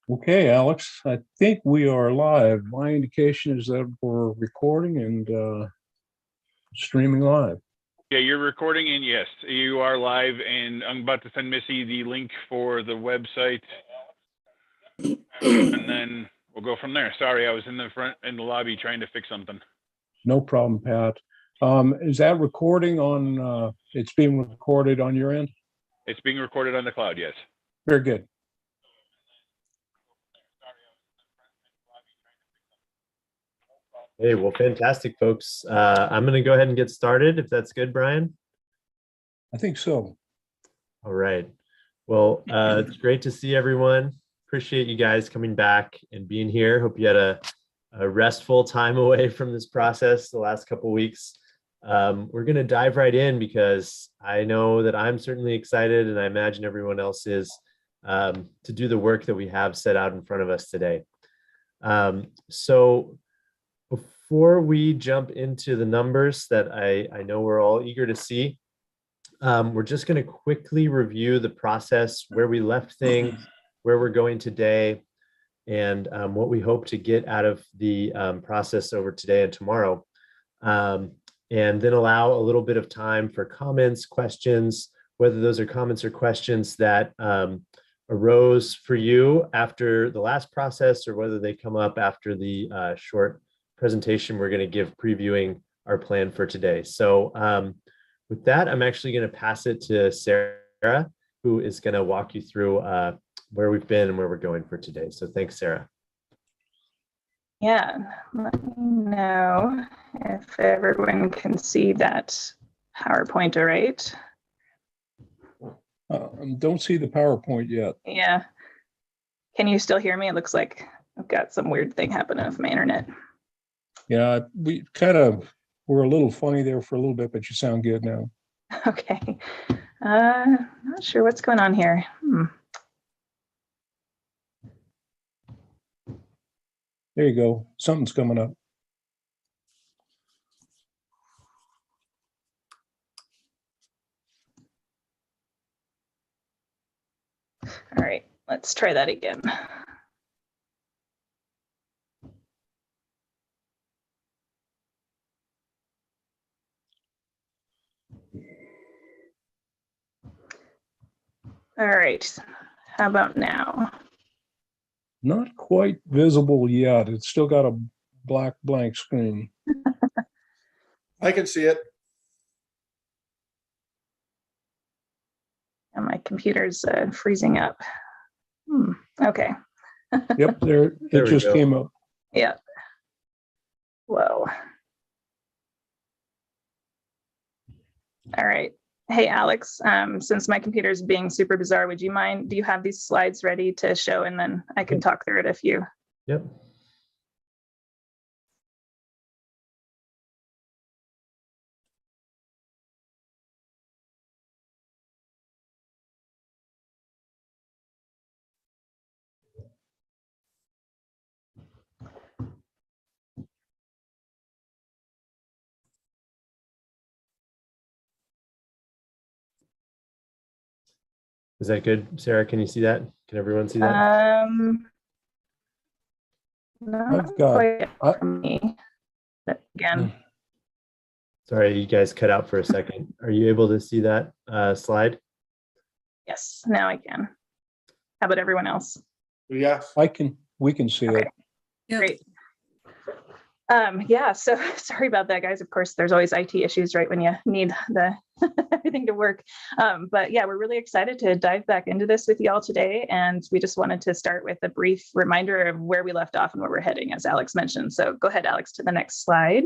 Okay, Alex, I think we are live. My indication is that we're recording and streaming live. Yeah, you're recording, and yes, you are live, and I'm about to send Missy the link for the website, and then we'll go from there. Sorry, I was in the lobby trying to fix something. No problem, Pat. Is that recording on, it's being recorded on your end? It's being recorded on the cloud, yes. Very good. Hey, well, fantastic, folks. I'm going to go ahead and get started, if that's good, Brian. I think so. All right. Well, it's great to see everyone. Appreciate you guys coming back and being here. Hope you had a restful time away from this process the last couple of weeks. We're going to dive right in because I know that I'm certainly excited, and I imagine everyone else is, to do the work that we have set out in front of us today. So before we jump into the numbers that I know we're all eager to see, we're just going to quickly review the process, where we left things, where we're going today, and what we hope to get out of the process over today and tomorrow. And then allow a little bit of time for comments, questions, whether those are comments or questions that arose for you after the last process, or whether they come up after the short presentation we're going to give previewing our plan for today. So with that, I'm actually going to pass it to Sarah, who is going to walk you through where we've been and where we're going for today. So thanks, Sarah. Yeah, let me know if everyone can see that PowerPoint all right. Don't see the PowerPoint yet. Yeah. Can you still hear me? It looks like I've got some weird thing happening with my internet. Yeah, we kind of were a little funny there for a little bit, but you sound good now. Okay. Not sure what's going on here. There you go. Something's coming up. All right, let's try that again. All right, how about now? Not quite visible yet. It's still got a black blank screen. I can see it. And my computer's freezing up. Okay. Yep, there it just came up. Yeah. Whoa. All right. Hey, Alex, since my computer is being super bizarre, would you mind, do you have these slides ready to show, and then I can talk through it if you. Yep. Is that good, Sarah? Can you see that? Can everyone see that? Not quite for me. But again. Sorry, you guys cut out for a second. Are you able to see that slide? Yes, now I can. How about everyone else? Yeah. We can see Okay. it. Yep. Great. Yeah, so sorry about that, guys. Of course, there's always IT issues, right, when you need the everything to work. But yeah, we're really excited to dive back into this with you all today. And we just wanted to start with a brief reminder of where we left off and where we're heading, as Alex mentioned. So go ahead, Alex, to the next slide.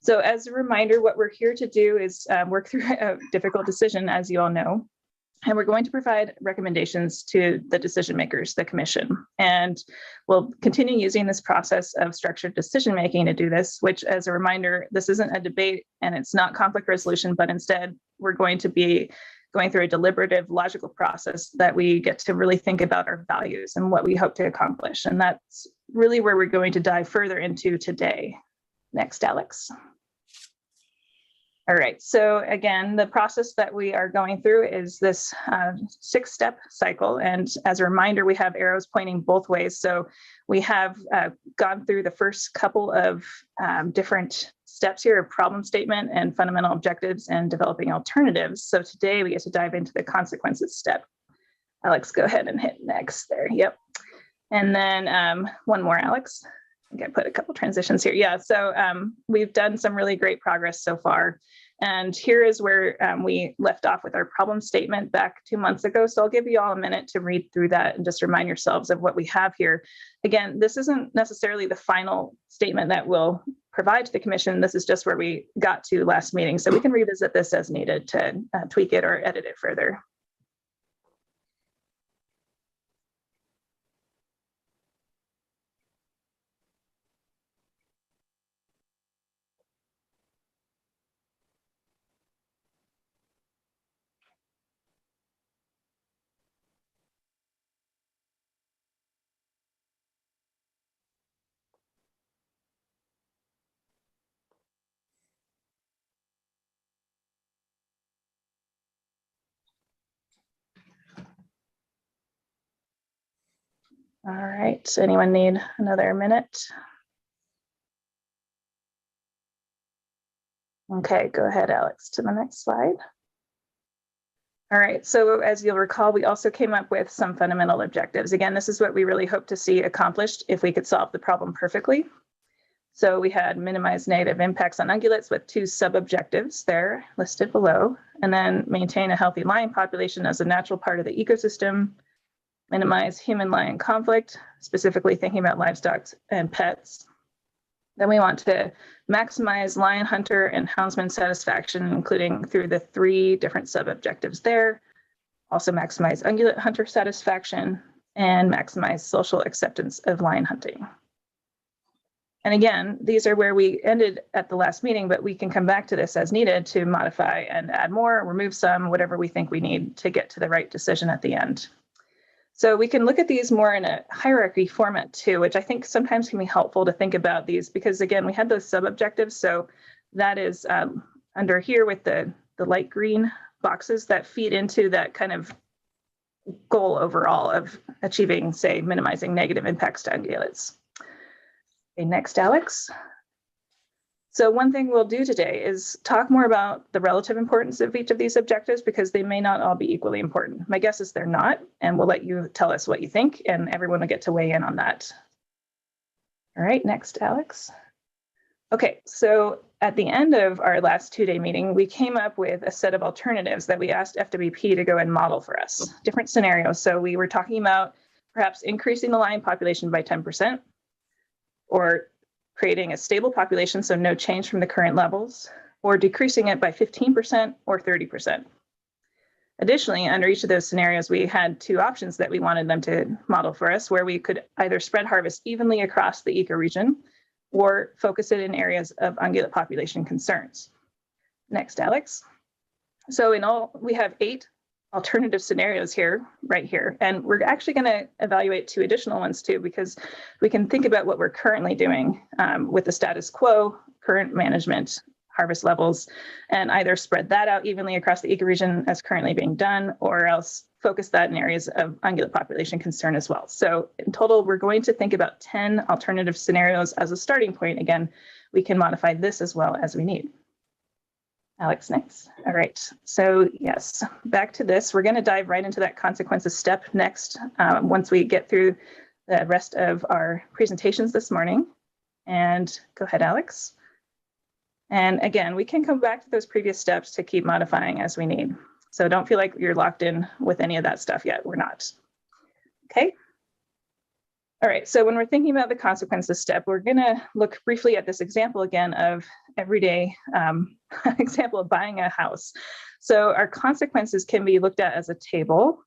So as a reminder, what we're here to do is work through a difficult decision, as you all know. And we're going to provide recommendations to the decision makers, the commission. And we'll continue using this process of structured decision making to do this, which, as a reminder, this isn't a debate and it's not conflict resolution, but instead we're going to be going through a deliberative, logical process that we get to really think about our values and what we hope to accomplish. And that's really where we're going to dive further into today. Next, Alex. All right, so again, the process that we are going through is this 6-step cycle. And as a reminder, we have arrows pointing both ways. So we have gone through the first couple of different steps here of problem statement and fundamental objectives and developing alternatives. So today we get to dive into the consequences step. Alex, go ahead and hit next there. Yep. And then one more, Alex. I think I put a couple transitions here. Yeah, so we've done some really great progress so far. And here is where we left off with our problem statement back 2 months ago. So I'll give you all a minute to read through that and just remind yourselves of what we have here. Again, this isn't necessarily the final statement that we'll provide to the commission. This is just where we got to last meeting. So we can revisit this as needed to tweak it or edit it further. All right, anyone need another minute? Okay, go ahead, Alex, to the next slide. All right, so as you'll recall, we also came up with some fundamental objectives. Again, this is what we really hope to see accomplished if we could solve the problem perfectly. So we had minimize negative impacts on ungulates with 2 sub-objectives there listed below, and then maintain a healthy lion population as a natural part of the ecosystem, minimize human-lion conflict, specifically thinking about livestock and pets. Then we want to maximize lion hunter and houndsman satisfaction, including through the 3 different sub-objectives there. Also maximize ungulate hunter satisfaction and maximize social acceptance of lion hunting. And again, these are where we ended at the last meeting, but we can come back to this as needed to modify and add more, remove some, whatever we think we need to get to the right decision at the end. So we can look at these more in a hierarchy format too, which I think sometimes can be helpful to think about these because again, we had those sub-objectives. So that is under here with the light green boxes that feed into that kind of goal overall of achieving, say, minimizing negative impacts to ungulates. Okay, next, Alex. So one thing we'll do today is talk more about the relative importance of each of these objectives because they may not all be equally important. My guess is they're not, and we'll let you tell us what you think and everyone will get to weigh in on that. All right, next, Alex. Okay, so at the end of our last 2-day meeting, we came up with a set of alternatives that we asked FWP to go and model for us, different scenarios. So we were talking about perhaps increasing the lion population by 10%, or creating a stable population, so no change from the current levels, or decreasing it by 15% or 30%. Additionally, under each of those scenarios, we had 2 options that we wanted them to model for us, where we could either spread harvest evenly across the ecoregion or focus it in areas of ungulate population concerns. Next, Alex. So in all, we have 8 alternative scenarios here, right here. And we're actually going to evaluate 2 additional ones too, because we can think about what we're currently doing with the status quo, current management, harvest levels, and either spread that out evenly across the ecoregion as currently being done, or else focus that in areas of ungulate population concern as well. So in total, we're going to think about 10 alternative scenarios as a starting point. Again, we can modify this as well as we need. Alex, next. All right, so yes, back to this. We're going to dive right into that consequences step next, once we get through the rest of our presentations this morning. And go ahead, Alex. And again, we can come back to those previous steps to keep modifying as we need. So don't feel like you're locked in with any of that stuff yet. We're not. Okay. All right, so when we're thinking about the consequences step, we're going to look briefly at this example again of everyday example of buying a house. So our consequences can be looked at as a table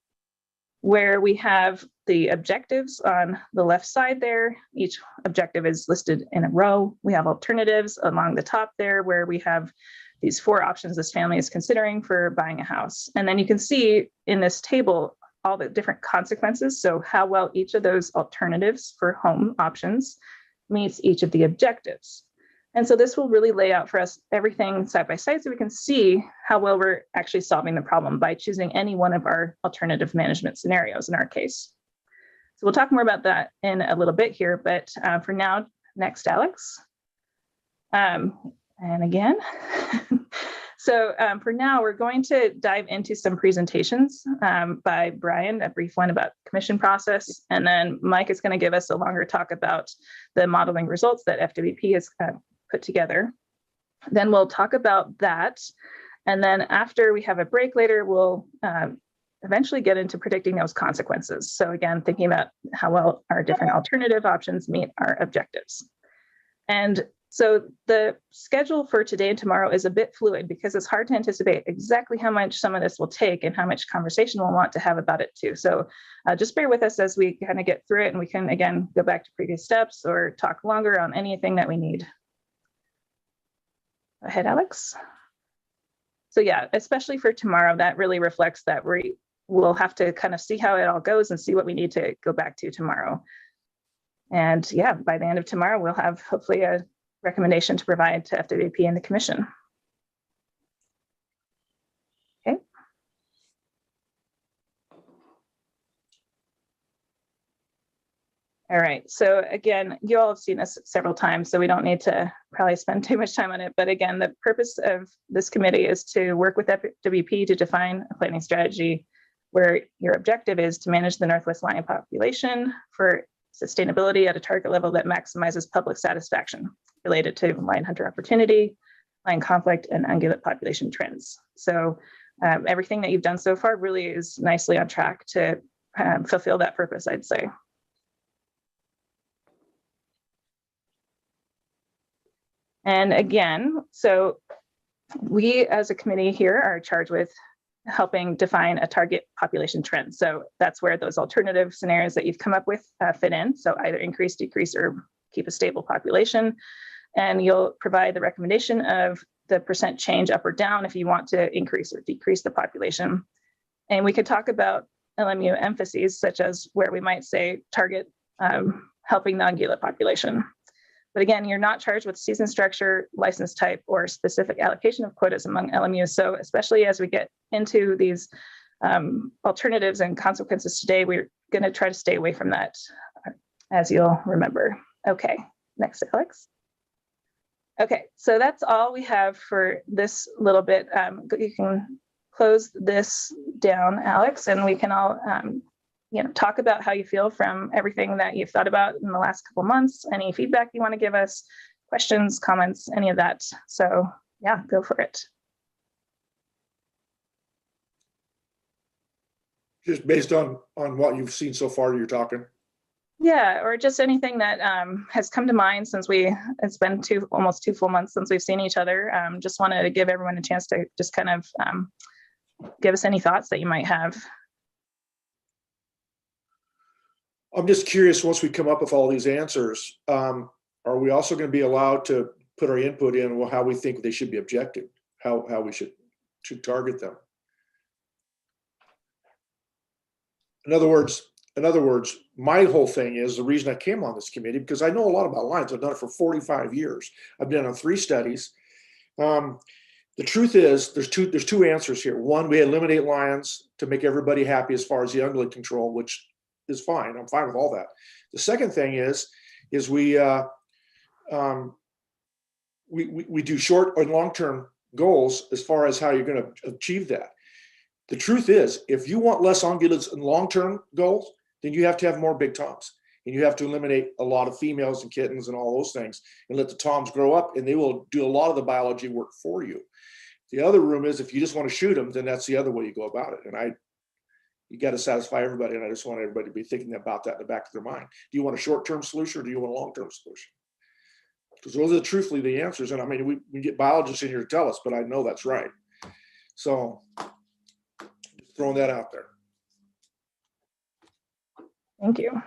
where we have the objectives on the left side there. Each objective is listed in a row. We have alternatives along the top there where we have these 4 options this family is considering for buying a house. And then you can see in this table all the different consequences. So how well each of those alternatives for home options meets each of the objectives. And so this will really lay out for us everything side by side so we can see how well we're actually solving the problem by choosing any one of our alternative management scenarios in our case. So we'll talk more about that in a little bit here, but for now, next, Alex. And again, so for now, we're going to dive into some presentations by Brian, a brief one about commission process, and then Mike is going to give us a longer talk about the modeling results that FWP has put together. Then we'll talk about that. And then after we have a break later, we'll eventually get into predicting those consequences. So again, thinking about how well our different alternative options meet our objectives. And so the schedule for today and tomorrow is a bit fluid because it's hard to anticipate exactly how much some of this will take and how much conversation we'll want to have about it too. So just bear with us as we kind of get through it, and we can, again, go back to previous steps or talk longer on anything that we need. Go ahead, Alex. So yeah, especially for tomorrow, that really reflects that we'll have to kind of see how it all goes and see what we need to go back to tomorrow. And yeah, by the end of tomorrow, we'll have hopefully a recommendation to provide to FWP and the commission. Okay. All right, so again, you all have seen this several times, so we don't need to probably spend too much time on it. But again, the purpose of this committee is to work with FWP to define a planning strategy where your objective is to manage the Northwest lion population for sustainability at a target level that maximizes public satisfaction related to lion hunter opportunity, lion conflict, and ungulate population trends. So everything that you've done so far really is nicely on track to fulfill that purpose, I'd say. And again, so we as a committee here are charged with helping define a target population trend. So that's where those alternative scenarios that you've come up with fit in. So either increase, decrease, or keep a stable population. And you'll provide the recommendation of the percent change up or down if you want to increase or decrease the population. And we could talk about LMU emphases, such as where we might say target helping the ungulate population. But again, you're not charged with season structure, license type, or specific allocation of quotas among LMUs. So especially as we get into these alternatives and consequences today, we're going to try to stay away from that, as you'll remember. Okay, next, Alex. Okay, so that's all we have for this little bit. You can close this down, Alex, and we can all talk about how you feel from everything that you've thought about in the last couple months, any feedback you want to give us, questions, comments, any of that. So yeah, go for it. Just based on what you've seen so far, you're talking. Yeah, or just anything that has come to mind since it's been almost 2 full months since we've seen each other. Just wanted to give everyone a chance to just kind of give us any thoughts that you might have. I'm just curious, once we come up with all these answers, are we also going to be allowed to put our input in how we think they should be objected, how we should target them? In other words, my whole thing is the reason I came on this committee, because I know a lot about lions. I've done it for 45 years. I've been on 3 studies. The truth is there's two answers here. One, we eliminate lions to make everybody happy as far as the ungulate control, which is fine. I'm fine with all that. The second thing is we do short and long-term goals as far as how you're going to achieve that. The truth is, if you want less ungulates in long-term goals, then you have to have more big toms, and you have to eliminate a lot of females and kittens and all those things, and let the toms grow up, and they will do a lot of the biology work for you. The other room is, if you just want to shoot them, then that's the other way you go about it. And you got to satisfy everybody, and I just want everybody to be thinking about that in the back of their mind. Do you want a short-term solution, or do you want a long-term solution? Because those are truthfully the answers. And I mean, we get biologists in here to tell us, but I know that's right. So just throwing that out there. Thank you.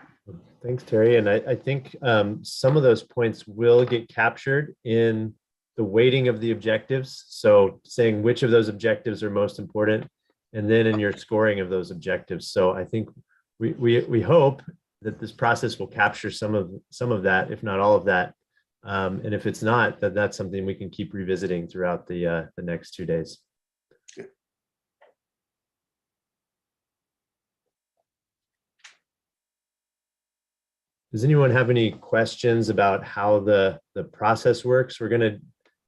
Thanks, Terry. And I think some of those points will get captured in the weighting of the objectives. So saying which of those objectives are most important, and then in your scoring of those objectives. So I think we hope that this process will capture some of that, if not all of that, And if it's not, then that's something we can keep revisiting throughout the next 2 days. Does anyone have any questions about how the process works? We're going to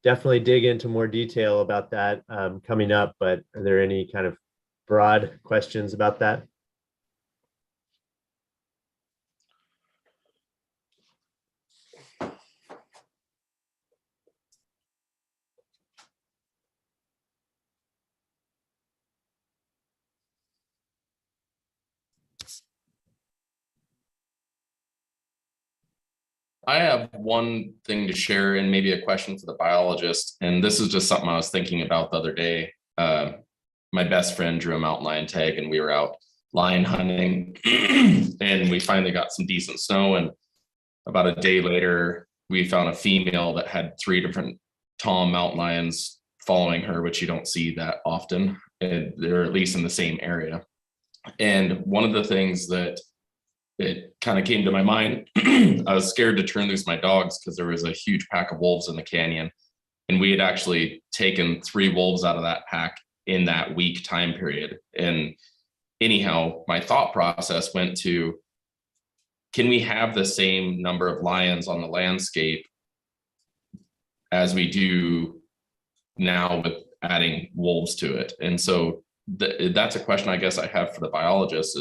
definitely dig into more detail about that coming up, but are there any kind of broad questions about that? I have one thing to share and maybe a question for the biologist. And this is just something I was thinking about the other day. My best friend drew a mountain lion tag and we were out lion hunting and we finally got some decent snow. And about a day later, we found a female that had 3 different tom mountain lions following her, which you don't see that often. And they're at least in the same area. And one of the things that it kind of came to my mind, I was scared to turn loose my dogs because there was a huge pack of wolves in the canyon. And we had actually taken 3 wolves out of that pack in that week time period. And anyhow, my thought process went to, can we have the same number of lions on the landscape as we do now with adding wolves to it? And so that's a question I guess I have for the biologist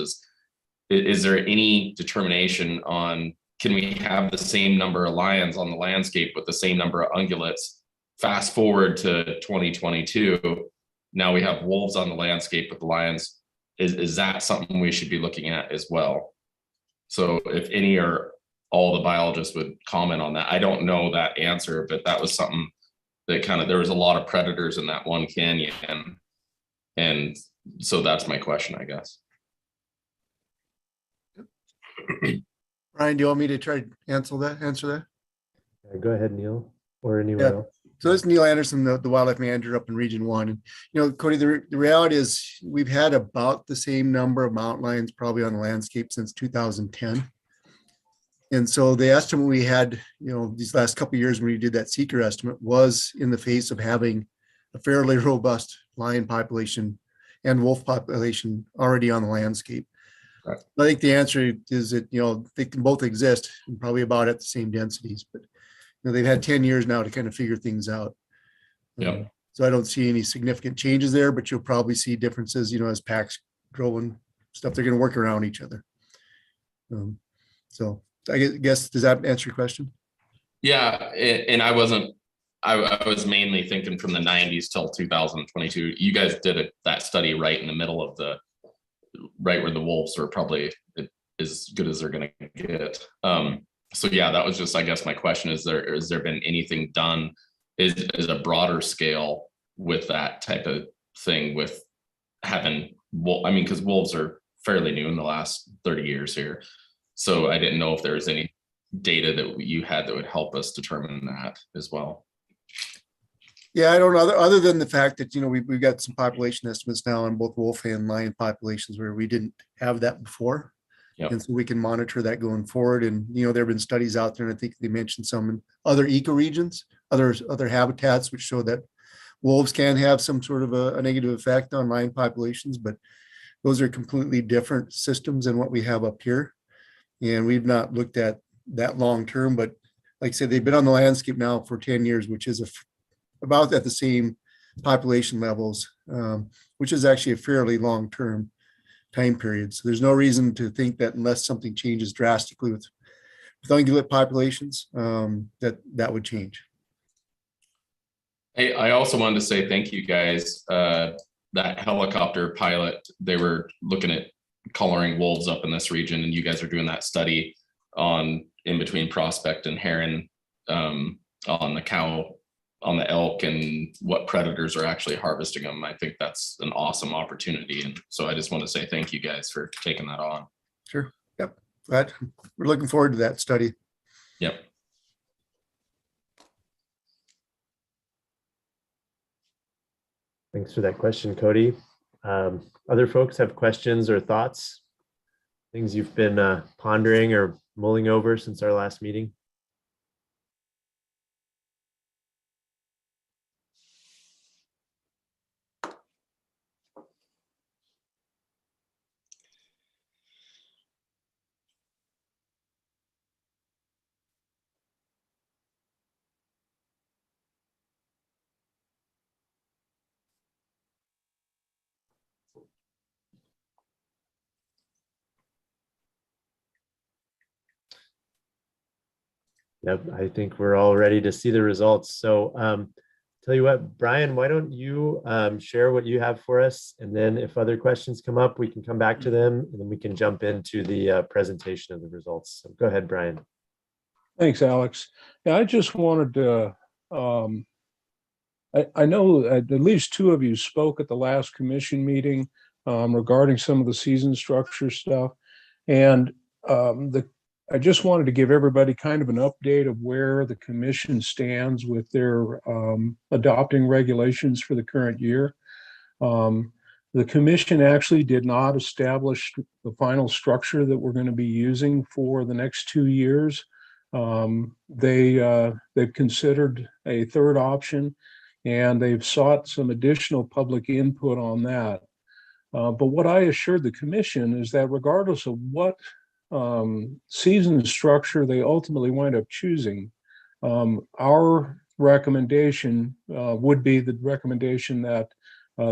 is there any determination on, can we have the same number of lions on the landscape with the same number of ungulates? Fast forward to 2022, now we have wolves on the landscape with the lions. Is that something we should be looking at as well? So if any or all the biologists would comment on that. I don't know that answer, but that was something that there was a lot of predators in that one canyon. And so that's my question, I guess. Ryan, do you want me to try to answer that? Go ahead, Neil, or anyone else. So this is Neil Anderson, the wildlife manager up in Region 1. And, Cody, the reality is we've had about the same number of mountain lions probably on the landscape since 2010. And so the estimate we had, these last couple of years when we did that seeker estimate was in the face of having a fairly robust lion population and wolf population already on the landscape. Right. I think the answer is that, they can both exist and probably about at the same densities, but they've had 10 years now to kind of figure things out. Yeah. So I don't see any significant changes there, but you'll probably see differences, as packs grow and stuff, they're going to work around each other. So I guess, does that answer your question? Yeah. And I was mainly thinking from the 90s till 2022. You guys did that study right in the middle of right where the wolves are probably as good as they're going to get. So yeah, that was just, I guess my question is there been anything done is a broader scale with that type of thing with having, because wolves are fairly new in the last 30 years here. So I didn't know if there was any data that you had that would help us determine that as well. Yeah, I don't know. Other than the fact that, we've got some population estimates now on both wolf and lion populations where we didn't have that before. Yep. And so we can monitor that going forward. And, there have been studies out there, and I think they mentioned some in other ecoregions, other habitats, which show that wolves can have some sort of a negative effect on lion populations, but those are completely different systems than what we have up here. And we've not looked at that long term, but like I said, they've been on the landscape now for 10 years, which is about at the same population levels, which is actually a fairly long-term time period. So there's no reason to think that unless something changes drastically with ungulate populations, that would change. Hey, I also wanted to say thank you guys. That helicopter pilot, they were looking at coloring wolves up in this region, and you guys are doing that study in between Prospect and Heron on the cow, on the elk, and what predators are actually harvesting them. I think that's an awesome opportunity. And so I just want to say thank you guys for taking that on. Sure. Yep. Glad. We're looking forward to that study. Yep. Thanks for that question, Cody. Other folks have questions or thoughts, things you've been pondering or mulling over since our last meeting? Yep, I think we're all ready to see the results. So tell you what, Brian, why don't you share what you have for us? And then if other questions come up, we can come back to them and then we can jump into the presentation of the results. So go ahead, Brian. Thanks, Alex. Yeah, I just wanted to, I know at least two of you spoke at the last commission meeting regarding some of the season structure stuff. And I just wanted to give everybody kind of an update of where the commission stands with their adopting regulations for the current year. The commission actually did not establish the final structure that we're going to be using for the next 2 years. They've considered a third option, and they've sought some additional public input on that. But what I assured the commission is that regardless of what season structure they ultimately wind up choosing, our recommendation would be the recommendation that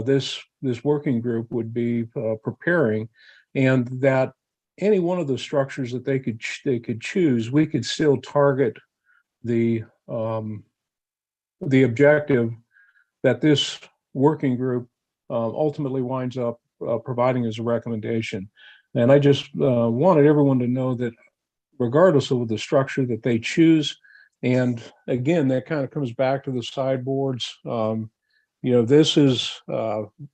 this working group would be preparing, and that any one of the structures that they could choose, we could still target the objective that this working group ultimately winds up providing as a recommendation. And I just wanted everyone to know that regardless of the structure that they choose, and again, that kind of comes back to the sideboards. This is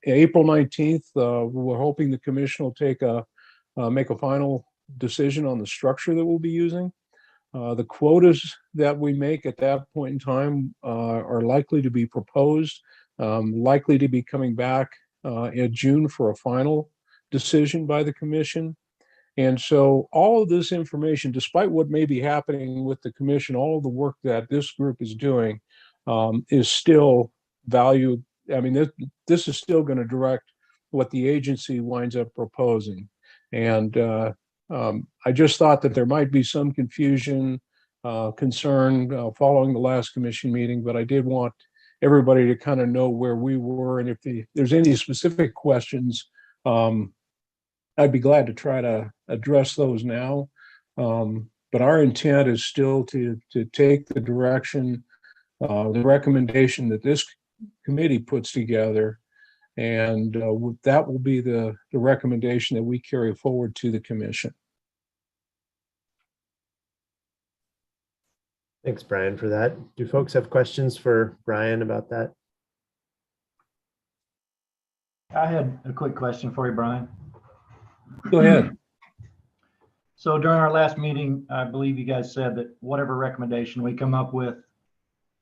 April 19th. We're hoping the commission will make a final decision on the structure that we'll be using. The quotas that we make at that point in time are likely to be proposed, likely to be coming back in June for a final decision by the commission. And so all of this information, despite what may be happening with the commission, all of the work that this group is doing is still valued. I mean, this is still going to direct what the agency winds up proposing. And I just thought that there might be some confusion, concern following the last commission meeting, but I did want everybody to kind of know where we were. And if there's any specific questions, I'd be glad to try to address those now. But our intent is still to take the direction, the recommendation that this committee puts together, and that will be the recommendation that we carry forward to the commission. Thanks, Brian, for that. Do folks have questions for Brian about that? I had a quick question for you, Brian. Go ahead. So during our last meeting, I believe you guys said that whatever recommendation we come up with,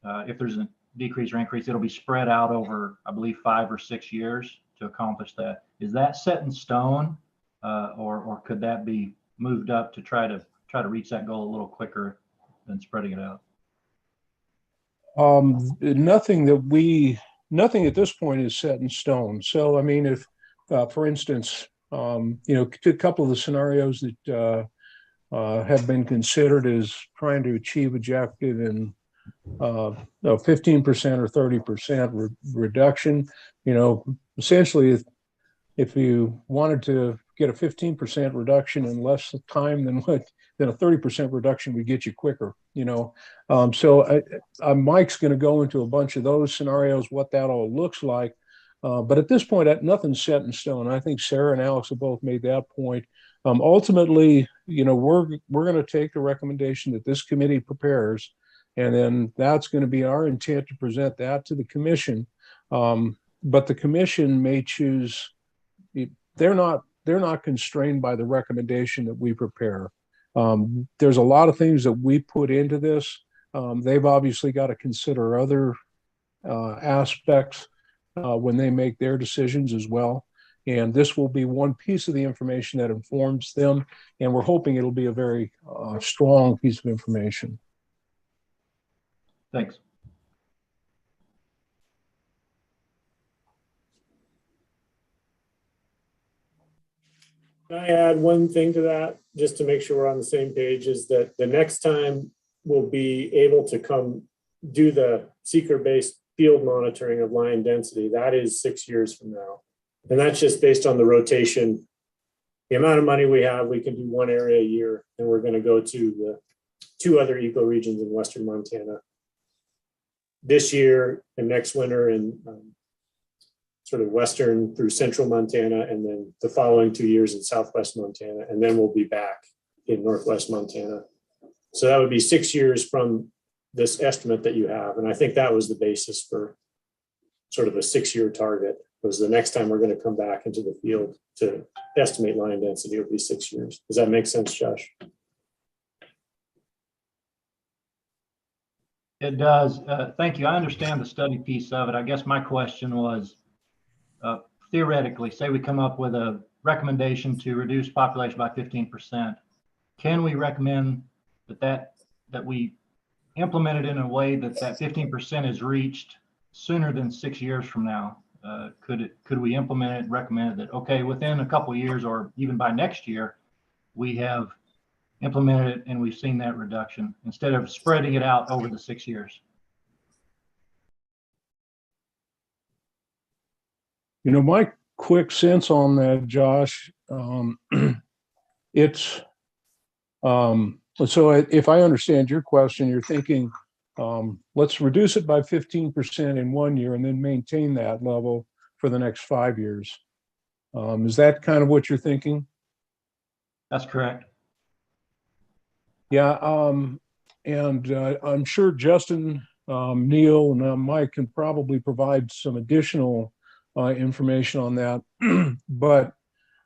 if there's a decrease or increase, it'll be spread out over, I believe, 5 or 6 years to accomplish that. Is that set in stone, or could that be moved up to try to reach that goal a little quicker than spreading it out? Nothing at this point is set in stone. So, I mean, if, for instance, a couple of the scenarios that have been considered as trying to achieve objective in 15% or 30% reduction, essentially, if you wanted to get a 15% reduction in less time than a 30% reduction would get you quicker, So Mike's going to go into a bunch of those scenarios, what that all looks like. But at this point, nothing's set in stone. I think Sarah and Alex have both made that point. Ultimately, we're going to take the recommendation that this committee prepares, and then that's going to be our intent to present that to the commission. But the commission may choose. They're not constrained by the recommendation that we prepare. There's a lot of things that we put into this. They've obviously got to consider other aspects when they make their decisions as well. And this will be one piece of the information that informs them. And we're hoping it'll be a very strong piece of information. Thanks. Can I add one thing to that, just to make sure we're on the same page, is that the next time we'll be able to come do the seeker-based field monitoring of lion density, that is 6 years from now. And that's just based on the rotation. The amount of money we have, we can do one area a year, and we're going to go to the two other ecoregions in western Montana this year and next winter in sort of western through central Montana, and then the following 2 years in southwest Montana, and then we'll be back in northwest Montana. So that would be 6 years from this estimate that you have. And I think that was the basis for sort of a 6-year target, was the next time we're going to come back into the field to estimate line density will be 6 years. Does that make sense, Josh? It does. Thank you. I understand the study piece of it. I guess my question was, theoretically, say we come up with a recommendation to reduce population by 15%. Can we recommend that we implement it in a way that 15% is reached sooner than 6 years from now? Could we implement it and recommend that, okay, within a couple of years or even by next year, we have implemented it and we've seen that reduction instead of spreading it out over the 6 years? My quick sense on that, Josh, it's so if I understand your question, you're thinking, let's reduce it by 15% in 1 year and then maintain that level for the next 5 years. Is that kind of what you're thinking? That's correct. Yeah, and I'm sure Justin, Neil, and Mike can probably provide some additional information on that. But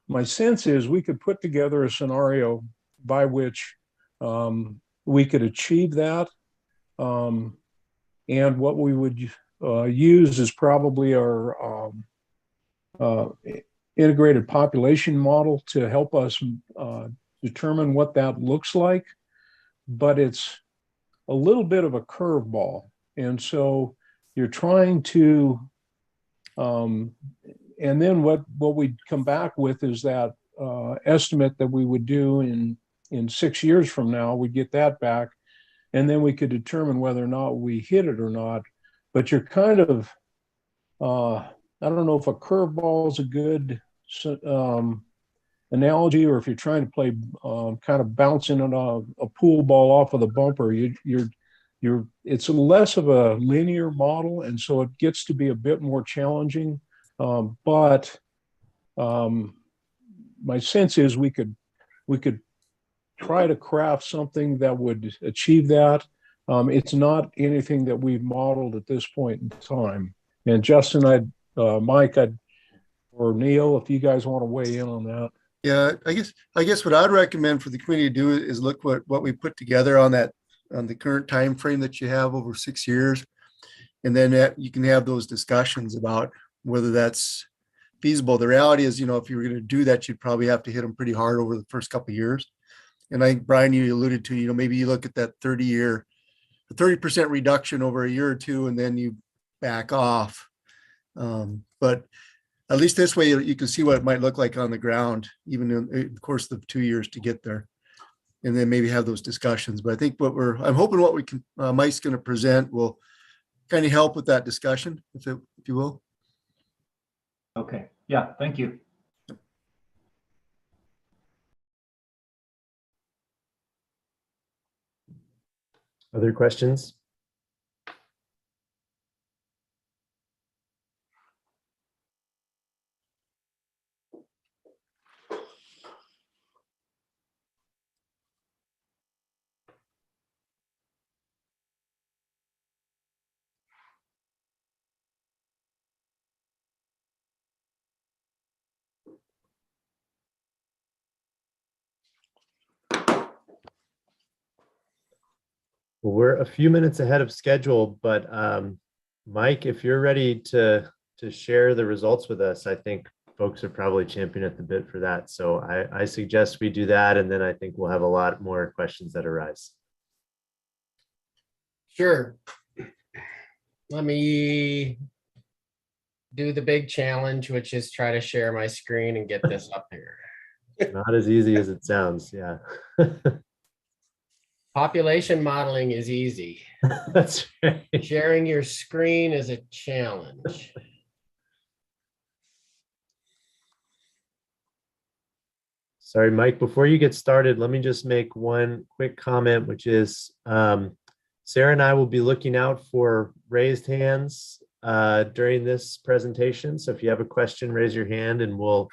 my sense is we could put together a scenario by which we could achieve that. And what we would use is probably our integrated population model to help us determine what that looks like. But it's a little bit of a curveball. And so you're trying to, and then what we'd come back with is that estimate that we would do in 6 years from now. We'd get that back, and then we could determine whether or not we hit it or not. But you're kind of, I don't know if a curveball is a good analogy, or if you're trying to play kind of bouncing on a pool ball off of the bumper, it's less of a linear model, and so it gets to be a bit more challenging. But my sense is we could try to craft something that would achieve that. It's not anything that we've modeled at this point in time. And Justin, Mike, or Neil, if you guys want to weigh in on that. Yeah, I guess what I'd recommend for the community to do is look what we put together on the current time frame that you have over 6 years, and then you can have those discussions about whether that's feasible. The reality is, if you were going to do that, you'd probably have to hit them pretty hard over the first couple of years. And I think Brian, you alluded to, maybe you look at that 30% reduction over a year or two, and then you back off. But at least this way you can see what it might look like on the ground, even in the course of 2 years to get there, and then maybe have those discussions. But I think I'm hoping what we can, Mike's going to present will kind of help with that discussion, if you will. Okay. Yeah. Thank you. Other questions? Well, we're a few minutes ahead of schedule, but Mike, if you're ready to share the results with us, I think folks are probably championing at the bit for that. So I suggest we do that, and then I think we'll have a lot more questions that arise. Sure. Let me do the big challenge, which is try to share my screen and get this up here. Not as easy as it sounds. Yeah. Population modeling is easy. That's right. Sharing your screen is a challenge. Sorry, Mike, before you get started, let me just make one quick comment, which is Sarah and I will be looking out for raised hands during this presentation. So if you have a question, raise your hand and we'll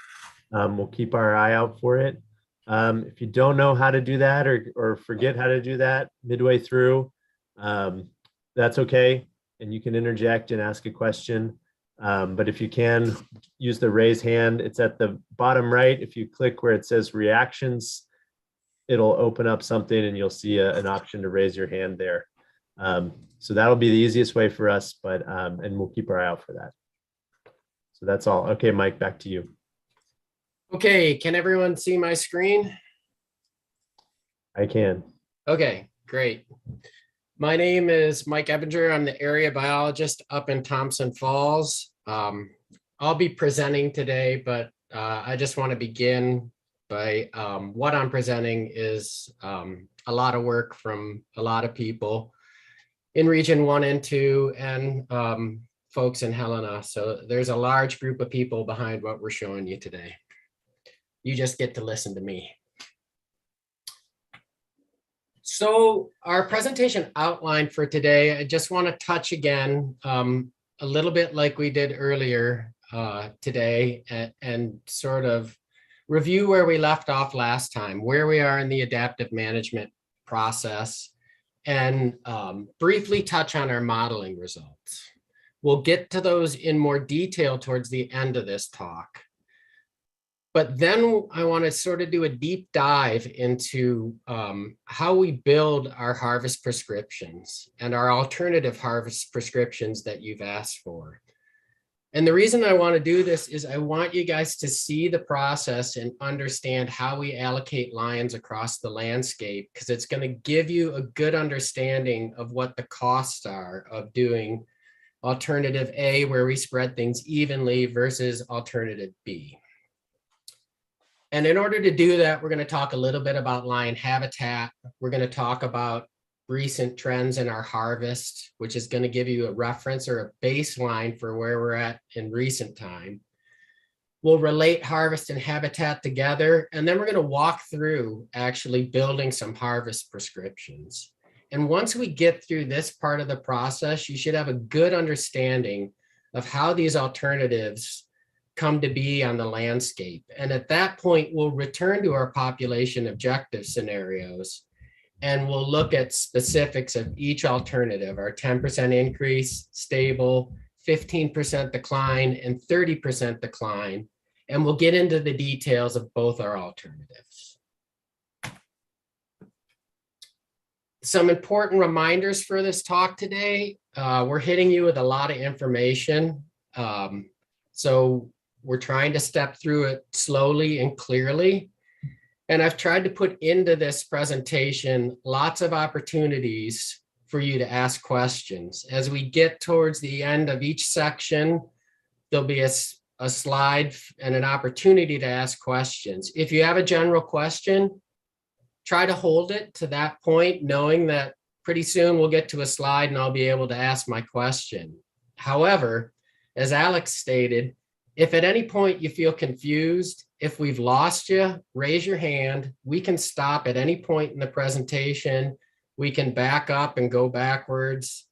keep our eye out for it. If you don't know how to do that or forget how to do that midway through, that's okay. And you can interject and ask a question. But if you can use the raise hand, it's at the bottom right. If you click where it says reactions, it'll open up something and you'll see an option to raise your hand there. So that'll be the easiest way for us, but and we'll keep our eye out for that. So that's all. Okay, Mike, back to you. Okay, can everyone see my screen? I can. Okay, great. My name is Mike Ebinger. I'm the area biologist up in Thompson Falls. I'll be presenting today, but I just want to begin by what I'm presenting is a lot of work from a lot of people in Region 1 and 2 and folks in Helena. So there's a large group of people behind what we're showing you today. You just get to listen to me. So our presentation outline for today, I just want to touch again a little bit like we did earlier today and sort of review where we left off last time, where we are in the adaptive management process, and briefly touch on our modeling results. We'll get to those in more detail towards the end of this talk. But then I want to sort of do a deep dive into how we build our harvest prescriptions and our alternative harvest prescriptions that you've asked for. And the reason I want to do this is I want you guys to see the process and understand how we allocate lions across the landscape, because it's going to give you a good understanding of what the costs are of doing alternative A, where we spread things evenly, versus alternative B. And in order to do that, we're going to talk a little bit about lion habitat. We're going to talk about recent trends in our harvest, which is going to give you a reference or a baseline for where we're at in recent time. We'll relate harvest and habitat together, and then we're going to walk through actually building some harvest prescriptions. And once we get through this part of the process, you should have a good understanding of how these alternatives come to be on the landscape. And at that point, we'll return to our population objective scenarios, and we'll look at specifics of each alternative, our 10% increase, stable, 15% decline, and 30% decline. And we'll get into the details of both our alternatives. Some important reminders for this talk today. We're hitting you with a lot of information. So we're trying to step through it slowly and clearly. And I've tried to put into this presentation lots of opportunities for you to ask questions. As we get towards the end of each section, there'll be a slide and an opportunity to ask questions. If you have a general question, try to hold it to that point, knowing that pretty soon we'll get to a slide and I'll be able to ask my question. However, as Alex stated, if at any point you feel confused, if we've lost you, raise your hand. We can stop at any point in the presentation. We can back up and go backwards.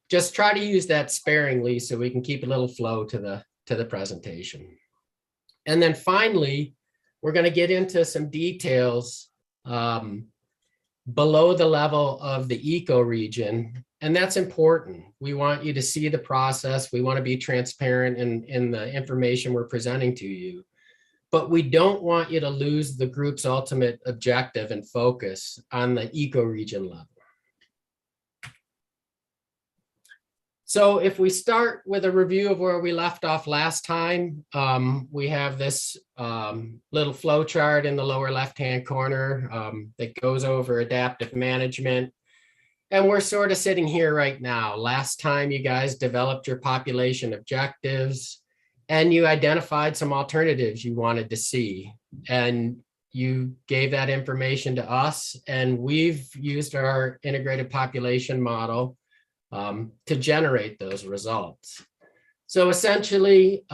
Just try to use that sparingly so we can keep a little flow to the presentation. And then finally, we're going to get into some details below the level of the ecoregion. And that's important. We want you to see the process. We want to be transparent in the information we're presenting to you. But we don't want you to lose the group's ultimate objective and focus on the ecoregion level. So if we start with a review of where we left off last time, we have this little flow chart in the lower left-hand corner that goes over adaptive management. And we're sort of sitting here right now. Last time you guys developed your population objectives and you identified some alternatives you wanted to see. And you gave that information to us, and we've used our integrated population model to generate those results. So essentially,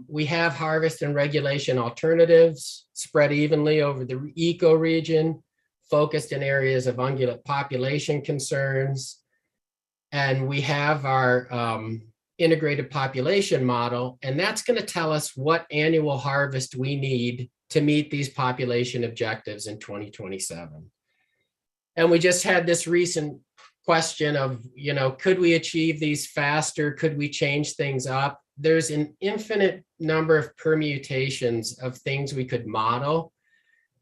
we have harvest and regulation alternatives spread evenly over the ecoregion, focused in areas of ungulate population concerns. And we have our integrated population model, and that's going to tell us what annual harvest we need to meet these population objectives in 2027. And we just had this recent question of, could we achieve these faster? Could we change things up? There's an infinite number of permutations of things we could model.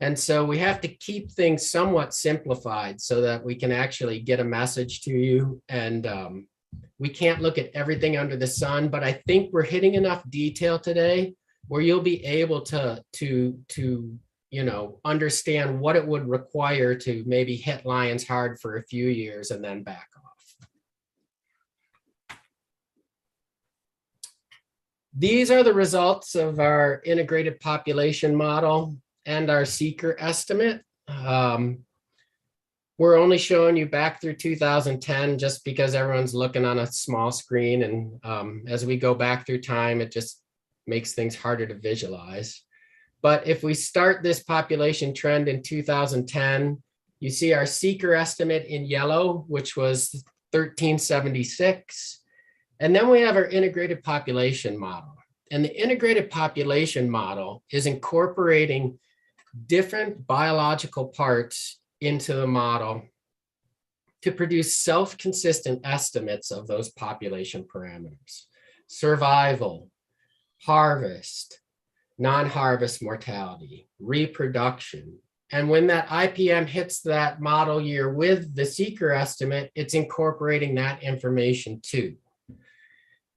And so we have to keep things somewhat simplified so that we can actually get a message to you. And we can't look at everything under the sun, but I think we're hitting enough detail today where you'll be able to understand what it would require to maybe hit lions hard for a few years and then back off. These are the results of our integrated population model and our seeker estimate. We're only showing you back through 2010 just because everyone's looking on a small screen. And as we go back through time, it just makes things harder to visualize. But if we start this population trend in 2010, you see our seeker estimate in yellow, which was 1376. And then we have our integrated population model. And the integrated population model is incorporating different biological parts into the model to produce self-consistent estimates of those population parameters: survival, harvest, non-harvest mortality, reproduction. And when that IPM hits that model year with the seeker estimate, it's incorporating that information too.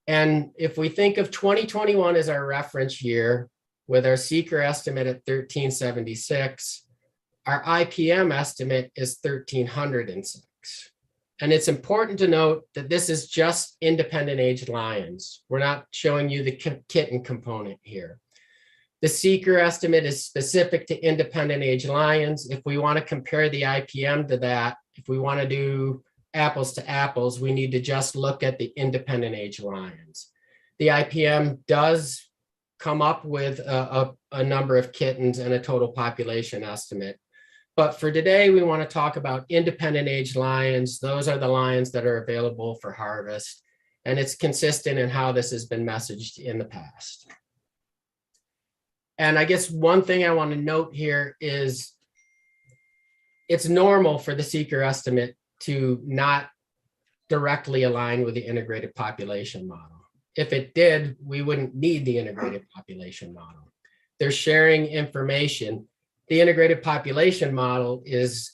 And if we think of 2021 as our reference year with our seeker estimate at 1376, our IPM estimate is 1306. And it's important to note that this is just independent aged lions. We're not showing you the kitten component here. The seeker estimate is specific to independent aged lions. If we want to compare the IPM to that, if we want to do apples to apples, we need to just look at the independent aged lions. The IPM does come up with a number of kittens and a total population estimate. But for today, we want to talk about independent aged lions. Those are the lions that are available for harvest. And it's consistent in how this has been messaged in the past. And I guess one thing I want to note here is it's normal for the seeker estimate to not directly align with the integrated population model. If it did, we wouldn't need the integrated population model. They're sharing information. The integrated population model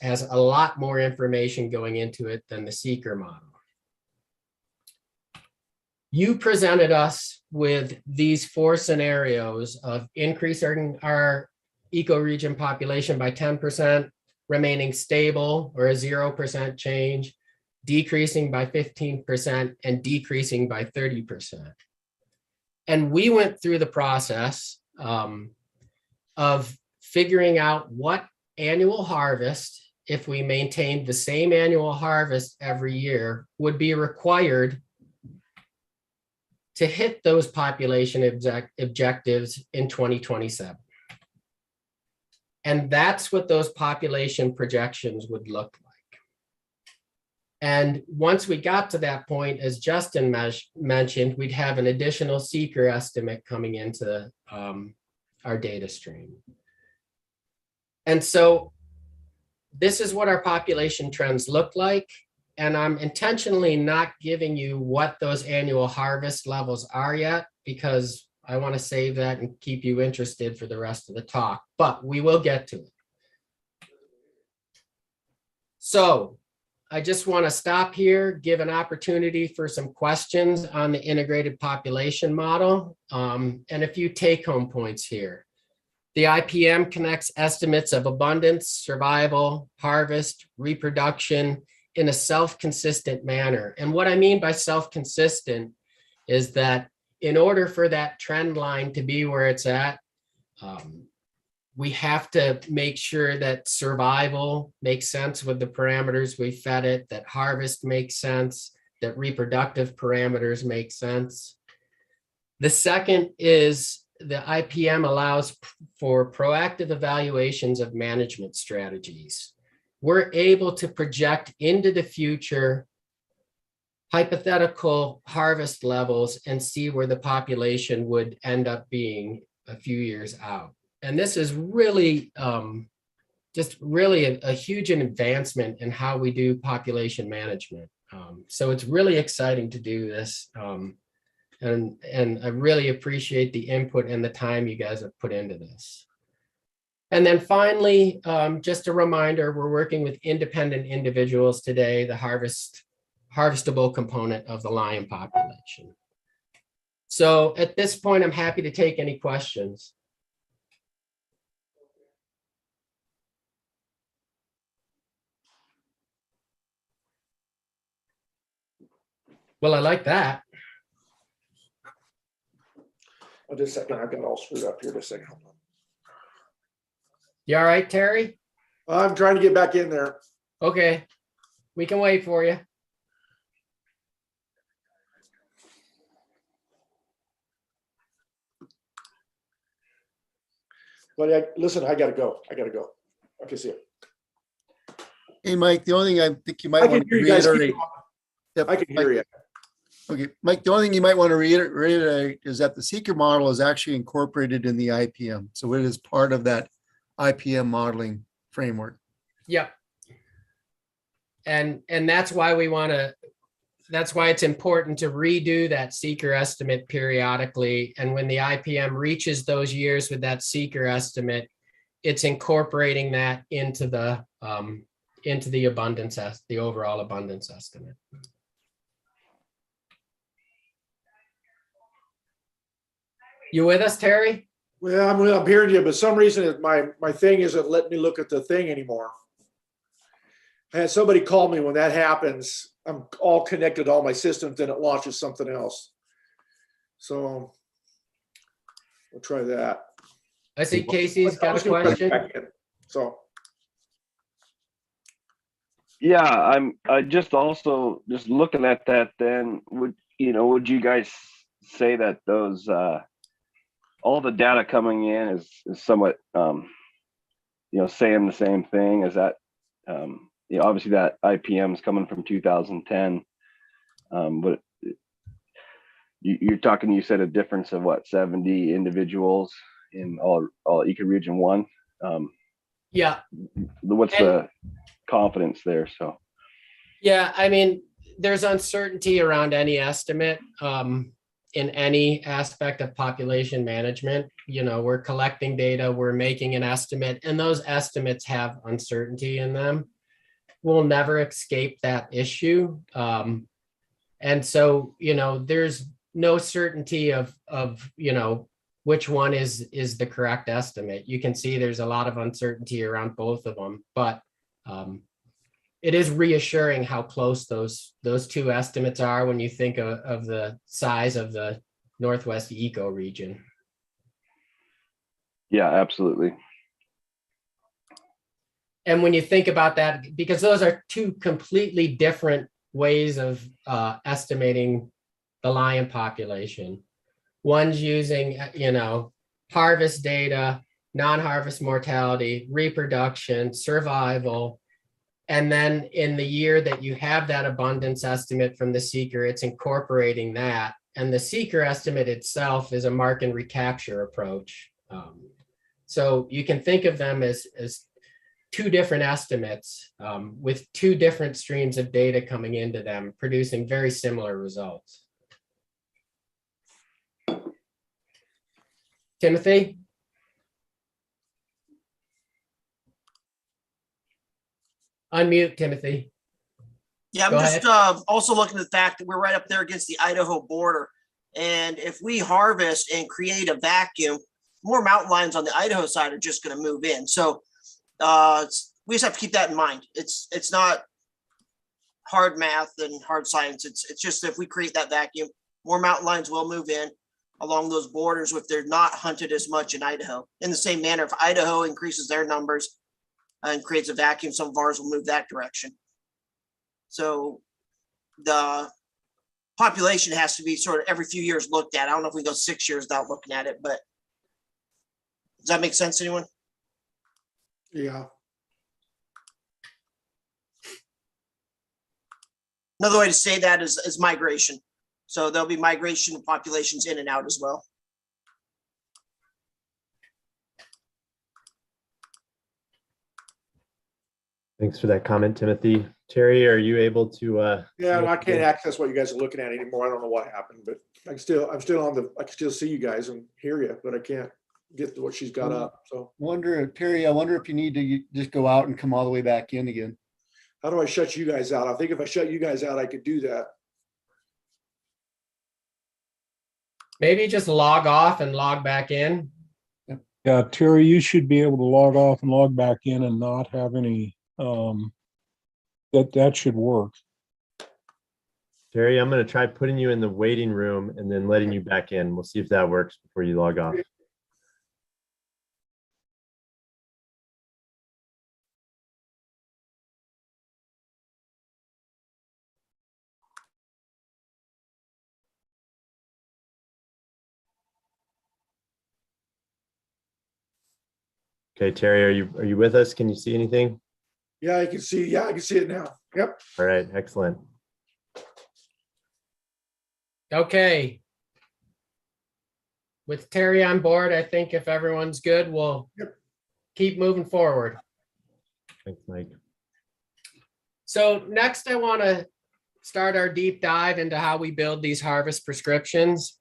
has a lot more information going into it than the seeker model. You presented us with these 4 scenarios of increasing our ecoregion population by 10%, remaining stable or a 0% change, decreasing by 15%, and decreasing by 30%. And we went through the process of figuring out what annual harvest, if we maintained the same annual harvest every year, would be required to hit those population objectives in 2027. And that's what those population projections would look like. And once we got to that point, as Justin mentioned, we'd have an additional seeker estimate coming into our data stream. And so this is what our population trends look like. And I'm intentionally not giving you what those annual harvest levels are yet, because I want to save that and keep you interested for the rest of the talk, but we will get to it. So I just want to stop here, give an opportunity for some questions on the integrated population model, and a few take-home points here. The IPM connects estimates of abundance, survival, harvest, reproduction in a self-consistent manner. And what I mean by self-consistent is that in order for that trend line to be where it's at, we have to make sure that survival makes sense with the parameters we fed it, that harvest makes sense, that reproductive parameters make sense. The second is the IPM allows for proactive evaluations of management strategies. We're able to project into the future hypothetical harvest levels and see where the population would end up being a few years out. And this is really just really a huge advancement in how we do population management. So it's really exciting to do this. And I really appreciate the input and the time you guys have put into this. And then finally, just a reminder, we're working with independent individuals today, the harvestable component of the lion population. So at this point, I'm happy to take any questions. Well, I like that. Oh, just a second, I've got it all screwed up here. Just a second. Hold on. You all right, Terry? I'm trying to get back in there. Okay, we can wait for you. But listen, I gotta go. Okay, see you. Hey, Mike, the only thing I think you might I want can to hear you guys. reiterate. I can hear you. Okay, Mike, the only thing you might want to reiterate is that the seeker model is actually incorporated in the IPM. So it is part of that IPM modeling framework. Yep. And that's why that's why it's important to redo that seeker estimate periodically. And when the IPM reaches those years with that seeker estimate, it's incorporating that into the abundance, the overall abundance estimate. You with us, Terry? Well, I'm hearing you, but some reason my thing isn't letting me look at the thing anymore. I had somebody call me when that happens. I'm all connected to all my systems, then it launches something else. So we'll try that. I see Casey's got a question. So yeah, I just also just looking at that. Then would you guys say that those all the data coming in is somewhat saying the same thing? Is that obviously that IPM is coming from 2010, but you're talking, you said a difference of what, 70 individuals in all ecoregion 1. Yeah. What's the confidence there? So yeah, I mean, there's uncertainty around any estimate in any aspect of population management. We're collecting data, we're making an estimate, and those estimates have uncertainty in them. We'll never escape that issue. And so, there's no certainty of which one is the correct estimate. You can see there's a lot of uncertainty around both of them, but it is reassuring how close those two estimates are when you think of the size of the Northwest ecoregion. Yeah, absolutely. And when you think about that, because those are two completely different ways of estimating the lion population. One's using, harvest data, non-harvest mortality, reproduction, survival. And then in the year that you have that abundance estimate from the seeker, it's incorporating that. And the seeker estimate itself is a mark and recapture approach. So you can think of them as two different estimates with two different streams of data coming into them, producing very similar results. Timothy? Unmute, Timothy. Yeah, I'm Go just ahead. Also looking at the fact that we're right up there against the Idaho border. And if we harvest and create a vacuum, more mountain lions on the Idaho side are just going to move in. So we just have to keep that in mind. It's not hard math and hard science. It's just if we create that vacuum, more mountain lions will move in along those borders if they're not hunted as much in Idaho. In the same manner, if Idaho increases their numbers and creates a vacuum, some of ours will move that direction. So population has to be sort of every few years looked at. I don't know if we go 6 years without looking at it, but does that make sense to anyone? Yeah. Another way to say that is migration. So there'll be migration of populations in and out as well. Thanks for that comment, Timothy. Terry, are you able to? Yeah, I can't access what you guys are looking at anymore. I don't know what happened, but I'm still on I can still see you guys and hear you, but I can't get to what she's got up. So Terry, I wonder if you need to just go out and come all the way back in again. how do I shut you guys out? I think if I shut you guys out, I could do that. Maybe just log off and log back in. Yeah, Terry, you should be able to log off and log back in and not have any, that should work. Terry, I'm going to try putting you in the waiting room and then letting you back in. We'll see if that works before you log off. Okay, Terry, are you with us? Can you see anything? Yeah, I can see. Yeah, I can see it now. Yep. All right, excellent. Okay. With Terry on board, I think if everyone's good, we'll keep moving forward. Thanks, Mike. So next I want to start our deep dive into how we build these harvest prescriptions.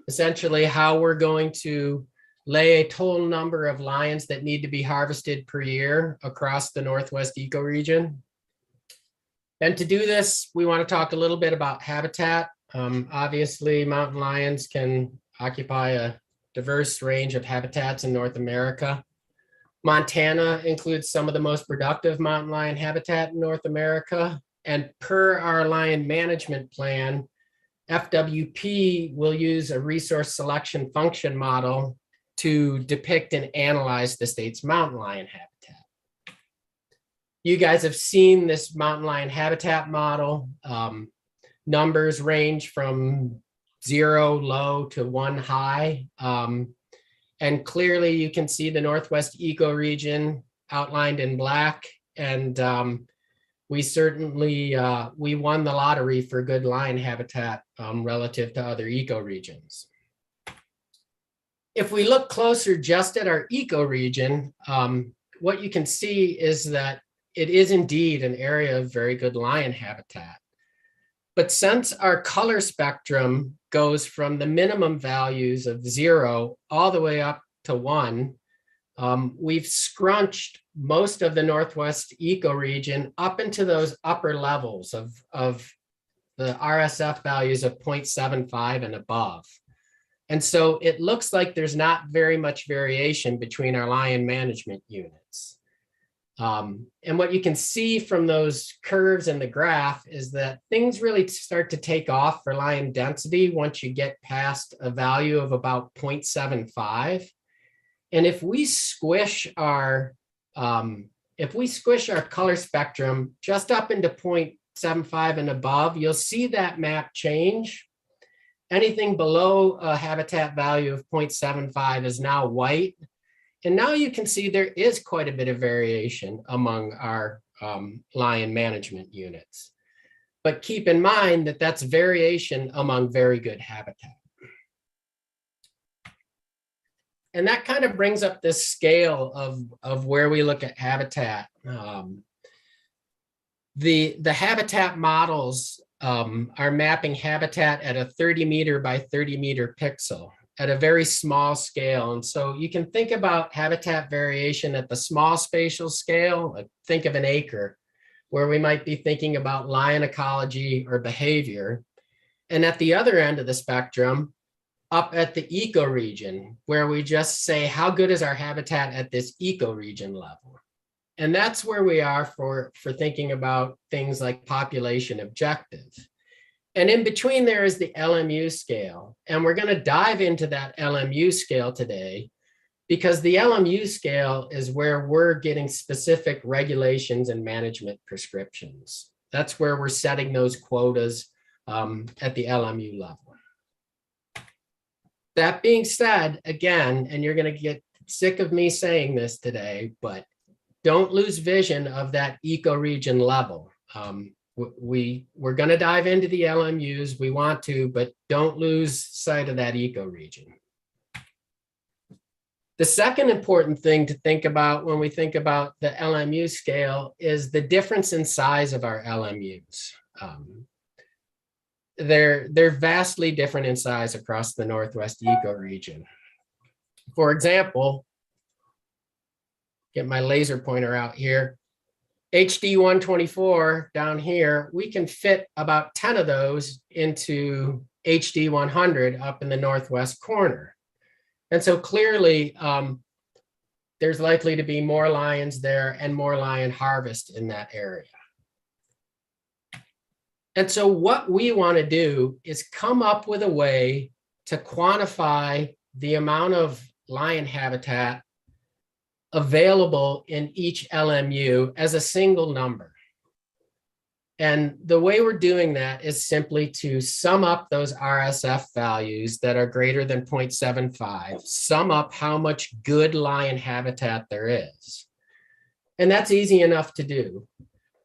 Essentially how we're going to lay a total number of lions that need to be harvested per year across the Northwest ecoregion. And to do this, we want to talk a little bit about habitat. Obviously, mountain lions can occupy a diverse range of habitats in North America. Montana includes some of the most productive mountain lion habitat in North America. And per our lion management plan, FWP will use a resource selection function model to depict and analyze the state's mountain lion habitat. You guys have seen this mountain lion habitat model. Numbers range from 0 low to 1 high. And clearly you can see the Northwest ecoregion outlined in black. And we certainly, we won the lottery for good lion habitat relative to other ecoregions. If we look closer just at our ecoregion, what you can see is that it is indeed an area of very good lion habitat. But since our color spectrum goes from the minimum values of 0 all the way up to 1, we've scrunched most of the Northwest ecoregion up into those upper levels of the RSF values of 0.75 and above. And so it looks like there's not very much variation between our lion management units. And what you can see from those curves in the graph is that things really start to take off for lion density once you get past a value of about 0.75. And if we squish our color spectrum just up into 0.75 and above, you'll see that map change. Anything below a habitat value of 0.75 is now white. And now you can see there is quite a bit of variation among our lion management units. But keep in mind that that's variation among very good habitat. And that kind of brings up this scale of where we look at habitat. The habitat models are mapping habitat at a 30 meter by 30 meter pixel at a very small scale. And so you can think about habitat variation at the small spatial scale, like think of an acre, where we might be thinking about lion ecology or behavior. And at the other end of the spectrum, up at the ecoregion, where we just say, how good is our habitat at this ecoregion level? And that's where we are for thinking about things like population objective. And in between there is the LMU scale. And we're going to dive into that LMU scale today, because the LMU scale is where we're getting specific regulations and management prescriptions. That's where we're setting those quotas at the LMU level. That being said, again, and you're going to get sick of me saying this today, but don't lose vision of that ecoregion level. We're going to dive into the LMUs, we want to, but don't lose sight of that ecoregion. The second important thing to think about when we think about the LMU scale is the difference in size of our LMUs. They're vastly different in size across the Northwest ecoregion. For example, get my laser pointer out here, HD 124 down here, we can fit about 10 of those into HD 100 up in the northwest corner. And so clearly, there's likely to be more lions there and more lion harvest in that area. And so what we want to do is come up with a way to quantify the amount of lion habitat available in each LMU as a single number. And the way we're doing that is simply to sum up those RSF values that are greater than 0.75, sum up how much good lion habitat there is. And that's easy enough to do.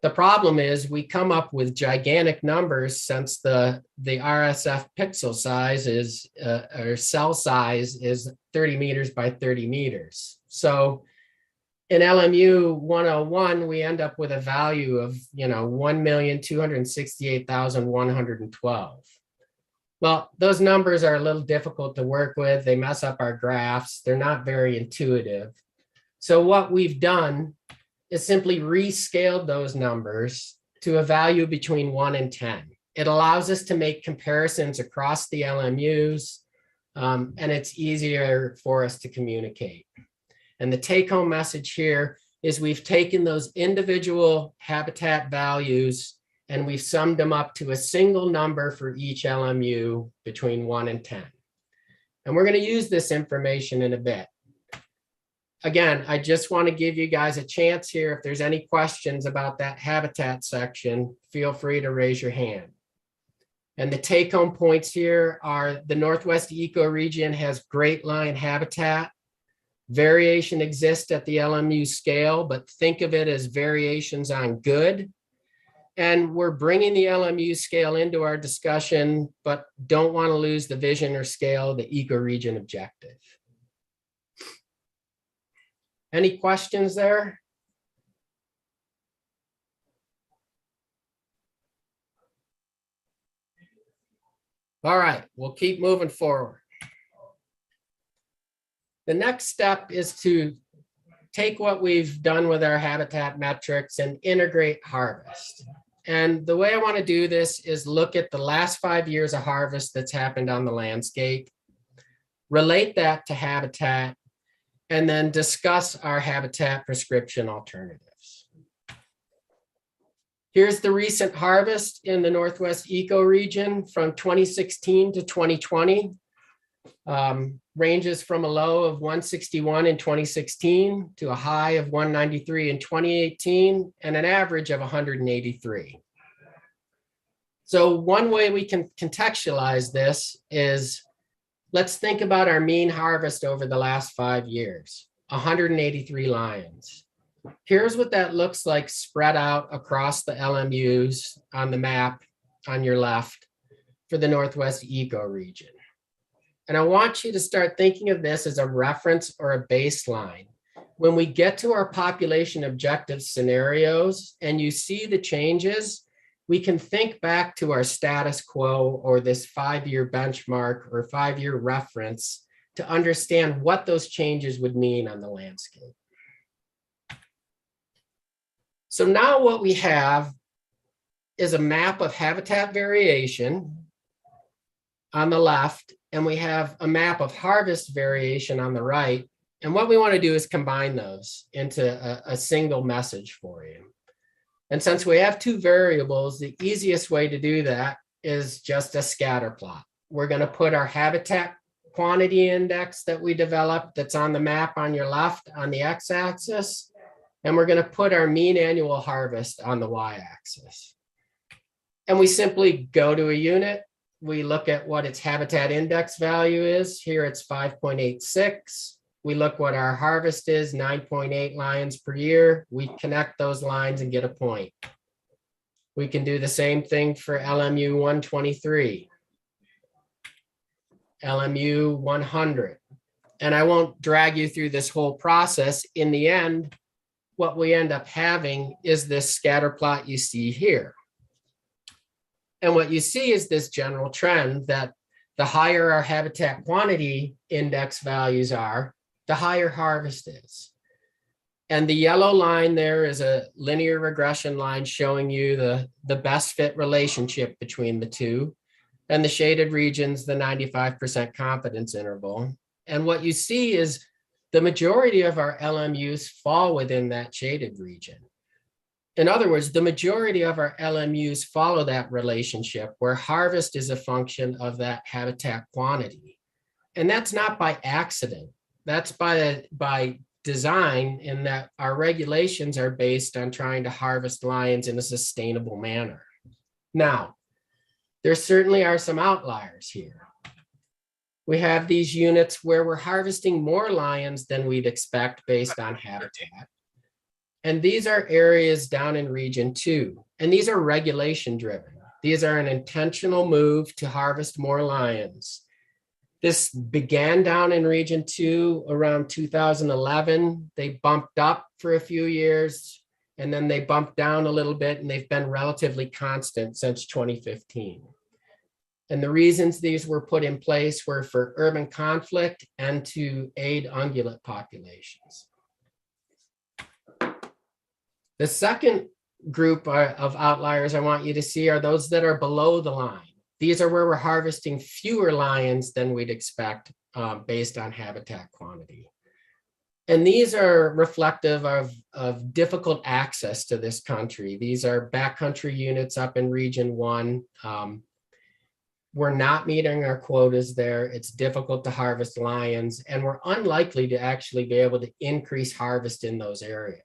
The problem is we come up with gigantic numbers since the RSF pixel size is, or cell size is 30 meters by 30 meters. So in LMU 101, we end up with a value of, 1,268,112. Well, those numbers are a little difficult to work with. They mess up our graphs. They're not very intuitive. So what we've done is simply rescaled those numbers to a value between 1 and 10. It allows us to make comparisons across the LMUs, and it's easier for us to communicate. And the take-home message here is we've taken those individual habitat values and we've summed them up to a single number for each LMU between 1 and 10. And we're going to use this information in a bit. Again, I just want to give you guys a chance here. If there's any questions about that habitat section, feel free to raise your hand. And the take-home points here are the Northwest ecoregion has great lion habitat. Variation exists at the LMU scale, but think of it as variations on good. And we're bringing the LMU scale into our discussion, but don't want to lose the vision or scale of the ecoregion objective. Any questions there? All right, we'll keep moving forward. The next step is to take what we've done with our habitat metrics and integrate harvest. And the way I want to do this is look at the last 5 years of harvest that's happened on the landscape, relate that to habitat, and then discuss our habitat prescription alternatives. Here's the recent harvest in the Northwest ecoregion from 2016 to 2020. Ranges from a low of 161 in 2016 to a high of 193 in 2018 and an average of 183. So one way we can contextualize this is, let's think about our mean harvest over the last 5 years, 183 lions. Here's what that looks like spread out across the LMUs on the map on your left for the Northwest ecoregion. And I want you to start thinking of this as a reference or a baseline. When we get to our population objective scenarios and you see the changes, we can think back to our status quo or this 5-year benchmark or 5-year reference to understand what those changes would mean on the landscape. So now what we have is a map of habitat variation on the left, and we have a map of harvest variation on the right. And what we want to do is combine those into a single message for you. And since we have two variables, the easiest way to do that is just a scatter plot. We're going to put our habitat quantity index that we developed that's on the map on your left on the x-axis, and we're going to put our mean annual harvest on the y-axis. And we simply go to a unit. We look at what its habitat index value is. Here it's 5.86. We look what our harvest is, 9.8 lions per year. We connect those lines and get a point. We can do the same thing for LMU 123, LMU 100. And I won't drag you through this whole process. In the end, what we end up having is this scatter plot you see here. And what you see is this general trend that the higher our habitat quantity index values are, the higher harvest is. And the yellow line there is a linear regression line showing you the best fit relationship between the two. And the shaded regions, the 95% confidence interval. And what you see is the majority of our LMUs fall within that shaded region. In other words, the majority of our LMUs follow that relationship where harvest is a function of that habitat quantity. And that's not by accident. That's by design, in that our regulations are based on trying to harvest lions in a sustainable manner. Now, there certainly are some outliers here. We have these units where we're harvesting more lions than we'd expect based on habitat. And these are areas down in region 2, and these are regulation driven. These are an intentional move to harvest more lions. This began down in region 2 around 2011. They bumped up for a few years, and then they bumped down a little bit, and they've been relatively constant since 2015. And the reasons these were put in place were for urban conflict and to aid ungulate populations. The second group of outliers I want you to see are those that are below the line. These are where we're harvesting fewer lions than we'd expect based on habitat quantity. And these are reflective of difficult access to this country. These are backcountry units up in region 1. We're not meeting our quotas there. It's difficult to harvest lions, and we're unlikely to actually be able to increase harvest in those areas.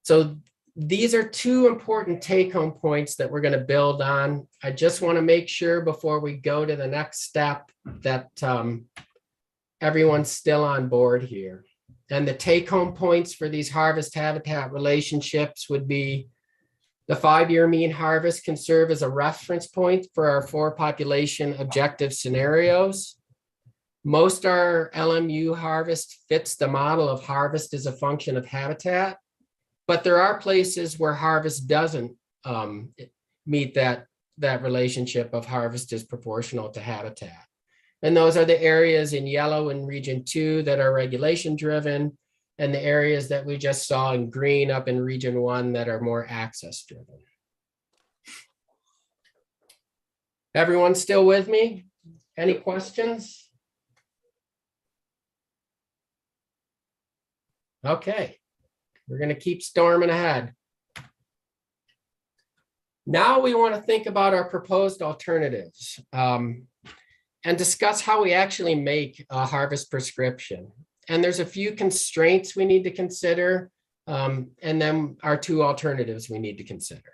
So these are two important take-home points that we're going to build on. I just want to make sure before we go to the next step that everyone's still on board here. And the take-home points for these harvest habitat relationships would be the 5-year mean harvest can serve as a reference point for our 4 population objective scenarios. Most our LMU harvest fits the model of harvest as a function of habitat, but there are places where harvest doesn't meet that relationship of harvest is proportional to habitat. And those are the areas in yellow in region 2 that are regulation driven, and the areas that we just saw in green up in region 1 that are more access driven. Everyone still with me? Any questions? Okay, we're going to keep storming ahead. Now we want to think about our proposed alternatives and discuss how we actually make a harvest prescription. And there's a few constraints we need to consider, and then our 2 alternatives we need to consider.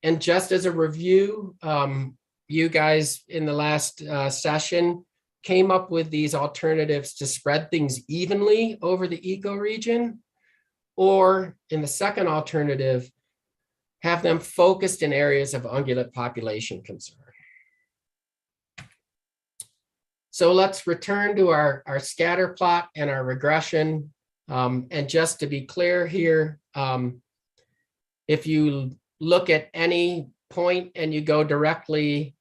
And just as a review, you guys in the last session came up with these alternatives to spread things evenly over the ecoregion, or in the second alternative, have them focused in areas of ungulate population concern. So let's return to our scatter plot and our regression. And just to be clear here, if you look at any point and you go directly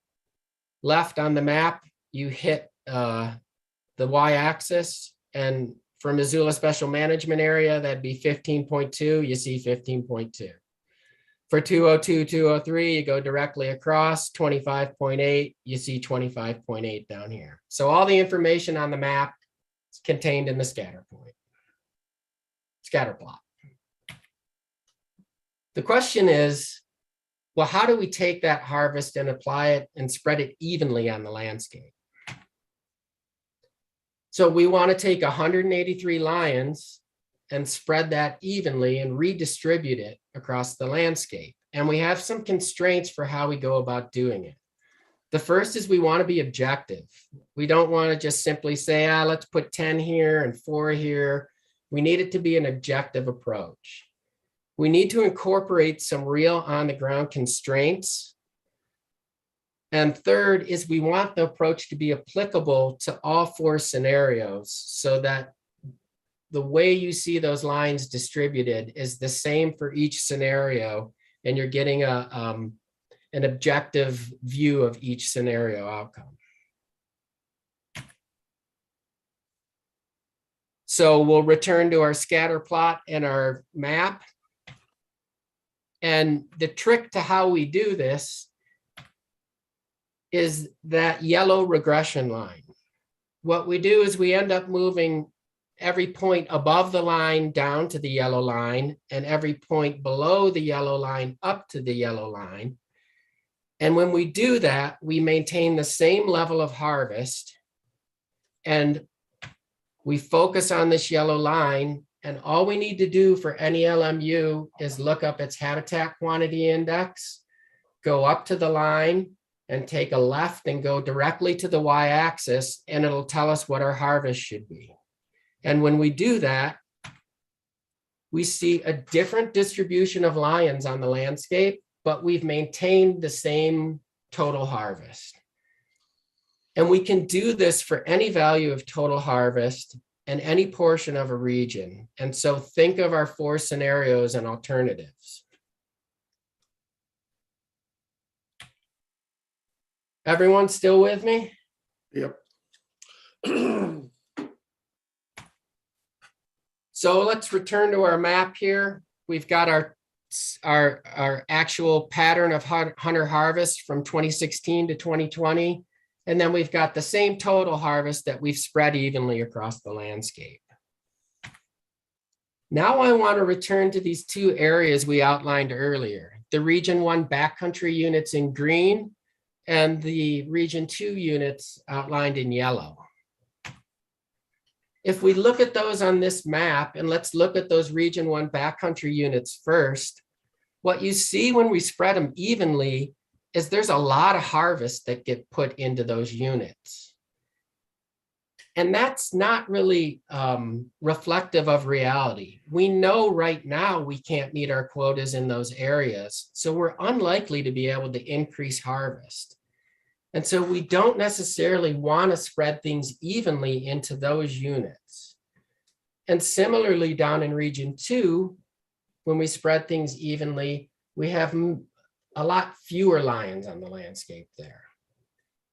left on the map, you hit the y-axis. And for Missoula Special Management Area, that'd be 15.2, you see 15.2. For 202, 203, you go directly across 25.8, you see 25.8 down here. So all the information on the map is contained in the scatter plot. The question is, well, how do we take that harvest and apply it and spread it evenly on the landscape? So we want to take 183 lions and spread that evenly and redistribute it across the landscape. and we have some constraints for how we go about doing it. The first is we want to be objective. We don't want to just simply say, let's put 10 here and 4 here. We need it to be an objective approach. We need to incorporate some real on the ground constraints. And third is we want the approach to be applicable to all 4 scenarios so that the way you see those lines distributed is the same for each scenario, and you're getting an objective view of each scenario outcome. So we'll return to our scatter plot and our map. And the trick to how we do this is that yellow regression line. What we do is we end up moving every point above the line down to the yellow line, and every point below the yellow line up to the yellow line. And when we do that, we maintain the same level of harvest, and we focus on this yellow line, and all we need to do for any LMU is look up its habitat quantity index, go up to the line and take a left and go directly to the y-axis, and it'll tell us what our harvest should be. And when we do that, we see a different distribution of lions on the landscape, but we've maintained the same total harvest. And we can do this for any value of total harvest and any portion of a region. And so think of our 4 scenarios and alternatives. Everyone still with me? Yep. So let's return to our map here. We've got our actual pattern of hunter harvest from 2016 to 2020. And then we've got the same total harvest that we've spread evenly across the landscape. Now I want to return to these 2 areas we outlined earlier, the Region 1 backcountry units in green and the Region 2 units outlined in yellow. If we look at those on this map, and let's look at those Region 1 backcountry units first, what you see when we spread them evenly is there's a lot of harvest that get put into those units. And that's not really reflective of reality. We know right now we can't meet our quotas in those areas, so we're unlikely to be able to increase harvest. And so we don't necessarily want to spread things evenly into those units. And similarly, down in Region 2, when we spread things evenly, we have a lot fewer lions on the landscape there.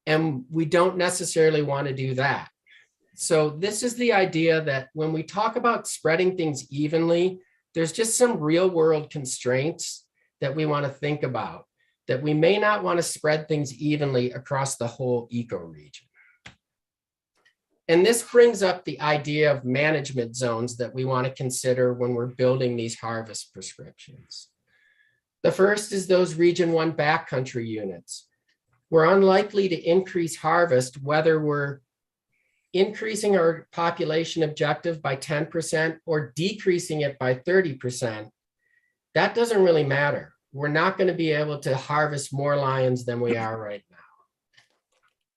And we don't necessarily want to do that. So this is the idea that when we talk about spreading things evenly, there's just some real world constraints that we want to think about, that we may not want to spread things evenly across the whole ecoregion. And this brings up the idea of management zones that we want to consider when we're building these harvest prescriptions. The first is those Region 1 backcountry units. We're unlikely to increase harvest whether we're increasing our population objective by 10% or decreasing it by 30%. That doesn't really matter. We're not going to be able to harvest more lions than we are right now.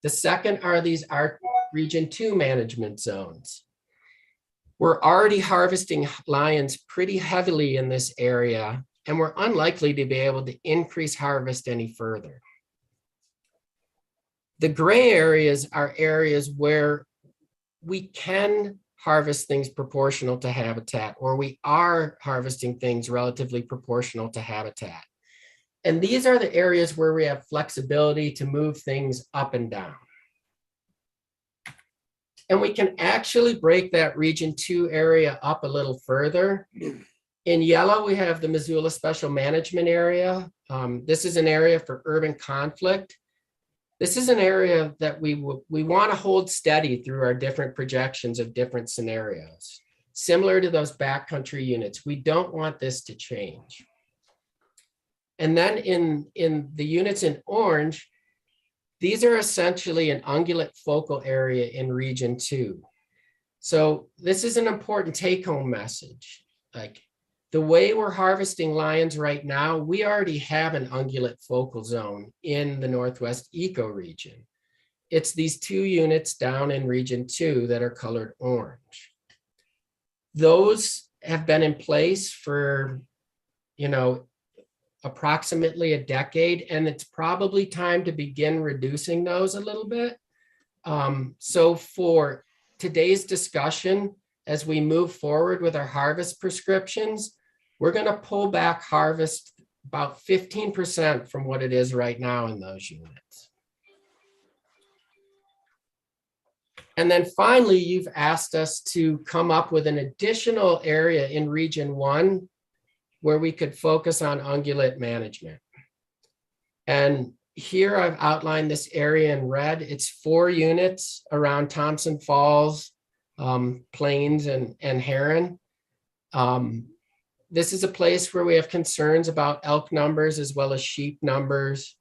The second are these Region 2 management zones. We're already harvesting lions pretty heavily in this area, and we're unlikely to be able to increase harvest any further. The gray areas are areas where we can harvest things proportional to habitat, or we are harvesting things relatively proportional to habitat. And these are the areas where we have flexibility to move things up and down. And we can actually break that Region 2 area up a little further. In yellow, we have the Missoula Special Management Area. This is an area for urban conflict. This is an area that we want to hold steady through our different projections of different scenarios. Similar to those backcountry units, we don't want this to change. And then in the units in orange, these are essentially an ungulate focal area in Region 2. So this is an important take-home message. Like, the way we're harvesting lions right now, we already have an ungulate focal zone in the Northwest ecoregion. It's these 2 units down in region 2 that are colored orange. Those have been in place for, approximately a decade, and it's probably time to begin reducing those a little bit. So for today's discussion, as we move forward with our harvest prescriptions, we're going to pull back harvest about 15% from what it is right now in those units. And then finally, you've asked us to come up with an additional area in region 1 where we could focus on ungulate management. And here I've outlined this area in red. It's 4 units around Thompson Falls, Plains, and Heron. This is a place where we have concerns about elk numbers as well as sheep numbers.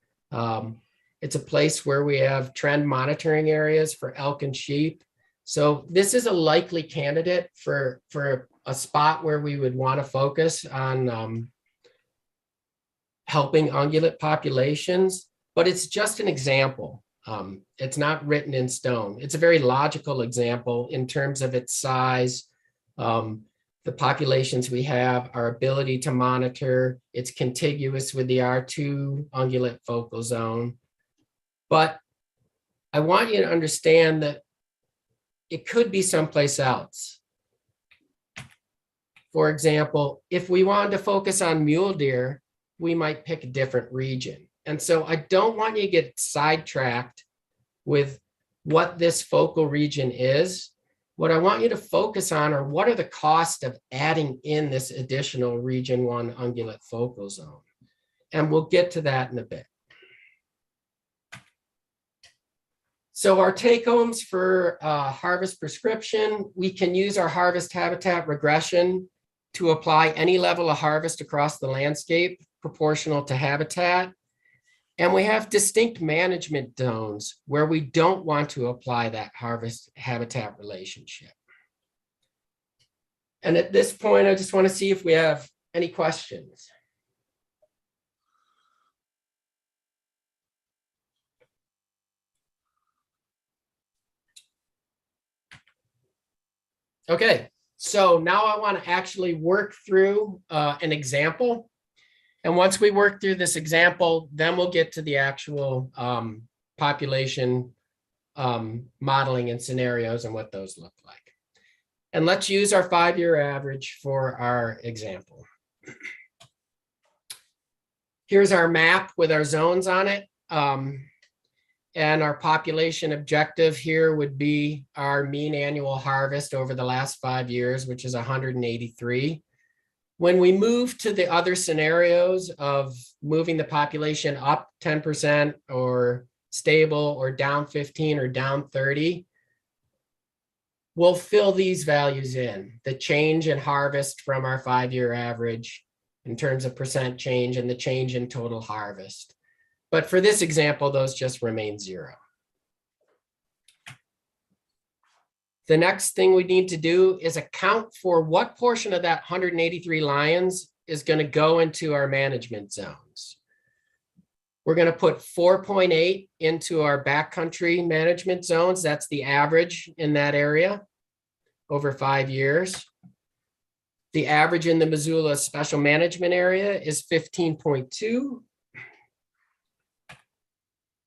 It's a place where we have trend monitoring areas for elk and sheep. So this is a likely candidate for a spot where we would want to focus on helping ungulate populations, but it's just an example. It's not written in stone. It's a very logical example in terms of its size, the populations we have, our ability to monitor. It's contiguous with the R2 ungulate focal zone. But I want you to understand that it could be someplace else. For example, if we wanted to focus on mule deer, we might pick a different region. And so I don't want you to get sidetracked with what this focal region is. What I want you to focus on are what are the costs of adding in this additional region 1 ungulate focal zone. And we'll get to that in a bit. So our take homes for harvest prescription, we can use our harvest habitat regression to apply any level of harvest across the landscape proportional to habitat. And we have distinct management zones where we don't want to apply that harvest habitat relationship. And at this point, I just want to see if we have any questions. Okay, so now I want to actually work through an example. And once we work through this example, then we'll get to the actual population modeling and scenarios and what those look like. And let's use our 5-year average for our example. Here's our map with our zones on it. And our population objective here would be our mean annual harvest over the last 5 years, which is 183. When we move to the other scenarios of moving the population up 10% or stable or down 15 or down 30, we'll fill these values in, the change in harvest from our 5-year average in terms of percent change and the change in total harvest. But for this example, those just remain 0. The next thing we need to do is account for what portion of that 183 lions is going to go into our management zones. We're going to put 4.8 into our backcountry management zones. That's the average in that area over 5 years. The average in the Missoula Special Management Area is 15.2.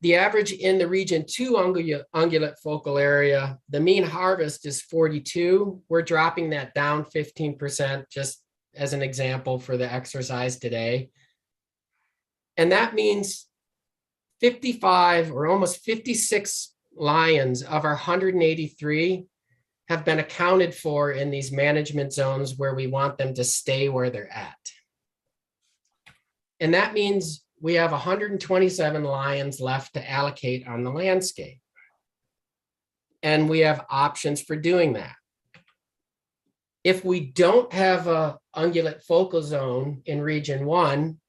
The average in the region 2 ungulate focal area, the mean harvest is 42. We're dropping that down 15% just as an example for the exercise today. And that means 55 or almost 56 lions of our 183 have been accounted for in these management zones where we want them to stay where they're at. And that means we have 127 lions left to allocate on the landscape. And we have options for doing that. If we don't have a ungulate focal zone in region 1,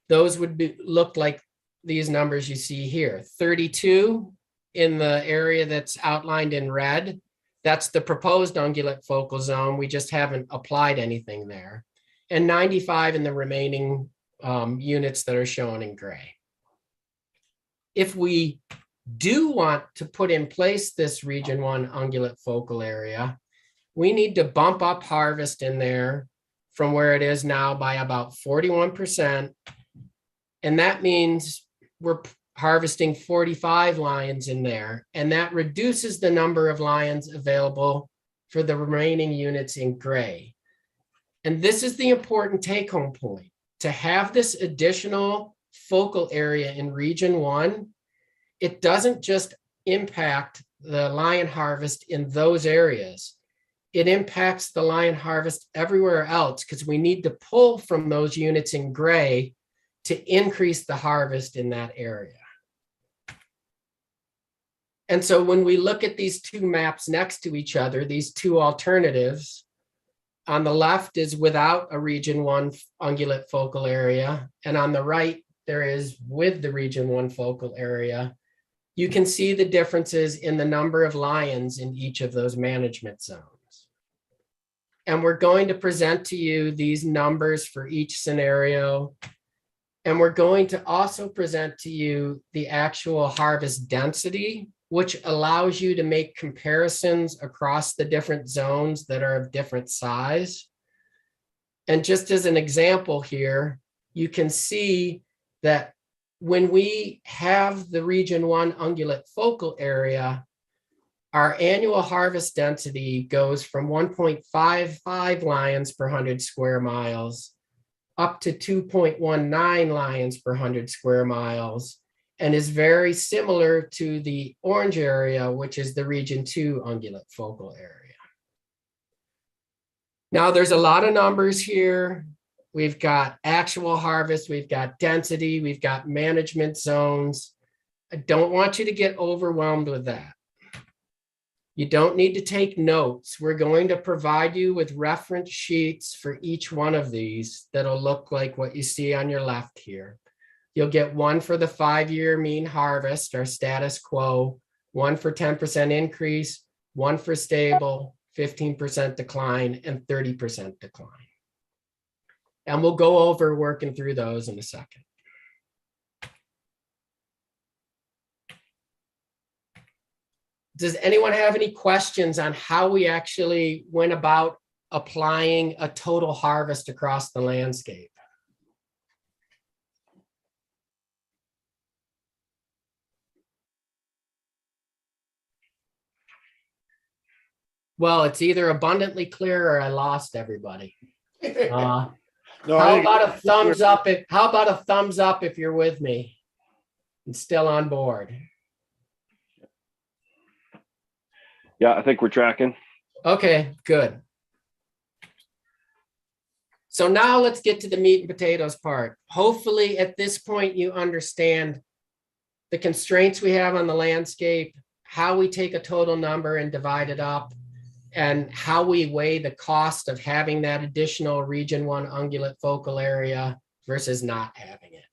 those would look like these numbers you see here. 32 in the area that's outlined in red. That's the proposed ungulate focal zone. We just haven't applied anything there. and 95 in the remaining units that are shown in gray. If we do want to put in place this region 1 ungulate focal area, we need to bump up harvest in there from where it is now by about 41%. And that means we're harvesting 45 lions in there. And that reduces the number of lions available for the remaining units in gray. And this is the important take-home point. To have this additional focal area in region 1, it doesn't just impact the lion harvest in those areas. It impacts the lion harvest everywhere else because we need to pull from those units in gray to increase the harvest in that area. And so when we look at these two maps next to each other, these two alternatives, on the left is without a region 1 ungulate focal area, and on the right, there is with the region 1 focal area. You can see the differences in the number of lions in each of those management zones. And we're going to present to you these numbers for each scenario. And we're going to also present to you the actual harvest density, which allows you to make comparisons across the different zones that are of different size. And just as an example here, you can see that when we have the region 1 ungulate focal area, our annual harvest density goes from 1.55 lions per 100 square miles up to 2.19 lions per 100 square miles, and is very similar to the orange area, which is the region 2 ungulate focal area. Now, there's a lot of numbers here. We've got actual harvest, we've got density, we've got management zones. I don't want you to get overwhelmed with that. You don't need to take notes. We're going to provide you with reference sheets for each one of these that'll look like what you see on your left here. You'll get one for the 5-year mean harvest, or status quo, one for 10% increase, one for stable, 15% decline, and 30% decline. And we'll go over working through those in a second. Does anyone have any questions on how we actually went about applying a total harvest across the landscape? Well, it's either abundantly clear or I lost everybody. How about a thumbs up if you're with me and still on board? Yeah, I think we're tracking. Okay, good. So now let's get to the meat and potatoes part. Hopefully at this point you understand the constraints we have on the landscape, how we take a total number and divide it up, and how we weigh the cost of having that additional region 1 ungulate focal area versus not having it.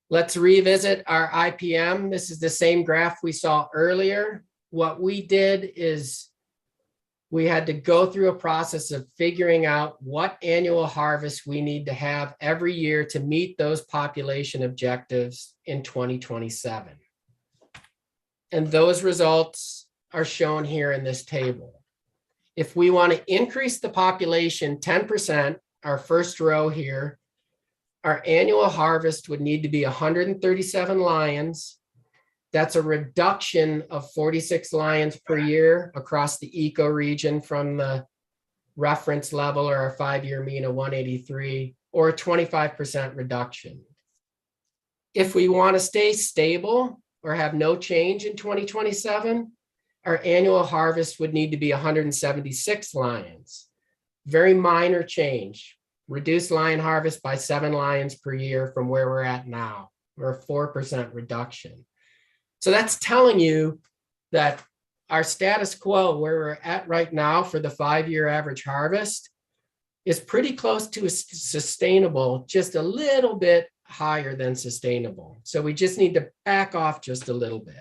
Let's revisit our IPM. This is the same graph we saw earlier. What we did is we had to go through a process of figuring out what annual harvest we need to have every year to meet those population objectives in 2027. And those results are shown here in this table. If we want to increase the population 10%, our first row here, our annual harvest would need to be 137 lions. That's a reduction of 46 lions per year across the ecoregion from the reference level, or a 5-year mean of 183, or a 25% reduction. If we want to stay stable or have no change in 2027, our annual harvest would need to be 176 lions. Very minor change. Reduce lion harvest by 7 lions per year from where we're at now, or a 4% reduction. So that's telling you that our status quo, where we're at right now for the 5-year average harvest, is pretty close to sustainable, just a little bit higher than sustainable. So we just need to back off just a little bit.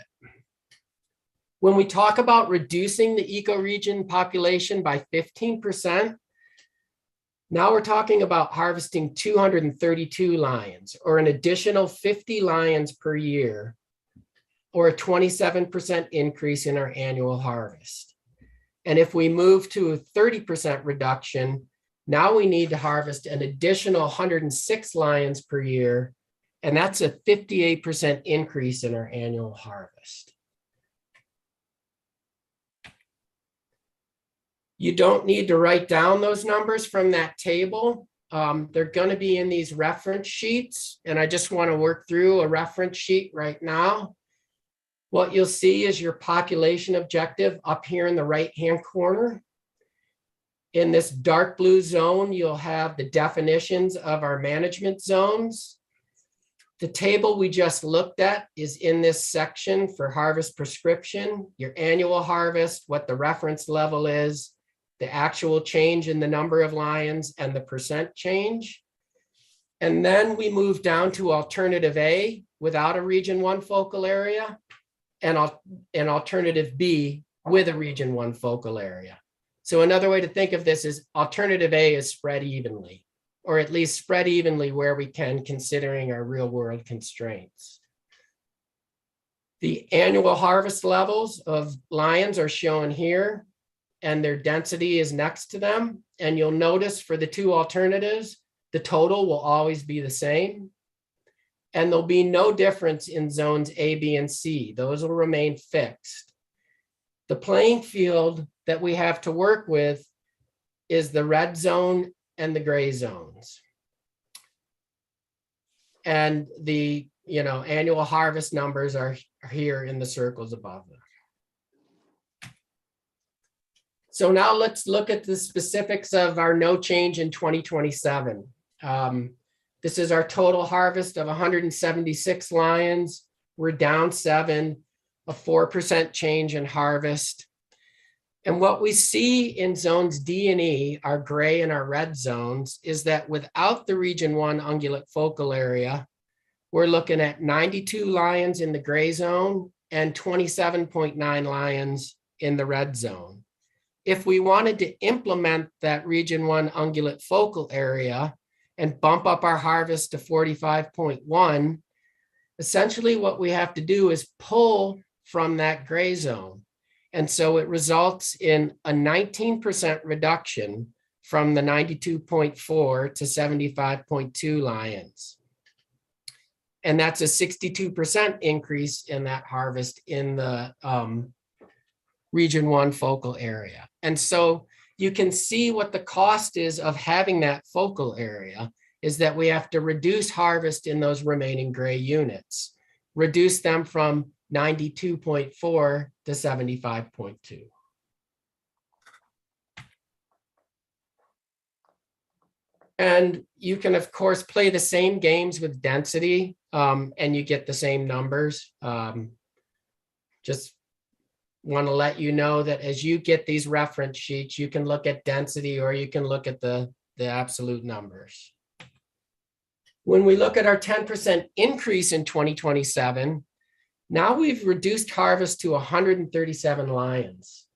When we talk about reducing the ecoregion population by 15%, now we're talking about harvesting 232 lions, or an additional 50 lions per year, or a 27% increase in our annual harvest. And if we move to a 30% reduction, now we need to harvest an additional 106 lions per year, and that's a 58% increase in our annual harvest. You don't need to write down those numbers from that table. They're going to be in these reference sheets, and I just want to work through a reference sheet right now. What you'll see is your population objective up here in the right-hand corner. In this dark blue zone, you'll have the definitions of our management zones. The table we just looked at is in this section for harvest prescription, your annual harvest, what the reference level is, the actual change in the number of lions, and the percent change. And then we move down to alternative A without a region 1 focal area, and alternative B with a region 1 focal area. So another way to think of this is alternative A is spread evenly, or at least spread evenly where we can, considering our real world constraints. The annual harvest levels of lions are shown here, and their density is next to them. And you'll notice for the two alternatives, the total will always be the same. And there'll be no difference in zones A, B, and C. Those will remain fixed. The playing field that we have to work with is the red zone and the gray zones. And the annual harvest numbers are here in the circles above them. So now let's look at the specifics of our no change in 2027. This is our total harvest of 176 lions. We're down 7, a 4% change in harvest. And what we see in zones D and E, our gray and our red zones, is that without the region 1 ungulate focal area, we're looking at 92 lions in the gray zone and 27.9 lions in the red zone. If we wanted to implement that region 1 ungulate focal area and bump up our harvest to 45.1, essentially what we have to do is pull from that gray zone. And so it results in a 19% reduction from the 92.4 to 75.2 lions. And that's a 62% increase in that harvest in the region 1 focal area. And so you can see what the cost is of having that focal area is that we have to reduce harvest in those remaining gray units, reduce them from 92.4 to 75.2. And you can, of course, play the same games with density and you get the same numbers. Just want to let you know that as you get these reference sheets, you can look at density or you can look at the absolute numbers. When we look at our 10% increase in 2027, now we've reduced harvest to 137 lions.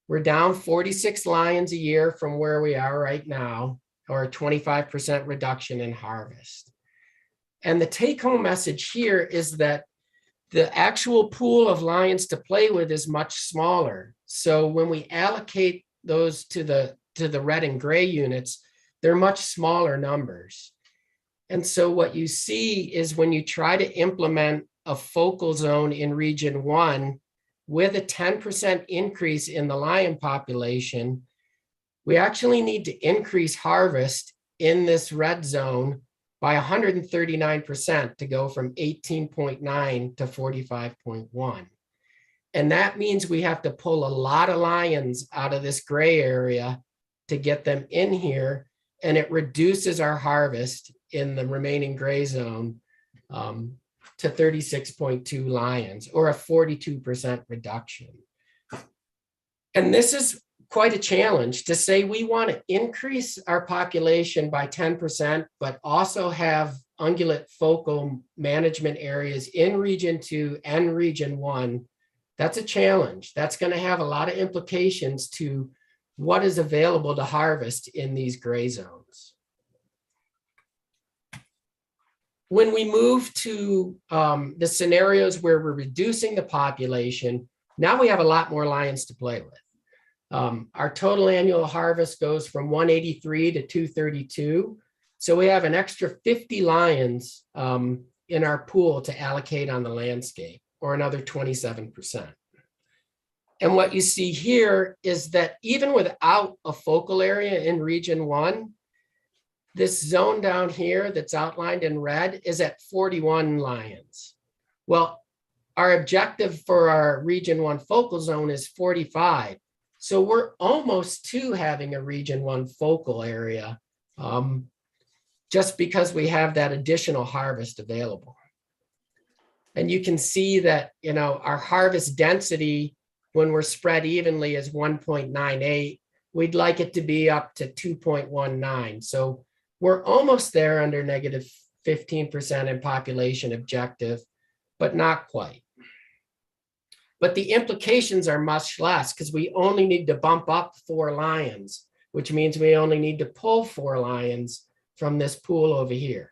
We're down 46 lions a year from where we are right now, or a 25% reduction in harvest. And the take-home message here is that the actual pool of lions to play with is much smaller. So when we allocate those to the red and gray units, they're much smaller numbers. And so what you see is when you try to implement a focal zone in region 1 with a 10% increase in the lion population, we actually need to increase harvest in this red zone by 139% to go from 18.9 to 45.1. And that means we have to pull a lot of lions out of this gray area to get them in here, and it reduces our harvest in the remaining gray zone to 36.2 lions, or a 42% reduction. And this is quite a challenge to say we want to increase our population by 10%, but also have ungulate focal management areas in region 2 and region 1 That's a challenge. That's going to have a lot of implications to what is available to harvest in these gray zones. When we move to the scenarios where we're reducing the population, now we have a lot more lions to play with. Our total annual harvest goes from 183 to 232. So we have an extra 50 lions in our pool to allocate on the landscape, or another 27%. And what you see here is that even without a focal area in region 1, this zone down here that's outlined in red is at 41 lions. Well, our objective for our region 1 focal zone is 45. So we're almost to having a region 1 focal area, just because we have that additional harvest available. And you can see that, you know, our harvest density when we're spread evenly is 1.98. We'd like it to be up to 2.19. So we're almost there under negative 15% in population objective, but not quite. But the implications are much less because we only need to bump up 4 lions, which means we only need to pull 4 lions from this pool over here.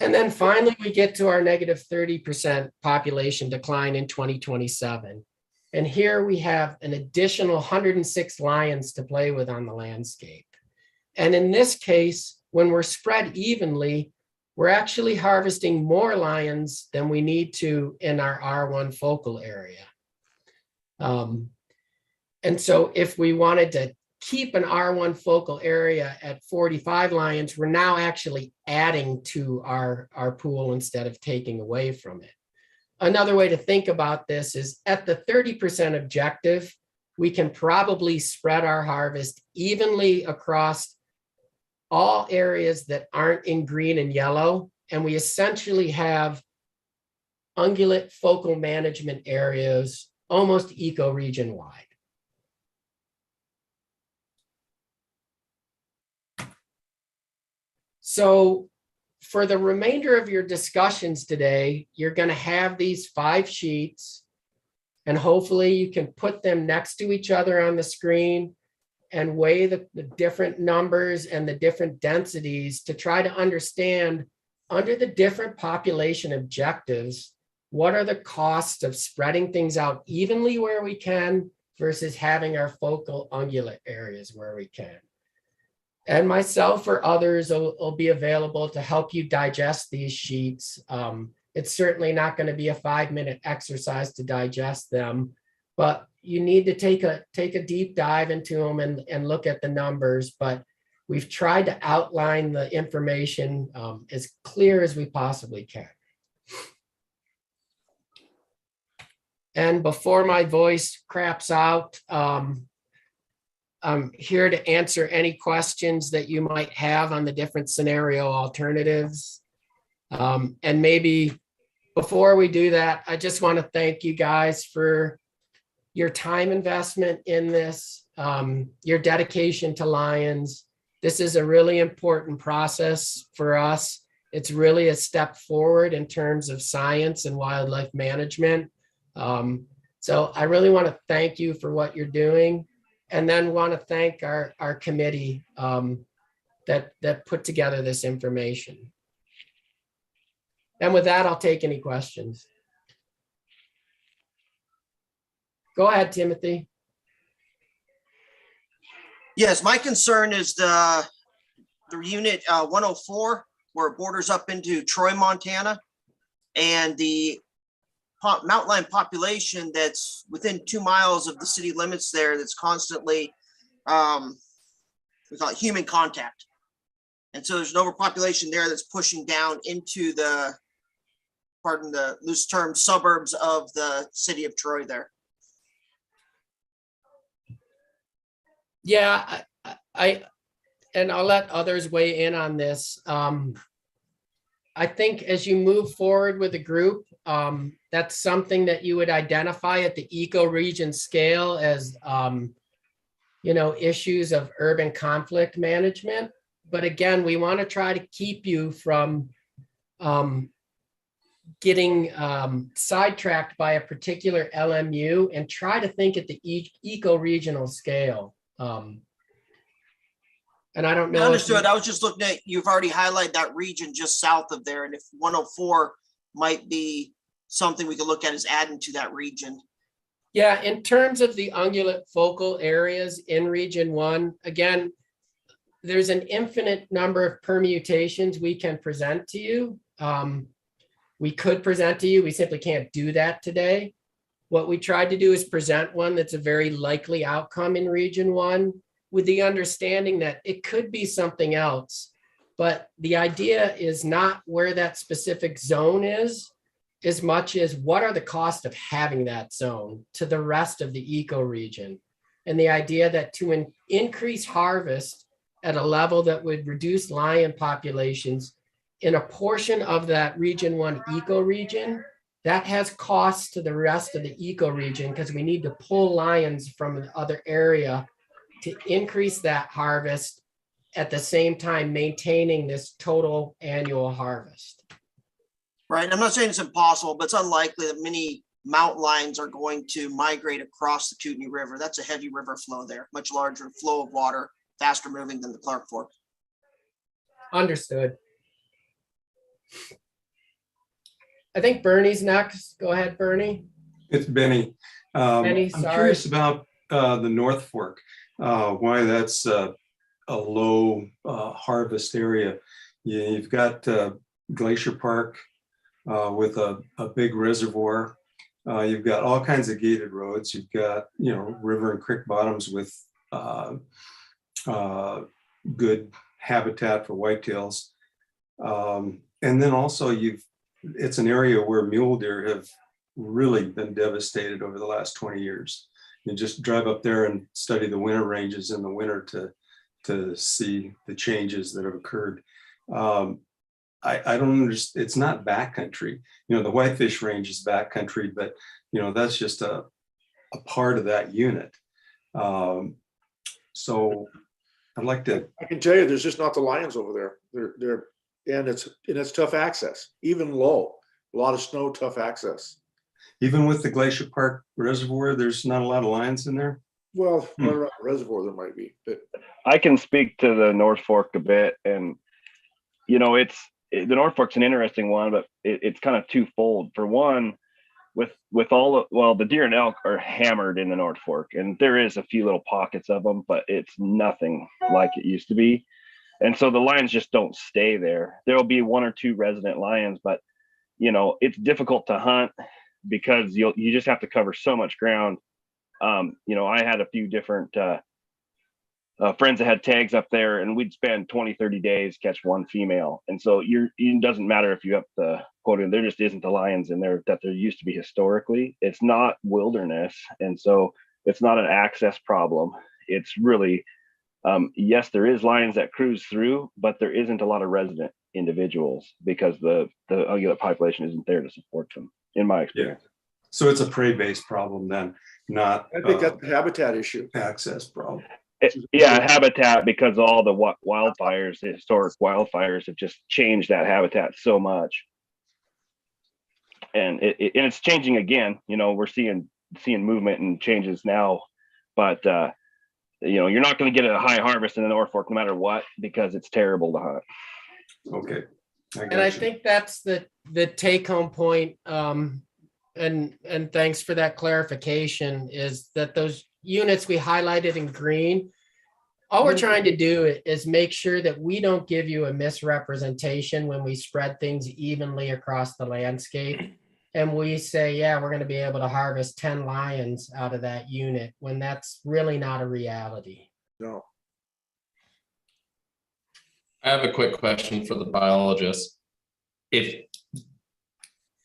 And then finally, we get to our negative 30% population decline in 2027. And here we have an additional 106 lions to play with on the landscape. And in this case, when we're spread evenly, we're actually harvesting more lions than we need to in our R1 focal area. And so if we wanted to keep an R1 focal area at 45 lions, we're now actually adding to our pool instead of taking away from it. Another way to think about this is at the 30% objective, we can probably spread our harvest evenly across all areas that aren't in green and yellow. And we essentially have ungulate focal management areas almost ecoregion wide. So for the remainder of your discussions today, you're going to have these 5 sheets, and hopefully you can put them next to each other on the screen and weigh the different numbers and the different densities to try to understand under the different population objectives, what are the costs of spreading things out evenly where we can versus having our focal ungulate areas where we can. And myself or others will be available to help you digest these sheets. It's certainly not going to be a 5-minute exercise to digest them, but you need to take a deep dive into them and look at the numbers. But we've tried to outline the information as clear as we possibly can. And before my voice craps out, I'm here to answer any questions that you might have on the different scenario alternatives. And maybe before we do that, I just want to thank you guys for your time investment in this, your dedication to lions. This is a really important process for us. It's really a step forward in terms of science and wildlife management. So I really want to thank you for what you're doing. And then want to thank our committee that put together this information. And with that, I'll take any questions. Go ahead, Timothy. Yes, my concern is the unit 104, where it borders up into Troy, Montana, and the mountain lion population that's within 2 miles of the city limits there, that's constantly we call it human contact. And so there's an overpopulation there that's pushing down into the, pardon the loose term, suburbs of the city of Troy there. Yeah, and I'll let others weigh in on this. I think as you move forward with the group, that's something that you would identify at the ecoregion scale as, issues of urban conflict management. But again, we want to try to keep you from getting sidetracked by a particular LMU and try to think at the eco-regional scale. And I don't know. Understood. I was just looking at, you've already highlighted that region just south of there. And if 104 might be something we could look at as adding to that region. Yeah, in terms of the ungulate focal areas in Region 1, again, there's an infinite number of permutations we can present to you. We could present to you, we simply can't do that today. What we tried to do is present one that's a very likely outcome in Region 1 with the understanding that it could be something else. But the idea is not where that specific zone is, as much as what are the costs of having that zone to the rest of the ecoregion. And the idea that to increase harvest at a level that would reduce lion populations in a portion of that Region 1 ecoregion, that has costs to the rest of the ecoregion because we need to pull lions from the other area to increase that harvest at the same time maintaining this total annual harvest. Right. I'm not saying it's impossible, but it's unlikely that many mountain lions are going to migrate across the Kootenai River. That's a heavy river flow there, much larger flow of water, faster moving than the Clark Fork. Understood. I think Bernie's next. Go ahead, Bernie. It's Benny. Benny, I'm sorry. curious about the North Fork, why that's a low harvest area. You've got Glacier Park with a big reservoir. You've got all kinds of gated roads. You've got, river and creek bottoms with good habitat for whitetails. And then also it's an area where mule deer have really been devastated over the last 20 years. You just drive up there and study the winter ranges in the winter to see the changes that have occurred. I don't understand. It's not backcountry. The Whitefish Range is backcountry, but that's just a part of that unit. So I'd like to. I can tell you, there's just not the lions over there. And it's tough access, even low. A lot of snow, tough access. Even with the Glacier Park Reservoir, there's not a lot of lions in there. Well, around the reservoir there might be, but I can speak to the North Fork a bit, and the North Fork's an interesting one, but it's kind of twofold. For one, with all the deer and elk are hammered in the North Fork, and there is a few little pockets of them, but it's nothing like it used to be. And so the lions just don't stay there. There'll be one or two resident lions, but it's difficult to hunt because you just have to cover so much ground. I had a few different friends that had tags up there, and we'd spend 20, 30 days catch one female. And so it doesn't matter if you have the quote, there just isn't the lions in there that there used to be historically. It's not wilderness. And so it's not an access problem. It's really, yes, there is lions that cruise through, but there isn't a lot of resident individuals because the ungulate population isn't there to support them, in my experience. Yeah. So it's a prey-based problem then, not I think that's a habitat issue. Access problem. Habitat, because all the wildfires, the historic wildfires have just changed that habitat so much. And it's changing again. We're seeing movement and changes now, but you're not going to get a high harvest in the North Fork no matter what, because it's terrible to hunt. Okay. I think that's the take home point. And thanks for that clarification, is that those units we highlighted in green, all we're trying to do is make sure that we don't give you a misrepresentation when we spread things evenly across the landscape. And we say, yeah, we're going to be able to harvest 10 lions out of that unit, when that's really not a reality. No. I have a quick question for the biologist. If,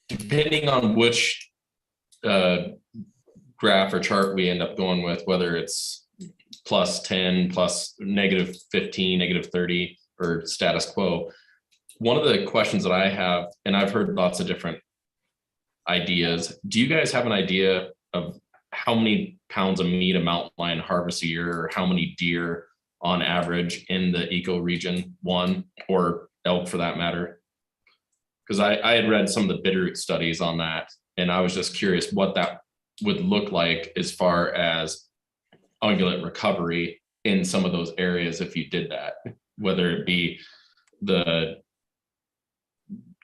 depending on which graph or chart we end up going with, whether it's +10, plus -15, -30, or status quo, one of the questions that I have, and I've heard lots of different ideas, do you guys have an idea of how many pounds of meat a mountain lion harvests a year, or how many deer on average in the ecoregion 1, or elk for that matter? Because I had read some of the Bitterroot studies on that, and I was just curious what that would look like as far as ungulate recovery in some of those areas if you did that, whether it be the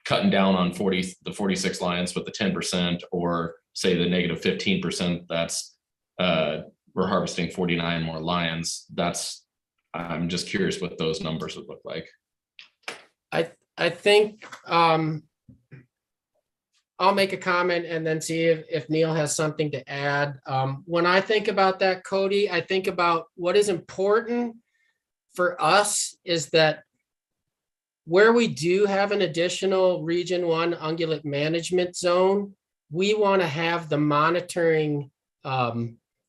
cutting down on the 46 lions with the 10%, or say the negative 15%, that's we're harvesting 49 more lions. I'm just curious what those numbers would look like. I think I'll make a comment and then see if Neil has something to add. When I think about that, Cody, I think about what is important for us is that where we do have an additional Region 1 ungulate management zone, we want to have the monitoring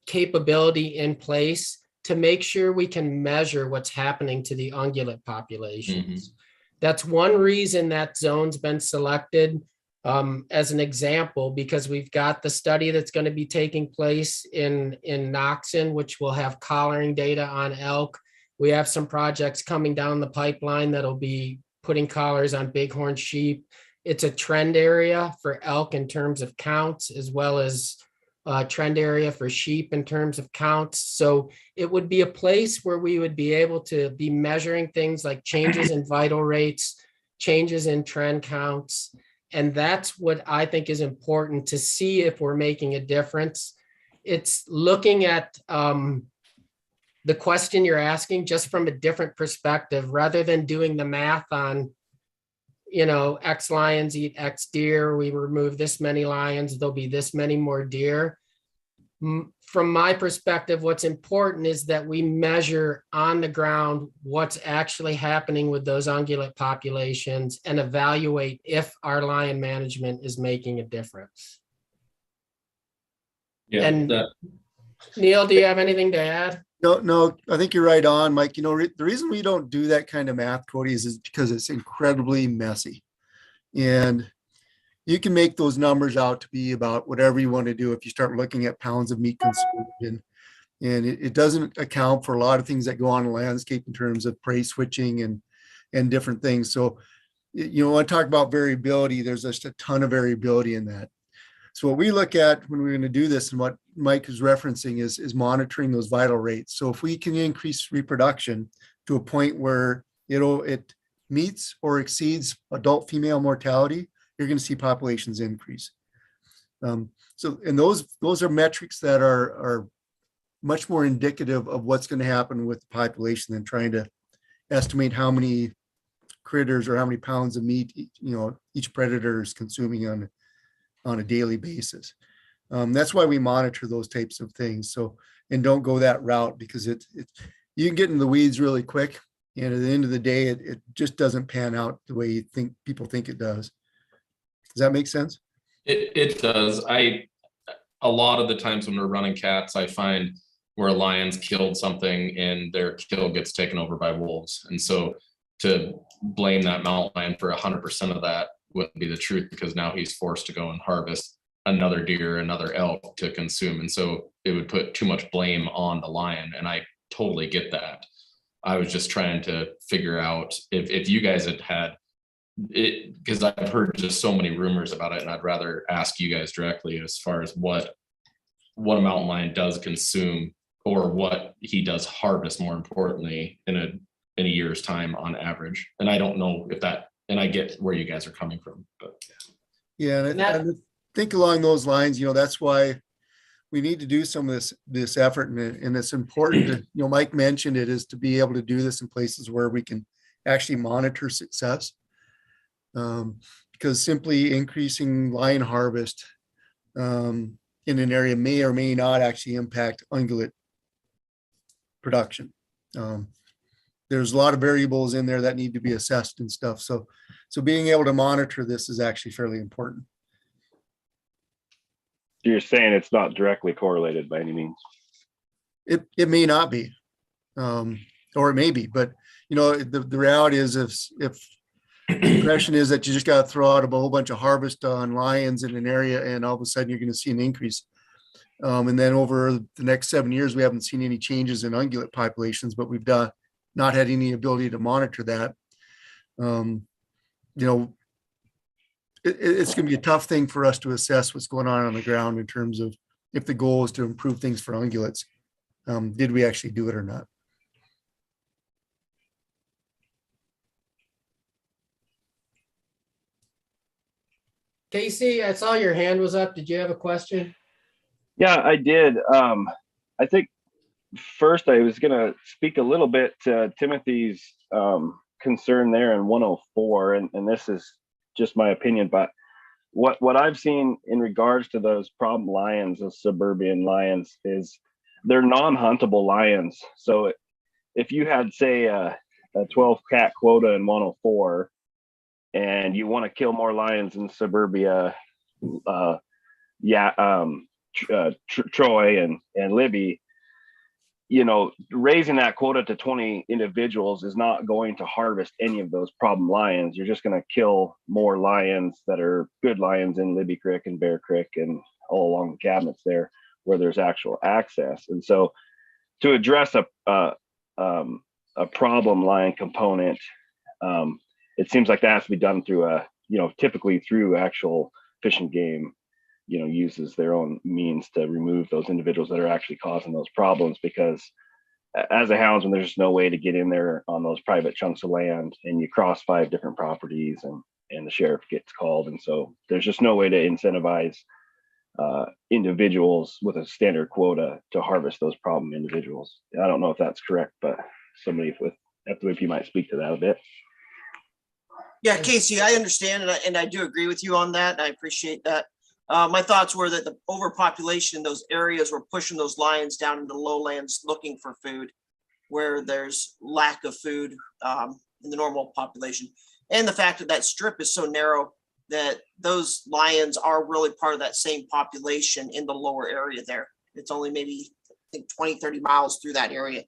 capability in place to make sure we can measure what's happening to the ungulate populations. Mm-hmm. That's one reason that zone's been selected as an example, because we've got the study that's going to be taking place in Noxon, which will have collaring data on elk. We have some projects coming down the pipeline that'll be putting collars on bighorn sheep. It's a trend area for elk in terms of counts, as well as a trend area for sheep in terms of counts. So it would be a place where we would be able to be measuring things like changes in vital rates, changes in trend counts. And that's what I think is important to see if we're making a difference. It's looking at the question you're asking just from a different perspective, rather than doing the math on, X lions eat X deer, we remove this many lions, there'll be this many more deer. From my perspective, what's important is that we measure on the ground what's actually happening with those ungulate populations and evaluate if our lion management is making a difference. Yeah. And Neil, do you have anything to add? No, I think you're right on, Mike. The reason we don't do that kind of math, Cody, is because it's incredibly messy. And you can make those numbers out to be about whatever you want to do if you start looking at pounds of meat consumed. And it doesn't account for a lot of things that go on in the landscape in terms of prey switching and different things. So, when I talk about variability, there's just a ton of variability in that. So what we look at when we're going to do this, and what Mike is referencing, is monitoring those vital rates. So if we can increase reproduction to a point where it meets or exceeds adult female mortality, you're going to see populations increase. And those are metrics that are much more indicative of what's going to happen with the population than trying to estimate how many critters or how many pounds of meat each predator is consuming on a daily basis. That's why we monitor those types of things. So, and don't go that route, because you can get in the weeds really quick. And at the end of the day, it just doesn't pan out the way people think it does. Does that make sense? It does. A lot of the times when we're running cats, I find where lions killed something and their kill gets taken over by wolves. And so to blame that mountain lion for 100% of that wouldn't be the truth, because now he's forced to go and harvest another deer, another elk to consume. And so it would put too much blame on the lion. And I totally get that. I was just trying to figure out if you guys had it, because I've heard just so many rumors about it, and I'd rather ask you guys directly as far as what a mountain lion does consume, or what he does harvest, more importantly, in a year's time on average. And I don't know if that, and I get where you guys are coming from, but yeah. And I think along those lines, that's why we need to do some of this effort, and it's important to, Mike mentioned it, is to be able to do this in places where we can actually monitor success. Because simply increasing lion harvest in an area may or may not actually impact ungulate production. There's a lot of variables in there that need to be assessed and stuff. So being able to monitor this is actually fairly important. You're saying it's not directly correlated by any means. It may not be, or it may be, but the reality is, if the impression is that you just got to throw out a whole bunch of harvest on lions in an area, and all of a sudden you're going to see an increase. And then over the next 7 years, we haven't seen any changes in ungulate populations, but we've not had any ability to monitor that. it's going to be a tough thing for us to assess what's going on the ground in terms of if the goal is to improve things for ungulates. Did we actually do it or not? Casey, I saw your hand was up. Did you have a question? Yeah, I did. I think first I was going to speak a little bit to Timothy's concern there in 104, and this is just my opinion, but what I've seen in regards to those problem lions, those suburban lions, is they're non-huntable lions. So if you had, say, a 12 cat quota in 104, and you want to kill more lions in suburbia, Troy and Libby, you know, raising that quota to 20 individuals is not going to harvest any of those problem lions. You're just going to kill more lions that are good lions in Libby Creek and Bear Creek and all along the cabinets there where there's actual access. And so to address a problem lion component, it seems like that has to be done through typically through actual Fish and Game, uses their own means to remove those individuals that are actually causing those problems, because as a houndsman, there's no way to get in there on those private chunks of land, and you cross 5 different properties and the sheriff gets called. And so there's just no way to incentivize individuals with a standard quota to harvest those problem individuals. I don't know if that's correct, but somebody with FWP might speak to that a bit. Yeah, Casey, I understand, and I do agree with you on that, and I appreciate that. My thoughts were that the overpopulation in those areas were pushing those lions down into lowlands looking for food, where there's lack of food in the normal population. And the fact that that strip is so narrow that those lions are really part of that same population in the lower area there. It's only maybe, I think, 20, 30 miles through that area.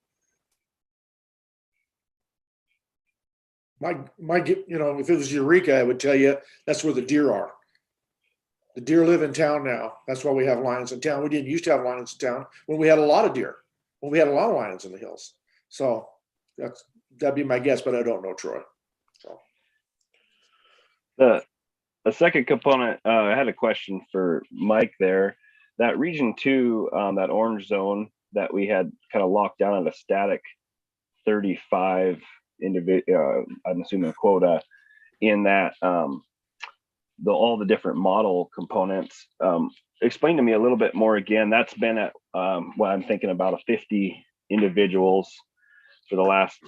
If it was Eureka, I would tell you that's where the deer are. The deer live in town now. That's why we have lions in town. We didn't used to have lions in town when we had a lot of deer, when we had a lot of lions in the hills. So that'd be my guess, but I don't know, Troy. So. The second component, I had a question for Mike there. That region 2, that orange zone that we had kind of locked down at a static 35 individual, I'm assuming quota in that, all the different model components. Explain to me a little bit more again. That's been at what I'm thinking about 50 individuals for the last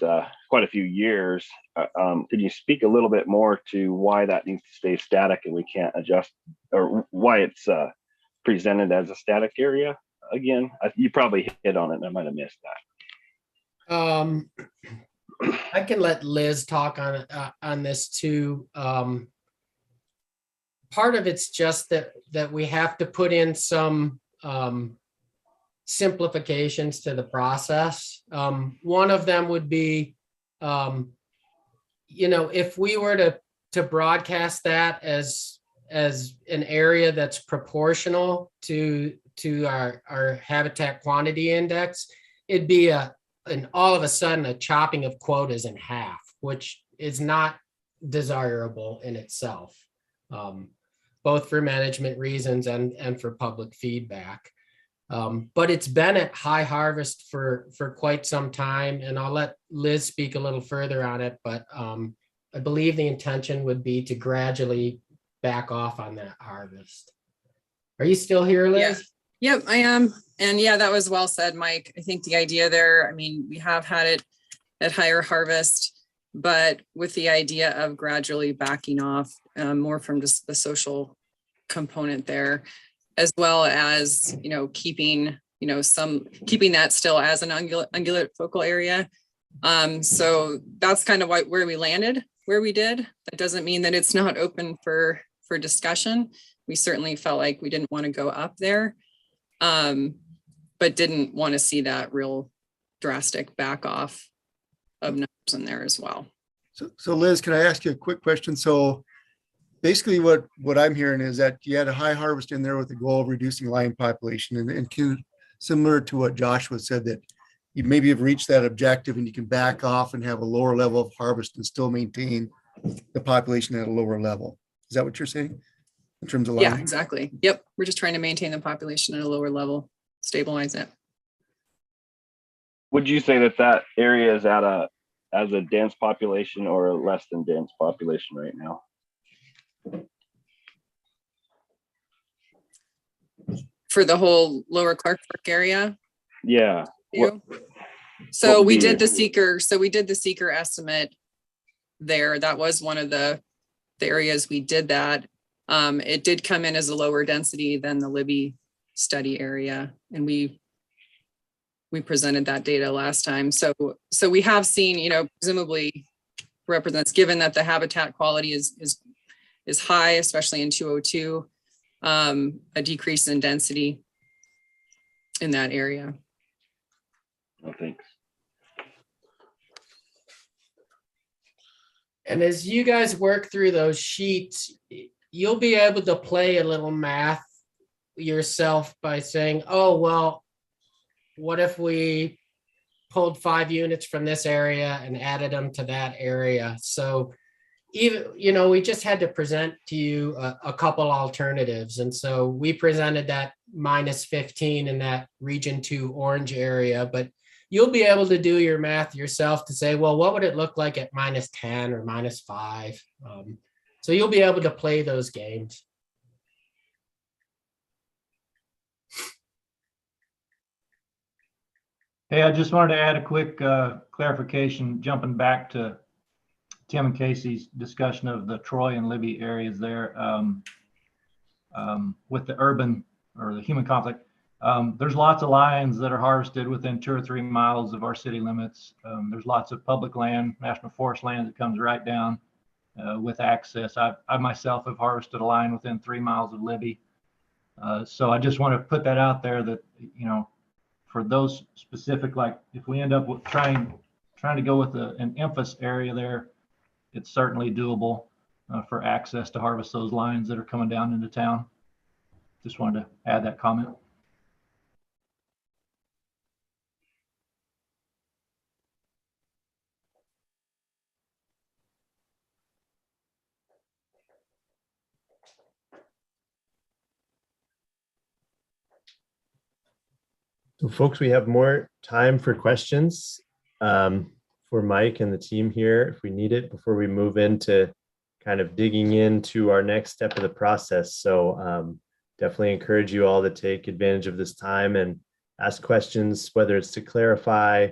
quite a few years. Could you speak a little bit more to why that needs to stay static and we can't adjust, or why it's presented as a static area again? You probably hit on it and I might have missed that. I can let Liz talk on this too. Part of it's just that we have to put in some simplifications to the process. One of them would be, if we were to broadcast that as an area that's proportional to our habitat quantity index, it'd be and all of a sudden a chopping of quotas in half, which is not desirable in itself, both for management reasons and for public feedback. But it's been at high harvest for quite some time, and I'll let Liz speak a little further on it, but I believe the intention would be to gradually back off on that harvest. Are you still here, Liz? Yep, I am. And yeah, that was well said, Mike. I think the idea there, we have had it at higher harvest, but with the idea of gradually backing off more from just the social component there, as well as, keeping that still as an ungulate focal area. So that's kind of where we landed, where we did. That doesn't mean that it's not open for discussion. We certainly felt like we didn't want to go up there, but didn't want to see that real drastic back off of numbers in there as well. So Liz, can I ask you a quick question? So basically what I'm hearing is that you had a high harvest in there with the goal of reducing lion population, and similar to what Joshua said, that you maybe have reached that objective and you can back off and have a lower level of harvest and still maintain the population at a lower level. Is that what you're saying? In terms of Yeah, line? exactly. Yep. We're just trying to maintain the population at a lower level, stabilize it. Would you say that that area is as a dense population or a less than dense population right now? For the whole lower Clark Fork area? Yeah. So would we be did your- the seeker estimate there. That was one of the areas we did that. It did come in as a lower density than the Libby study area. And we presented that data last time. So we have seen, you know, presumably represents, given that the habitat quality is high, especially in 202, a decrease in density in that area. Oh, thanks. And as you guys work through those sheets, you'll be able to play a little math yourself by saying, oh, well, what if we pulled 5 units from this area and added them to that area? So even, you know, we just had to present to you a couple alternatives. And so we presented that -15 in that region 2 orange area, but you'll be able to do your math yourself to say, well, what would it look like at -10 or -5? So you'll be able to play those games. Hey, I just wanted to add a quick clarification, jumping back to Tim and Casey's discussion of the Troy and Libby areas there with the urban or the human conflict. There's lots of lions that are harvested within 2 or 3 miles of our city limits. There's lots of public land, national forest land that comes right down with access. I myself have harvested a lion within 3 miles of Libby. So I just want to put that out there that, you know, for those specific, like if we end up with trying to go with an emphasis area there, it's certainly doable for access to harvest those lions that are coming down into town. Just wanted to add that comment. So folks, we have more time for questions for Mike and the team here if we need it before we move into kind of digging into our next step of the process. So definitely encourage you all to take advantage of this time and ask questions, whether it's to clarify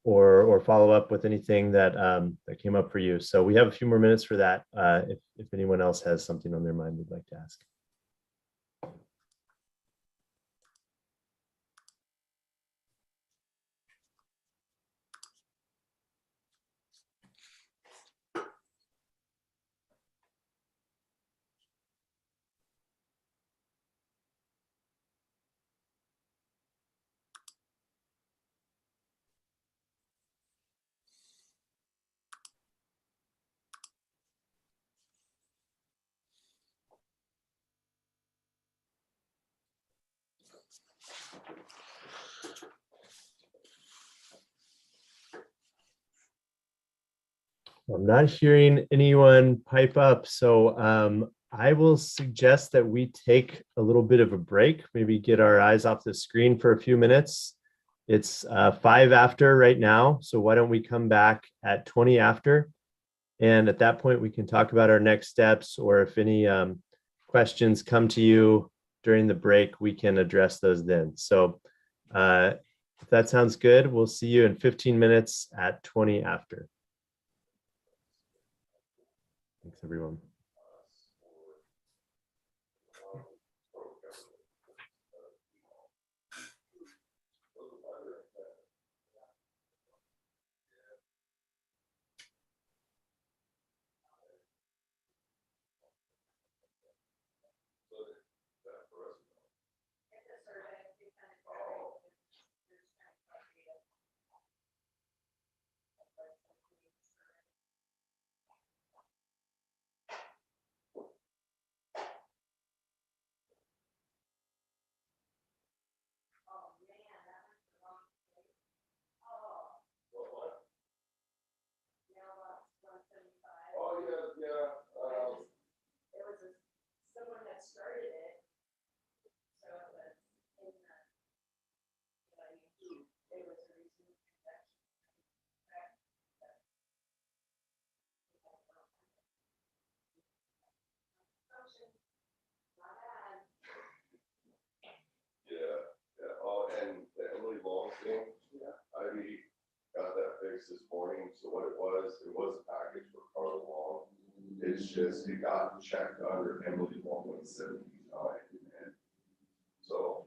or follow up with anything that that came up for you. So we have a few more minutes for that if anyone else has something on their mind they'd like to ask. I'm not hearing anyone pipe up, so I will suggest that we take a little bit of a break, maybe get our eyes off the screen for a few minutes. It's 5 after right now, so why don't we come back at 20 after? And at that point, we can talk about our next steps, or if any questions come to you during the break, we can address those then. So if that sounds good, we'll see you in 15 minutes at 20 after. Thanks, everyone. everything. Yeah. I got that fixed this morning. So what it was a package for Carl Long. It's just, it got checked under Emily 117. And so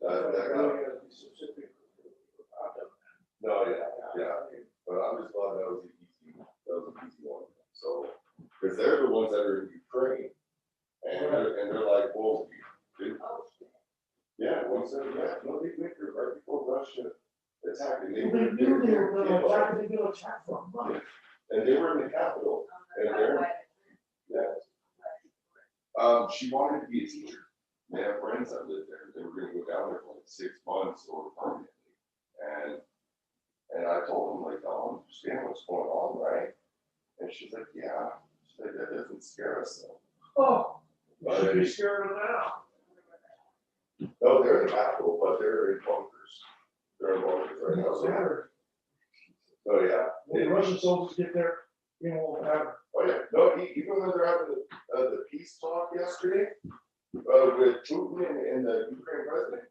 that got. No, yeah. But I'm just glad that was an easy one. So, because they're the ones that are in Ukraine. And they're like, well, dude, yeah, one said, yeah, no, they went there right before Russia attacked. And they were and they were in the capital. And they're, yeah. She wanted to be a teacher. They have friends that live there. They were going to go down there for like 6 months or permanently. And I told them, like, I don't understand what's going on, right? And she's like, yeah. She's like, that doesn't scare us though. Oh, you should be scared of now. No, they're in the capital, but they're in bunkers. They're in bunkers right now. So, oh yeah. When the Russian soldiers get there, you know, oh yeah. No, even though they're having the peace talk yesterday with Putin and the Ukraine president,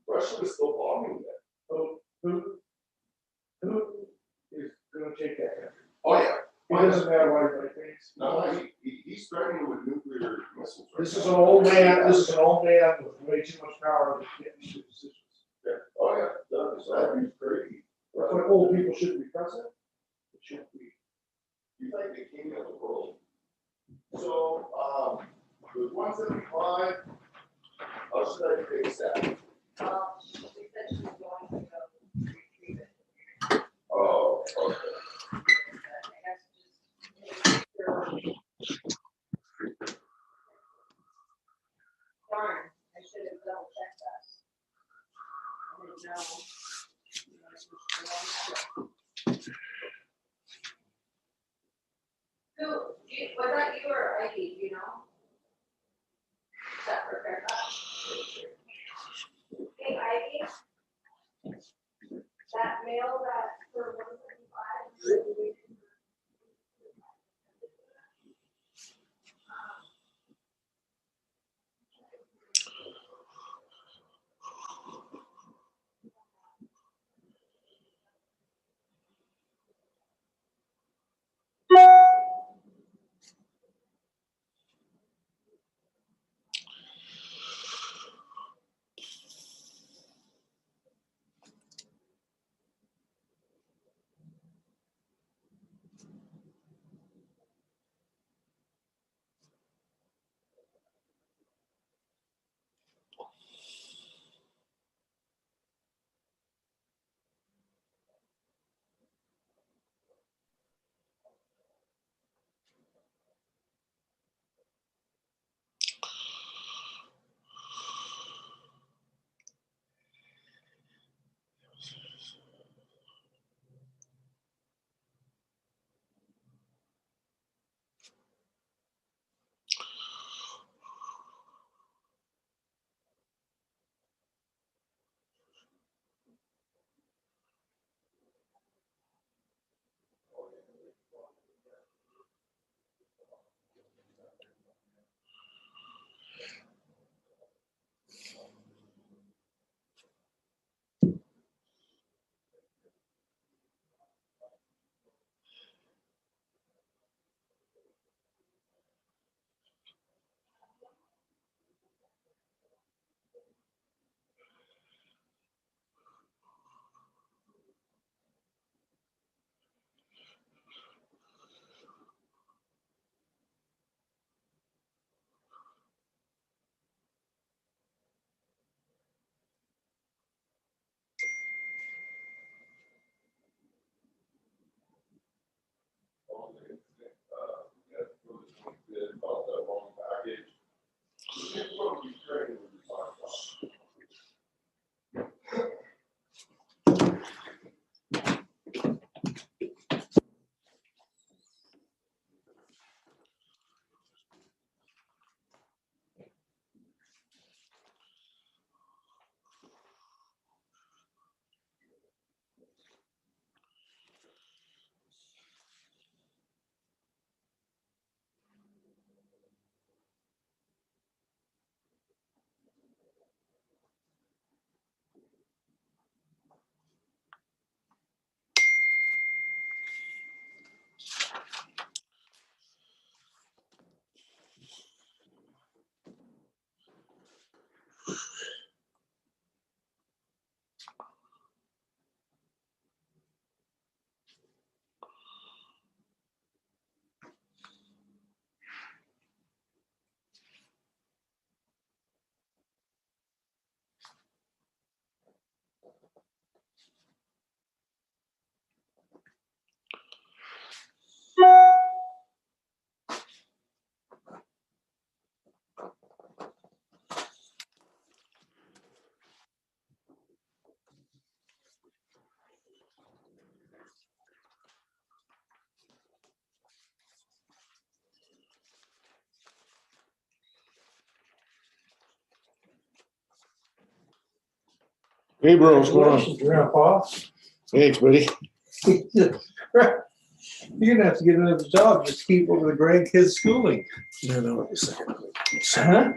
Russia was still bombing them. So who is going to take that country? Oh yeah. It doesn't matter what he thinks. No, he's threatening with nuclear missiles. Right, this is an old man. This is an old man with way too much power to get these decisions. Yeah. Oh yeah. That'd be crazy. That's why old people shouldn't be president. It shouldn't be. You think the king of the world. So with 175, how should I fix that? She said she's going to go retrieve it. Oh, okay. Darn, I should have double checked that. I didn't know. Was that you or Ivy, you know? Is that for Fairfax? Hey, Ivy? That mail that for 175? Hey, bro, what's going on? Congratulations, Grandpa. Thanks, buddy. You're gonna have to get another job just to keep up with the grandkids' schooling. No, no, wait a second. Huh?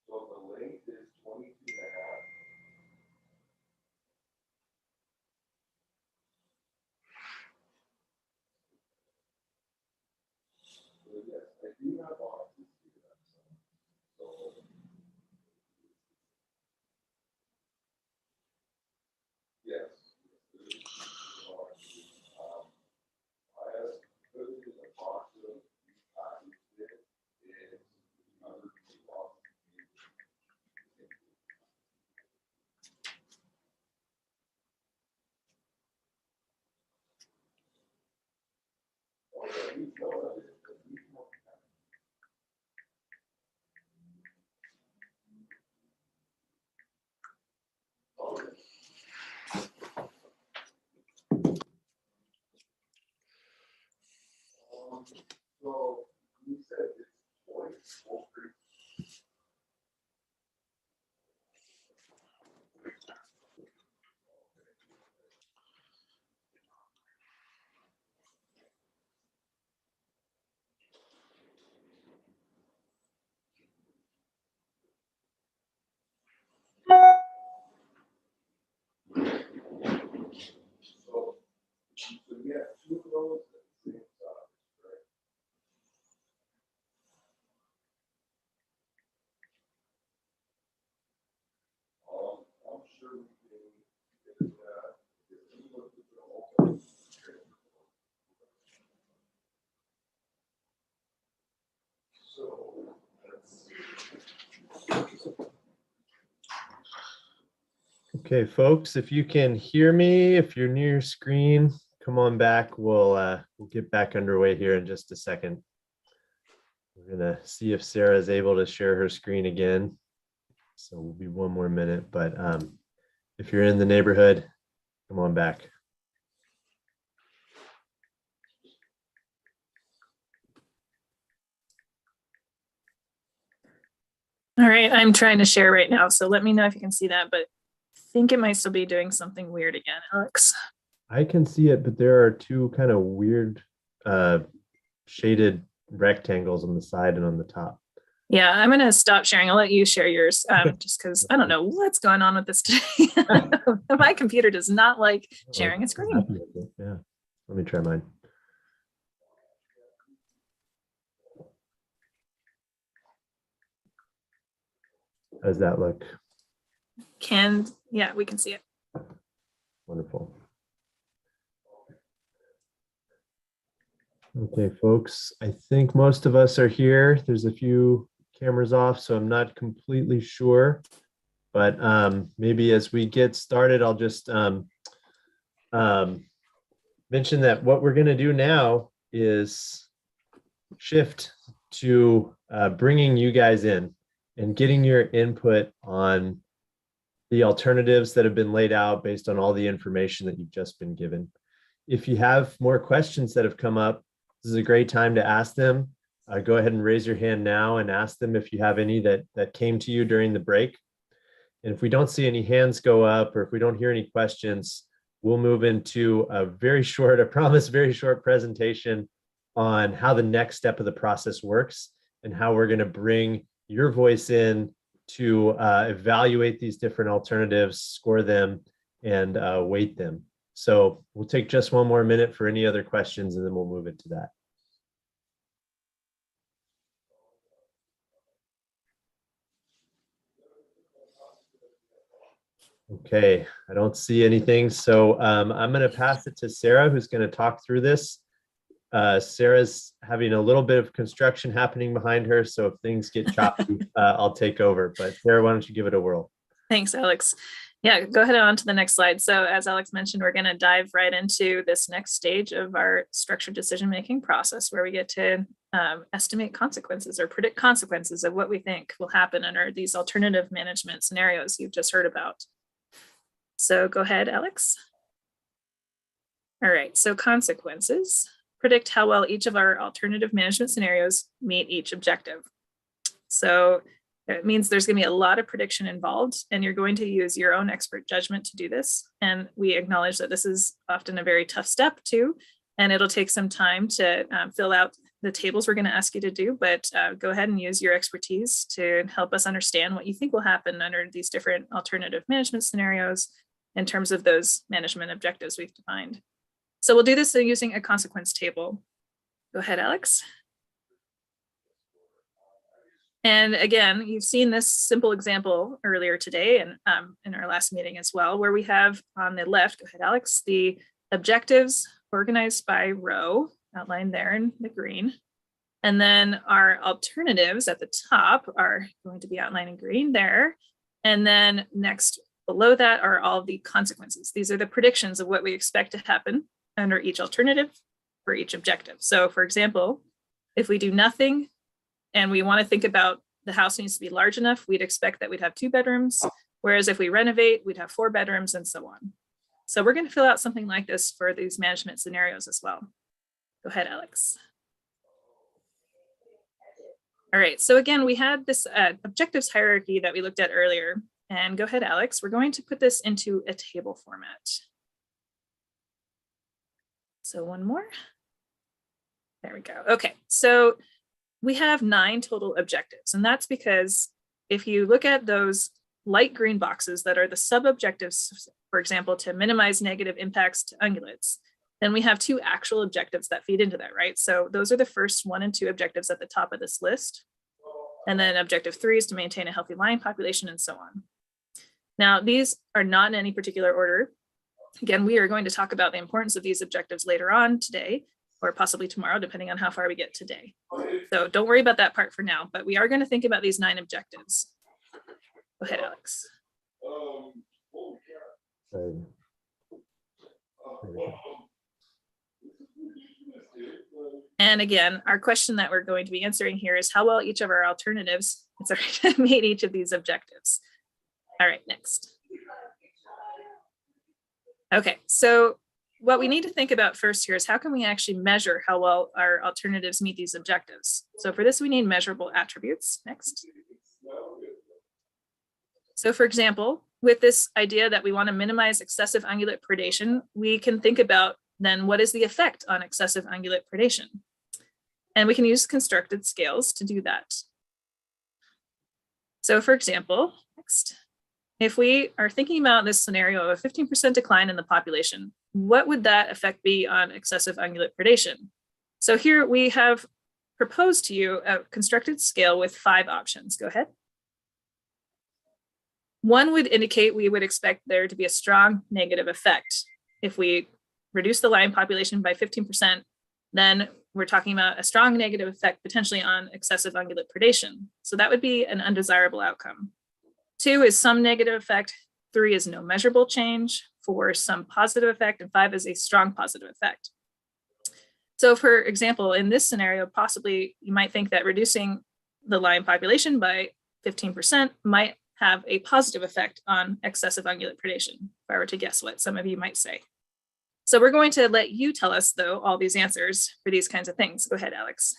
So the length is 22.5. So yes, I do have boxes here. So yes. I have put it in a box of packaged it. It's another box. So you said it's 24. So we have two of those at the same size, right? I'm sure we can get that. If we look at the whole. So let's see. Okay, folks, if you can hear me, if you're near your screen, come on back. We'll get back underway here in just a second. We're gonna see if Sarah is able to share her screen again. So we'll be one more minute, but if you're in the neighborhood, come on back. All right, I'm trying to share right now, so let me know if you can see that, but I think it might still be doing something weird again, Alex. I can see it, but there are two kind of weird shaded rectangles on the side and on the top. Yeah, I'm gonna stop sharing. I'll let you share yours, just because I don't know what's going on with this today. My computer does not like sharing a screen. Yeah, let me try mine. How does that look? Yeah, we can see it. Wonderful. Okay, folks, I think most of us are here. There's a few cameras off, so I'm not completely sure. But maybe as we get started, I'll just mention that what we're going to do now is shift to bringing you guys in and getting your input on the alternatives that have been laid out based on all the information that you've just been given. If you have more questions that have come up, this is a great time to ask them. Go ahead and raise your hand now and ask them if you have any that came to you during the break. And if we don't see any hands go up, or if we don't hear any questions, we'll move into a very short, I promise, very short presentation on how the next step of the process works and how we're going to bring your voice in to evaluate these different alternatives, score them, and weight them. So we'll take just one more minute for any other questions, and then we'll move into that. Okay, I don't see anything. So I'm going to pass it to Sarah, who's going to talk through this. Sarah's having a little bit of construction happening behind her, so if things get choppy, I'll take over. But Sarah, why don't you give it a whirl? Thanks, Alex. Yeah, go ahead on to the next slide. So as Alex mentioned, we're going to dive right into this next stage of our structured decision-making process, where we get to estimate consequences or predict consequences of what we think will happen under these alternative management scenarios you've just heard about. So go ahead, Alex. All right, so consequences. Predict how well each of our alternative management scenarios meet each objective. So it means there's going to be a lot of prediction involved, and you're going to use your own expert judgment to do this. And we acknowledge that this is often a very tough step too, and it'll take some time to fill out the tables we're going to ask you to do, but go ahead and use your expertise to help us understand what you think will happen under these different alternative management scenarios in terms of those management objectives we've defined. So we'll do this using a consequence table. Go ahead, Alex. And again, you've seen this simple example earlier today and in our last meeting as well, where we have on the left, go ahead, Alex, the objectives organized by row, outlined there in the green. And then our alternatives at the top are going to be outlined in green there. And then next below that are all the consequences. These are the predictions of what we expect to happen under each alternative for each objective. So for example, if we do nothing and we want to think about the house needs to be large enough, we'd expect that we'd have 2 bedrooms. Whereas if we renovate, we'd have 4 bedrooms and so on. So we're going to fill out something like this for these management scenarios as well. Go ahead, Alex. All right, so again, we had this objectives hierarchy that we looked at earlier. And go ahead, Alex, we're going to put this into a table format. So one more. There we go. Okay, so we have 9 total objectives, and that's because if you look at those light green boxes that are the sub-objectives, for example, to minimize negative impacts to ungulates, then we have 2 actual objectives that feed into that, right? So those are the first 1 and 2 objectives at the top of this list. And then objective 3 is to maintain a healthy lion population and so on. Now, these are not in any particular order. Again, we are going to talk about the importance of these objectives later on today, or possibly tomorrow, depending on how far we get today. So don't worry about that part for now, but we are going to think about these 9 objectives. Go ahead, Alex. And again, our question that we're going to be answering here is how well each of our alternatives meet each of these objectives. All right, next. Okay, so what we need to think about first here is how can we actually measure how well our alternatives meet these objectives? So for this, we need measurable attributes. Next. So for example, with this idea that we want to minimize excessive ungulate predation, we can think about then what is the effect on excessive ungulate predation? And we can use constructed scales to do that. So for example, next, if we are thinking about this scenario of a 15% decline in the population, what would that effect be on excessive ungulate predation? So here we have proposed to you a constructed scale with 5 options. Go ahead. 1 would indicate we would expect there to be a strong negative effect. If we reduce the lion population by 15%, then we're talking about a strong negative effect potentially on excessive ungulate predation. So that would be an undesirable outcome. 2 is some negative effect. 3 is no measurable change. 4 is some positive effect, and 5 is a strong positive effect. So for example, in this scenario, possibly you might think that reducing the lion population by 15% might have a positive effect on excessive ungulate predation, if I were to guess what some of you might say. So we're going to let you tell us, though, all these answers for these kinds of things. Go ahead, Alex.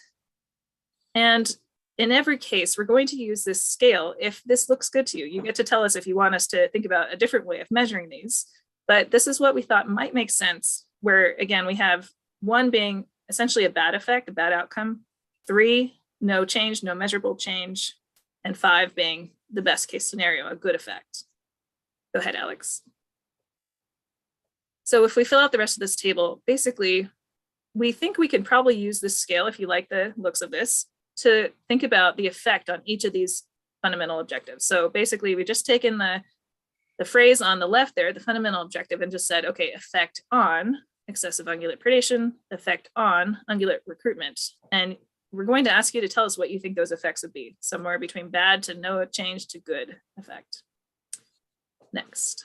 And in every case, we're going to use this scale if this looks good to you. You get to tell us if you want us to think about a different way of measuring these. But this is what we thought might make sense, where, again, we have 1 being essentially a bad effect, a bad outcome, 3, no change, no measurable change, and 5 being the best case scenario, a good effect. Go ahead, Alex. So if we fill out the rest of this table, basically, we think we can probably use this scale, if you like the looks of this, to think about the effect on each of these fundamental objectives. So basically, we just taken the phrase on the left there, the fundamental objective, and just said, okay, effect on excessive ungulate predation, effect on ungulate recruitment. And we're going to ask you to tell us what you think those effects would be, somewhere between bad to no change to good effect. Next.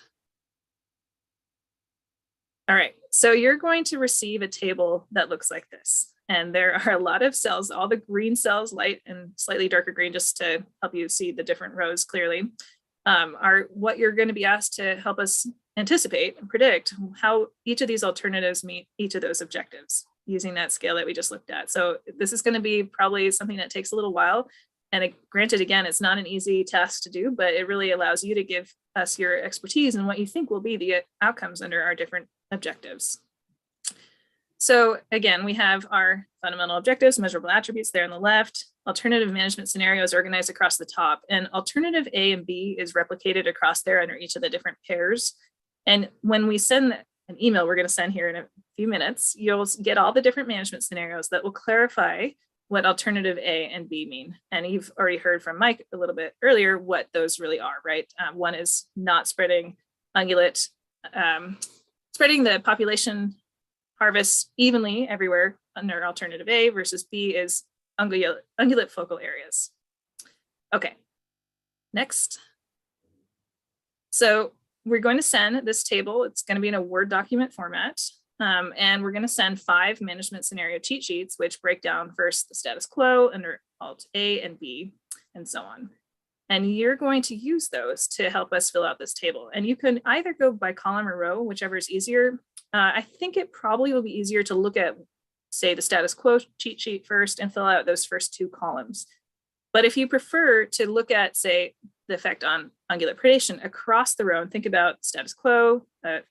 All right, so you're going to receive a table that looks like this. And there are a lot of cells, all the green cells, light and slightly darker green, just to help you see the different rows clearly, are what you're going to be asked to help us anticipate and predict how each of these alternatives meet each of those objectives using that scale that we just looked at. So this is going to be probably something that takes a little while. And granted, again, it's not an easy task to do, but it really allows you to give us your expertise and what you think will be the outcomes under our different objectives. So again, we have our fundamental objectives, measurable attributes there on the left, alternative management scenarios organized across the top, and alternative A and B is replicated across there under each of the different pairs. And when we send an email we're going to send here in a few minutes, you'll get all the different management scenarios that will clarify what alternative A and B mean. And you've already heard from Mike a little bit earlier what those really are, right? One is not spreading ungulate, spreading the population harvest evenly everywhere under alternative A, versus B is ungulate focal areas. Okay, next. So we're going to send this table. It's going to be in a Word document format. And we're going to send 5 management scenario cheat sheets, which break down first the status quo under Alt A and B, and so on. And you're going to use those to help us fill out this table. And you can either go by column or row, whichever is easier. I think it probably will be easier to look at, say, the status quo cheat sheet first and fill out those first 2 columns. But if you prefer to look at, say, the effect on ungulate predation across the row and think about status quo,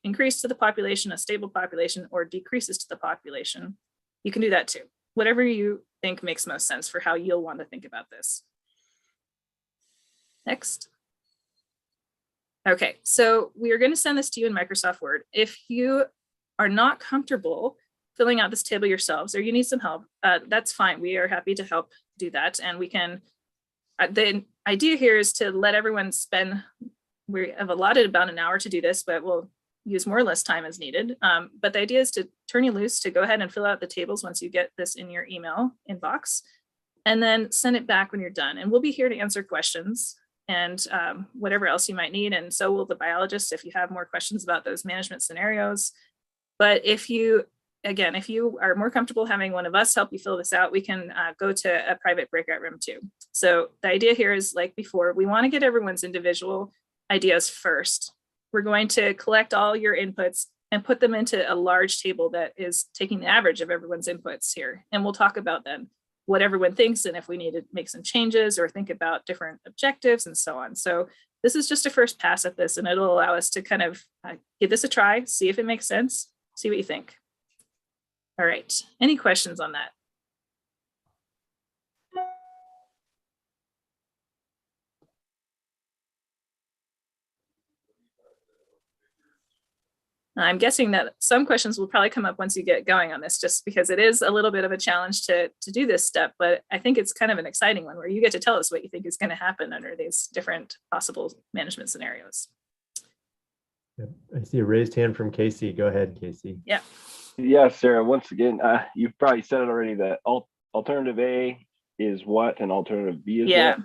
increase to the population, a stable population, or decreases to the population, you can do that too. Whatever you think makes most sense for how you'll want to think about this. Next. Okay, so we are going to send this to you in Microsoft Word. If you are not comfortable filling out this table yourselves, or you need some help, that's fine. We are happy to help do that. And we can, the idea here is to let everyone spend, we have allotted about an hour to do this, but we'll use more or less time as needed. But the idea is to turn you loose to go ahead and fill out the tables once you get this in your email inbox, and then send it back when you're done. And we'll be here to answer questions and whatever else you might need. And so will the biologists if you have more questions about those management scenarios. But if you, again, if you are more comfortable having one of us help you fill this out, we can go to a private breakout room too. So the idea here is, like before, we want to get everyone's individual ideas first. We're going to collect all your inputs and put them into a large table that is taking the average of everyone's inputs here. And we'll talk about then what everyone thinks and if we need to make some changes or think about different objectives and so on. So this is just a first pass at this, and it'll allow us to kind of give this a try, see if it makes sense, see what you think. All right, any questions on that? I'm guessing that some questions will probably come up once you get going on this, just because it is a little bit of a challenge to do this step, but I think it's kind of an exciting one where you get to tell us what you think is going to happen under these different possible management scenarios. I see a raised hand from Casey. Go ahead, Casey. Yeah. Yeah, Sarah, once again, you've probably said it already that alternative A is what and alternative B is what?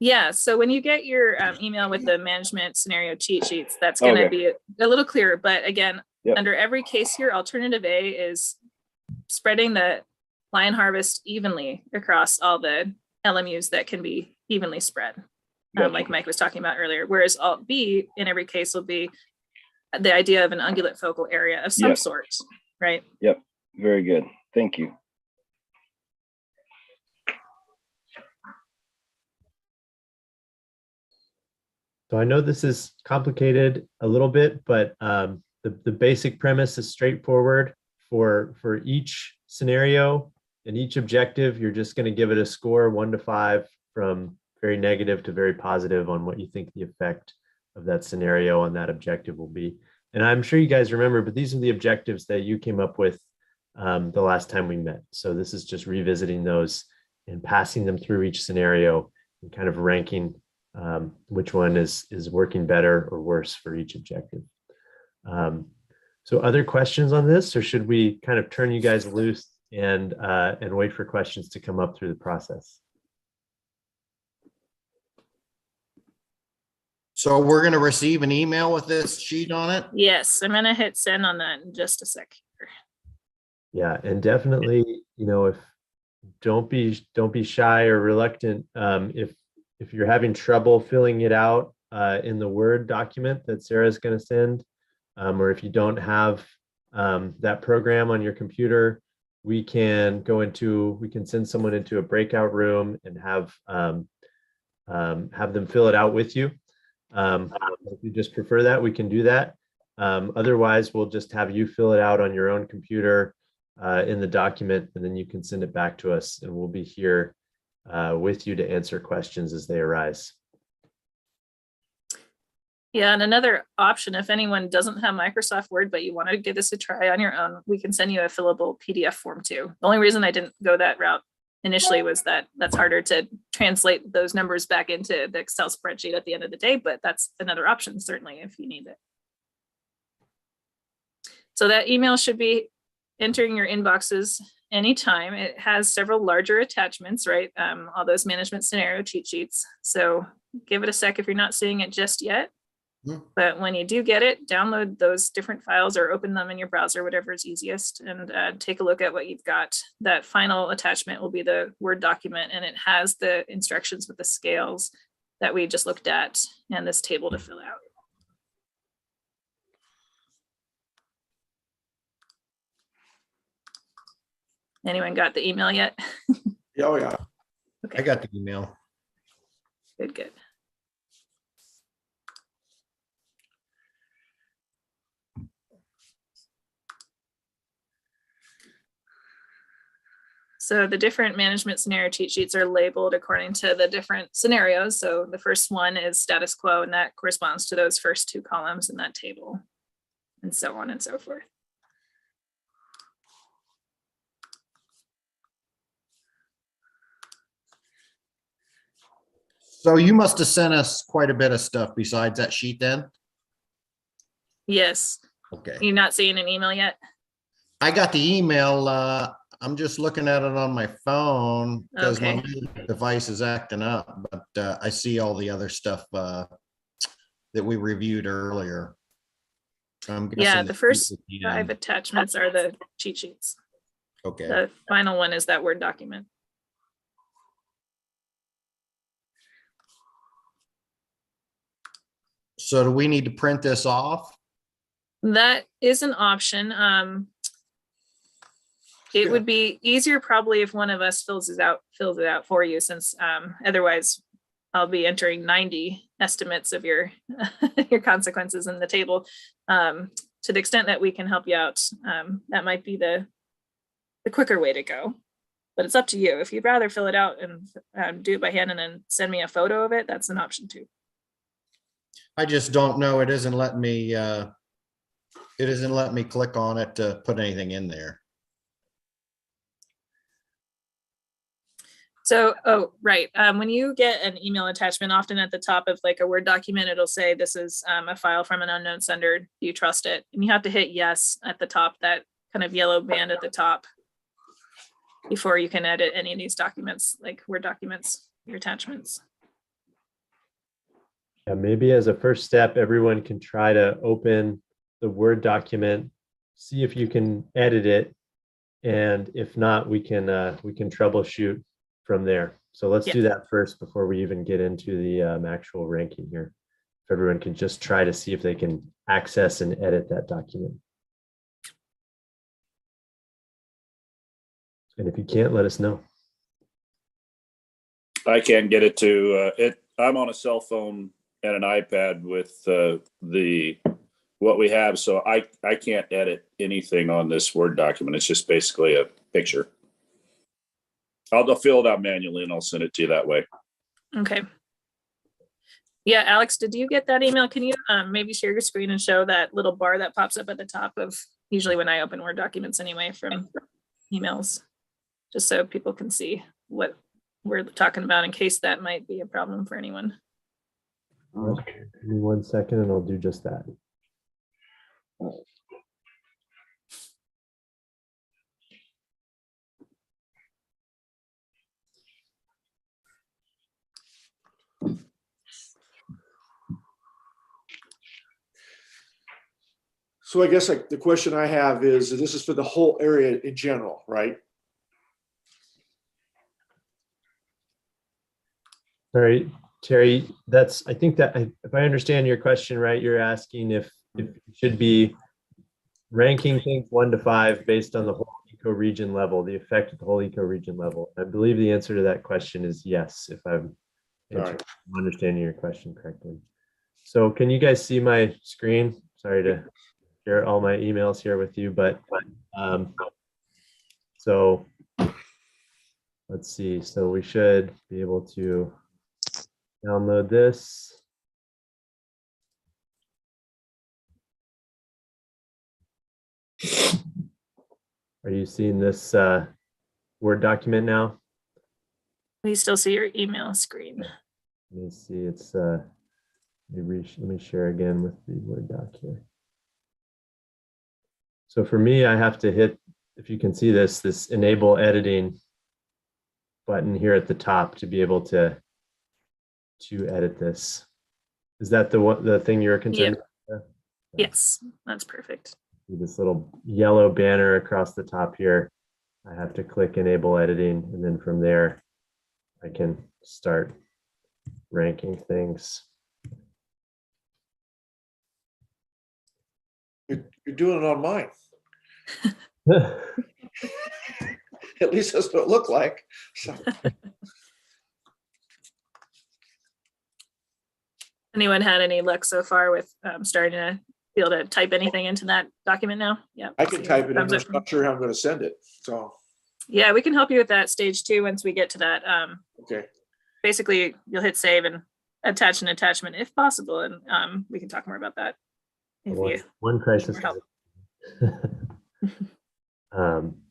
Yeah, so when you get your email with the management scenario cheat sheets, that's going to be a little clearer. But again, under every case here, alternative A is spreading the lion harvest evenly across all the LMUs that can be evenly spread, like Mike was talking about earlier. Whereas alt B in every case will be the idea of an ungulate focal area of some sort, right? Yep, very good. Thank you. So I know this is complicated a little bit, but the basic premise is straightforward. For each scenario and each objective, you're just going to give it a score 1 to 5 from very negative to very positive on what you think the effect of that scenario on that objective will be. And I'm sure you guys remember, but these are the objectives that you came up with the last time we met. So this is just revisiting those and passing them through each scenario and kind of ranking which one is working better or worse for each objective. So other questions on this, or should we kind of turn you guys loose and wait for questions to come up through the process? So we're going to receive an email with this sheet on it? Yes, I'm gonna hit send on that in just a sec. Yeah, and definitely, you know, if don't be shy or reluctant. If you're having trouble filling it out in the Word document that Sarah's going to send, or if you don't have that program on your computer, we can send someone into a breakout room and have them fill it out with you. If you just prefer that, we can do that. Otherwise, we'll just have you fill it out on your own computer in the document, and then you can send it back to us, and we'll be here with you to answer questions as they arise. Yeah, and another option, if anyone doesn't have Microsoft Word, but you want to give this a try on your own, we can send you a fillable PDF form too. The only reason I didn't go that route initially was that that's harder to translate those numbers back into the Excel spreadsheet at the end of the day, but that's another option certainly if you need it. So that email should be entering your inboxes anytime. It has several larger attachments, right? All those management scenario cheat sheets. So give it a sec if you're not seeing it just yet. But when you do get it, download those different files or open them in your browser, whatever is easiest, and take a look at what you've got. That final attachment will be the Word document, and it has the instructions with the scales that we just looked at and this table to fill out. Anyone got the email yet? Oh, yeah. Okay. I got the email. Good, good. So the different management scenario cheat sheets are labeled according to the different scenarios. So the first one is status quo, and that corresponds to those first two columns in that table, and so on and so forth. So you must have sent us quite a bit of stuff besides that sheet then? Yes. Okay. You're not seeing an email yet? I got the email. I'm just looking at it on my phone because Okay. my device is acting up, but I see all the other stuff that we reviewed earlier. So I'm guessing Yeah, the first 5 attachments are the cheat sheets. Okay. The final one is that Word document. So do we need to print this off? That is an option. It would be easier probably if one of us fills it out for you, since otherwise I'll be entering 90 estimates of your your consequences in the table. To the extent that we can help you out, that might be the quicker way to go. But it's up to you. If you'd rather fill it out and do it by hand and then send me a photo of it, that's an option too. I just don't know. It isn't letting me click on it to put anything in there. So, oh, right. When you get an email attachment, often at the top of like a Word document, it'll say this is a file from an unknown sender. Do you trust it? And you have to hit yes at the top, that kind of yellow band at the top, before you can edit any of these documents, like Word documents, your attachments. Yeah, maybe as a first step, everyone can try to open the Word document, see if you can edit it, and if not, we can troubleshoot from there. So let's do that first before we even get into the actual ranking here. If everyone can just try to see if they can access and edit that document. And if you can't, let us know. I can't get it to it. I'm on a cell phone and an iPad with what we have, so I can't edit anything on this Word document. It's just basically a picture. I'll fill it out manually and I'll send it to you that way. Okay. Yeah, Alex, did you get that email? Can you maybe share your screen and show that little bar that pops up at the top of, usually when I open Word documents anyway from emails, just so people can see what we're talking about in case that might be a problem for anyone. Give me 1 second and I'll do just that. So I guess like the question I have is, this is for the whole area in general, right? Sorry, Terry, that's, I think that if I understand your question right, you're asking if you should be ranking things 1 to 5 based on the whole ecoregion level, the effect of the whole ecoregion level. I believe the answer to that question is yes, if I'm understanding your question correctly. So can you guys see my screen? Sorry to share all my emails here with you, but so let's see. So we should be able to download this. Are you seeing this Word document now? We still see your email screen. Let me see. It's let me share again with the Word doc here. So for me, I have to hit, if you can see this enable editing button here at the top to be able to edit this. Is that the thing you're concerned with? Yes, that's perfect. This little yellow banner across the top here. I have to click enable editing, and then from there, I can start ranking things. You're doing it on mine. At least that's what it looked like. So. Anyone had any luck so far with starting to be able to type anything into that document now? Yeah, I can type it in. I'm not sure how I'm going to send it. So yeah, we can help you with that stage 2 once we get to that. Okay. Basically, you'll hit save and attach an attachment if possible, and we can talk more about that. If one crisis. Help.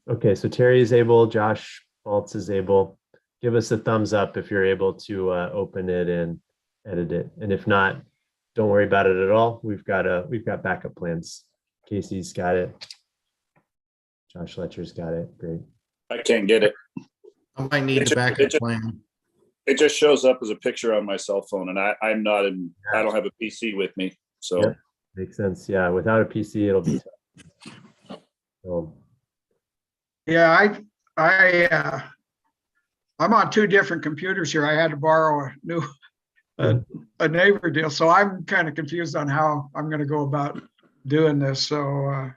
Okay, so Terry is able, Josh Baltz is able. Give us a thumbs up if you're able to open it and edit it, and if not, don't worry about it at all. We've got backup plans. Casey's got it. Josh Letcher's got it. Great. I can't get it. I might need a backup plan. It just shows up as a picture on my cell phone, and I'm not in. I don't have a PC with me, so yep. Makes sense. Yeah, without a PC, it'll be tough. So. Yeah, I'm on 2 different computers here. I had to borrow a new a neighbor deal, so I'm kind of confused on how I'm going to go about doing this. So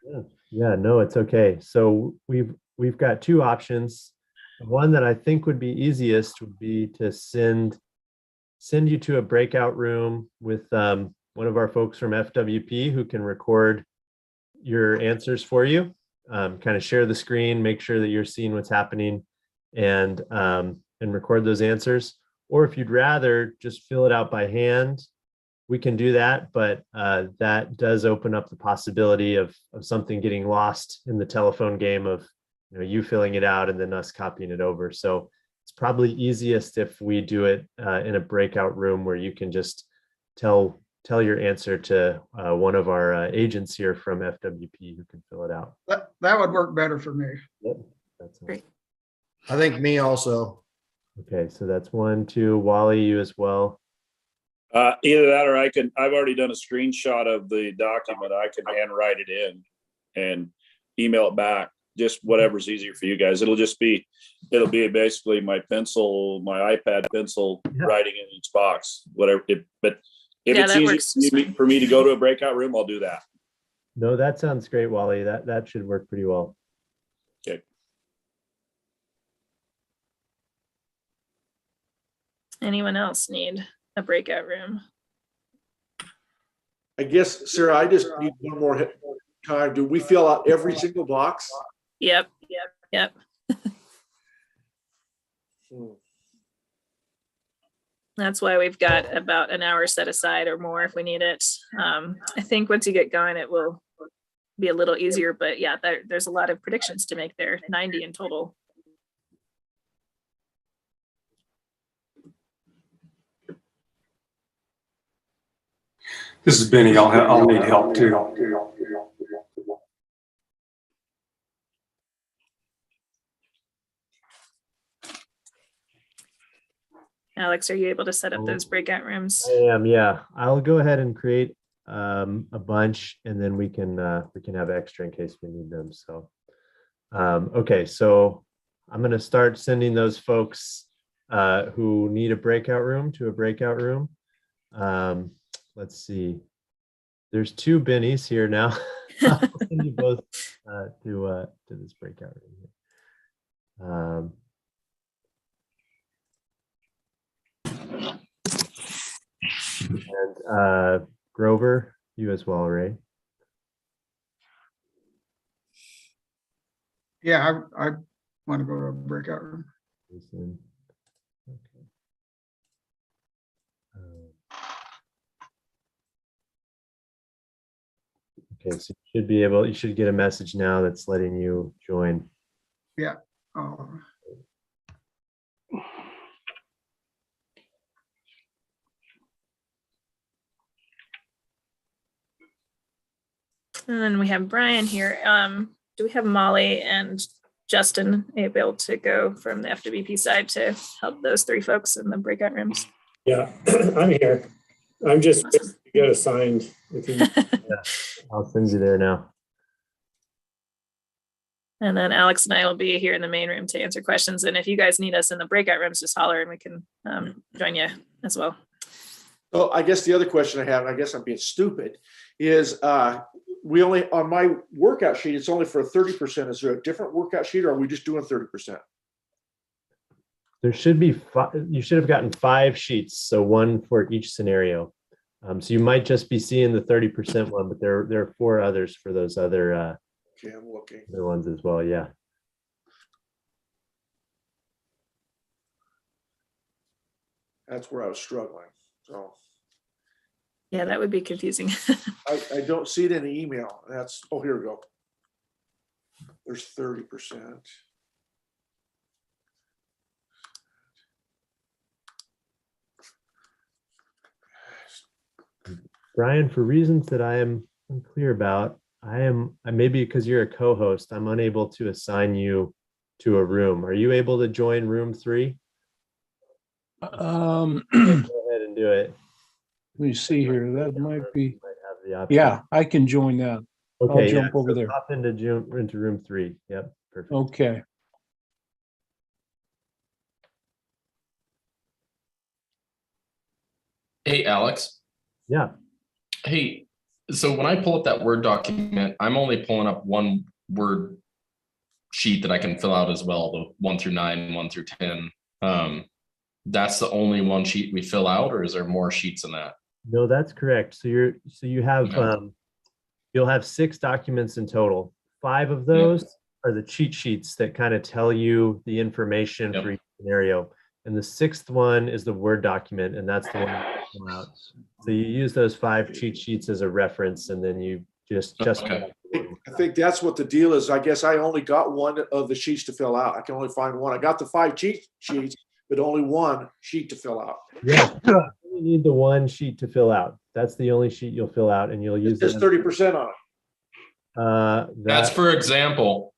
yeah, no, it's okay. So we've got 2 options. One that I think would be easiest would be to send you to a breakout room with one of our folks from FWP who can record your answers for you, kind of share the screen, make sure that you're seeing what's happening, and record those answers. Or if you'd rather just fill it out by hand, we can do that, but that does open up the possibility of something getting lost in the telephone game of you filling it out and then us copying it over. So it's probably easiest if we do it in a breakout room where you can just tell your answer to one of our agents here from FWP who can fill it out. that would work better for me. Yep. That's great. I think me also. Okay, so that's 1, 2. Wally, you as well. Either that or I've already done a screenshot of the document. I can handwrite it in and email it back. Just whatever's easier for you guys. It'll be basically my pencil, my iPad pencil writing in each box, whatever. But if it's easy for me to go to a breakout room, I'll do that. No, that sounds great, Wally. That should work pretty well. Okay. Anyone else need a breakout room? I guess, Sarah, I just need one more time. Do we fill out every single box? Yep. That's why we've got about an hour set aside or more if we need it. I think once you get going, it will be a little easier, but yeah, there's a lot of predictions to make there, 90 in total. This is Benny. I'll need help too. Alex, are you able to set up those breakout rooms? I am, yeah. I'll go ahead and create a bunch, and then we can have extra in case we need them. So, okay, so I'm going to start sending those folks who need a breakout room to a breakout room. Let's see. There's 2 Bennies here now. I'll send you both to this breakout room here. And Grover, you as well, Ray. Yeah, I want to go to a breakout room. Okay. Okay, so you should get a message now that's letting you join. Yeah. Oh. And then we have Brian here. Do we have Molly and Justin able to go from the FWP side to help those 3 folks in the breakout rooms? Yeah, I'm here. I'm just Awesome. to get assigned with you. Yeah, I'll send you there now. And then Alex and I will be here in the main room to answer questions. And if you guys need us in the breakout rooms, just holler and we can join you as well. So I guess the other question I have, and I guess I'm being stupid, is we only, on my workout sheet, it's only for 30%. Is there a different workout sheet or are we just doing 30%? There should be you should have gotten 5 sheets, so 1 for each scenario. So you might just be seeing the 30% one, but there are 4 others for those other Okay, I'm looking. other ones as well. Yeah. That's where I was struggling. So Yeah, that would be confusing. I don't see it in the email. That's, oh, here we go. There's 30%. Brian, for reasons that I am unclear about, I maybe because you're a co-host, I'm unable to assign you to a room. Are you able to join room 3? Go ahead and do it. Let me see here. That might be. Might have the option. Yeah, I can join that. Okay, I'll jump over so there. Hop into room 3. Yep, perfect. Okay. Hey, Alex. Yeah. Hey, so when I pull up that Word document, I'm only pulling up one Word sheet that I can fill out as well, the 1 through 9, 1 through 10. That's the only one sheet we fill out, or is there more sheets in that? No, that's correct. So you have Okay. you'll have 6 documents in total. 5 of those are the cheat sheets that kind of tell you the information for each scenario. And the 6th one is the Word document, and that's the one you fill out. So you use those 5 cheat sheets as a reference, and then you just I think that's what the deal is. I guess I only got one of the sheets to fill out. I can only find one. I got the 5 cheat sheets, but only one sheet to fill out. Yeah, you need the 1 sheet to fill out. That's the only sheet you'll fill out, and you'll use There's 30% on it. That's for example,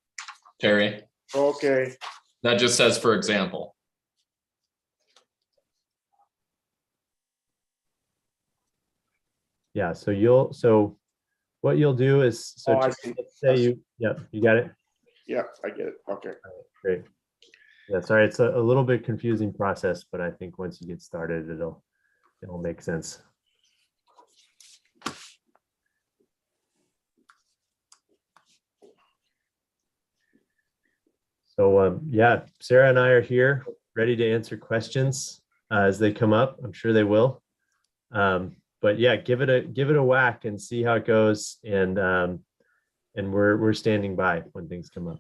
Terry. Okay. That just says for example. Yeah, so what you'll do is, so I see. let's say you got it? Yeah, I get it. Okay. Great. Yeah, sorry, it's a little bit confusing process, but I think once you get started, it'll make sense. So yeah, Sarah and I are here, ready to answer questions as they come up. I'm sure they will. But yeah, give it a whack and see how it goes, and we're standing by when things come up.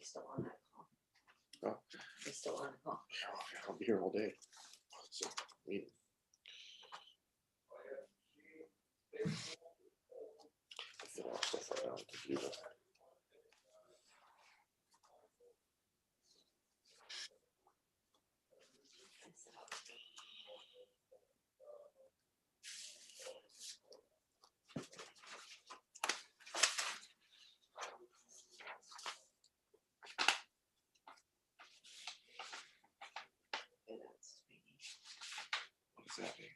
He's still on that call. Oh. He's still on the call. I'll be here all day. So, meeting. I fill out stuff right now on the computer. What does that mean?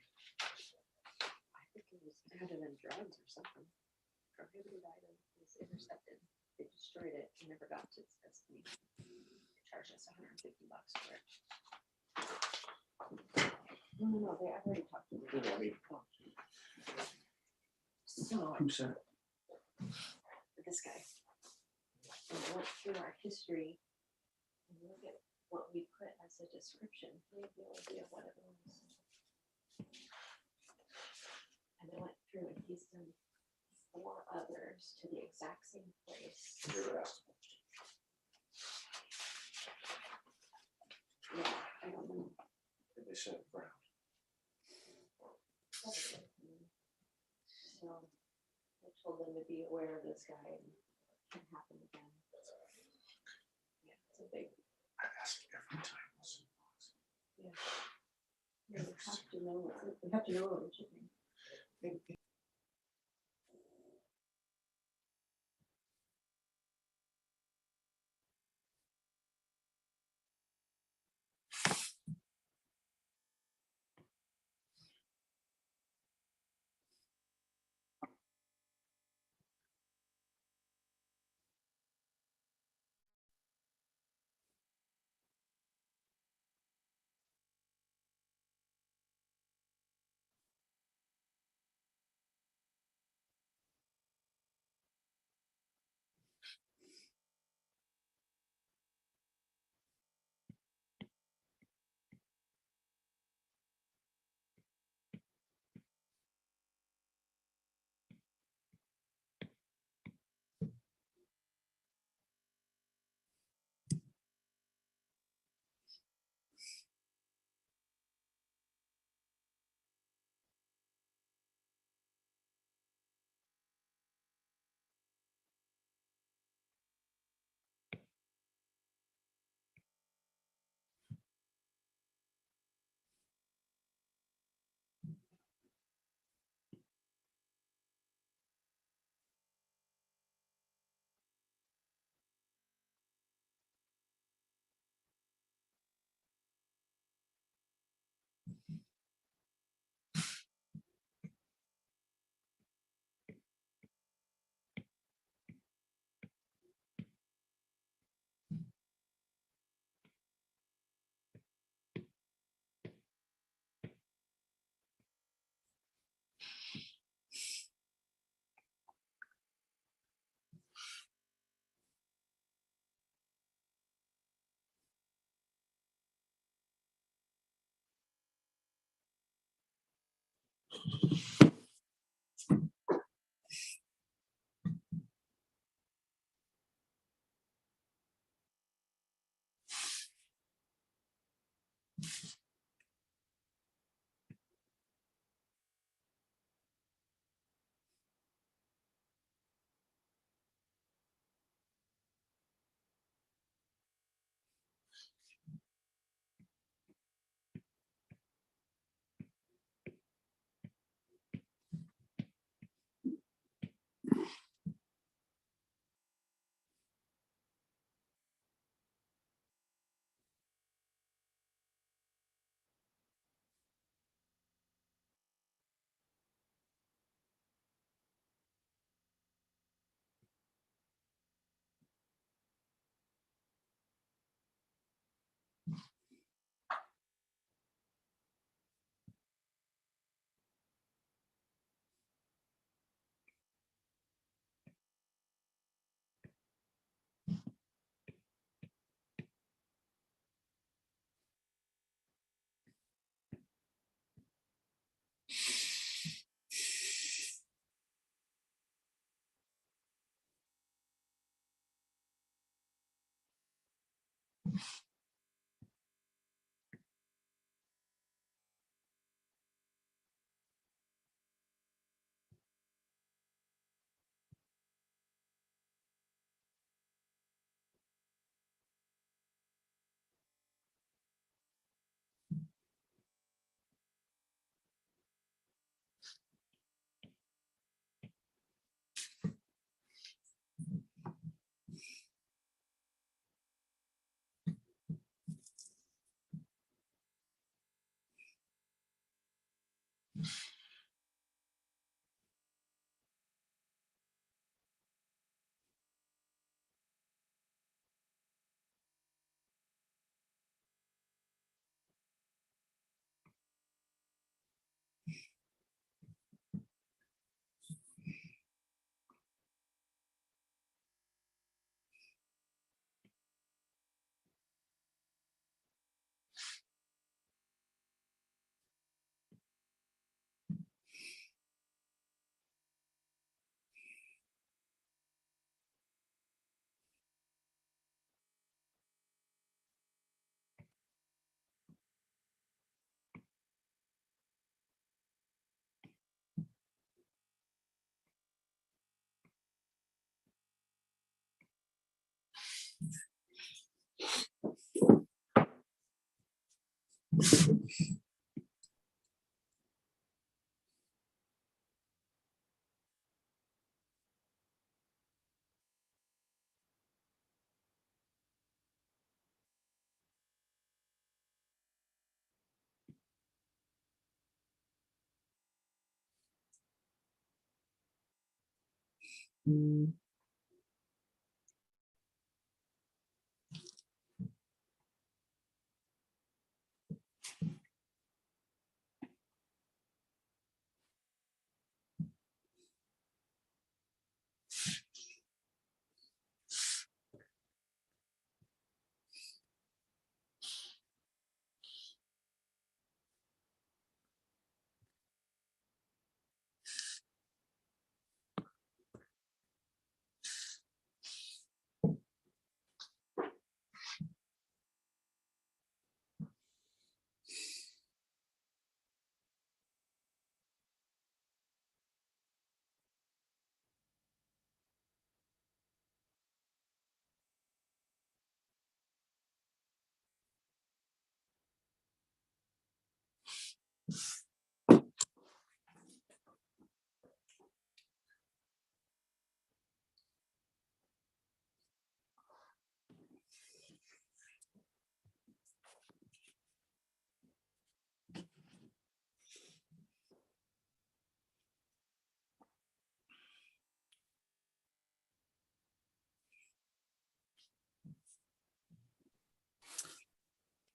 I think it was added in drugs or something. Prohibited item is intercepted. They destroyed it and never got to its destination. They charged us $150 for it. No, I've already talked to them. So. Who said it? This guy. And I went through our history and look at what we put as a description. We have no idea what it was. And I went through and he's done 4 others to the exact same place. Yeah, I don't know. Did they send it around? So I told them to be aware of this guy and it can happen again. Yeah, it's a big. I ask every time. Yeah. Yeah, we have to know what we're doing.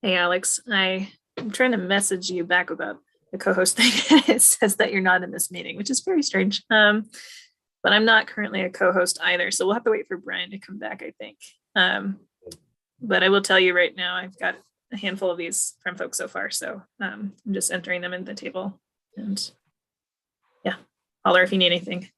Hey, Alex, I'm trying to message you back about the co-host thing. It says that you're not in this meeting, which is very strange. But I'm not currently a co-host either. So we'll have to wait for Brian to come back, I think. But I will tell you right now, I've got a handful of these from folks so far. So I'm just entering them in the table. And yeah, holler if you need anything.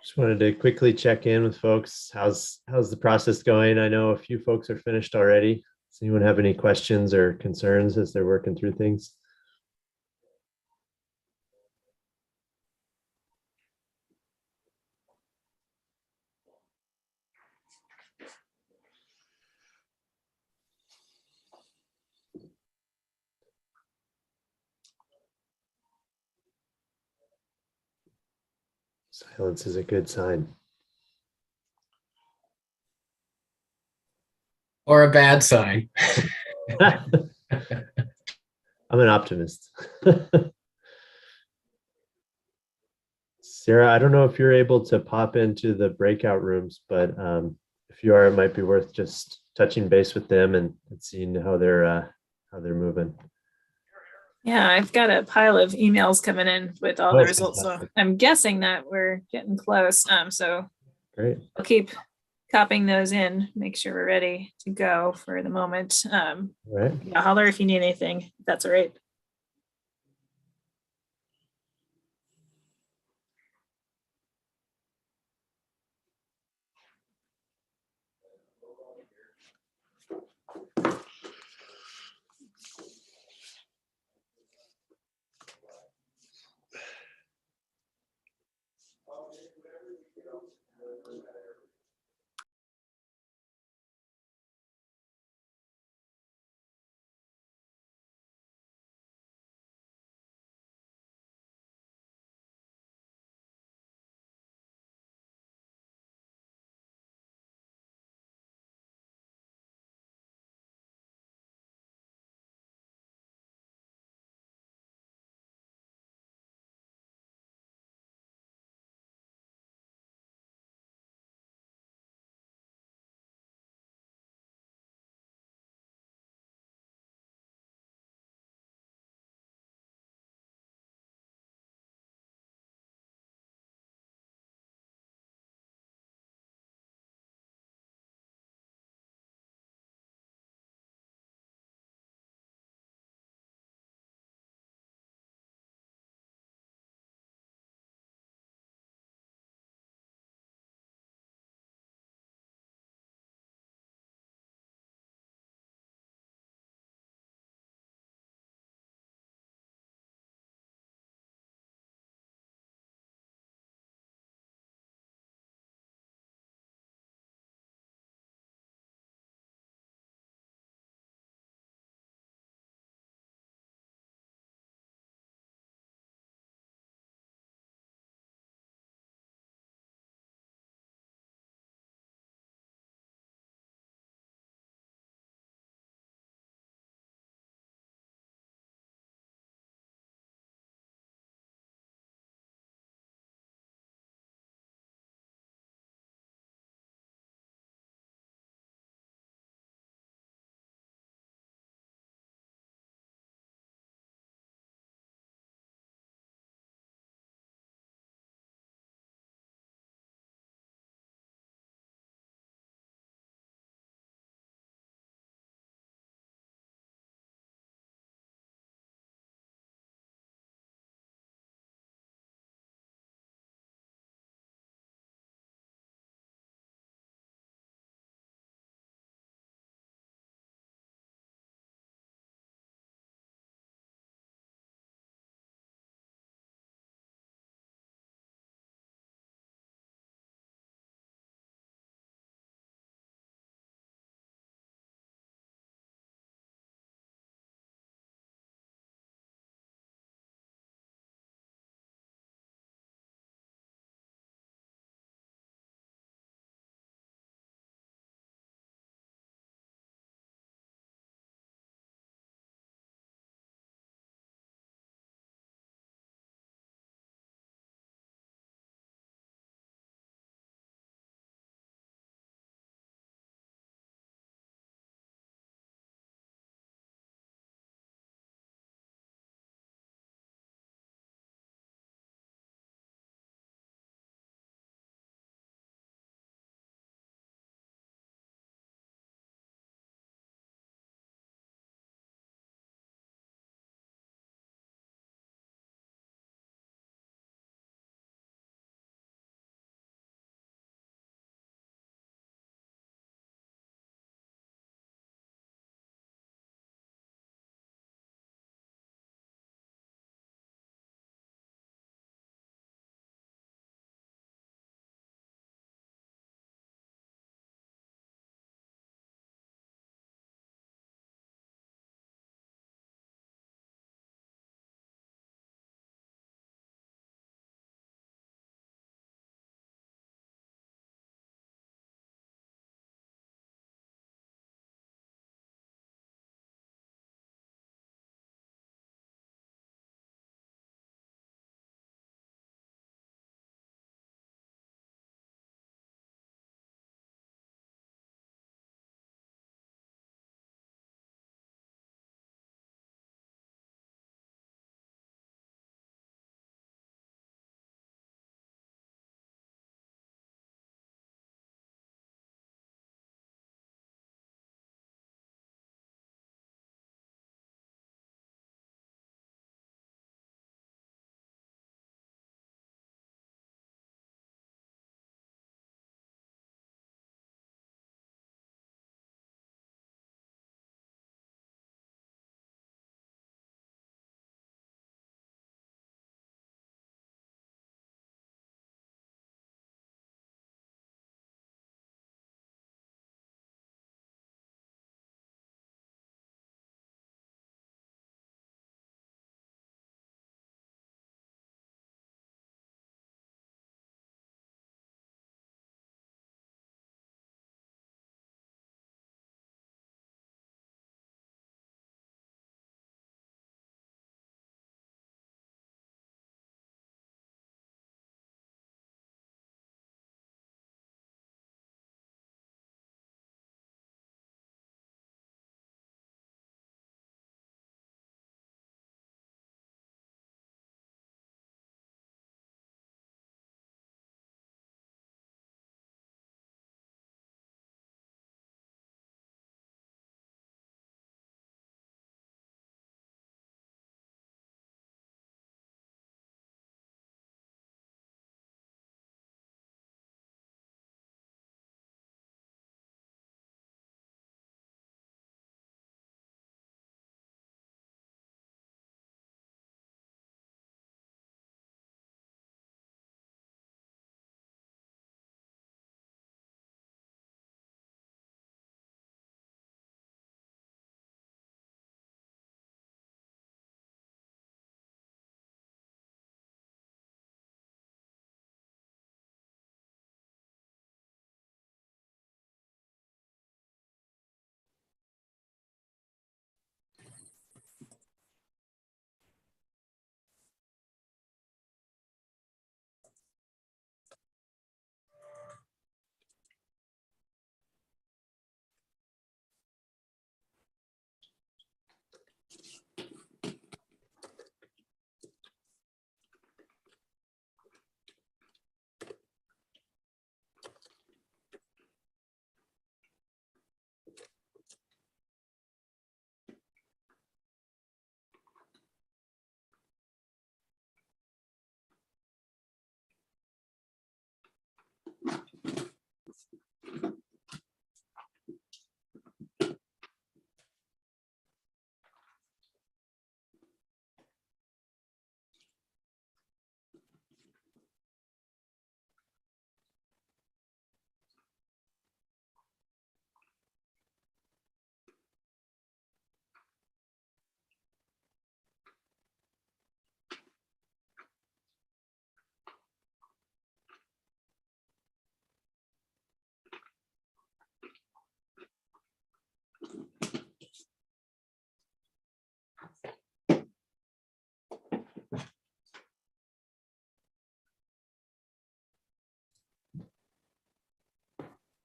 Just wanted to quickly check in with folks. How's the process going? I know a few folks are finished already. Does anyone have any questions or concerns as they're working through things? Silence is a good sign. Or a bad sign. I'm an optimist. Sarah, I don't know if you're able to pop into the breakout rooms, but if you are, it might be worth just touching base with them and seeing how they're moving. Yeah, I've got a pile of emails coming in with all the results. So I'm guessing that we're getting close. So great. I'll keep copying those in, make sure we're ready to go for the moment. Right. Yeah, holler if you need anything. If that's all right.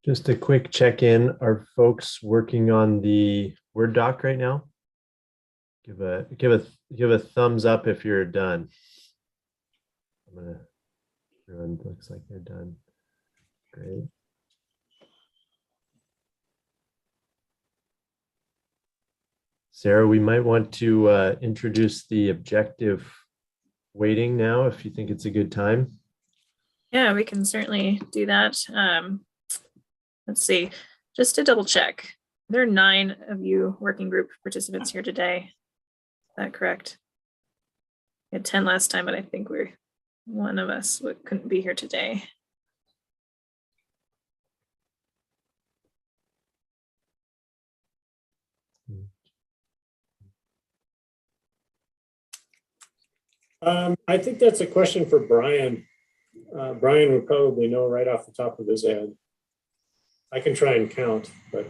Just a quick check-in. Are folks working on the Word doc right now? Give a thumbs up if you're done. Everyone looks like they're done. Great. Sarah, we might want to introduce the objective weighting now, if you think it's a good time. Yeah, we can certainly do that. Let's see, just to double check. There are 9 of you working group participants here today. Is that correct? We had 10 last time, but I think one of us couldn't be here today. I think that's a question for Brian. Brian would probably know right off the top of his head. I can try and count, but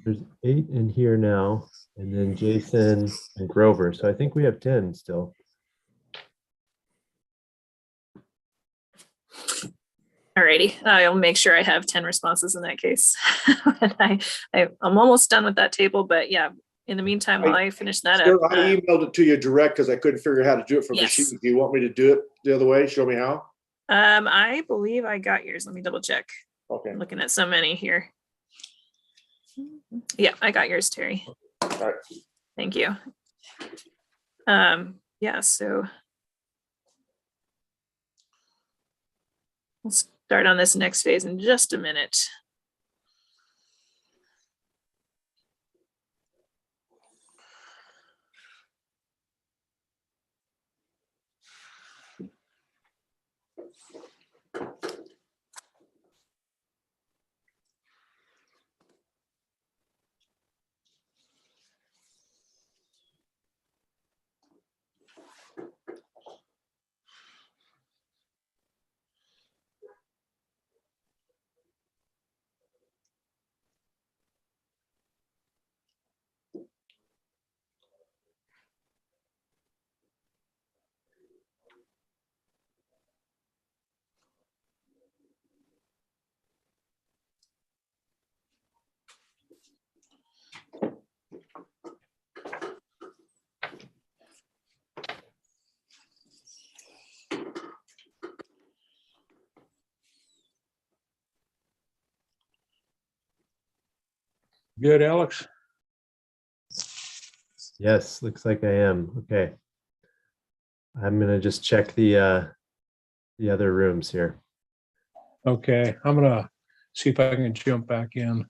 There's 8 in here now, and then Jason and Grover. So I think we have 10 still. Alrighty, I'll make sure I have 10 responses in that case. I'm almost done with that table, but yeah, in the meantime, while I finish that up. Sarah, I emailed it to you direct because I couldn't figure out how to do it from the sheet. Do you want me to do it the other way? Show me how? I believe I got yours. Let me double check. Okay. I'm looking at so many here. Yeah, I got yours, Terry. All right. Thank you. Yeah, so we'll start on this next phase in just a minute. Good, Alex? Yes, looks like I am. Okay. I'm gonna just check the other rooms here. Okay, I'm gonna see if I can jump back in.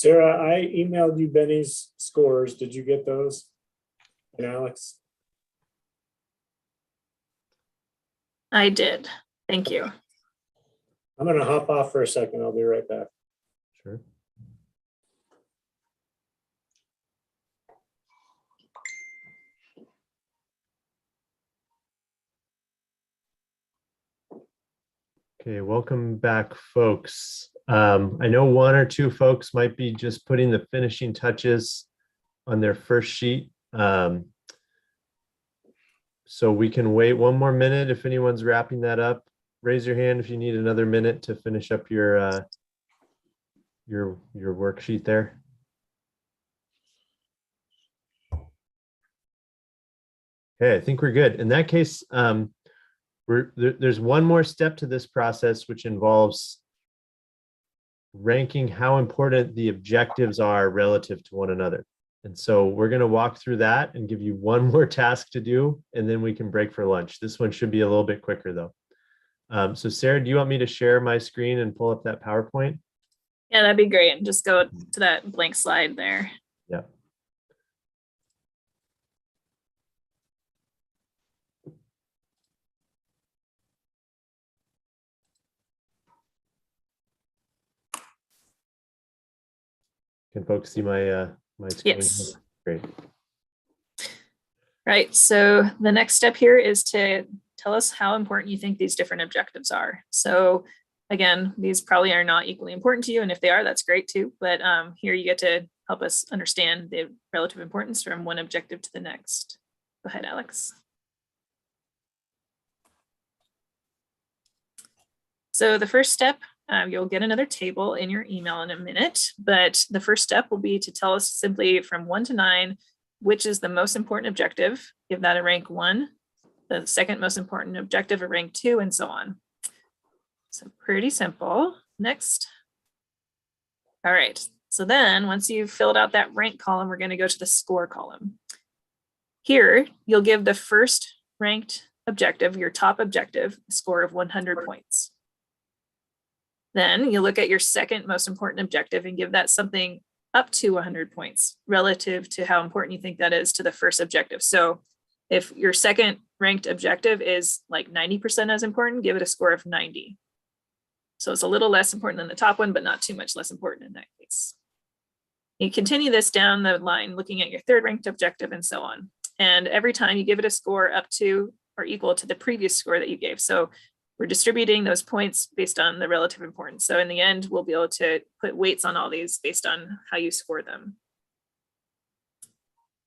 Sarah, I emailed you Benny's scores. Did you get those? And Alex? I did. Thank you. I'm gonna hop off for a second. I'll be right back. Sure. Okay, welcome back, folks. I know one or two folks might be just putting the finishing touches on their first sheet. So we can wait one more minute if anyone's wrapping that up. Raise your hand if you need another minute to finish up your worksheet there. Okay, I think we're good. In that case, there's one more step to this process, which involves ranking how important the objectives are relative to one another. And so we're going to walk through that and give you one more task to do, and then we can break for lunch. This one should be a little bit quicker though. So Sarah, do you want me to share my screen and pull up that PowerPoint? Yeah, that'd be great. Just go to that blank slide there. Yeah. Can folks see my my screen? Yes. Great. Right. So the next step here is to tell us how important you think these different objectives are. So again, these probably are not equally important to you. And if they are, that's great too. But here you get to help us understand the relative importance from one objective to the next. Go ahead, Alex. So the first step, you'll get another table in your email in a minute, but the first step will be to tell us simply from 1 to 9, which is the most important objective, give that a rank 1, the second most important objective a rank 2, and so on. So pretty simple. Next. All right, so then once you've filled out that rank column, we're gonna go to the score column. Here, you'll give the first ranked objective, your top objective, a score of 100 points. Then you look at your second most important objective and give that something up to 100 points relative to how important you think that is to the first objective. So if your second ranked objective is like 90% as important, give it a score of 90. So it's a little less important than the top one, but not too much less important in that case. You continue this down the line, looking at your third ranked objective and so on. And every time you give it a score up to or equal to the previous score that you gave. So we're distributing those points based on the relative importance. So in the end, we'll be able to put weights on all these based on how you score them.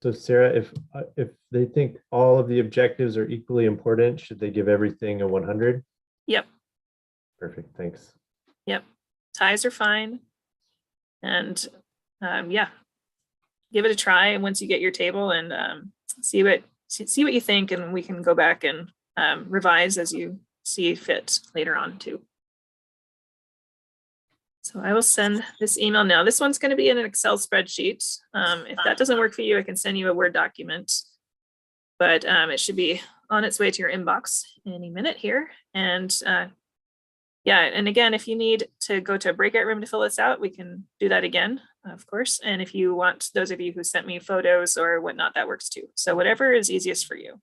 So Sarah, if they think all of the objectives are equally important, should they give everything a 100? Yep. Perfect, thanks. Yep, ties are fine. And yeah, give it a try once you get your table and see what you think, and we can go back and revise as you see fit later on too. So I will send this email now. This one's going to be in an Excel spreadsheet. If that doesn't work for you, I can send you a Word document, but it should be on its way to your inbox any minute here. And yeah, and again, if you need to go to a breakout room to fill this out, we can do that again, of course. And if you want, those of you who sent me photos or whatnot, that works too. So whatever is easiest for you.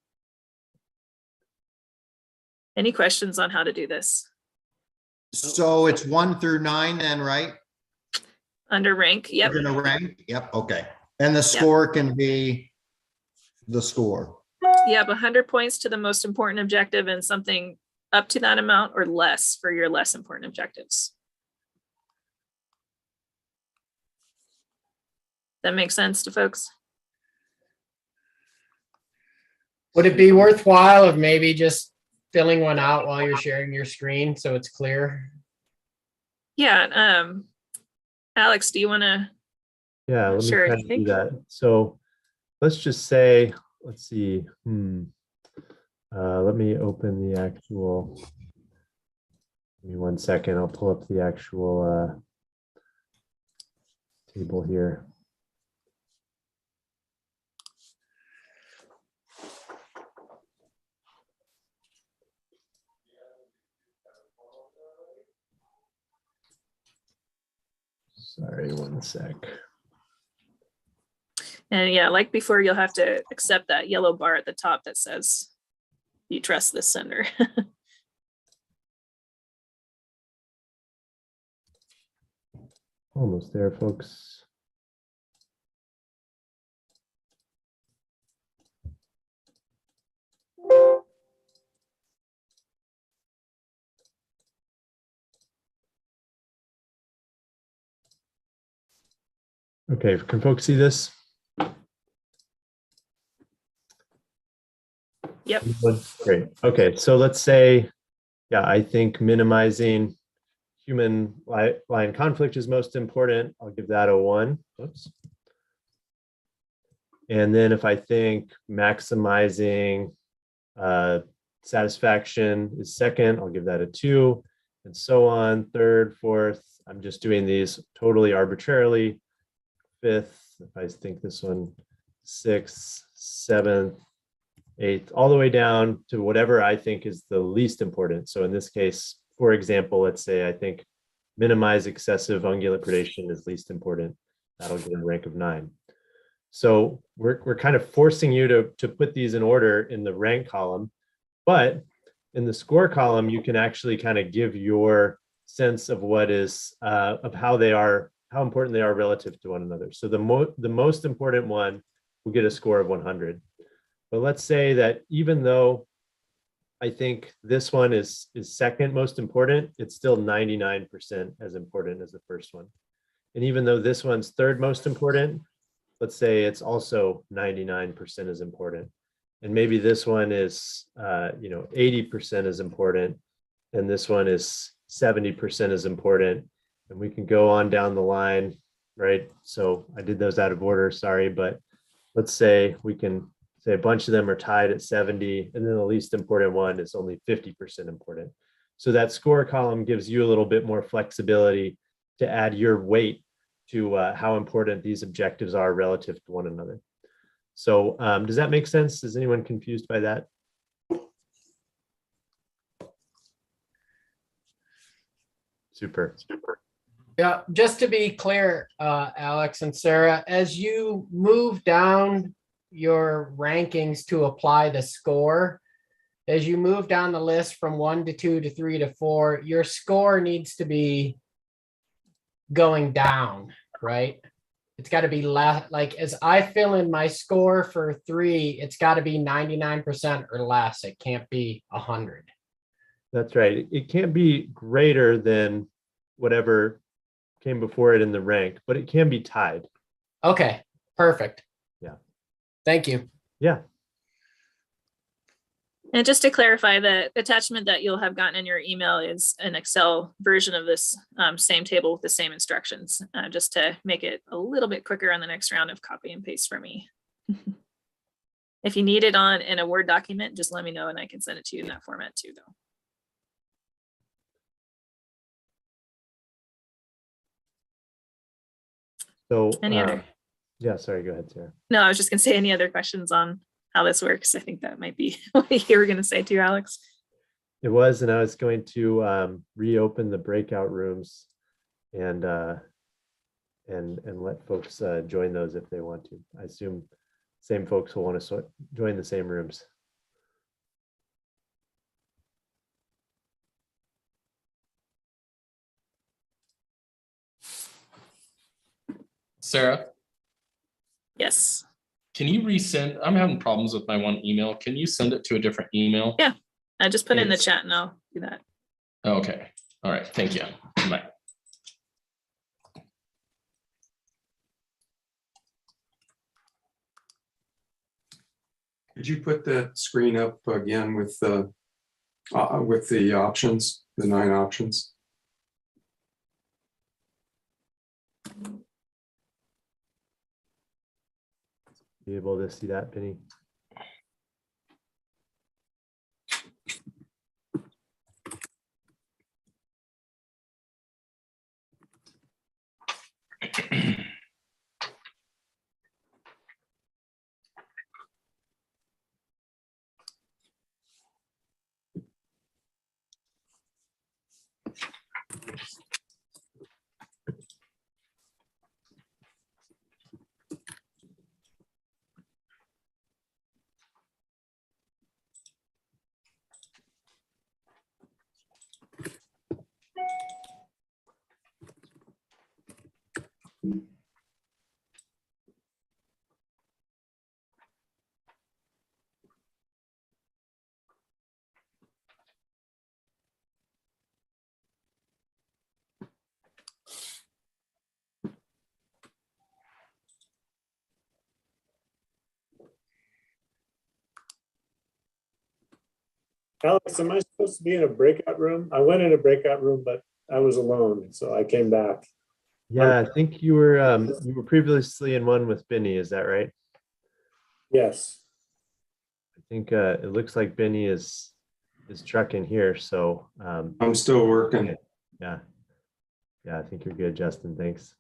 Any questions on how to do this? So it's 1 through 9 then, right? Under rank, yep. We're gonna rank, yep, okay. And the score can be the score. Yep, 100 points to the most important objective and something up to that amount or less for your less important objectives. That makes sense to folks? Would it be worthwhile of maybe just filling one out while you're sharing your screen so it's clear? Yeah, Alex, do you want to? Yeah, let me Sure, try to do that. So let's just say, let's see. Let me open the actual. Give me 1 second. I'll pull up the actual table here. Sorry, 1 sec. And yeah, like before, you'll have to accept that yellow bar at the top that says you trust this sender. Almost there, folks. Okay, can folks see this? Yep. Great. Okay, so let's say, yeah, I think minimizing human lion conflict is most important. I'll give that a 1. Oops. And then if I think maximizing satisfaction is second, I'll give that a 2, and so on. Third, fourth, I'm just doing these totally arbitrarily. Fifth, if I think this one, sixth, seventh, eighth, all the way down to whatever I think is the least important. So in this case, for example, let's say I think minimize excessive ungulate predation is least important. That'll get a rank of 9. So we're kind of forcing you to put these in order in the rank column, but in the score column, you can actually kind of give your sense of what is of how important they are relative to one another. So the most important one will get a score of 100. But let's say that even though I think this one is second most important, it's still 99% as important as the first one. And even though this one's third most important, let's say it's also 99% as important. And maybe this one is 80% as important, and this one is 70% as important. And we can go on down the line, right? So I did those out of order, sorry, but let's say we can say a bunch of them are tied at 70, and then the least important one is only 50% important. So that score column gives you a little bit more flexibility to add your weight to how important these objectives are relative to one another. So does that make sense? Is anyone confused by that? Super. Yeah, just to be clear, Alex and Sarah, as you move down your rankings to apply the score, as you move down the list from 1 to 2 to 3 to 4, your score needs to be going down, right? It's got to be less. Like as I fill in my score for 3, it's got to be 99% or less. It can't be 100. That's right. It can't be greater than whatever came before it in the rank, but it can be tied. Okay, perfect. Yeah. Thank you. Yeah. And just to clarify, the attachment that you'll have gotten in your email is an Excel version of this same table with the same instructions, just to make it a little bit quicker on the next round of copy and paste for me. If you need it in a Word document, just let me know and I can send it to you in that format too, though. So any other? Yeah, sorry, go ahead, Sarah. No, I was just gonna say any other questions on how this works. I think that might be what you were gonna say too, Alex. It was, and I was going to reopen the breakout rooms and let folks join those if they want to. I assume same folks will want to join the same rooms. Sarah? Yes. Can you resend? I'm having problems with my one email. Can you send it to a different email? Yeah, I just put it in the chat and I'll do that. Okay. All right. Thank you. Bye. Did you put that screen up again with the options, the 9 options? Be able to see that, Penny? Alex, am I supposed to be in a breakout room? I went in a breakout room, but I was alone, so I came back. Yeah, I think you were previously in one with Benny, is that right? Yes. I think it looks like Benny is trucking here, so I'm still working. yeah. Yeah, I think you're good, Justin. Thanks.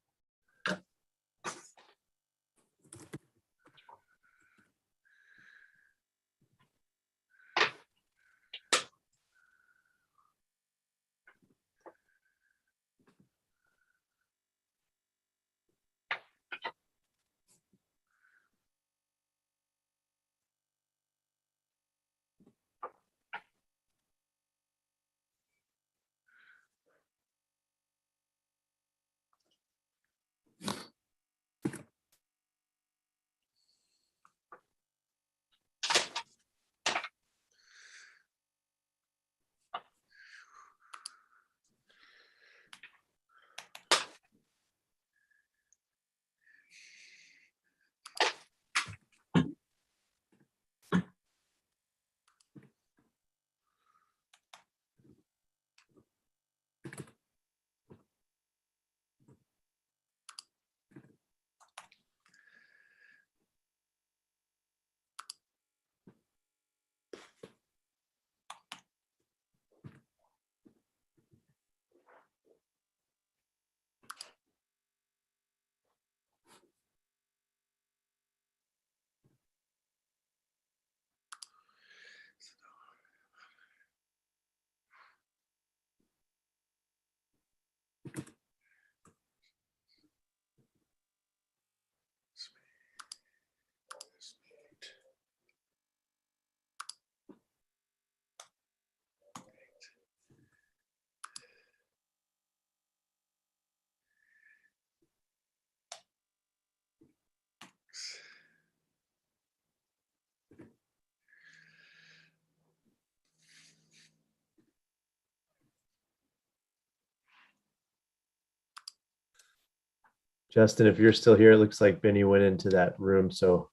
Justin, if you're still here, it looks like Benny went into that room. So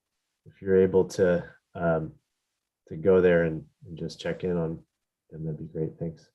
if you're able to go there and just check in on them, that'd be great. Thanks.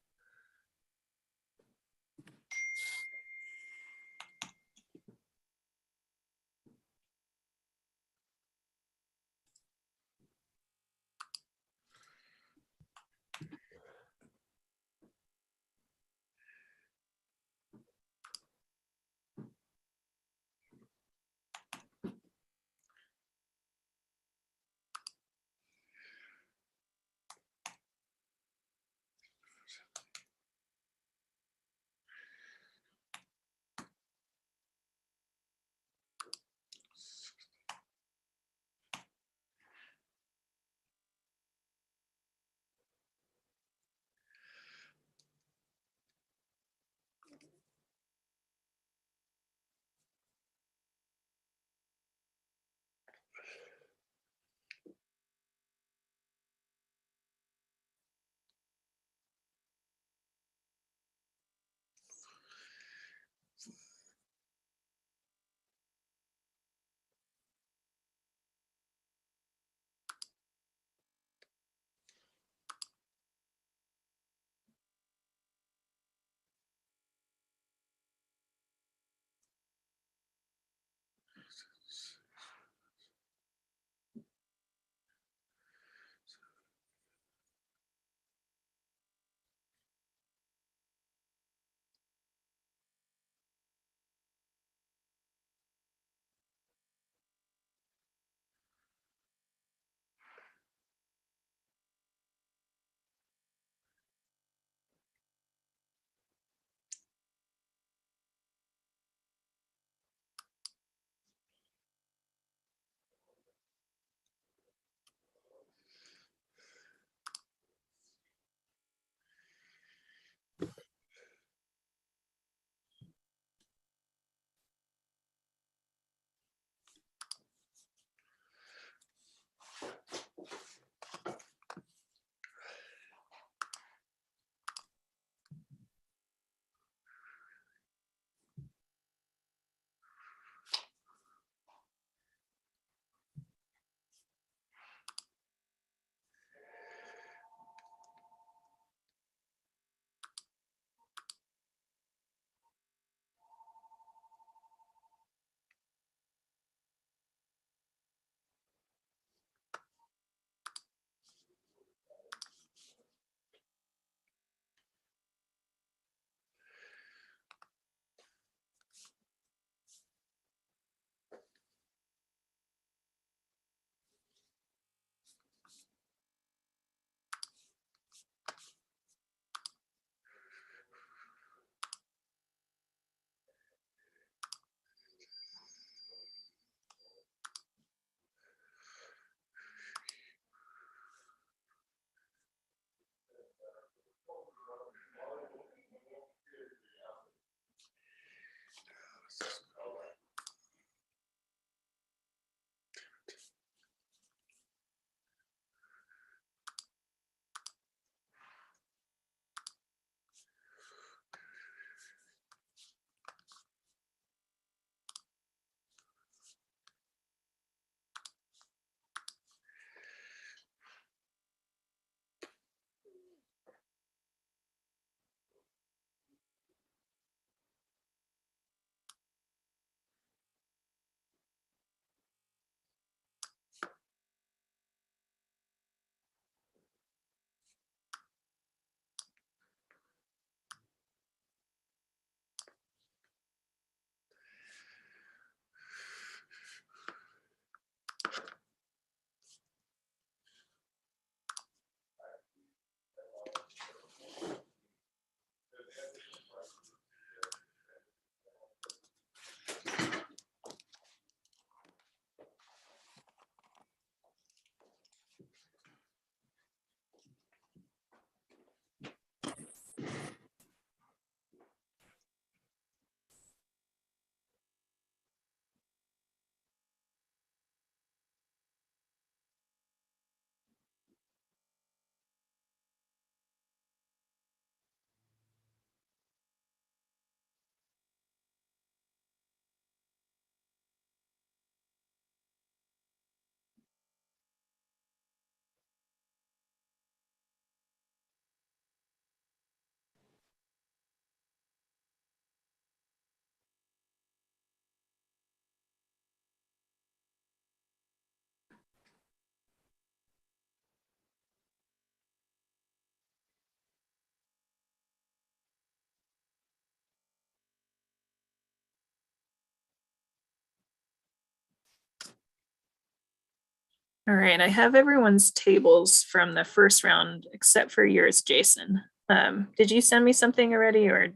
All right, I have everyone's tables from the first round except for yours, Jason. Did you send me something already, or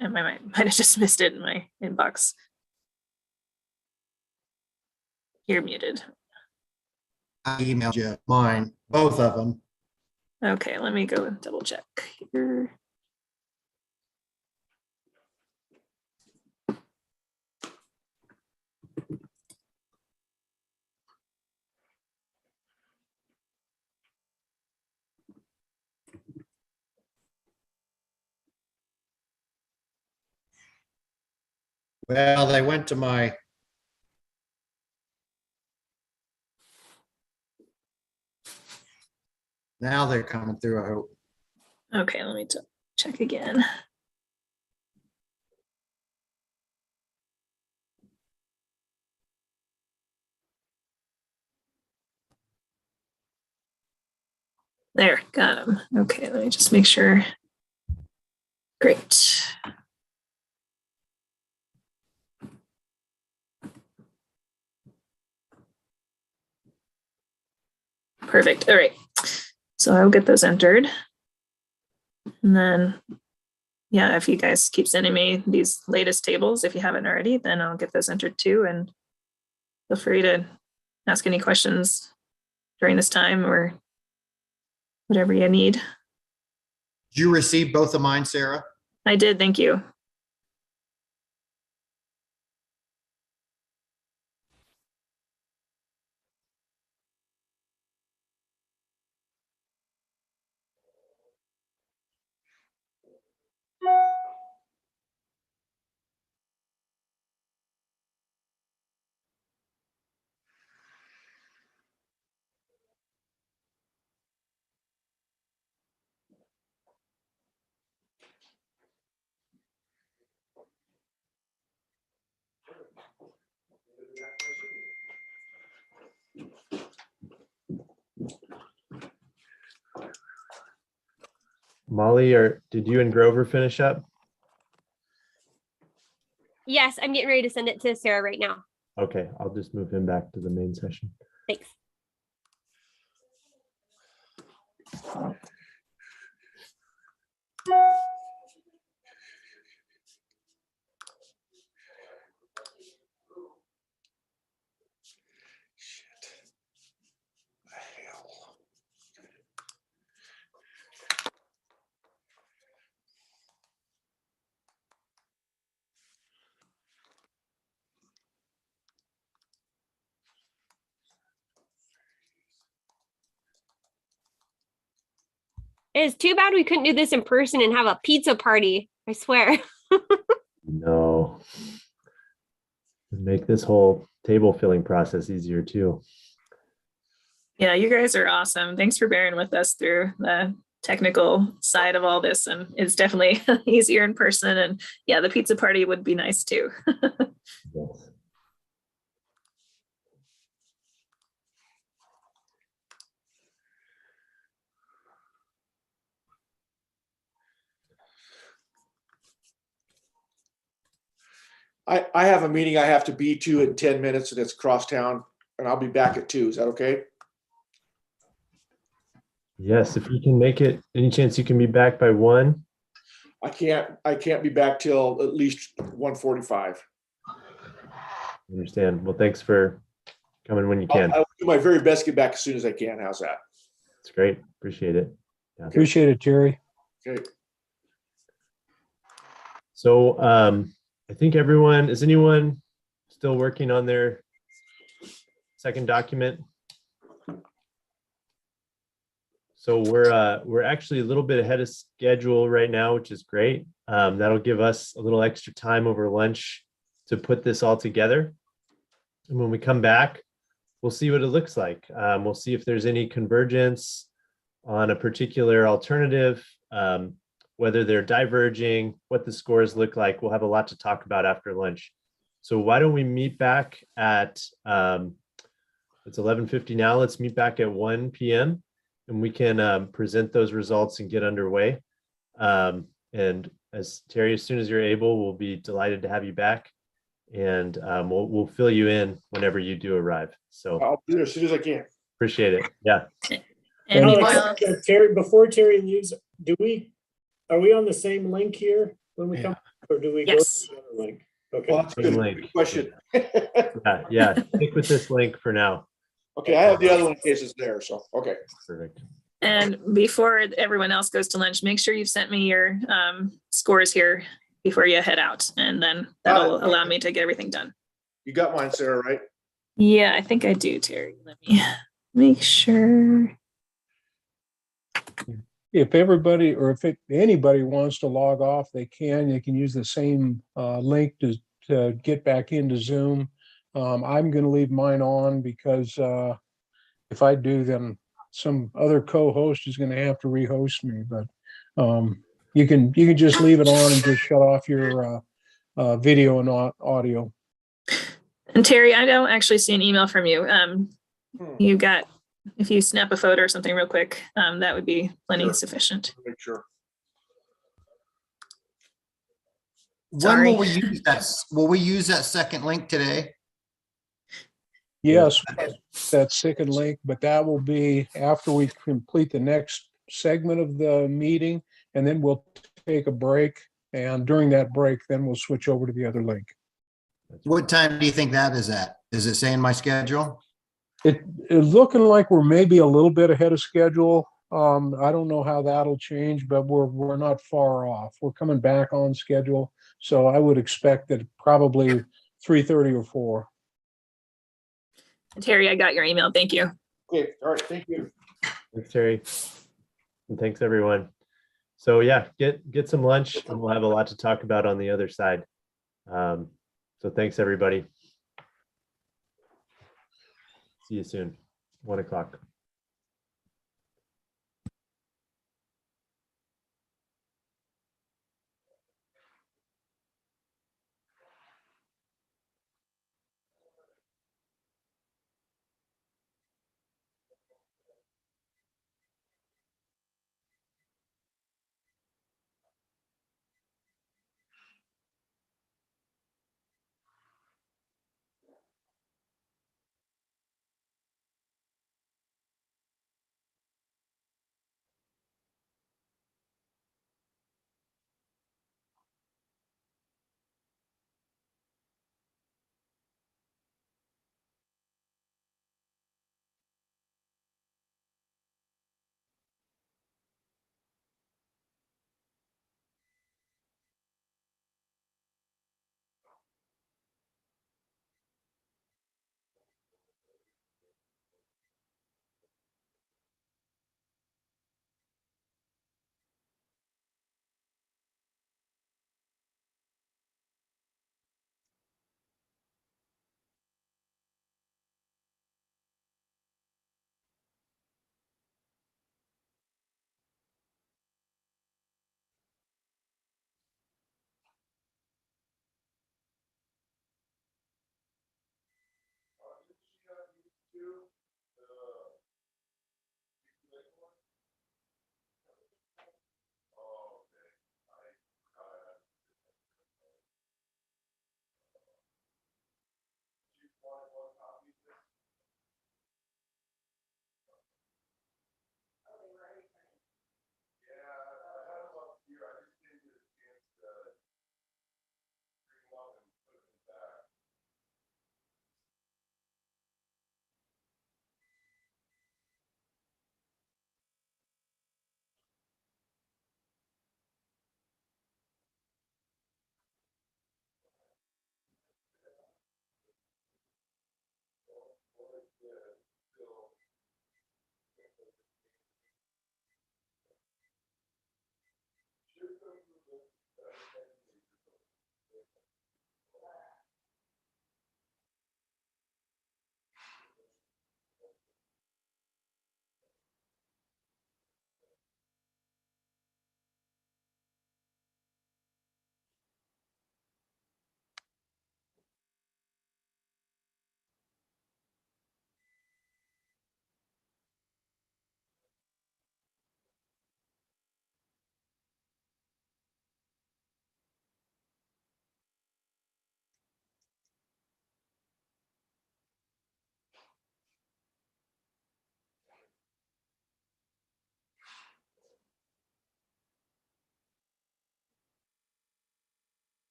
I might have just missed it in my inbox? You're muted. I emailed you mine, both of them. Okay, let me go and double check here. Well, they went to my. Now they're coming through, I hope. Okay, let me check again. There, got him. Okay, let me just make sure. Great. Perfect. All right. So I'll get those entered. And then, yeah, if you guys keep sending me these latest tables, if you haven't already, then I'll get those entered too. And feel free to ask any questions during this time or whatever you need. Did you receive both of mine, Sarah? I did. Thank you. Molly, or did you and Grover finish up? Yes, I'm getting ready to send it to Sarah right now. Okay, I'll just move him back to the main session. Thanks. It's too bad we couldn't do this in person and have a pizza party. I swear. No. Make this whole table filling process easier too. Yeah, you guys are awesome. Thanks for bearing with us through the technical side of all this. And it's definitely easier in person. And yeah, the pizza party would be nice too. Yes. I have a meeting I have to be to in 10 minutes and it's across town and I'll be back at 2. Is that okay? Yes, if you can make it, any chance you can be back by 1? I can't be back till at least 1:45. Understand. Well, thanks for coming when you can. I'll do my very best to get back as soon as I can. How's that? It's great. Appreciate it. Yeah. Appreciate it, Jerry. Okay. So I think is anyone still working on their second document? So we're actually a little bit ahead of schedule right now, which is great. That'll give us a little extra time over lunch to put this all together. And when we come back, we'll see what it looks like. We'll see if there's any convergence on a particular alternative, whether they're diverging, what the scores look like. We'll have a lot to talk about after lunch. So why don't we meet back at, it's 11:50 now. Let's meet back at 1 p.m. and we can present those results and get underway. And as Terry, as soon as you're able, we'll be delighted to have you back. And we'll fill you in whenever you do arrive. So I'll do it as soon as I can. Appreciate it. Yeah. And Alex, meanwhile, Terry, before Terry leaves, are we on the same link here when we come, or do we go to yes. the other link? Okay. Well, that's a good Link. question. Yeah. Stick with this link for now. Okay, I have the other one in case it's there, so, okay. Perfect. And before everyone else goes to lunch, make sure you've sent me your scores here before you head out. And then that'll allow me to get everything done. You got mine, Sarah, right? Yeah, I think I do, Terry. Let me make sure. If everybody, or if anybody wants to log off, they can. You can use the same link to get back into Zoom. I'm going to leave mine on because if I do, then some other co-host is going to have to rehost me. But you can just leave it on and just shut off your video and audio. And Terry, I don't actually see an email from you. You got, if you snap a photo or something real quick, that would be plenty sufficient. Make sure. When will we use that? Will we use that second link today? Yes, that second link, but that will be after we complete the next segment of the meeting, and then we'll take a break. And during that break, then we'll switch over to the other link. What time do you think that is at? Is it saying my schedule? It's looking like we're maybe a little bit ahead of schedule. I don't know how that'll change, but we're not far off. We're coming back on schedule, so I would expect that probably 3:30 or 4. Terry, I got your email. Thank you. Okay, all right, thank you. Thanks, Terry. And thanks, everyone. So yeah, get some lunch and we'll have a lot to talk about on the other side. So thanks, everybody. See you soon. 1 o'clock.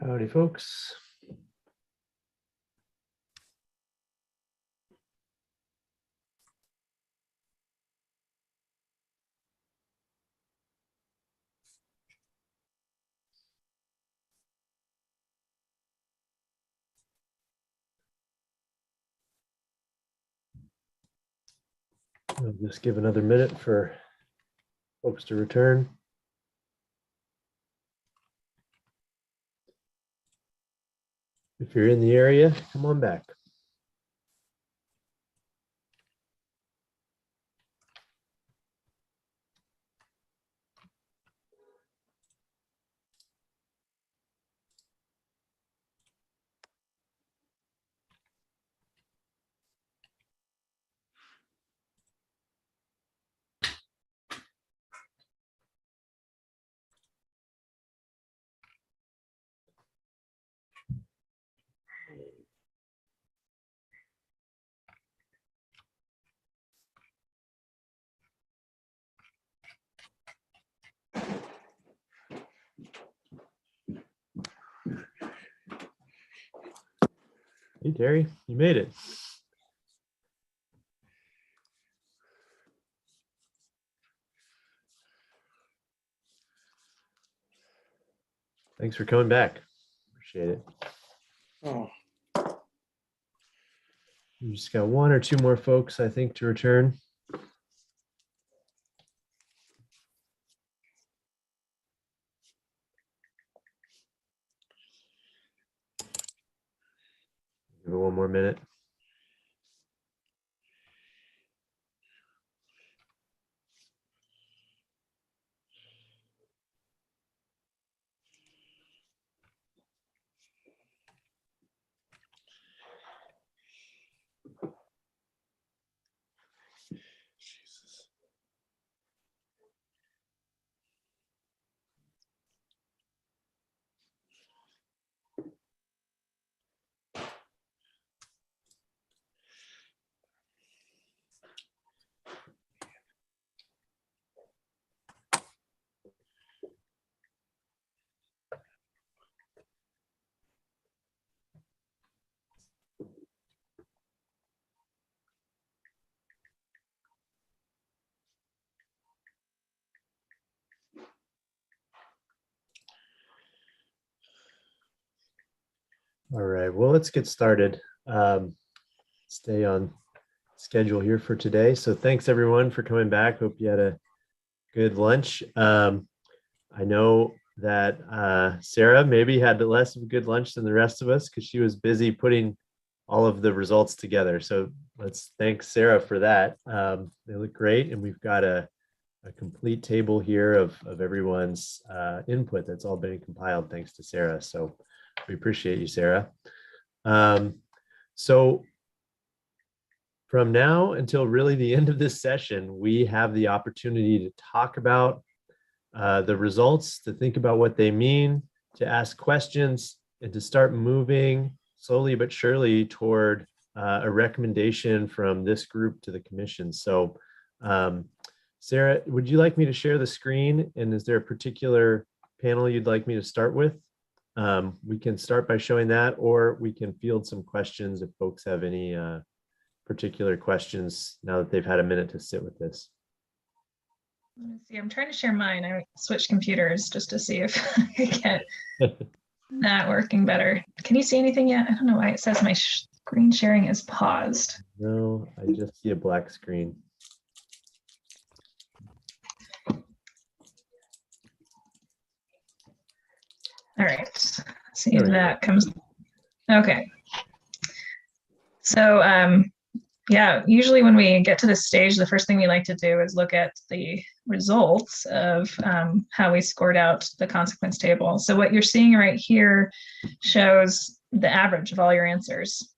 Howdy, folks. I'll just give another minute for folks to return. If you're in the area, come on back. Hey, Terry, you made it. Thanks for coming back. Appreciate it. Oh, We just got one or two more folks, I think, to return. Give it one more minute. All right, well, let's get started. Stay on schedule here for today. So thanks everyone for coming back. Hope you had a good lunch. I know that Sarah maybe had less of a good lunch than the rest of us because she was busy putting all of the results together. So let's thank Sarah for that. They look great, and we've got a complete table here of everyone's input that's all been compiled thanks to Sarah. So we appreciate you, Sarah. So from now until really the end of this session, we have the opportunity to talk about the results, to think about what they mean, to ask questions, and to start moving slowly but surely toward a recommendation from this group to the commission. So Sarah, would you like me to share the screen? And is there a particular panel you'd like me to start with? We can start by showing that, or we can field some questions if folks have any particular questions now that they've had a minute to sit with this. Let me see, I'm trying to share mine. I switched computers just to see if I get that working better. Can you see anything yet? I don't know why it says my screen sharing is paused. No, I just see a black screen. All right, see if that comes. Okay. So yeah, usually when we get to this stage, the first thing we like to do is look at the results of how we scored out the consequence table. So what you're seeing right here shows the average of all your answers.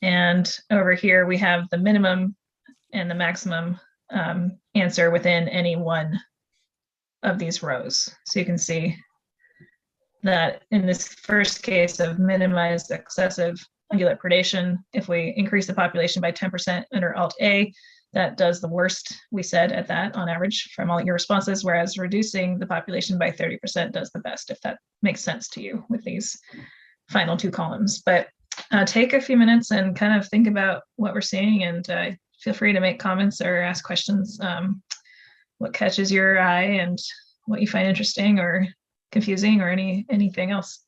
And over here, we have the minimum and the maximum answer within any one of these rows. So you can see that in this first case of minimized excessive ungulate predation, if we increase the population by 10% under Alt A, that does the worst, we said, at that on average from all your responses, whereas reducing the population by 30% does the best, if that makes sense to you with these final two columns. But take a few minutes and kind of think about what we're seeing, and feel free to make comments or ask questions. What catches your eye and what you find interesting or confusing or anything else.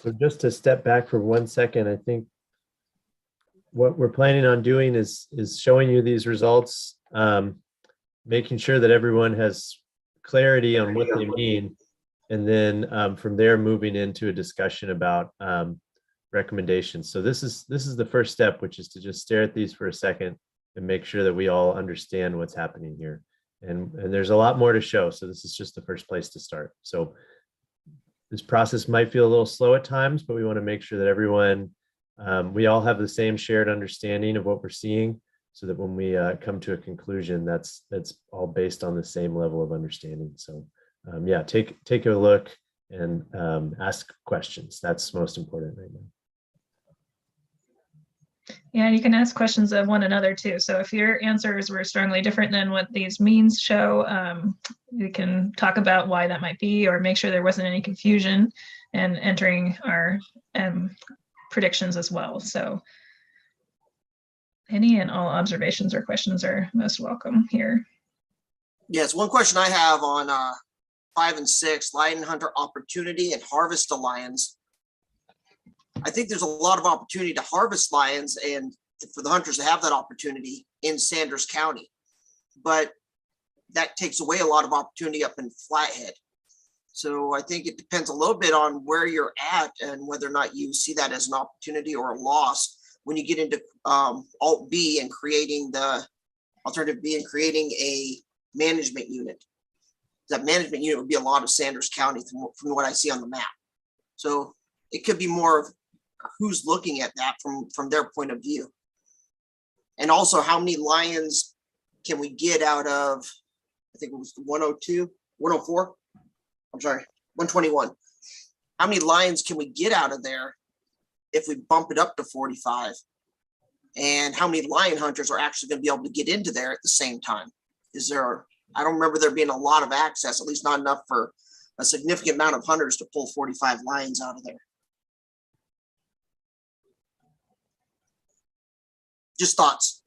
So just to step back for 1 second, I think what we're planning on doing is showing you these results, making sure that everyone has clarity on what they mean, and then from there moving into a discussion about recommendations. So this is the first step, which is to just stare at these for a second and make sure that we all understand what's happening here. And there's a lot more to show, so this is just the first place to start. So this process might feel a little slow at times, but we want to make sure that everyone, we all have the same shared understanding of what we're seeing, so that when we come to a conclusion, that's all based on the same level of understanding. So yeah, take a look and ask questions. That's most important right now. Yeah, you can ask questions of one another too. So if your answers were strongly different than what these means show, we can talk about why that might be, or make sure there wasn't any confusion and entering our predictions as well. So any and all observations or questions are most welcome here. Yes, one question I have on 5 and 6, Lion Hunter Opportunity and Harvest the Lions. I think there's a lot of opportunity to harvest lions and for the hunters to have that opportunity in Sanders County, but that takes away a lot of opportunity up in Flathead. So I think it depends a little bit on where you're at and whether or not you see that as an opportunity or a loss when you get into Alt B and creating the Alternative B and creating a management unit. That management unit would be a lot of Sanders County from what I see on the map. So it could be more of who's looking at that from their point of view. And also how many lions can we get out of, I think it was 102, 104, I'm sorry, 121. How many lions can we get out of there if we bump it up to 45? And how many lion hunters are actually going to be able to get into there at the same time? I don't remember there being a lot of access, at least not enough for a significant amount of hunters to pull 45 lions out of there. Just thoughts.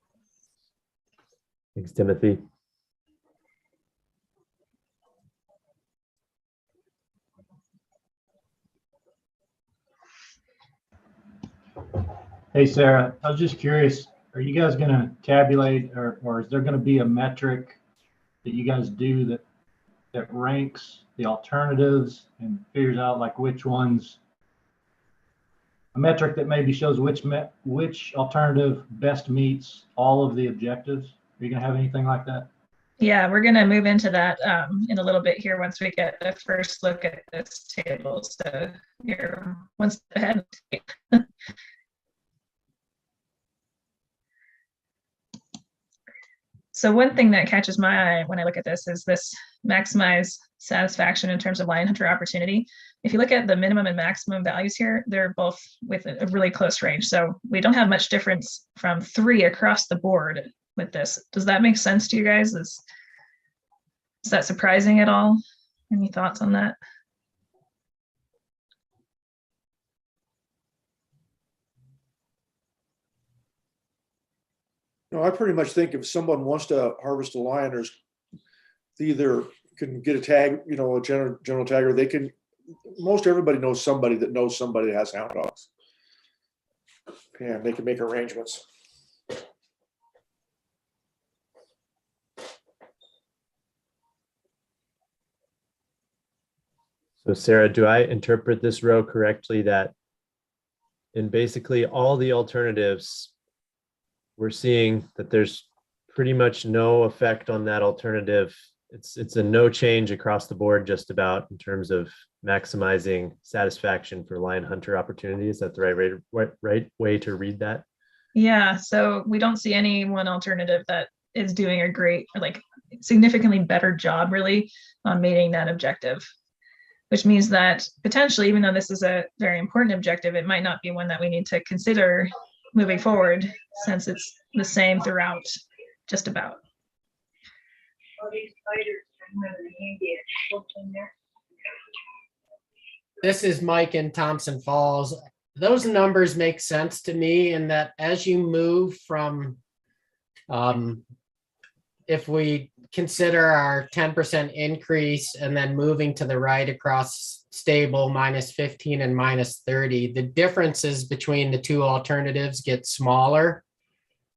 Thanks, Timothy. Hey, Sarah, I was just curious, are you guys going to tabulate or is there going to be a metric that you guys do that ranks the alternatives and figures out like which ones, a metric that maybe shows which alternative best meets all of the objectives? Are you going to have anything like that? Yeah, we're going to move into that in a little bit here once we get the first look at this table. So you're one step ahead. So one thing that catches my eye when I look at this is this maximize satisfaction in terms of lion hunter opportunity. If you look at the minimum and maximum values here, they're both with a really close range. So we don't have much difference from 3 across the board with this. Does that make sense to you guys? Is that surprising at all? Any thoughts on that? No, I pretty much think if someone wants to harvest a lion, they either can get a tag, a general tag, or they can, most everybody knows somebody that has hound dogs. And they can make arrangements. So Sarah, do I interpret this row correctly that in basically all the alternatives, we're seeing that there's pretty much no effect on that alternative. It's a no change across the board, just about, in terms of maximizing satisfaction for lion hunter opportunity. Is that the right way to read that? Yeah, so we don't see any one alternative that is doing a great or like significantly better job really on meeting that objective, which means that potentially, even though this is a very important objective, it might not be one that we need to consider moving forward, since it's the same throughout just about. This is Mike in Thompson Falls. Those numbers make sense to me in that as you move from, if we consider our 10% increase and then moving to the right across stable -15 and -30, the differences between the two alternatives get smaller,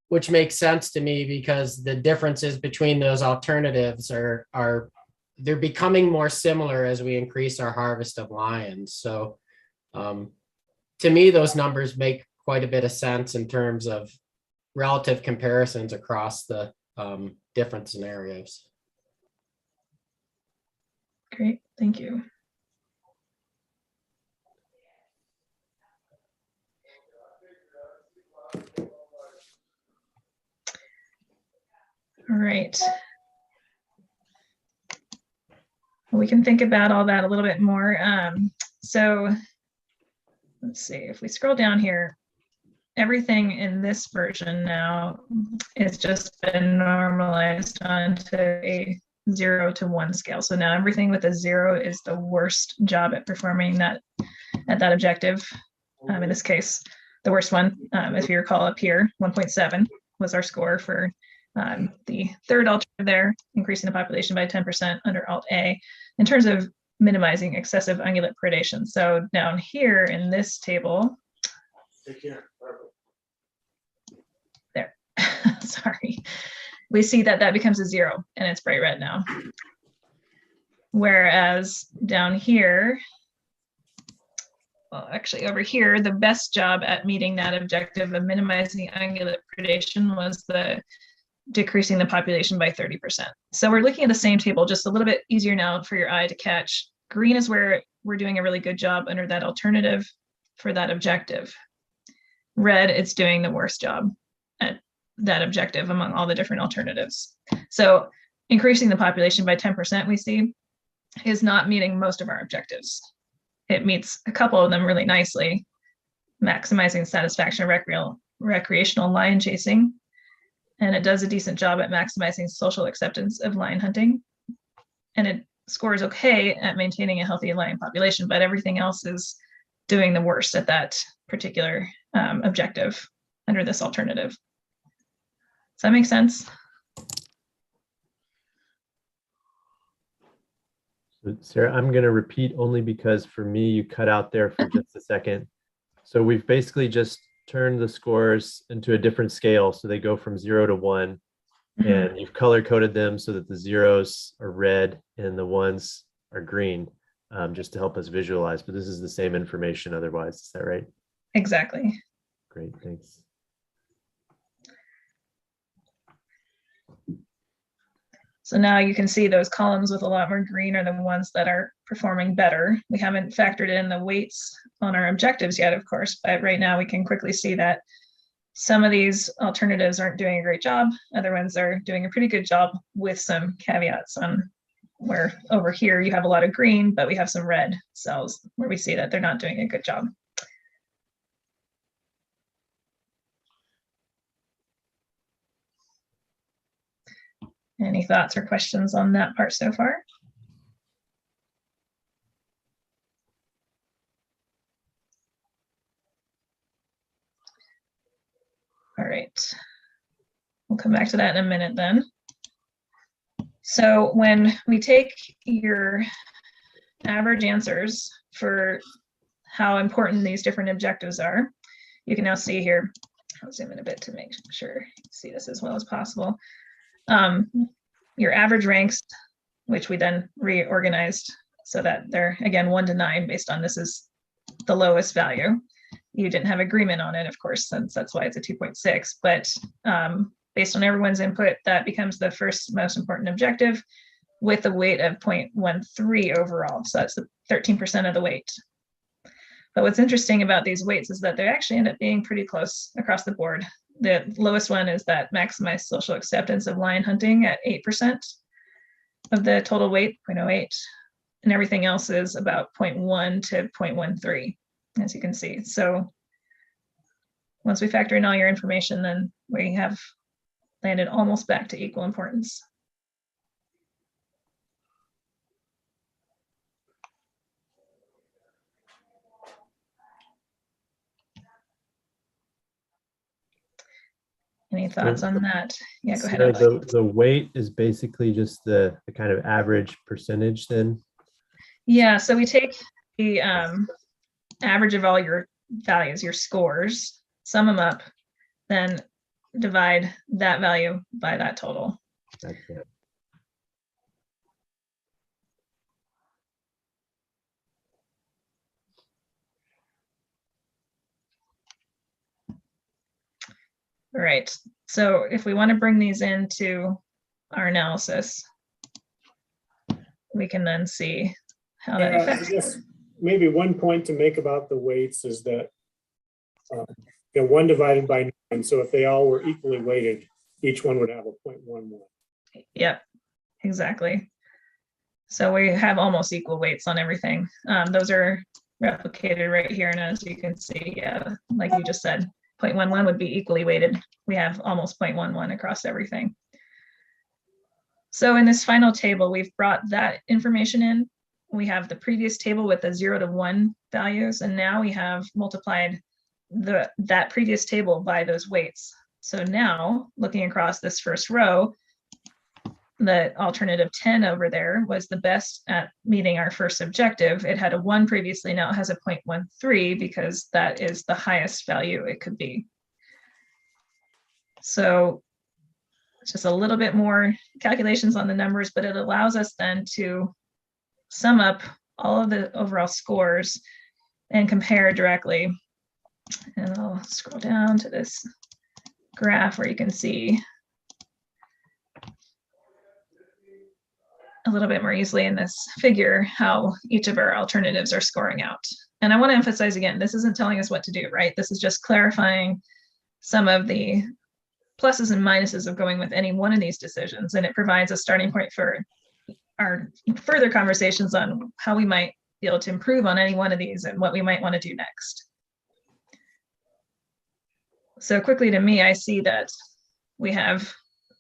which makes sense to me because the differences between those alternatives they're becoming more similar as we increase our harvest of lions. So to me, those numbers make quite a bit of sense in terms of relative comparisons across the different scenarios. Great, thank you. All right. We can think about all that a little bit more. So let's see, if we scroll down here, everything in this version now is just been normalized onto a 0 to 1 scale. So now everything with a 0 is the worst job at performing that at that objective. In this case, the worst one, if you recall up here, 1.7 was our score for the third alternative there, increasing the population by 10% under Alt A in terms of minimizing excessive ungulate predation. So down here in this table, there, sorry, we see that that becomes a 0 and it's bright red now. Whereas down here, well, actually over here, the best job at meeting that objective of minimizing ungulate predation was the decreasing the population by 30%. So we're looking at the same table, just a little bit easier now for your eye to catch. Green is where we're doing a really good job under that alternative for that objective. Red, it's doing the worst job at that objective among all the different alternatives. So increasing the population by 10%, we see, is not meeting most of our objectives. It meets a couple of them really nicely, maximizing satisfaction of recreational lion chasing, and it does a decent job at maximizing social acceptance of lion hunting. And it scores okay at maintaining a healthy lion population, but everything else is doing the worst at that particular objective under this alternative. Does that make sense? So Sarah, I'm going to repeat only because for me, you cut out there for just a second. So we've basically just turn the scores into a different scale. So they go from 0 to 1, and you've color coded them so that the zeros are red and the ones are green, just to help us visualize. But this is the same information otherwise. Is that right? Exactly. Great, thanks. So now you can see those columns with a lot more green are the ones that are performing better. We haven't factored in the weights on our objectives yet, of course, but right now we can quickly see that some of these alternatives aren't doing a great job. Other ones are doing a pretty good job with some caveats on where over here you have a lot of green, but we have some red cells where we see that they're not doing a good job. Any thoughts or questions on that part so far? All right, we'll come back to that in a minute then. So when we take your average answers for how important these different objectives are, you can now see here, I'll zoom in a bit to make sure you see this as well as possible. Your average ranks, which we then reorganized so that they're again 1 to 9 based on this is the lowest value. you didn't have agreement on it, of course, since that's why it's a 2.6. But based on everyone's input, that becomes the first most important objective with a weight of 0.13 overall. So that's the 13% of the weight. But what's interesting about these weights is that they actually end up being pretty close across the board. The lowest one is that maximized social acceptance of lion hunting at 8% of the total weight, 0.08. And everything else is about 0.1 to 0.13, as you can see. So once we factor in all your information, then we have landed almost back to equal importance. Any thoughts on that? Yeah, go ahead. So the weight is basically just the kind of average percentage then? Yeah, so we take the average of all your values, your scores, sum them up, then divide that value by that total. Okay. All right, so if we want to bring these into our analysis, we can then see how that affects. I guess maybe one point to make about the weights is that 1 divided by 9. So if they all were equally weighted, each one would have a 0.11. Yep, exactly. So we have almost equal weights on everything. Those are replicated right here. And as you can see, yeah, like you just said, 0.11 would be equally weighted. We have almost 0.11 across everything. So in this final table, we've brought that information in. We have the previous table with the 0 to 1 values, and now we have multiplied that previous table by those weights. So now, looking across this first row, the alternative 10 over there was the best at meeting our first objective. It had a 1 previously, now it has a 0.13 because that is the highest value it could be. So just a little bit more calculations on the numbers, but it allows us then to sum up all of the overall scores and compare directly. And I'll scroll down to this graph where you can see a little bit more easily in this figure how each of our alternatives are scoring out. And I want to emphasize again, this isn't telling us what to do, right? This is just clarifying some of the pluses and minuses of going with any one of these decisions. And it provides a starting point for our further conversations on how we might be able to improve on any one of these and what we might want to do next. So quickly to me, I see that we have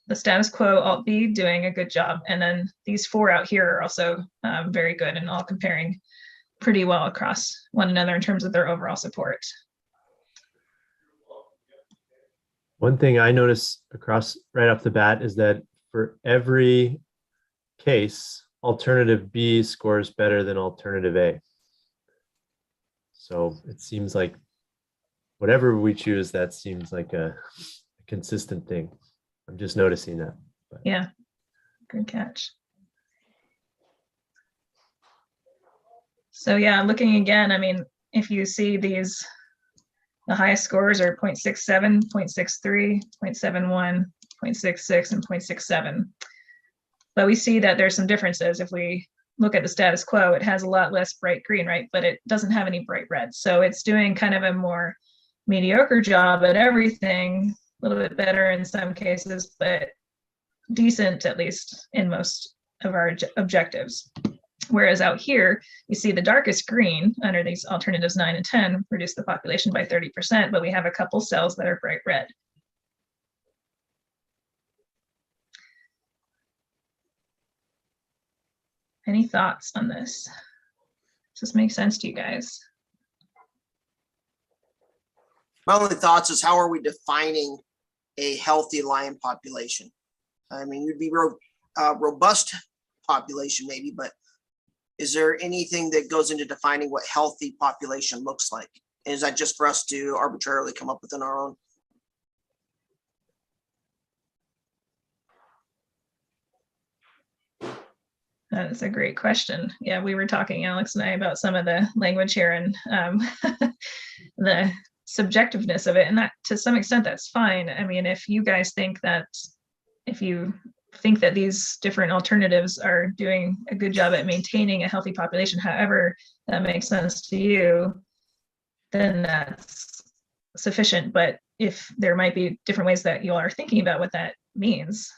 the status quo Alt B doing a good job. And then these 4 out here are also very good and all comparing pretty well across one another in terms of their overall support. One thing I notice across right off the bat is that for every case, alternative B scores better than alternative A. So it seems like whatever we choose, that seems like a consistent thing. I'm just noticing that. But. Yeah, good catch. So yeah, looking again, I mean, if you see these, the highest scores are 0.67, 0.63, 0.71, 0.66, and 0.67. But we see that there's some differences. If we look at the status quo, it has a lot less bright green, right? But it doesn't have any bright red. So it's doing kind of a more mediocre job at everything, a little bit better in some cases, but decent at least in most of our objectives. Whereas out here, you see the darkest green under these alternatives 9 and 10 reduce the population by 30%, but we have a couple cells that are bright red. Any thoughts on this? Does this make sense to you guys? My only thoughts is how are we defining a healthy lion population? I mean, you'd be robust population maybe, but is there anything that goes into defining what healthy population looks like? And is that just for us to arbitrarily come up with on our own? That is a great question. Yeah, we were talking, Alex and I, about some of the language here, and the subjectiveness of it. And that to some extent, that's fine. I mean, if you guys think that, if you think that these different alternatives are doing a good job at maintaining a healthy population, however that makes sense to you, then that's sufficient. But if there might be different ways that you all are thinking about what that means,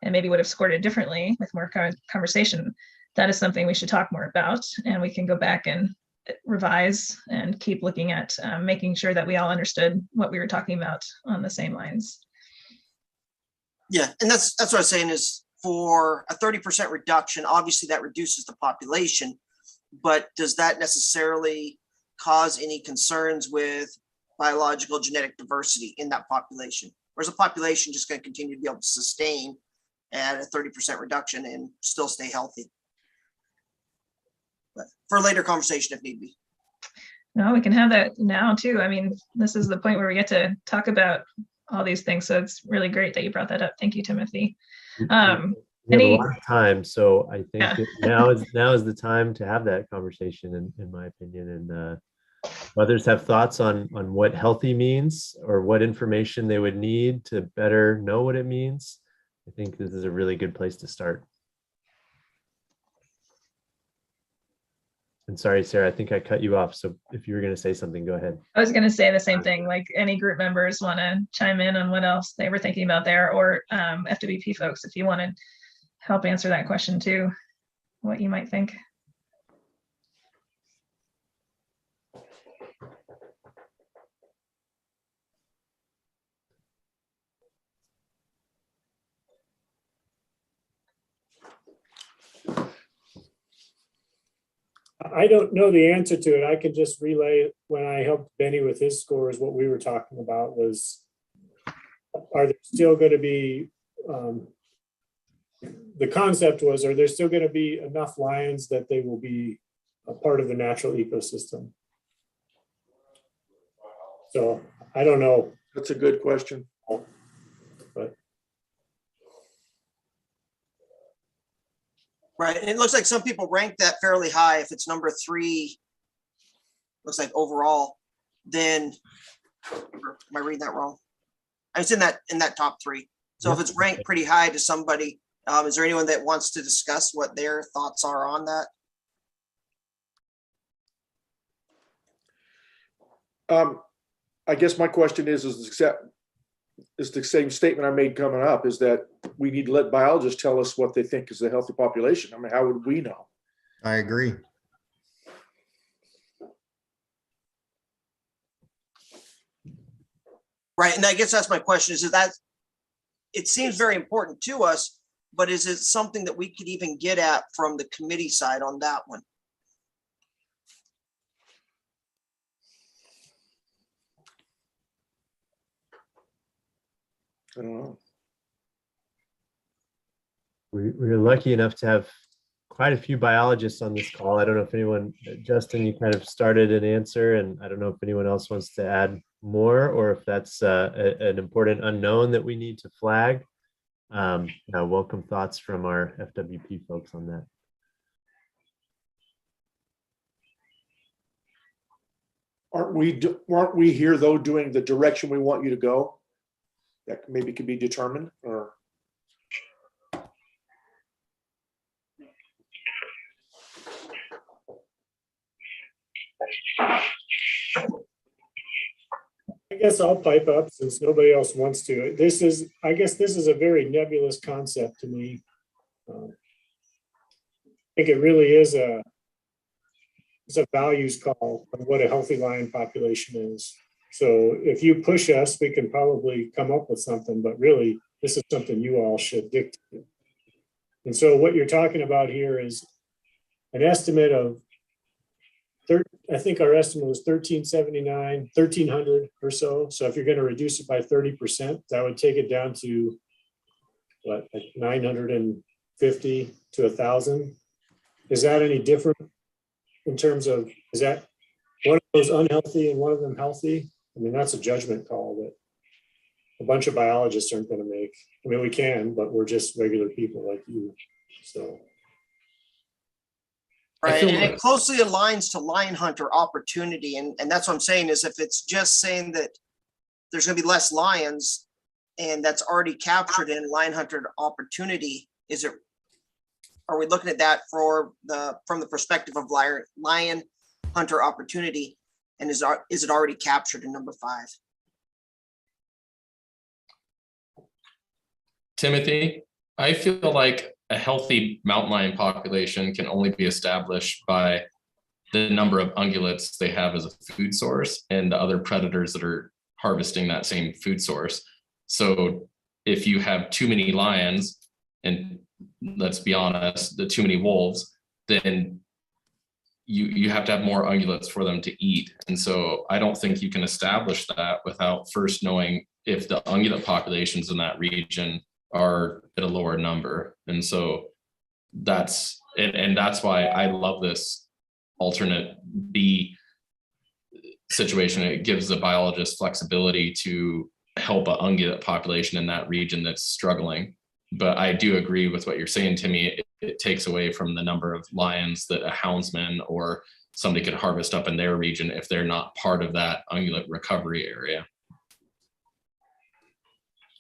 and maybe would have scored it differently with more conversation, that is something we should talk more about. And we can go back and revise and keep looking at making sure that we all understood what we were talking about on the same lines. Yeah, and that's what I'm saying is for a 30% reduction, obviously that reduces the population, but does that necessarily cause any concerns with biological genetic diversity in that population? Or is the population just going to continue to be able to sustain at a 30% reduction and still stay healthy? But for a later conversation if need be. No, we can have that now too. I mean, this is the point where we get to talk about all these things. So it's really great that you brought that up. Thank you, Timothy. We have a lot of time, so I think that now is the time to have that conversation, in my opinion. And others have thoughts on what healthy means or what information they would need to better know what it means. I think this is a really good place to start. And sorry, Sarah, I think I cut you off. So if you were going to say something, go ahead. I was going to say the same thing, like any group members want to chime in on what else they were thinking about there, or FWP folks, if you want to help answer that question too, what you might think. I don't know the answer to it. I can just relay when I helped Benny with his scores, what we were talking about was, are there still going to be, the concept was, are there still going to be enough lions that they will be a part of the natural ecosystem? So I don't know. That's a good question. But right, and it looks like some people rank that fairly high. If it's number 3, looks like overall, then am I reading that wrong? It's in that top 3. So if it's ranked pretty high to somebody, is there anyone that wants to discuss what their thoughts are on that? I guess my question is the same statement I made coming up, is that we need to let biologists tell us what they think is a healthy population. I mean, how would we know? I agree. Right, and I guess that's my question, is that it seems very important to us, but is it something that we could even get at from the committee side on that one? I don't know. We're lucky enough to have quite a few biologists on this call. I don't know if anyone, Justin, you kind of started an answer, and I don't know if anyone else wants to add more, or if that's an important unknown that we need to flag. Welcome thoughts from our FWP folks on that. Aren't we here though doing the direction we want you to go? That maybe could be determined, or I guess I'll pipe up since nobody else wants to. I guess this is a very nebulous concept to me. I think it really is it's a values call on what a healthy lion population is. So if you push us, we can probably come up with something, but really this is something you all should dictate. And so what you're talking about here is an estimate of, I think our estimate was 1,300 or so. So if you're going to reduce it by 30%, that would take it down to what, like 950 to 1,000. Is that any different in terms of, is that one of those unhealthy and one of them healthy? I mean, that's a judgment call that a bunch of biologists aren't going to make. I mean, we can, but we're just regular people like you. So Right, and it closely aligns to lion hunter opportunity, and that's what I'm saying is if it's just saying that there's going to be less lions, and that's already captured in lion hunter opportunity, are we looking at that from the perspective of lion hunter opportunity, and is it already captured in number 5? Timothy, I feel like a healthy mountain lion population can only be established by the number of ungulates they have as a food source and the other predators that are harvesting that same food source. So if you have too many lions, and let's be honest, too many wolves, then you have to have more ungulates for them to eat. And so I don't think you can establish that without first knowing if the ungulate populations in that region are at a lower number. And so that's why I love this alternate B situation. It gives the biologist flexibility to help an ungulate population in that region that's struggling. But I do agree with what you're saying, Timmy. It takes away from the number of lions that a houndsman or somebody could harvest up in their region if they're not part of that ungulate recovery area.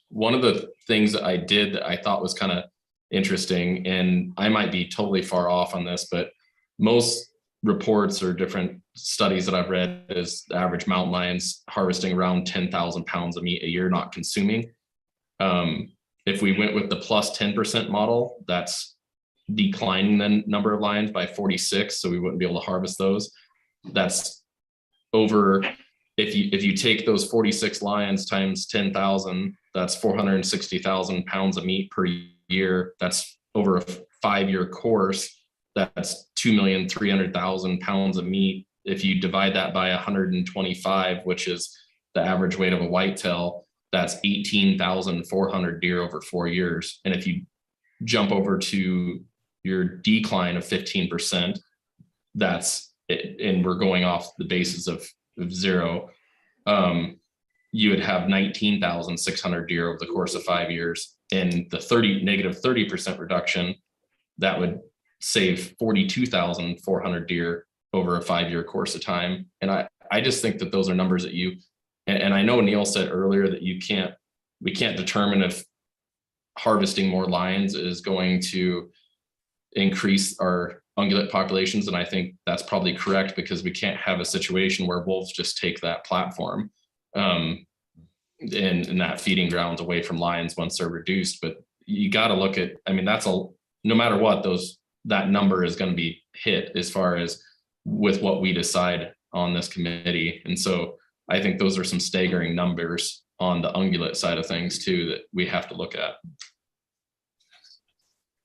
One of the things that I did that I thought was kind of interesting, and I might be totally far off on this, but most reports or different studies that I've read is the average mountain lions harvesting around 10,000 pounds of meat a year, not consuming. If we went with the plus 10% model, that's declining the number of lions by 46, so we wouldn't be able to harvest those. That's over, if you take those 46 lions times 10,000, that's 460,000 pounds of meat per year. That's over a 5-year course. That's 2,300,000 pounds of meat. If you divide that by 125, which is the average weight of a whitetail, that's 18,400 deer over 4 years. And if you jump over to your decline of 15%, that's it, and we're going off the basis of 0. You would have 19,600 deer over the course of 5 years, and the negative 30% reduction, that would save 42,400 deer over a 5-year course of time. And I just think that those are numbers that and I know Neil said earlier that we can't determine if harvesting more lions is going to increase our ungulate populations. And I think that's probably correct, because we can't have a situation where wolves just take that platform and that feeding grounds away from lions once they're reduced. But you got to look at, I mean, no matter what, that number is going to be hit as far as with what we decide on this committee. And so I think those are some staggering numbers on the ungulate side of things too, that we have to look at.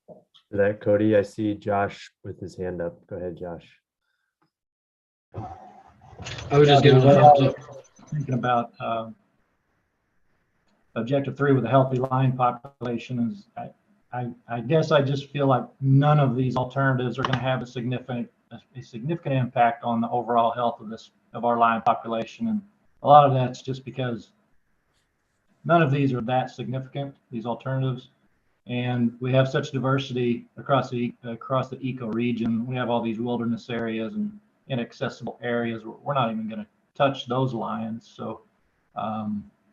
For that, Cody, I see Josh with his hand up. Go ahead, Josh. I was just giving a thumbs up. Thinking about objective 3 with a healthy lion population is, I guess I just feel like none of these alternatives are going to have a significant impact on the overall health of our lion population, and a lot of that's just because none of these are that significant, these alternatives, and we have such diversity across the ecoregion. We have all these wilderness areas and inaccessible areas. We're not even going to touch those lions. So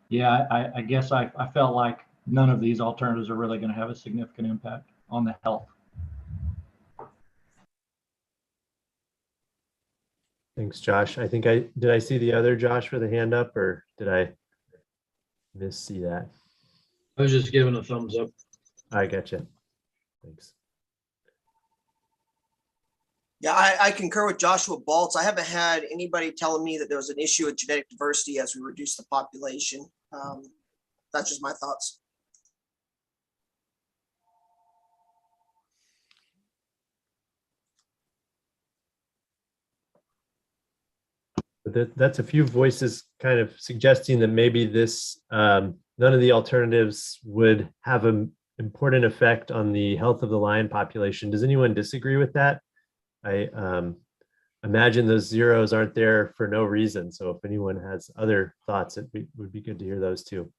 yeah, I guess I felt like none of these alternatives are really going to have a significant impact on the health. Thanks, Josh. I think did I see the other Josh with a hand up, or did I see that? I was just giving a thumbs up. I gotcha. Thanks. Yeah, I concur with Joshua Baltz. I haven't had anybody telling me that there was an issue with genetic diversity as we reduce the population. That's just my thoughts. That's a few voices kind of suggesting that maybe this none of the alternatives would have an important effect on the health of the lion population. Does anyone disagree with that? I imagine those zeros aren't there for no reason. So if anyone has other thoughts, it would be good to hear those too.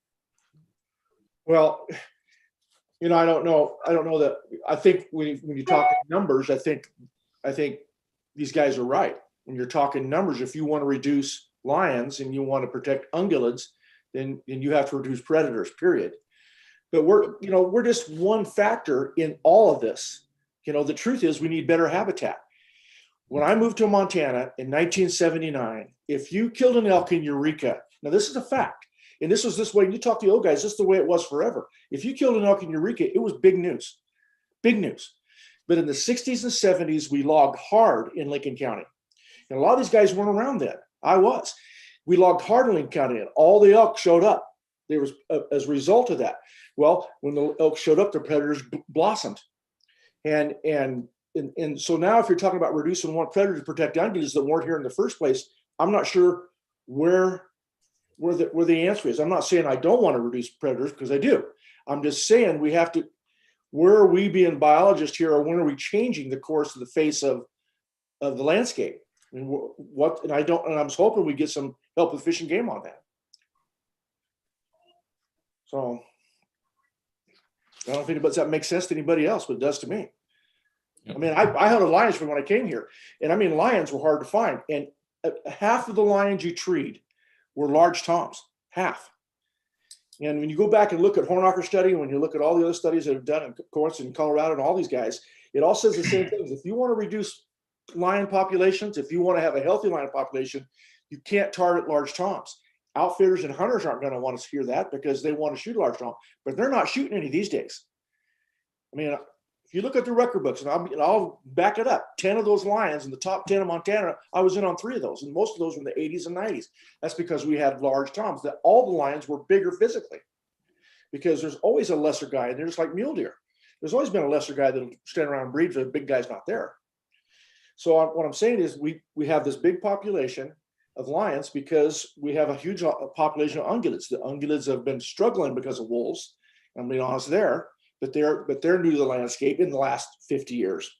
Well, I don't know that. I think when you talk numbers, I think these guys are right. When you're talking numbers, if you want to reduce lions and you want to protect ungulates, then you have to reduce predators, period. But we're just one factor in all of this. The truth is we need better habitat. When I moved to Montana in 1979, if you killed an elk in Eureka, now this is a fact, and this was this way, you talk to the old guys, this is the way it was forever. If you killed an elk in Eureka, it was big news, big news. But in the 60s and 70s, we logged hard in Lincoln County. And a lot of these guys weren't around then. I was. We logged hard in Lincoln County, and all the elk showed up. There was, as a result of that. Well, when the elk showed up, the predators blossomed. And so now if you're talking about reducing one predator to protect ungulates that weren't here in the first place, I'm not sure where the answer is. I'm not saying I don't want to reduce predators, because I do. I'm just saying we have to, where are we being biologists here, or when are we changing the course of the face of the landscape? I mean, and I was hoping we get some help with Fish and Game on that. So I don't think that makes sense to anybody else, but it does to me. I mean, I hunted lions from when I came here, and I mean, lions were hard to find, and half of the lions you treed were large toms, half. And when you go back and look at Hornacher study, when you look at all the other studies that have done, of course, in Colorado and all these guys, it all says the same things. If you want to reduce lion populations, if you want to have a healthy lion population, you can't target large toms. Outfitters and hunters aren't going to want to hear that because they want to shoot a large tom, but they're not shooting any these days. I mean, if you look at the record books, and I'll back it up, 10 of those lions in the top 10 of Montana, I was in on 3 of those, and most of those were in the 80s and 90s. That's because we had large toms, that all the lions were bigger physically, because there's always a lesser guy, and they're just like mule deer. There's always been a lesser guy that'll stand around and breed if the big guy's not there. So what I'm saying is we have this big population of lions because we have a huge population of ungulates. The ungulates have been struggling because of wolves. I'm being honest there, but they're new to the landscape in the last 50 years,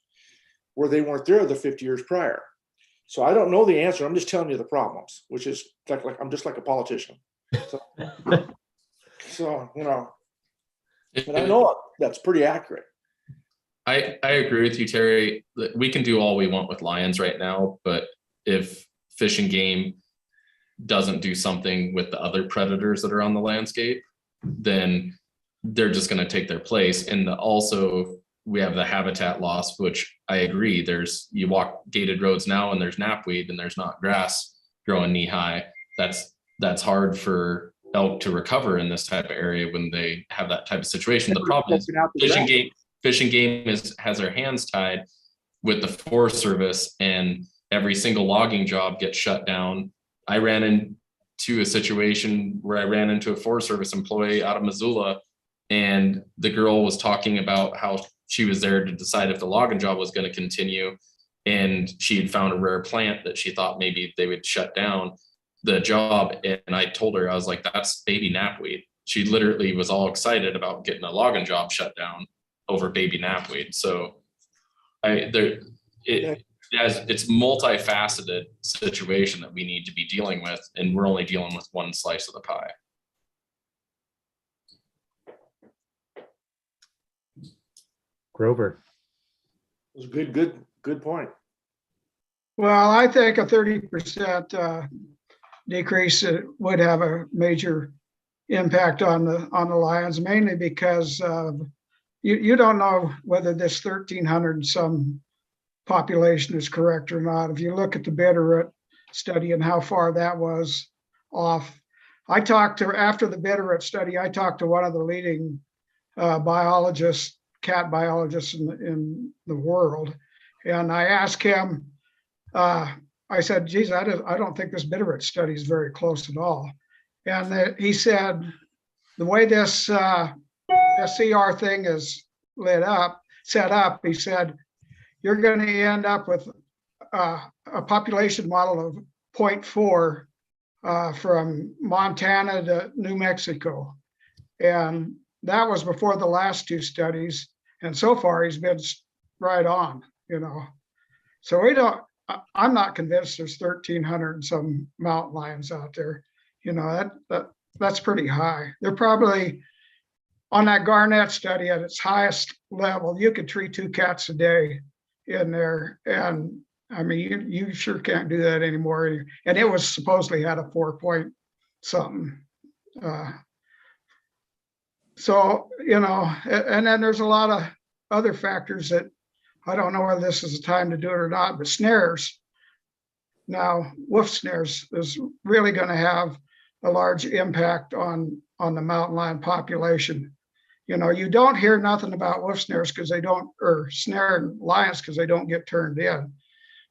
where they weren't there the 50 years prior. So I don't know the answer. I'm just telling you the problems, which is like I'm just like a politician. So and I know that's pretty accurate. I agree with you, Terry. We can do all we want with lions right now, but if Fish and Game doesn't do something with the other predators that are on the landscape, then they're just going to take their place. And also we have the habitat loss, which I agree. You walk gated roads now and there's knapweed and there's not grass growing knee high. That's hard for elk to recover in this type of area when they have that type of situation. The problem is Fish and Game has their hands tied with the Forest Service, and every single logging job gets shut down. I ran into a situation where I ran into a Forest Service employee out of Missoula, and the girl was talking about how she was there to decide if the logging job was going to continue. And she had found a rare plant that she thought maybe they would shut down the job. And I told her, I was like, that's baby knapweed. She literally was all excited about getting a logging job shut down over baby knapweed. So it's multifaceted situation that we need to be dealing with, and we're only dealing with one slice of the pie. Grover. It was a good point. Well, I think a 30% decrease would have a major impact on the lions, mainly because you don't know whether this 1,300 some population is correct or not. If you look at the Bitterroot study and how far that was off, after the Bitterroot study, I talked to one of the leading cat biologists in the world, and I asked him, I said, geez, I don't think this Bitterroot study is very close at all. And he said, the way this CR thing is set up, he said, you're going to end up with a population model of 0.4 from Montana to New Mexico. And that was before the last 2 studies. And so far he's been right on, So I'm not convinced there's 1,300 and some mountain lions out there. That's pretty high. They're probably on that Garnett study at its highest level. You could treat 2 cats a day in there, and I mean, you sure can't do that anymore. And it was supposedly had a 4 point something. So, and then there's a lot of other factors that I don't know whether this is the time to do it or not, but snares. Now, wolf snares is really going to have a large impact on the mountain lion population. You don't hear nothing about wolf snares because they don't, or snaring lions because they don't get turned in.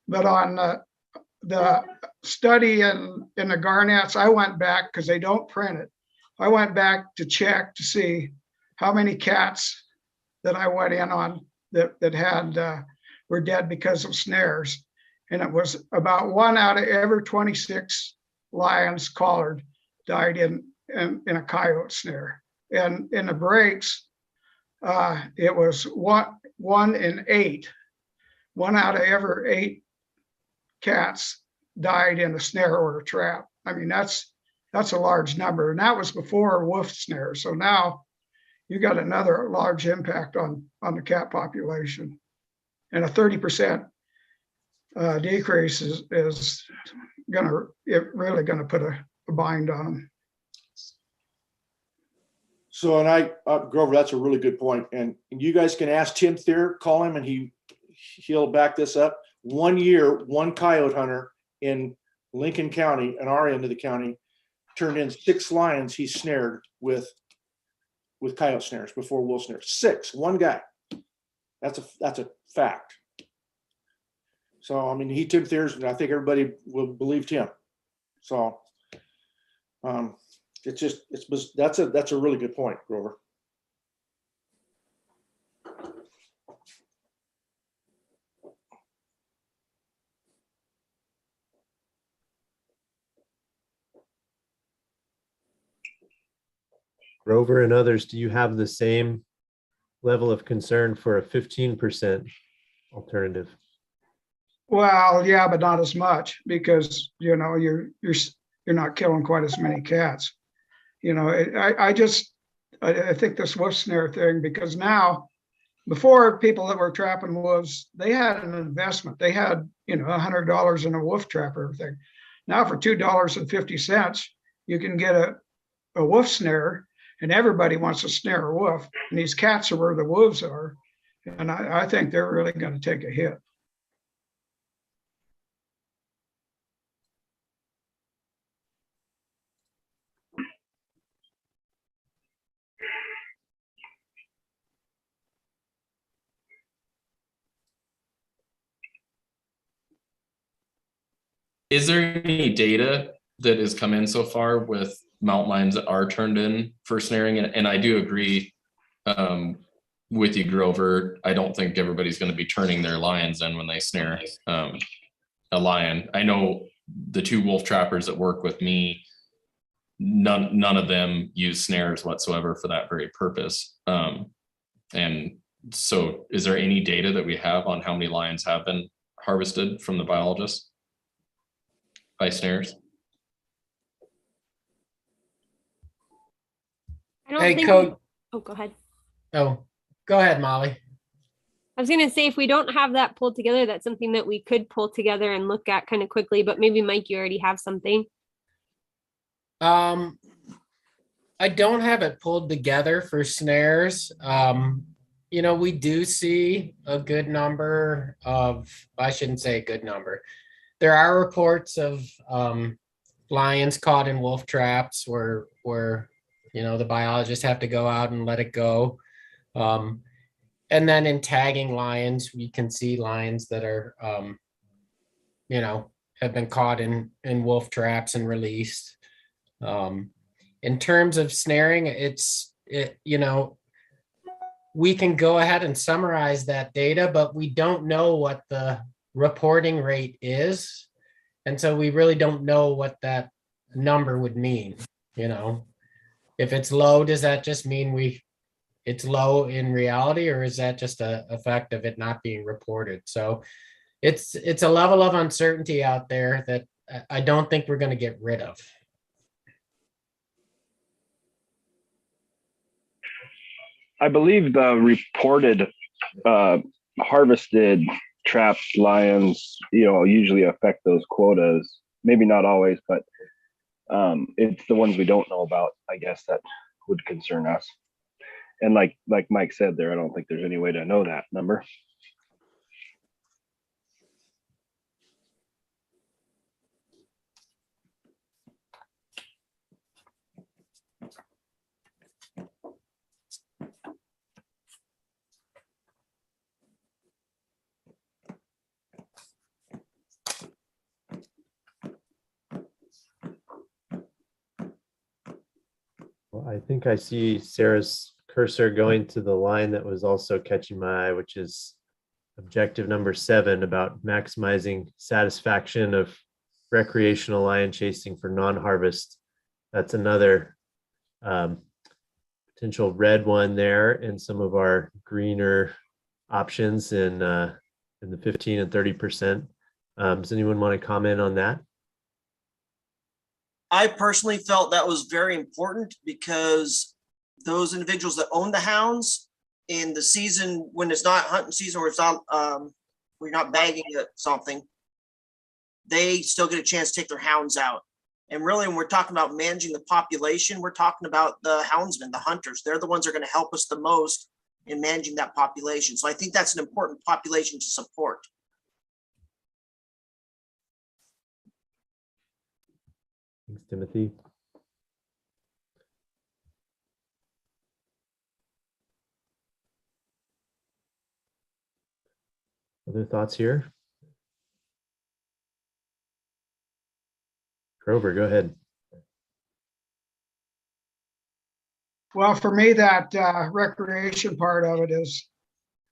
But on the study in the Garnets, I went back because they don't print it. I went back to check to see how many cats that I went in on that had were dead because of snares. And it was about 1 out of every 26 lions collared died in a coyote snare. And in the breaks, it was one in 8. 1 out of every 8 cats died in a snare or a trap. I mean, that's a large number. And that was before wolf snares. So now you got another large impact on the cat population. And a 30% decrease is really gonna put a bind on them. So, and Grover, that's a really good point. And you guys can ask Tim Thier, call him, and he'll back this up. 1 year, one coyote hunter in Lincoln County, and our end of the county, turned in 6 lions he snared with coyote snares before wolf snares. 6, one guy. That's a fact. So, I mean, Tim Thier's, I think everybody will believe Tim. So, that's a really good point, Grover. Grover and others, do you have the same level of concern for a 15% alternative? Well, yeah, but not as much because you're not killing quite as many cats. I think this wolf snare thing, because now, before, people that were trapping wolves, they had an investment. They had $100 in a wolf trap or everything. Now for $2.50, you can get a wolf snare, and everybody wants to snare a wolf. And these cats are where the wolves are, and I think they're really going to take a hit. Is there any data that has come in so far with mountain lions that are turned in for snaring? And I do agree with you, Grover. I don't think everybody's going to be turning their lions in when they snare a lion. I know the 2 wolf trappers that work with me, none of them use snares whatsoever for that very purpose. And so is there any data that we have on how many lions have been harvested from the biologists by snares? I don't Hey, think. Code. Oh, go ahead. Oh, go ahead, Molly. I was gonna say, if we don't have that pulled together, that's something that we could pull together and look at kind of quickly. But maybe Mike, you already have something. I don't have it pulled together for snares. We do see a good number of, I shouldn't say a good number. There are reports of lions caught in wolf traps where the biologists have to go out and let it go. And then in tagging lions, we can see lions that are, have been caught in wolf traps and released. In terms of snaring, we can go ahead and summarize that data, but we don't know what the reporting rate is. And so we really don't know what that number would mean. If it's low, does that just mean it's low in reality, or is that just a effect of it not being reported? So it's a level of uncertainty out there that I don't think we're going to get rid of. I believe the reported harvested trapped lions, usually affect those quotas. Maybe not always, but it's the ones we don't know about, I guess, that would concern us. And like Mike said there, I don't think there's any way to know that number. Well, I think I see Sarah's cursor going to the line that was also catching my eye, which is objective number 7 about maximizing satisfaction of recreational lion chasing for non-harvest. That's another potential red one there, and some of our greener options in the 15 and 30%. Does anyone want to comment on that? I personally felt that was very important because those individuals that own the hounds in the season, when it's not hunting season or it's not, we're not bagging something, they still get a chance to take their hounds out. And really, when we're talking about managing the population, we're talking about the houndsmen, the hunters. They're the ones that are going to help us the most in managing that population. So I think that's an important population to support. Thanks, Timothy. Other thoughts here? Grover, go ahead. Well, for me, that recreation part of it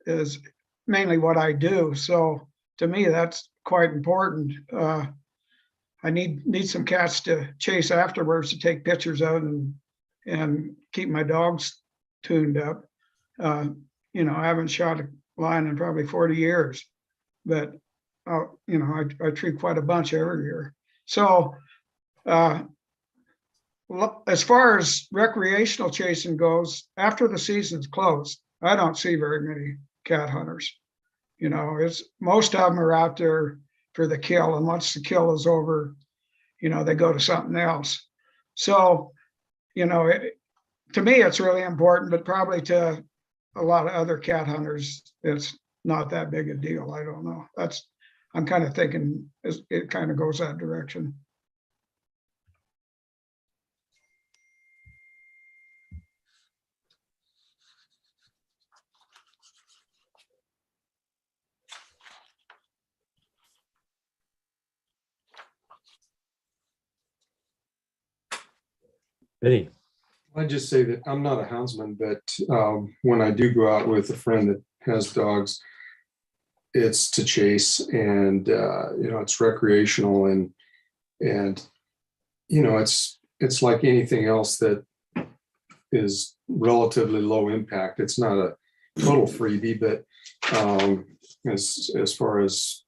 is mainly what I do. So to me, that's quite important. I need some cats to chase afterwards to take pictures of and keep my dogs tuned up. I haven't shot a lion in probably 40 years, but I treat quite a bunch every year. So as far as recreational chasing goes, after the season's closed, I don't see very many cat hunters. It's most of them are out there for the kill, and once the kill is over, they go to something else. So, to me, it's really important, but probably to a lot of other cat hunters, it's not that big a deal. I don't know. I'm kind of thinking it kind of goes that direction. Vinny. I'd just say that I'm not a houndsman, but when I do go out with a friend that has dogs, it's to chase, and it's recreational, and it's like anything else that is relatively low impact. It's not a total freebie, but as far as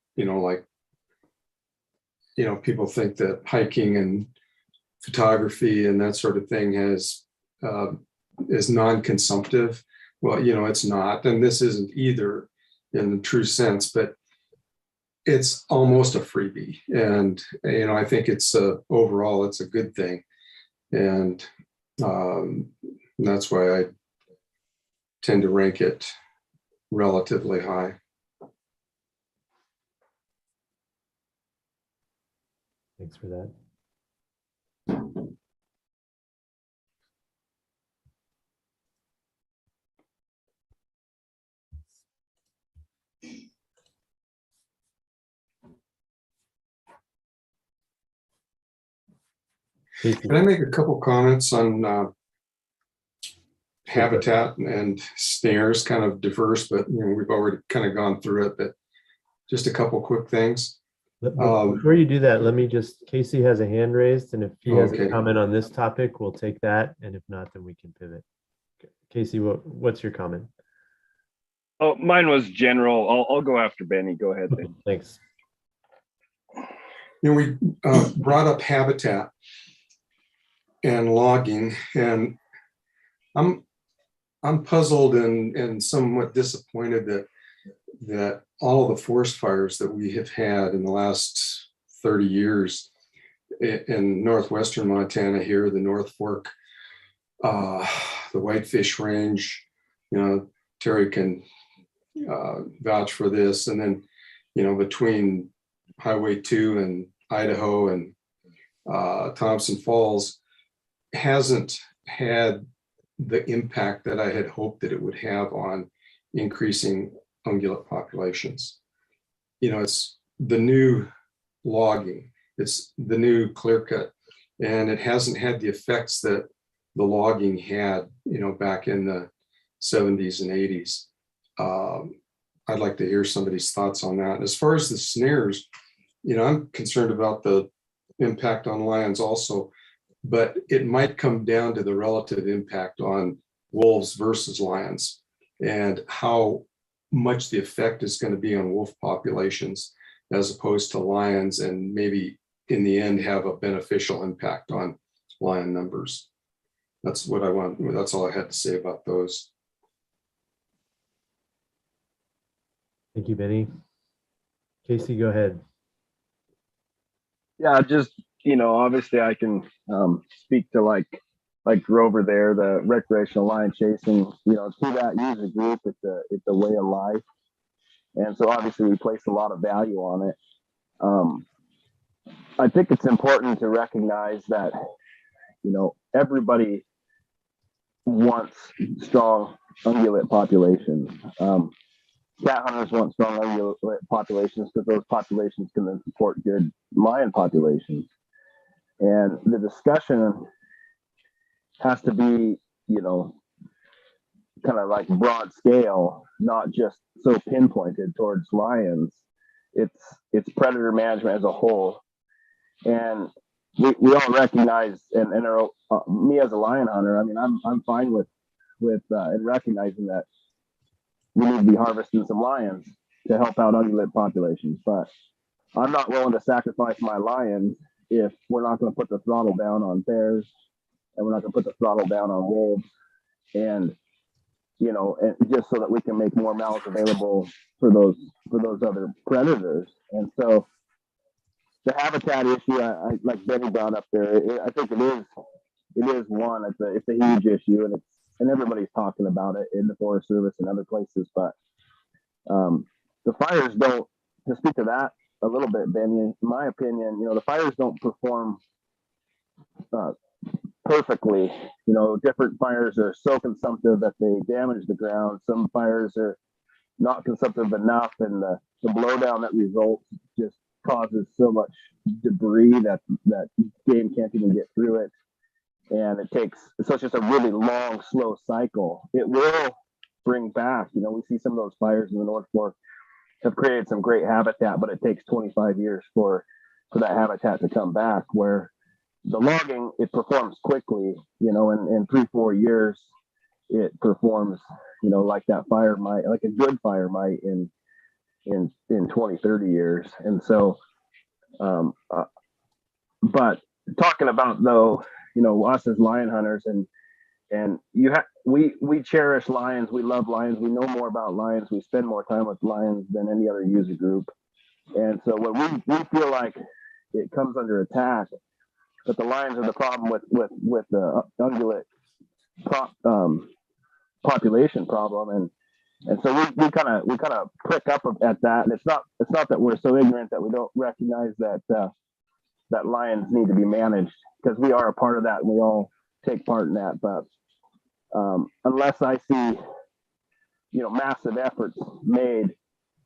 people think that hiking and photography and that sort of thing is non-consumptive. Well, it's not, and this isn't either in the true sense, but it's almost a freebie. And, I think it's overall, it's a good thing. And that's why I tend to rank it relatively high. Thanks for that. Can I make a couple comments on habitat and snares? Kind of diverse, but we've already kind of gone through it, but just a couple quick things. Before you do that, let me Casey has a hand raised, and if he has a comment on this topic, we'll take that, and if not, then we can pivot. Casey, what's your comment? Oh, mine was general. I'll go after Benny. Go ahead, Ben. Thanks. We brought up habitat and logging, and I'm puzzled and somewhat disappointed that that all of the forest fires that we have had in the last 30 years in northwestern Montana here, the North Fork, the Whitefish Range, Terry can vouch for this. And then, between Highway 2 and Idaho and Thompson Falls hasn't had the impact that I had hoped that it would have on increasing ungulate populations. It's the new logging, it's the new clear cut, and it hasn't had the effects that the logging had, back in the 70s and 80s. I'd like to hear somebody's thoughts on that. As far as the snares, I'm concerned about the impact on lions also, but it might come down to the relative impact on wolves versus lions and how much the effect is going to be on wolf populations as opposed to lions, and maybe in the end have a beneficial impact on lion numbers. That's what I want. That's all I had to say about those. Thank you, Benny. Casey, go ahead. Yeah, just, obviously I can speak to like Grover there, the recreational lion chasing, to that user group, it's a way of life. And so obviously we place a lot of value on it. I think it's important to recognize that, everybody wants strong ungulate populations. Cat hunters want strong ungulate populations because those populations can then support good lion populations. And the discussion has to be, kind of like broad scale, not just so pinpointed towards lions. It's predator management as a whole. And we all recognize, and are, me as a lion hunter, I mean, I'm fine with and recognizing that we need to be harvesting some lions to help out ungulate populations. But I'm not willing to sacrifice my lions if we're not going to put the throttle down on bears, and we're not going to put the throttle down on wolves, and and just so that we can make more mouths available for those other predators. And so the habitat issue, I like Benny brought up there, I think it is one. It's a huge issue, and everybody's talking about it in the Forest Service and other places. But the fires don't. To speak to that a little bit, Benny, in my opinion, the fires don't perform perfectly. Different fires are so consumptive that they damage the ground. Some fires are not consumptive enough, and the blowdown that results just causes so much debris that game can't even get through it. And so it's just a really long, slow cycle. It will bring back, we see some of those fires in the North Fork have created some great habitat, but it takes 25 years for that habitat to come back, where the logging, it performs quickly, in 3-4 years, it performs, like that fire might, like a good fire might in 20-30 years. And so, but talking about though, us as lion hunters, and we cherish lions, we love lions, we know more about lions, we spend more time with lions than any other user group. And so when we feel like it comes under attack, but the lions are the problem with the ungulate population problem, and so we kind of prick up at that. And it's not that we're so ignorant that we don't recognize that lions need to be managed, because we are a part of that and we all take part in that. But unless I see massive efforts made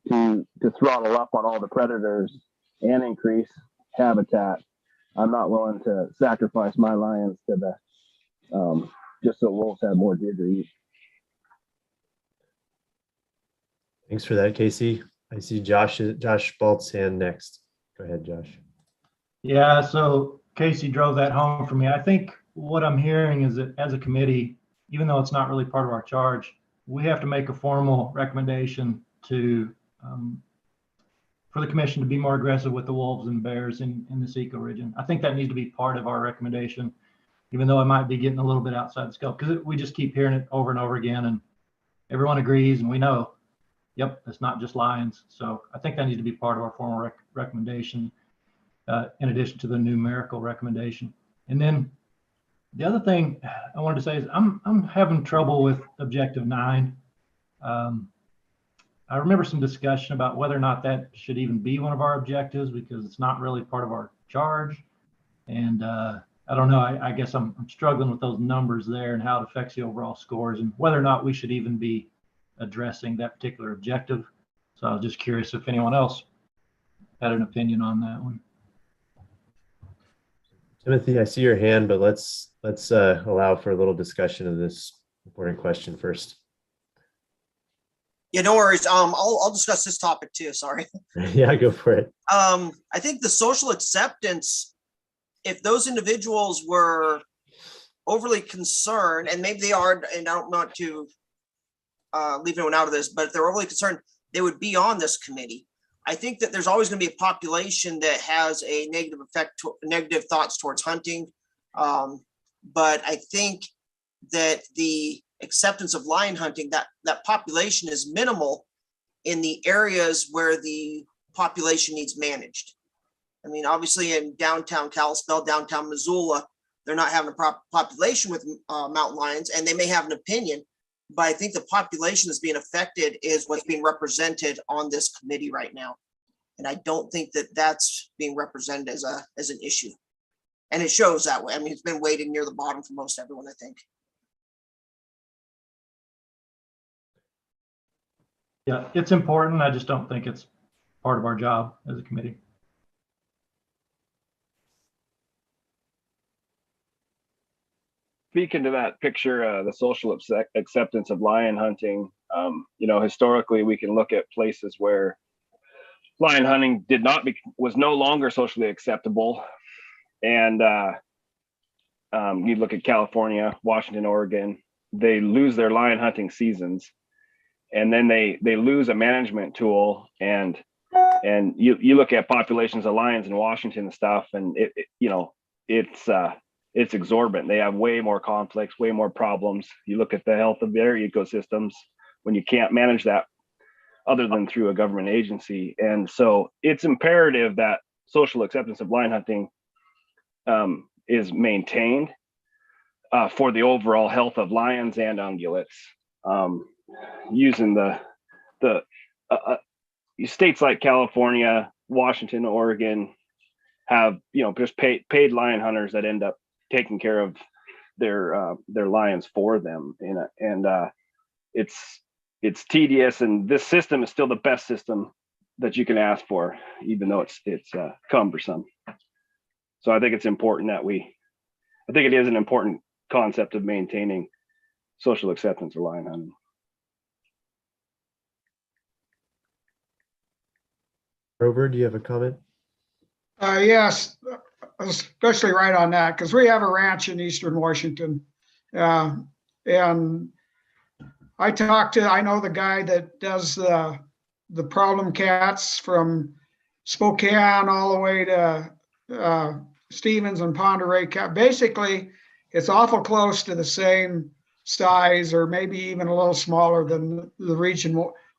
to throttle up on all the predators and increase habitat, I'm not willing to sacrifice my lions to the just so wolves have more deer to eat. Thanks for that, Casey. I see Josh Balt's hand next. Go ahead, Josh. Yeah, so Casey drove that home for me. I think what I'm hearing is that as a committee, even though it's not really part of our charge, we have to make a formal recommendation to for the commission to be more aggressive with the wolves and bears in this ecoregion. I think that needs to be part of our recommendation, even though it might be getting a little bit outside the scope, because we just keep hearing it over and over again, and everyone agrees, and we know, yep, it's not just lions. So I think that needs to be part of our formal recommendation, in addition to the numerical recommendation. And then the other thing I wanted to say is I'm having trouble with objective 9. I remember some discussion about whether or not that should even be one of our objectives, because it's not really part of our charge. And I don't know, I guess I'm struggling with those numbers there and how it affects the overall scores, and whether or not we should even be addressing that particular objective. So I was just curious if anyone else had an opinion on that one. Timothy, I see your hand, but let's allow for a little discussion of this important question first. Yeah, no worries. I'll discuss this topic too. Sorry. Yeah, go for it. I think the social acceptance, if those individuals were overly concerned, and maybe they are, and I don't want to leave anyone out of this, but if they're overly concerned, they would be on this committee. I think that there's always going to be a population that has a negative effect, negative thoughts towards hunting. But I think that the acceptance of lion hunting, that population is minimal in the areas where the population needs managed. I mean, obviously in downtown Kalispell, downtown Missoula, they're not having a population with mountain lions, and they may have an opinion, but I think the population that's being affected is what's being represented on this committee right now. And I don't think that that's being represented as an issue. And it shows that way. I mean, it's been weighted near the bottom for most everyone, I think. Yeah, it's important. I just don't think it's part of our job as a committee. Speaking to that picture, the social acceptance of lion hunting, historically we can look at places where lion hunting was no longer socially acceptable. And you look at California, Washington, Oregon, they lose their lion hunting seasons, and then they lose a management tool. And you look at populations of lions in Washington and stuff, and it's exorbitant. They have way more conflicts, way more problems. You look at the health of their ecosystems when you can't manage that other than through a government agency. And so it's imperative that social acceptance of lion hunting is maintained for the overall health of lions and ungulates. Using the states like California, Washington, Oregon have just paid lion hunters that end up taking care of their lions for them, and it's tedious, and this system is still the best system that you can ask for, even though it's cumbersome. So I think it's important that I think it is an important concept of maintaining social acceptance of lion hunting. Rover, do you have a comment? Yes, especially right on that, because we have a ranch in Eastern Washington. And I know the guy that does the problem cats from Spokane all the way to Stevens and Ponderay cat. Basically, it's awful close to the same size, or maybe even a little smaller than the Region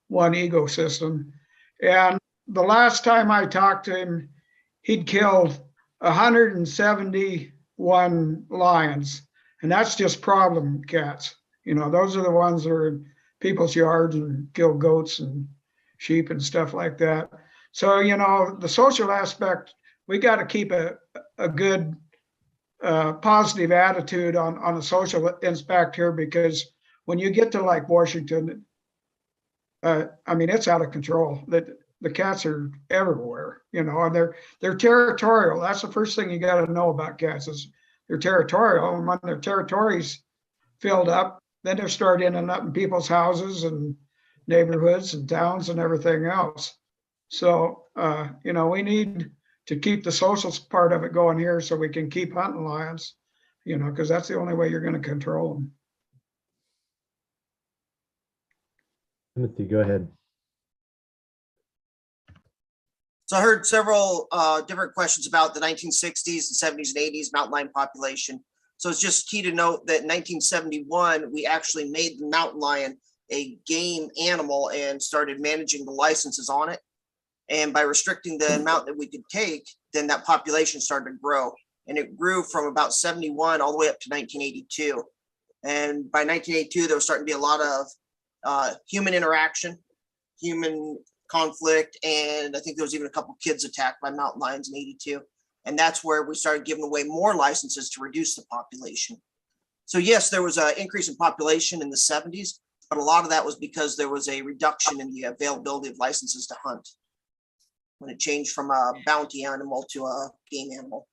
1 ecosystem. And the last time I talked to him, he'd killed 171 lions, and that's just problem cats. Those are the ones that are in people's yards and kill goats and sheep and stuff like that. So, the social aspect, we got to keep a good positive attitude on the social aspect here, because when you get to like Washington, it's out of control. The cats are everywhere, and they're territorial. That's the first thing you got to know about cats is they're territorial. And when their territory's filled up, then they start ending up in people's houses and neighborhoods and towns and everything else. So, we need to keep the social part of it going here so we can keep hunting lions, because that's the only way you're going to control them. Timothy, go ahead. So I heard several different questions about the 1960s and 70s and 80s mountain lion population. So it's just key to note that in 1971, we actually made the mountain lion a game animal and started managing the licenses on it. And by restricting the amount that we could take, then that population started to grow. And it grew from about 71 all the way up to 1982. And by 1982, there was starting to be a lot of human interaction, human conflict, and I think there was even a couple kids attacked by mountain lions in 82. And that's where we started giving away more licenses to reduce the population. So yes, there was an increase in population in the 70s, but a lot of that was because there was a reduction in the availability of licenses to hunt when it changed from a bounty animal to a game animal.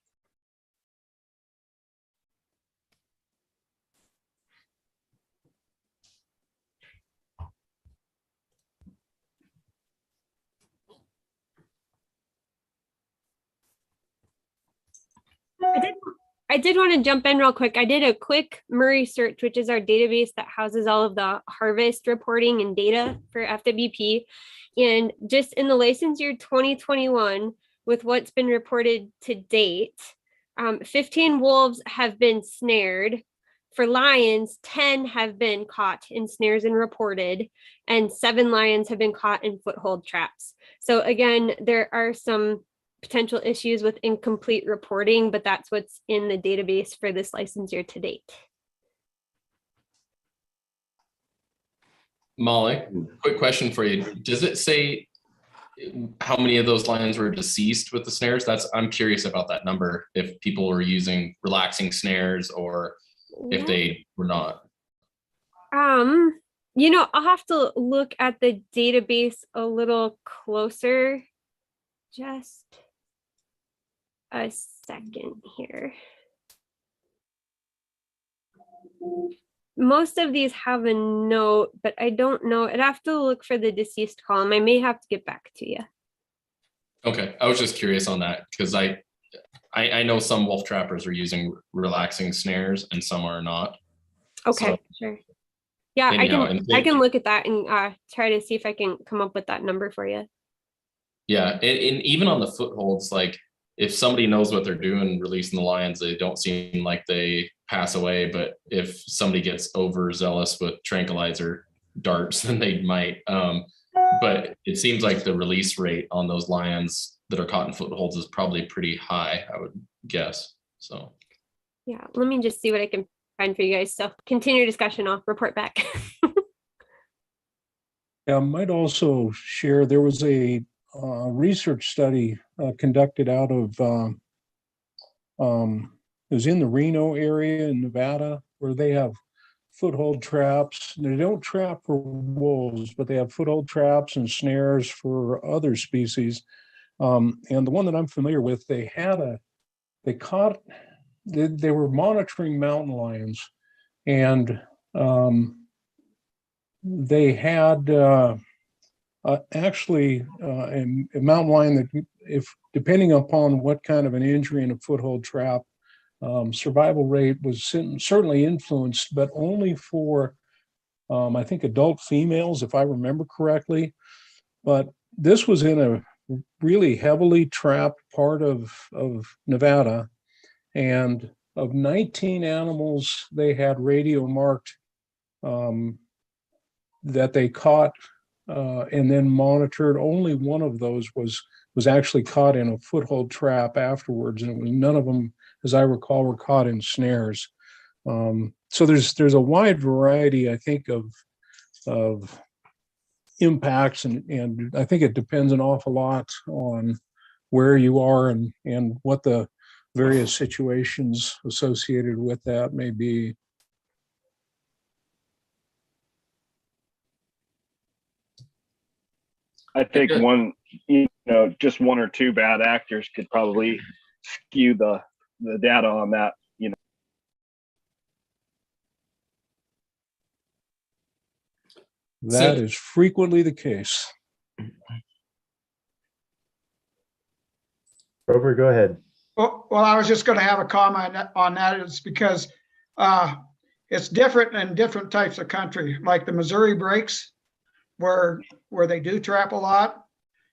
I did want to jump in real quick. I did a quick Murray search, which is our database that houses all of the harvest reporting and data for FWP. And just in the license year 2021, with what's been reported to date, 15 wolves have been snared. For lions, 10 have been caught in snares and reported, and 7 lions have been caught in foothold traps. So again, there are some potential issues with incomplete reporting, but that's what's in the database for this license year to date. Molly, quick question for you. Does it say how many of those lions were deceased with the snares? I'm curious about that number, if people were using relaxing snares or if they were not. You know, I'll have to look at the database a little closer. Just a second here. Most of these have a note, but I don't know. I'd have to look for the deceased column. I may have to get back to you. Okay, I was just curious on that because I know some wolf trappers are using relaxing snares and some are not. Okay, so, sure. Yeah, anyhow, I can look at that and try to see if I can come up with that number for you. Yeah, and even on the footholds, like if somebody knows what they're doing, releasing the lions, they don't seem like they pass away. But if somebody gets overzealous with tranquilizer darts, then they might. But it seems like the release rate on those lions that are caught in footholds is probably pretty high, I would guess. So yeah, let me just see what I can find for you guys. So continue discussion. I'll report back. I might also share there was a research study conducted out of it was in the Reno area in Nevada, where they have foothold traps. They don't trap for wolves, but they have foothold traps and snares for other species. And the one that I'm familiar with, they were monitoring mountain lions, and they had actually a mountain lion that, if depending upon what kind of an injury in a foothold trap, survival rate was certainly influenced, but only for I think adult females, if I remember correctly. But this was in a really heavily trapped part of Nevada, and of 19 animals they had radio marked that they caught and then monitored. Only one of those was actually caught in a foothold trap afterwards, and it was none of them, as I recall, were caught in snares. So there's a wide variety, I think, of impacts, and I think it depends an awful lot on where you are and what the various situations associated with that may be. I think just one or two bad actors could probably skew the data on that, That is frequently the case. Grover, go ahead. Well, I was just going to have a comment on that. It's because it's different in different types of country, like the Missouri breaks, where they do trap a lot.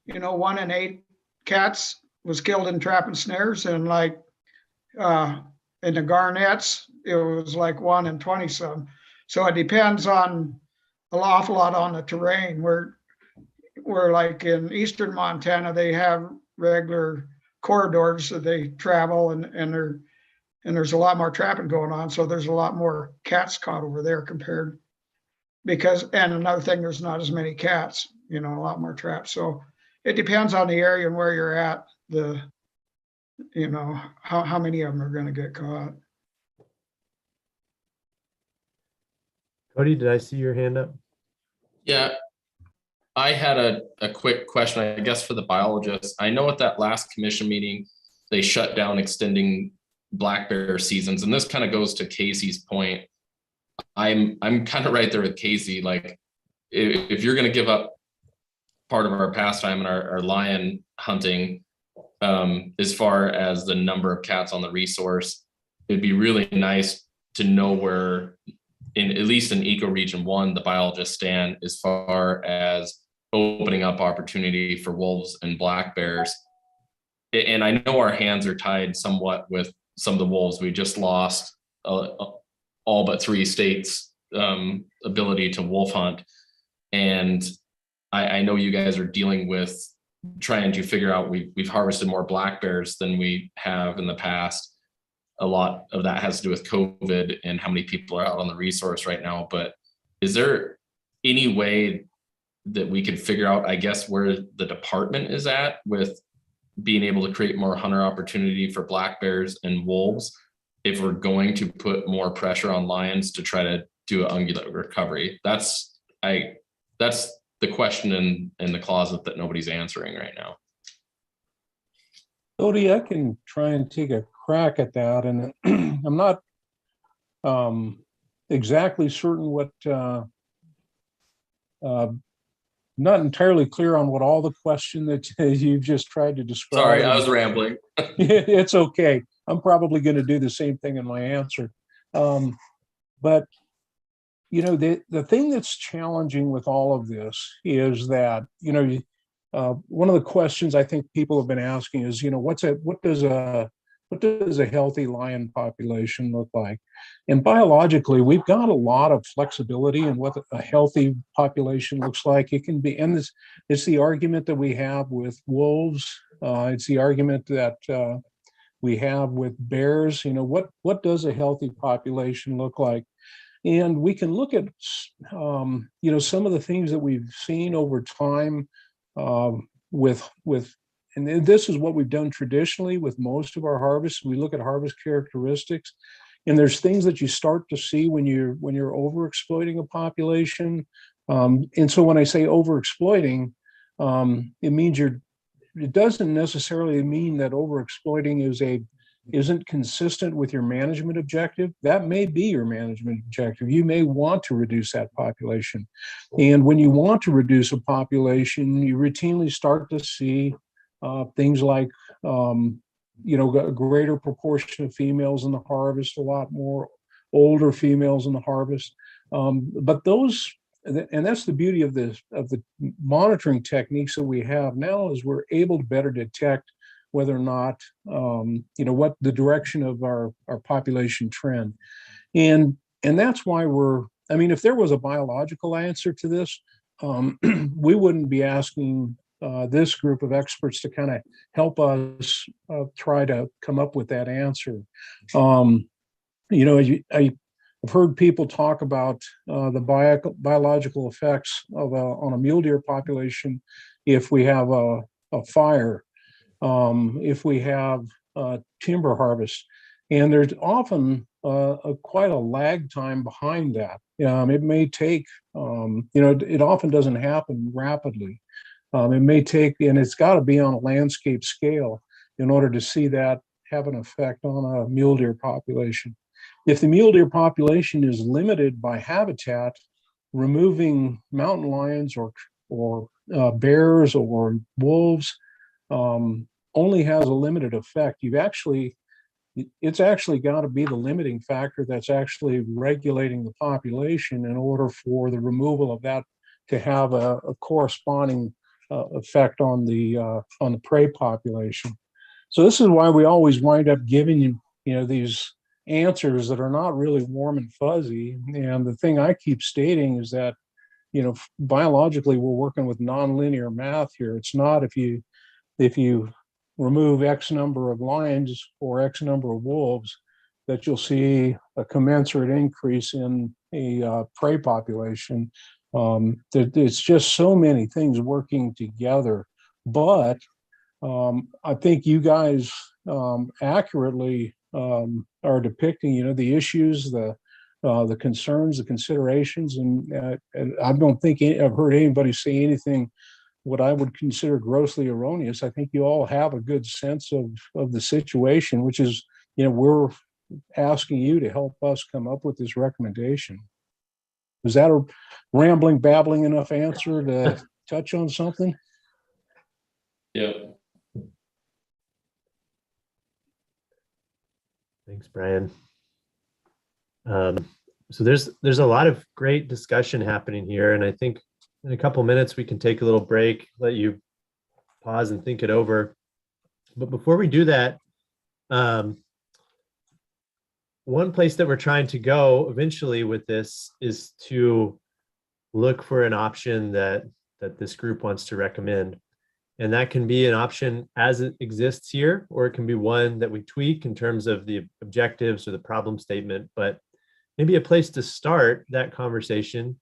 1 in 8 cats was killed in trap and snares, and like in the Garnets, it was like 1 in 20 some. So it depends on awful lot on the terrain. Where like in eastern Montana, they have regular corridors that they travel, and there's a lot more trapping going on. So there's a lot more cats caught over there compared, and another thing, there's not as many cats, a lot more traps. So it depends on the area and where you're at, how many of them are going to get caught. Cody, did I see your hand up? Yeah, I had a quick question, I guess, for the biologists. I know at that last commission meeting, they shut down extending black bear seasons. And this kind of goes to Casey's point. I'm kind of right there with Casey. Like, if you're going to give up part of our pastime and our lion hunting, as far as the number of cats on the resource, it'd be really nice to know where, at least in Ecoregion 1, the biologists stand as far as opening up opportunity for wolves and black bears. And I know our hands are tied somewhat with some of the wolves. We just lost all but 3 states' ability to wolf hunt. And I know you guys are dealing with trying to figure out, we've harvested more black bears than we have in the past. A lot of that has to do with COVID and how many people are out on the resource right now. But is there any way that we could figure out, I guess, where the department is at with being able to create more hunter opportunity for black bears and wolves, if we're going to put more pressure on lions to try to do an ungulate recovery? That's the question in the closet that nobody's answering right now. Cody, I can try and take a crack at that, and I'm not exactly certain what, not entirely clear on what all the question that you've just tried to describe. Sorry, I was rambling. It's okay. I'm probably going to do the same thing in my answer. But the thing that's challenging with all of this is that, one of the questions I think people have been asking is, what does a healthy lion population look like? And biologically, we've got a lot of flexibility in what a healthy population looks like. It can be, and it's the argument that we have with wolves. It's the argument that we have with bears. What does a healthy population look like? And we can look at, some of the things that we've seen over time and this is what we've done traditionally with most of our harvests. We look at harvest characteristics, and there's things that you start to see when you're overexploiting a population. And so when I say overexploiting, it means it doesn't necessarily mean that overexploiting isn't consistent with your management objective. That may be your management objective. You may want to reduce that population. And when you want to reduce a population, you routinely start to see things like, a greater proportion of females in the harvest, a lot more older females in the harvest. But that's the beauty of the monitoring techniques that we have now, is we're able to better detect whether or not, what the direction of our population trend. And that's why if there was a biological answer to this, we wouldn't be asking this group of experts to kind of help us try to come up with that answer. I've heard people talk about the biological effects on a mule deer population if we have a fire, if we have timber harvest, and there's often quite a lag time behind that. It may take, it often doesn't happen rapidly. It may take, and it's got to be on a landscape scale in order to see that have an effect on a mule deer population. If the mule deer population is limited by habitat, removing mountain lions or bears or wolves only has a limited effect. It's actually got to be the limiting factor that's actually regulating the population in order for the removal of that to have a corresponding effect on the prey population. So this is why we always wind up giving you these answers that are not really warm and fuzzy. And the thing I keep stating is that biologically, we're working with nonlinear math here. It's not if you remove X number of lions or X number of wolves, that you'll see a commensurate increase in a prey population. There's just so many things working together. But I think you guys accurately are depicting, the issues, the concerns, the considerations, and I don't think I've heard anybody say anything what I would consider grossly erroneous. I think you all have a good sense of the situation, which is, we're asking you to help us come up with this recommendation. Was that a rambling, babbling enough answer to touch on something? Yeah. Thanks, Brian. So there's a lot of great discussion happening here, and I think in a couple minutes we can take a little break, let you pause and think it over. But before we do that, one place that we're trying to go eventually with this is to look for an option that this group wants to recommend. And that can be an option as it exists here, or it can be one that we tweak in terms of the objectives or the problem statement. But maybe a place to start that conversation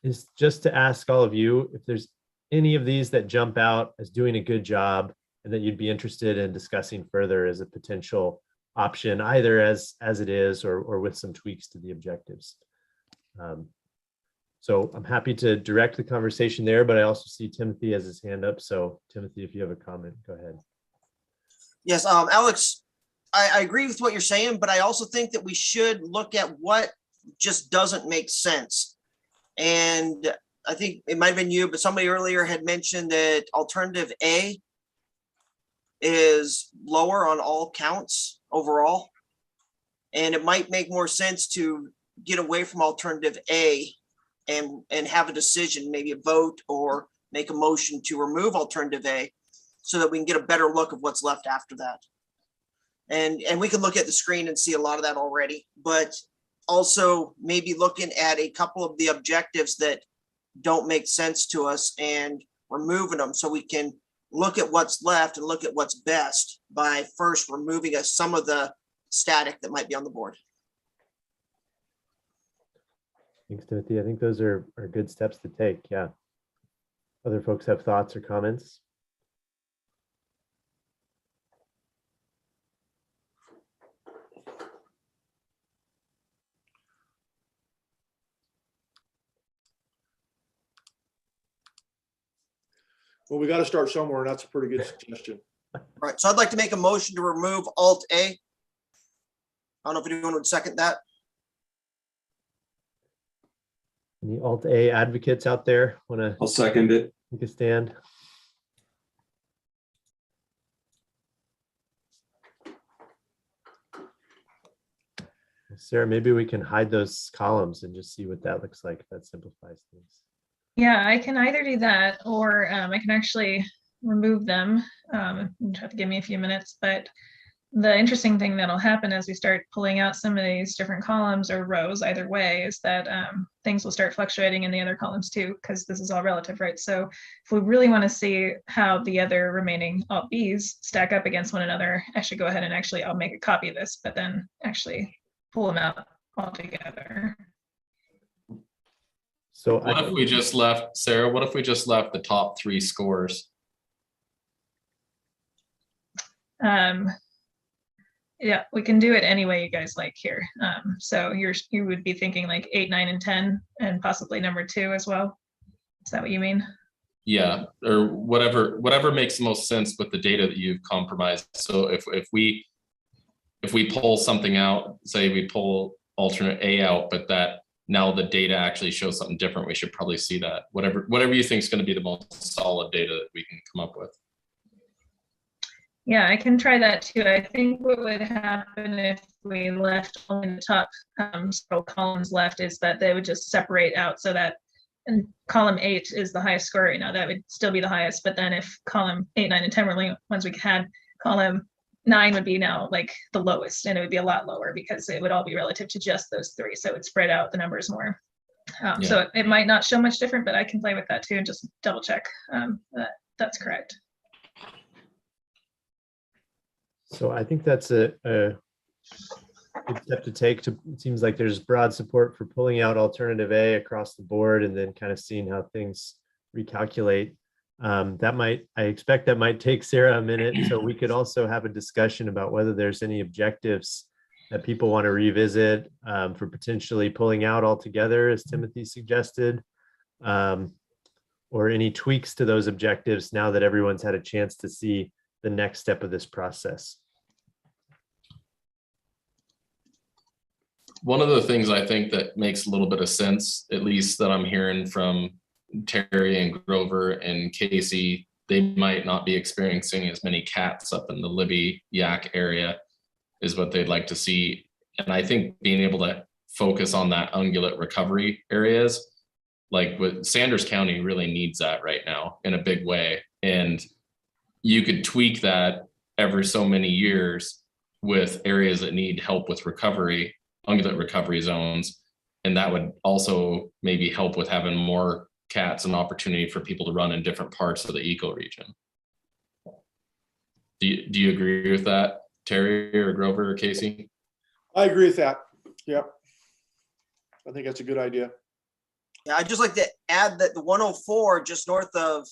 is just to ask all of you if there's any of these that jump out as doing a good job and that you'd be interested in discussing further as a potential option, either as it is or with some tweaks to the objectives. So I'm happy to direct the conversation there, but I also see Timothy has his hand up. So Timothy, if you have a comment, go ahead. Yes, Alex, I agree with what you're saying, but I also think that we should look at what just doesn't make sense. And I think it might have been you, but somebody earlier had mentioned that alternative A is lower on all counts overall. And it might make more sense to get away from alternative A and have a decision, maybe a vote or make a motion to remove alternative A so that we can get a better look of what's left after that. And we can look at the screen and see a lot of that already, but also maybe looking at a couple of the objectives that don't make sense to us and removing them so we can look at what's left and look at what's best by first removing some of the static that might be on the board. Thanks, Timothy. I think those are good steps to take. Yeah. Other folks have thoughts or comments? Well, we got to start somewhere, and that's a pretty good suggestion. Right. So I'd like to make a motion to remove Alt A. I don't know if anyone would second that. Any Alt A advocates out there want to? I'll second it. Take a stand. Sarah, maybe we can hide those columns and just see what that looks like. That simplifies things. Yeah, I can either do that or I can actually remove them. You have to give me a few minutes, but the interesting thing that'll happen as we start pulling out some of these different columns or rows, either way, is that things will start fluctuating in the other columns too, because this is all relative, right? So if we really want to see how the other remaining Alt Bs stack up against one another, I should go ahead and actually, I'll make a copy of this, but then actually pull them out all together. So what if we just left, Sarah, what if we just left the top 3 scores? Yeah, we can do it any way you guys like here. So you would be thinking like 8, 9, and 10, and possibly number 2 as well. Is that what you mean? Yeah, or whatever makes the most sense with the data that you've compromised. So if we pull something out, say we pull alternate A out, but that now the data actually shows something different, we should probably see that. Whatever you think is going to be the most solid data that we can come up with. Yeah, I can try that too. I think what would happen if we left only the top several columns left is that they would just separate out so that and column 8 is the highest score right now. That would still be the highest. But then if column 8, 9, and 10 were only ones we had, column 9 would be now like the lowest, and it would be a lot lower because it would all be relative to just those 3. So it would spread out the numbers more. So it might not show much different, but I can play with that too and just double check that that's correct. So I think that's a good step to take. It seems like there's broad support for pulling out alternative A across the board and then kind of seeing how things recalculate. I expect that might take Sarah a minute. So we could also have a discussion about whether there's any objectives that people want to revisit for potentially pulling out altogether, as Timothy suggested, or any tweaks to those objectives now that everyone's had a chance to see the next step of this process. One of the things I think that makes a little bit of sense, at least that I'm hearing from Terry and Grover and Casey, they might not be experiencing as many cats up in the Libby Yak area, is what they'd like to see. And I think being able to focus on that ungulate recovery areas, like with Sanders County really needs that right now in a big way. And you could tweak that every so many years with areas that need help with recovery, ungulate recovery zones. And that would also maybe help with having more cats, an opportunity for people to run in different parts of the ecoregion. Do you agree with that, Terry or Grover or Casey? I agree with that. Yep. I think that's a good idea. Yeah, I'd just like to add that the 104 just north of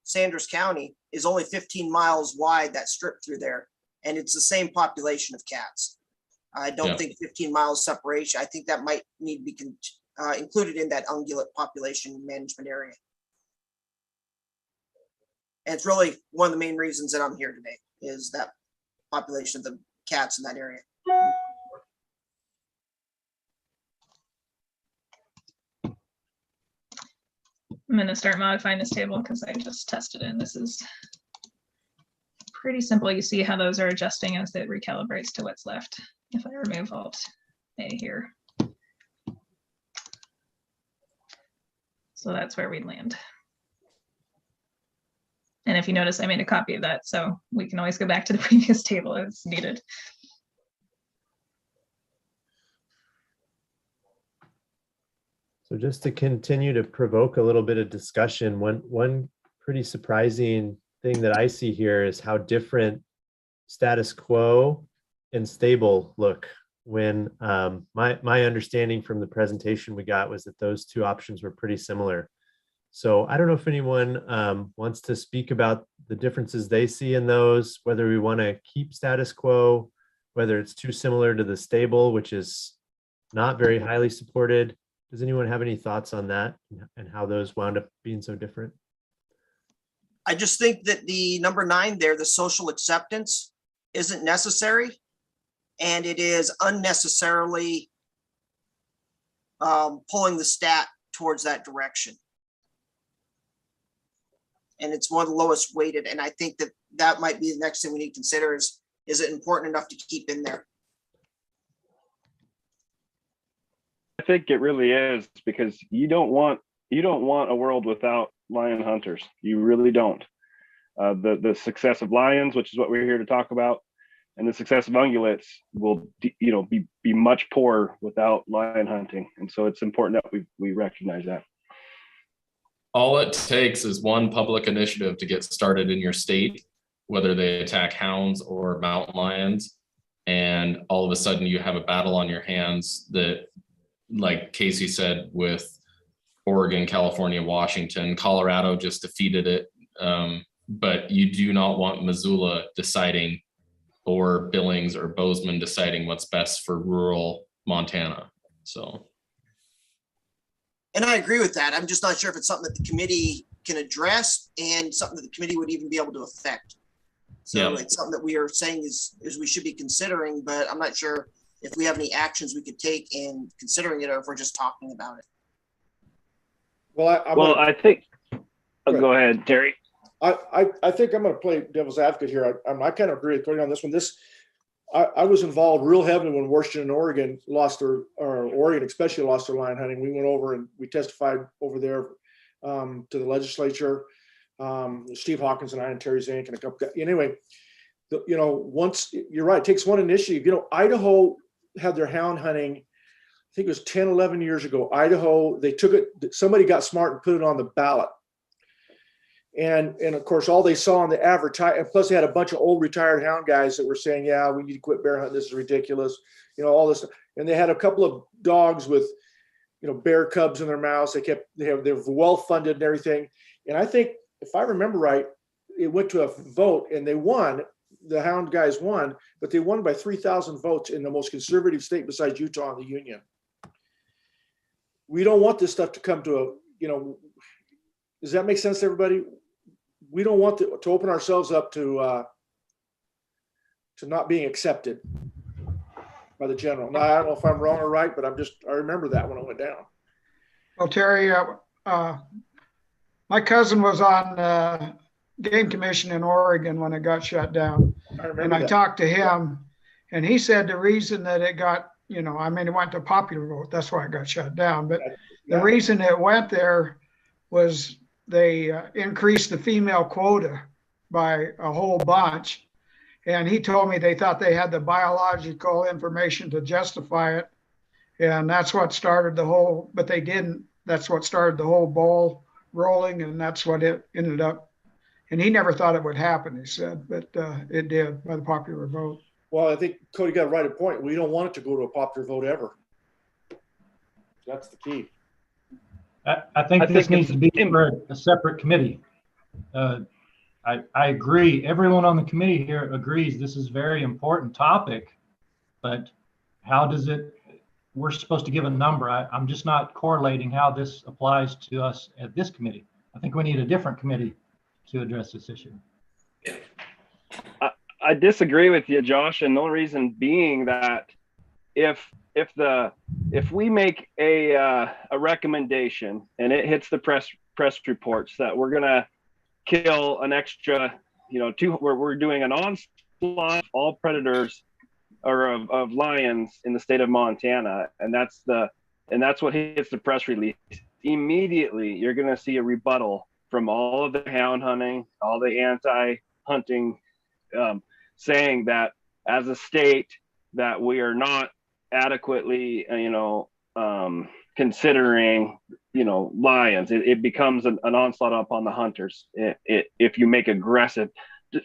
Sanders County is only 15 miles wide, that strip through there. And it's the same population of cats. I don't think 15 miles separation. I think that might need to be included in that ungulate population management area. And it's really one of the main reasons that I'm here today is that population of the cats in that area. I'm going to start modifying this table because I just tested it. And this is pretty simple. You see how those are adjusting as it recalibrates to what's left. If I remove Alt A here. So that's where we land. And if you notice, I made a copy of that, so we can always go back to the previous table if it's needed. So just to continue to provoke a little bit of discussion, one pretty surprising thing that I see here is how different status quo and stable look when my understanding from the presentation we got was that those two options were pretty similar. So I don't know if anyone wants to speak about the differences they see in those, whether we want to keep status quo, whether it's too similar to the stable, which is not very highly supported. Does anyone have any thoughts on that and how those wound up being so different? I just think that the number 9 there, the social acceptance, isn't necessary. And it is unnecessarily pulling the stat towards that direction. And it's one of the lowest weighted. And I think that that might be the next thing we need to consider is it important enough to keep in there? I think it really is, because you don't want a world without lion hunters. You really don't. The success of lions, which is what we're here to talk about, and the success of ungulates will be much poorer without lion hunting. And so it's important that we recognize that. All it takes is one public initiative to get started in your state, whether they attack hounds or mountain lions, and all of a sudden you have a battle on your hands that, like Casey said, with Oregon, California, Washington, Colorado just defeated it. But you do not want Missoula deciding, or Billings or Bozeman deciding what's best for rural Montana. So. And I agree with that. I'm just not sure if it's something that the committee can address and something that the committee would even be able to affect. So it's something that we are saying is we should be considering, but I'm not sure if we have any actions we could take in considering it, or if we're just talking about it. Well, I think, go ahead, Terry. I think I'm going to play devil's advocate here. I kind of agree with Cody on this one. I was involved real heavily when Washington and Oregon lost their, or Oregon especially lost their lion hunting. We went over and we testified over there to the legislature. Steve Hawkins and I and Terry Zink and a couple guys. Anyway, once you're right, it takes one initiative. Idaho had their hound hunting think it was 10, 11 years ago, Idaho, they took it, somebody got smart and put it on the ballot. And of course, all they saw on the advertise, and plus they had a bunch of old retired hound guys that were saying, yeah, we need to quit bear hunting. This is ridiculous. You know, all this. And they had a couple of dogs with, you know, bear cubs in their mouths. They're well funded and everything. And I think, if I remember right, it went to a vote and they won. The hound guys won, but they won by 3,000 votes in the most conservative state besides Utah in the union. We don't want this stuff to come to a, you know, does that make sense to everybody? We don't want to open ourselves up to not being accepted by the general. Now, I don't know if I'm wrong or right, but I remember that when it went down. Well, Terry, my cousin was on Game Commission in Oregon when it got shut down. And I talked to him, and he said the reason that it got, you know, I mean, it went to popular vote. That's why it got shut down. But the reason it went there was they increased the female quota by a whole bunch. And he told me they thought they had the biological information to justify it. And that's what started the whole, but they didn't. That's what started the whole ball rolling. And that's what it ended up. And he never thought it would happen, he said, but it did by the popular vote. Well, I think Cody got right at point. We don't want it to go to a popular vote ever. That's the key. I think this needs to be for a separate committee. I agree. Everyone on the committee here agrees this is a very important topic, but how does it, we're supposed to give a number. I'm just not correlating how this applies to us at this committee. I think we need a different committee to address this issue. I disagree with you, Josh, and the only reason being that if we make a recommendation and it hits the press reports that we're gonna kill an extra, you know, we're doing an onslaught of all predators or of lions in the state of Montana, and that's what hits the press release. Immediately, you're gonna see a rebuttal from all of the hound hunting, all the anti-hunting, saying that as a state that we are not adequately, considering, lions. It becomes an onslaught upon the hunters. If you make aggressive,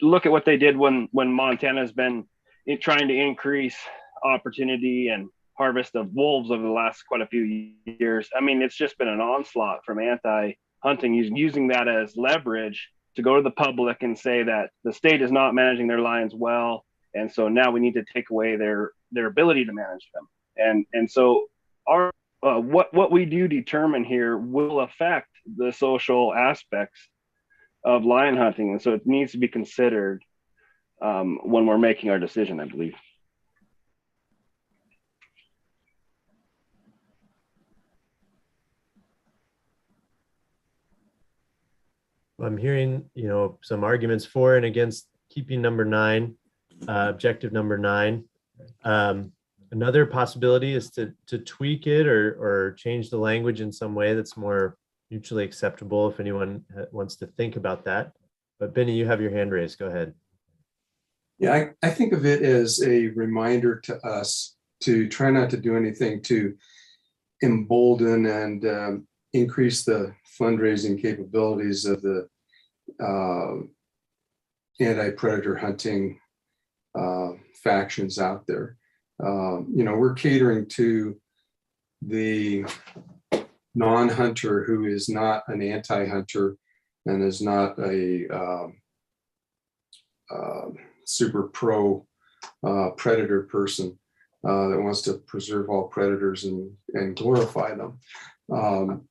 look at what they did when Montana's been trying to increase opportunity and harvest of wolves over the last quite a few years. I mean, it's just been an onslaught from anti-hunting, using that as leverage to go to the public and say that the state is not managing their lions well, and so now we need to take away their ability to manage them. And so our what we do determine here will affect the social aspects of lion hunting, and so it needs to be considered when we're making our decision, I believe. I'm hearing, some arguments for and against keeping number 9, objective number 9. Another possibility is to tweak it or change the language in some way that's more mutually acceptable if anyone wants to think about that. But Benny, you have your hand raised. Go ahead. Yeah, I think of it as a reminder to us to try not to do anything to embolden and increase the fundraising capabilities of the anti-predator hunting factions out there. We're catering to the non-hunter who is not an anti-hunter and is not a super pro predator person that wants to preserve all predators and glorify them.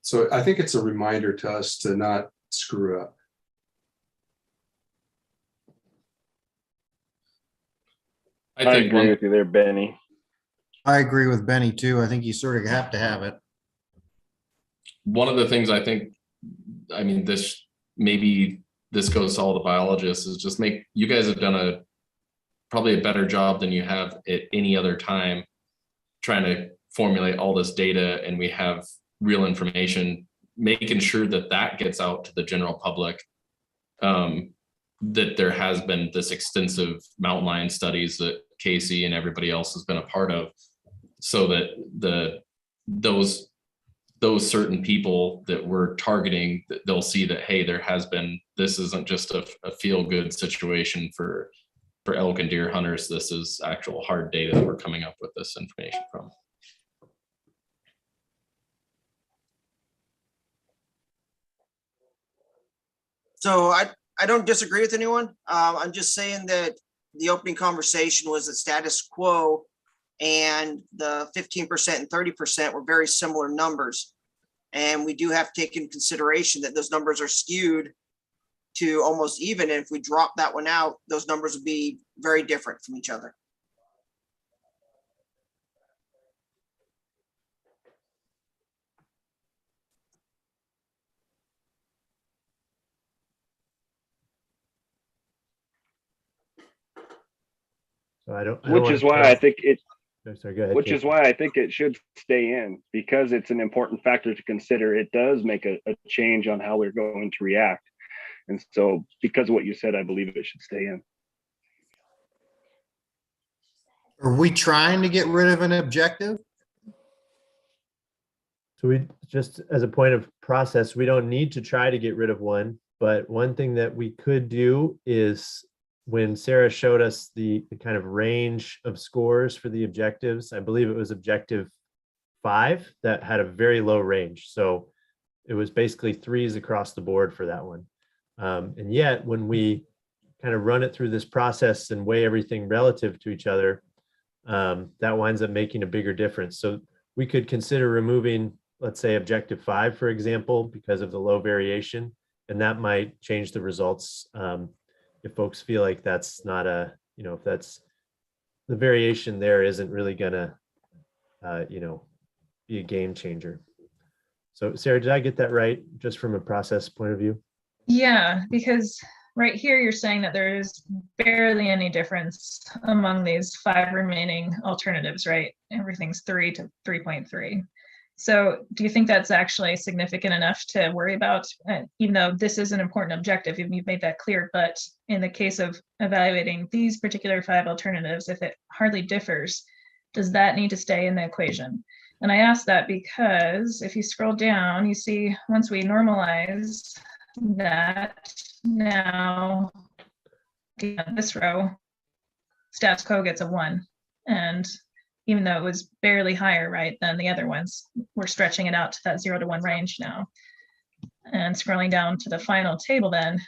So I think it's a reminder to us to not screw up. I agree with you there, Benny. I agree with Benny too. I think you sort of have to have it. One of the things I think, this goes to all the biologists, is just you guys have done probably a better job than you have at any other time trying to formulate all this data, and we have real information, making sure that gets out to the general public, that there has been this extensive mountain lion studies that Casey and everybody else has been a part of, so that those certain people that we're targeting, they'll see that, hey, this isn't just a feel good situation for elk and deer hunters. This is actual hard data that we're coming up with this information from. So I don't disagree with anyone. I'm just saying that the opening conversation was that status quo and the 15% and 30% were very similar numbers. And we do have to take into consideration that those numbers are skewed to almost even. And if we drop that one out, those numbers would be very different from each other. So I don't Which is why I think it. Sorry, go ahead. Which is why I think it should stay in, because it's an important factor to consider. It does make a change on how we're going to react. And so because of what you said, I believe it should stay in. Are we trying to get rid of an objective? So we just, as a point of process, we don't need to try to get rid of one, but one thing that we could do is when Sarah showed us the kind of range of scores for the objectives, I believe it was objective 5 that had a very low range. So it was basically 3s across the board for that one. And yet when we kind of run it through this process and weigh everything relative to each other, that winds up making a bigger difference. So we could consider removing, let's say, objective 5, for example, because of the low variation, and that might change the results. If folks feel like that's not if that's the variation there isn't really gonna, be a game changer. So Sarah, did I get that right? Just from a process point of view? Yeah, because right here you're saying that there is barely any difference among these 5 remaining alternatives, right? Everything's 3 to 3.3. So do you think that's actually significant enough to worry about, even though this is an important objective, you've made that clear, but in the case of evaluating these particular 5 alternatives, if it hardly differs, does that need to stay in the equation? And I ask that because if you scroll down, you see once we normalize that, now this row, status quo gets a 1. And even though it was barely higher, right, than the other ones, we're stretching it out to that 0 to 1 range now. And scrolling down to the final table then,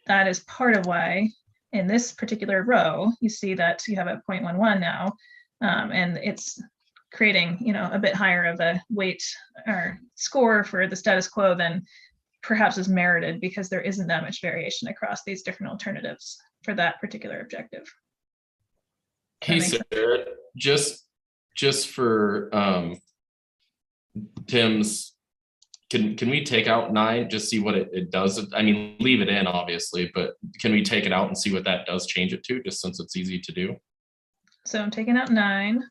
that is part of why in this particular row, you see that you have a 0.11 now, and it's creating, a bit higher of a weight or score for the status quo than perhaps is merited, because there isn't that much variation across these different alternatives for that particular objective. Hey, Sarah, just for Tim's, can we take out 9, just see what it does? I mean, leave it in obviously, but can we take it out and see what that does change it to, just since it's easy to do? So I'm taking out 9.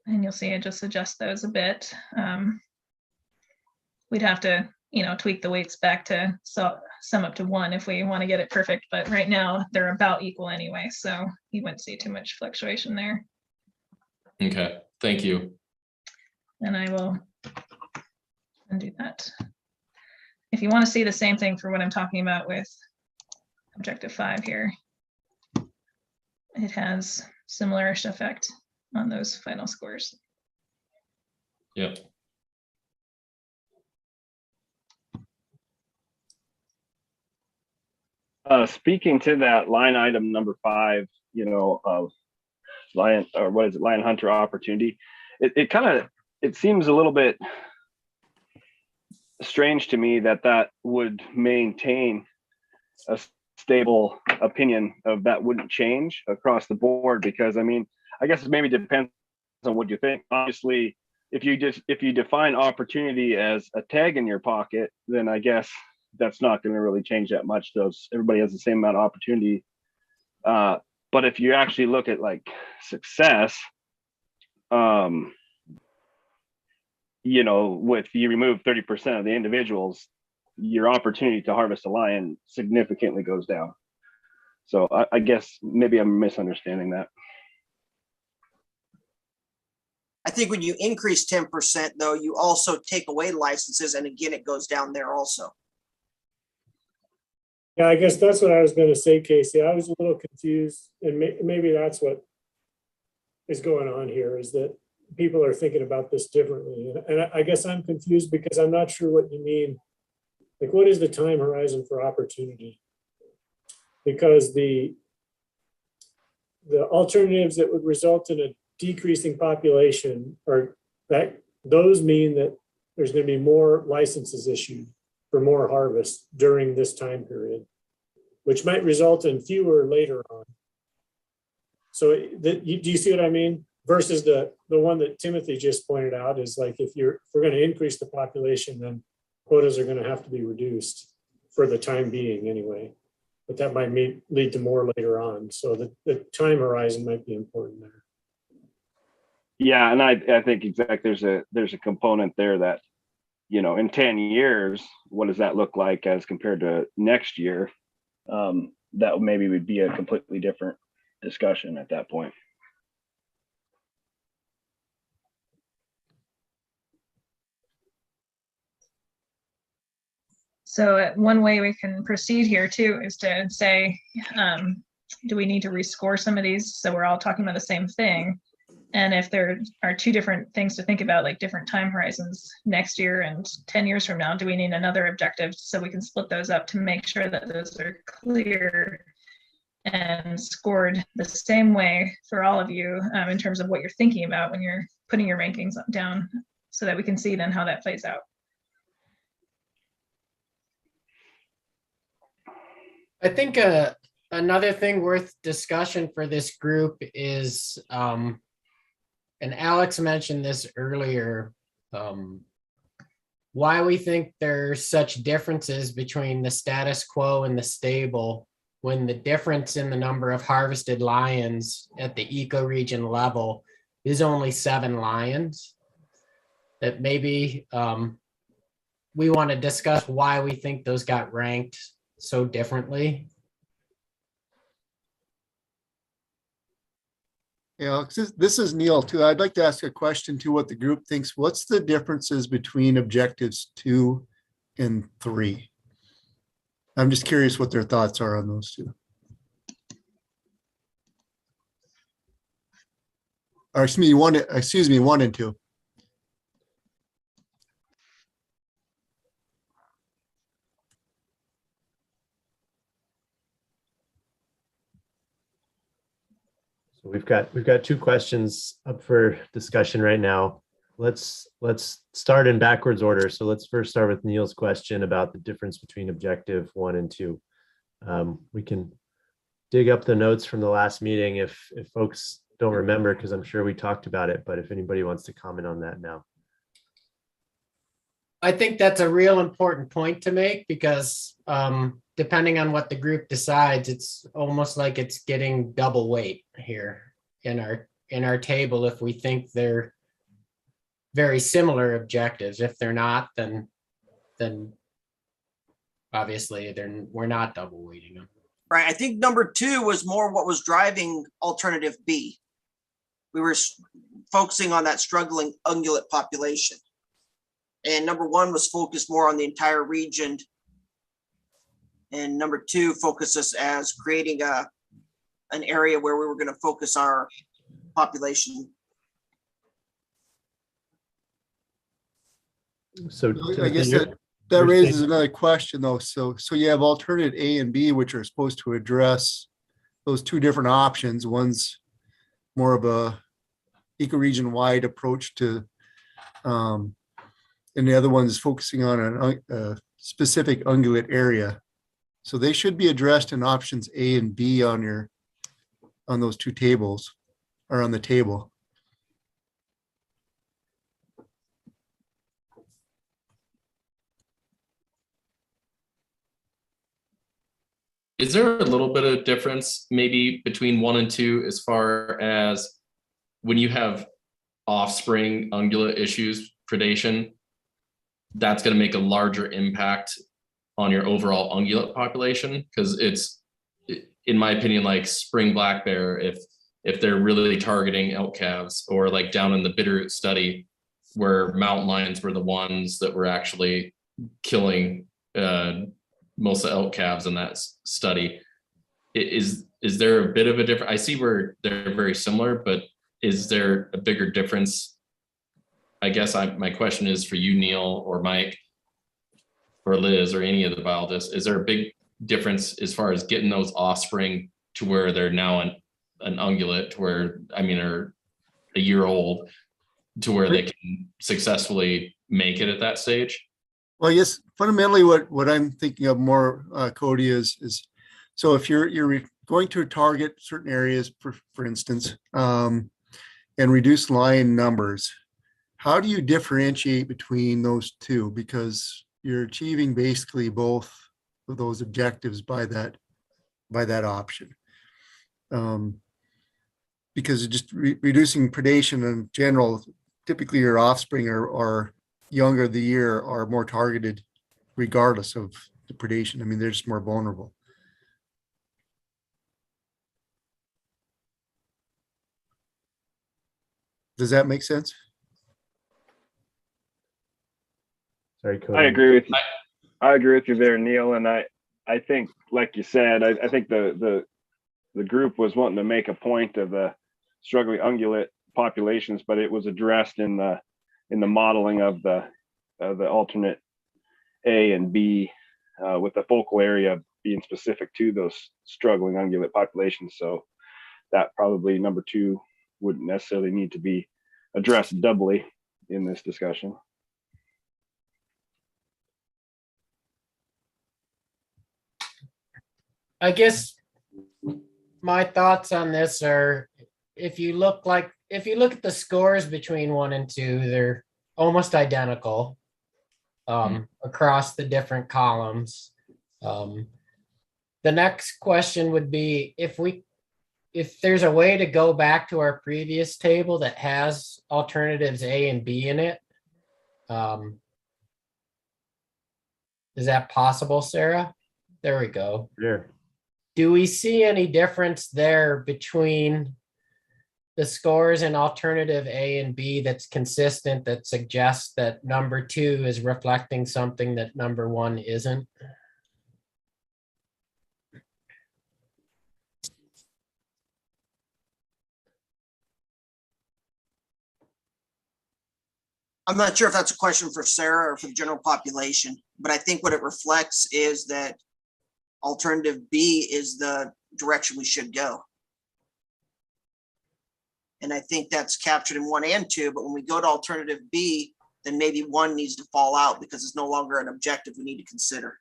And you'll see it just adjust those a bit. We'd have to, tweak the weights back to sum up to 1 if we want to get it perfect. But right now they're about equal anyway, so you wouldn't see too much fluctuation there. Okay, thank you. And I will undo that. If you want to see the same thing for what I'm talking about with objective 5 here, it has similar-ish effect on those final scores. Yep. Speaking to that line item number 5, of lion, or what is it, lion hunter opportunity, it seems a little bit strange to me that would maintain a stable opinion of that wouldn't change across the board, because I guess it maybe depends on what you think. Obviously, if you define opportunity as a tag in your pocket, then I guess that's not going to really change that much. Everybody has the same amount of opportunity. But if you actually look at like success, with you remove 30% of the individuals, your opportunity to harvest a lion significantly goes down. So I guess maybe I'm misunderstanding that. I think when you increase 10%, though, you also take away licenses, and again, it goes down there also. Yeah, I guess that's what I was going to say, Casey. I was a little confused, and maybe that's what is going on here, is that people are thinking about this differently. And I guess I'm confused because I'm not sure what you mean. Like, what is the time horizon for opportunity? Because the alternatives that would result in a decreasing population are that those mean that there's going to be more licenses issued for more harvest during this time period, which might result in fewer later on. So do you see what I mean? Versus the one that Timothy just pointed out is like, if we're going to increase the population, then quotas are going to have to be reduced for the time being anyway. But that might lead to more later on. So the time horizon might be important there. Yeah, and I think exactly there's a component there that, you know, in 10 years, what does that look like as compared to next year? That maybe would be a completely different discussion at that point. So one way we can proceed here too is to say, do we need to rescore some of these so we're all talking about the same thing? And if there are two different things to think about, like different time horizons next year and 10 years from now, do we need another objective so we can split those up to make sure that those are clear and scored the same way for all of you in terms of what you're thinking about when you're putting your rankings down, so that we can see then how that plays out. I think another thing worth discussion for this group is, and Alex mentioned this earlier, why we think there's such differences between the status quo and the stable, when the difference in the number of harvested lions at the ecoregion level is only 7 lions. That maybe we want to discuss why we think those got ranked so differently. Yeah, this is Neil too. I'd like to ask a question to what the group thinks. What's the differences between objectives 2 and 3? I'm just curious what their thoughts are on those two. Or excuse me, 1 and 2. So we've got 2 questions up for discussion right now. Let's start in backwards order. So let's first start with Neil's question about the difference between objective 1 and 2. We can dig up the notes from the last meeting if folks don't remember, because I'm sure we talked about it, but if anybody wants to comment on that now. I think that's a real important point to make, because depending on what the group decides, it's almost like it's getting double weight here in our table if we think they're very similar objectives. If they're not, then obviously we're not double weighting them. Right. I think number 2 was more what was driving alternative B. We were focusing on that struggling ungulate population. And number 1 was focused more on the entire region. And number 2 focuses as creating an area where we were going to focus our population. So I guess that raises another question though. So you have alternate A and B, which are supposed to address those 2 different options. One's more of a ecoregion wide approach to, and the other one is focusing on a specific ungulate area. So they should be addressed in options A and B on those 2 tables, or on the table. Is there a little bit of difference maybe between 1 and 2 as far as when you have offspring ungulate issues, predation, that's going to make a larger impact on your overall ungulate population? Because it's, in my opinion, like spring black bear, if if they're really targeting elk calves, or like down in the Bitterroot study where mountain lions were the ones that were actually killing most of the elk calves in that study. Is there a bit of a difference? I see where they're very similar, but is there a bigger difference? I guess my question is for you, Neil, or Mike, or Liz, or any of the biologists. Is there a big difference as far as getting those offspring to where they're now an ungulate, to where, I mean, are a year old, to where they can successfully make it at that stage? Well, yes, fundamentally what I'm thinking of more, Cody, is so if you're going to target certain areas, for instance, and reduce lion numbers, how do you differentiate between those two? Because you're achieving basically both of those objectives by that option. Because just reducing predation in general, typically your offspring are younger the year, are more targeted regardless of the predation. I mean, they're just more vulnerable. Does that make sense? Sorry, Cody. I agree with you. I agree with you there, Neil. And I think, like you said, I think the group was wanting to make a point of the struggling ungulate populations, but it was addressed in the modeling of the alternate A and B, with the focal area being specific to those struggling ungulate populations. So that probably number 2 wouldn't necessarily need to be addressed doubly in this discussion. I guess my thoughts on this are, if you look at the scores between 1 and 2, they're almost identical across the different columns. The next question would be, if there's a way to go back to our previous table that has alternatives A and B in it. Is that possible, Sarah? There we go. Sure. Do we see any difference there between the scores in alternative A and B that's consistent, that suggests that number 2 is reflecting something that number 1 isn't? I'm not sure if that's a question for Sarah or for the general population, but I think what it reflects is that alternative B is the direction we should go. And I think that's captured in 1 and 2, but when we go to alternative B, then maybe 1 needs to fall out because it's no longer an objective we need to consider.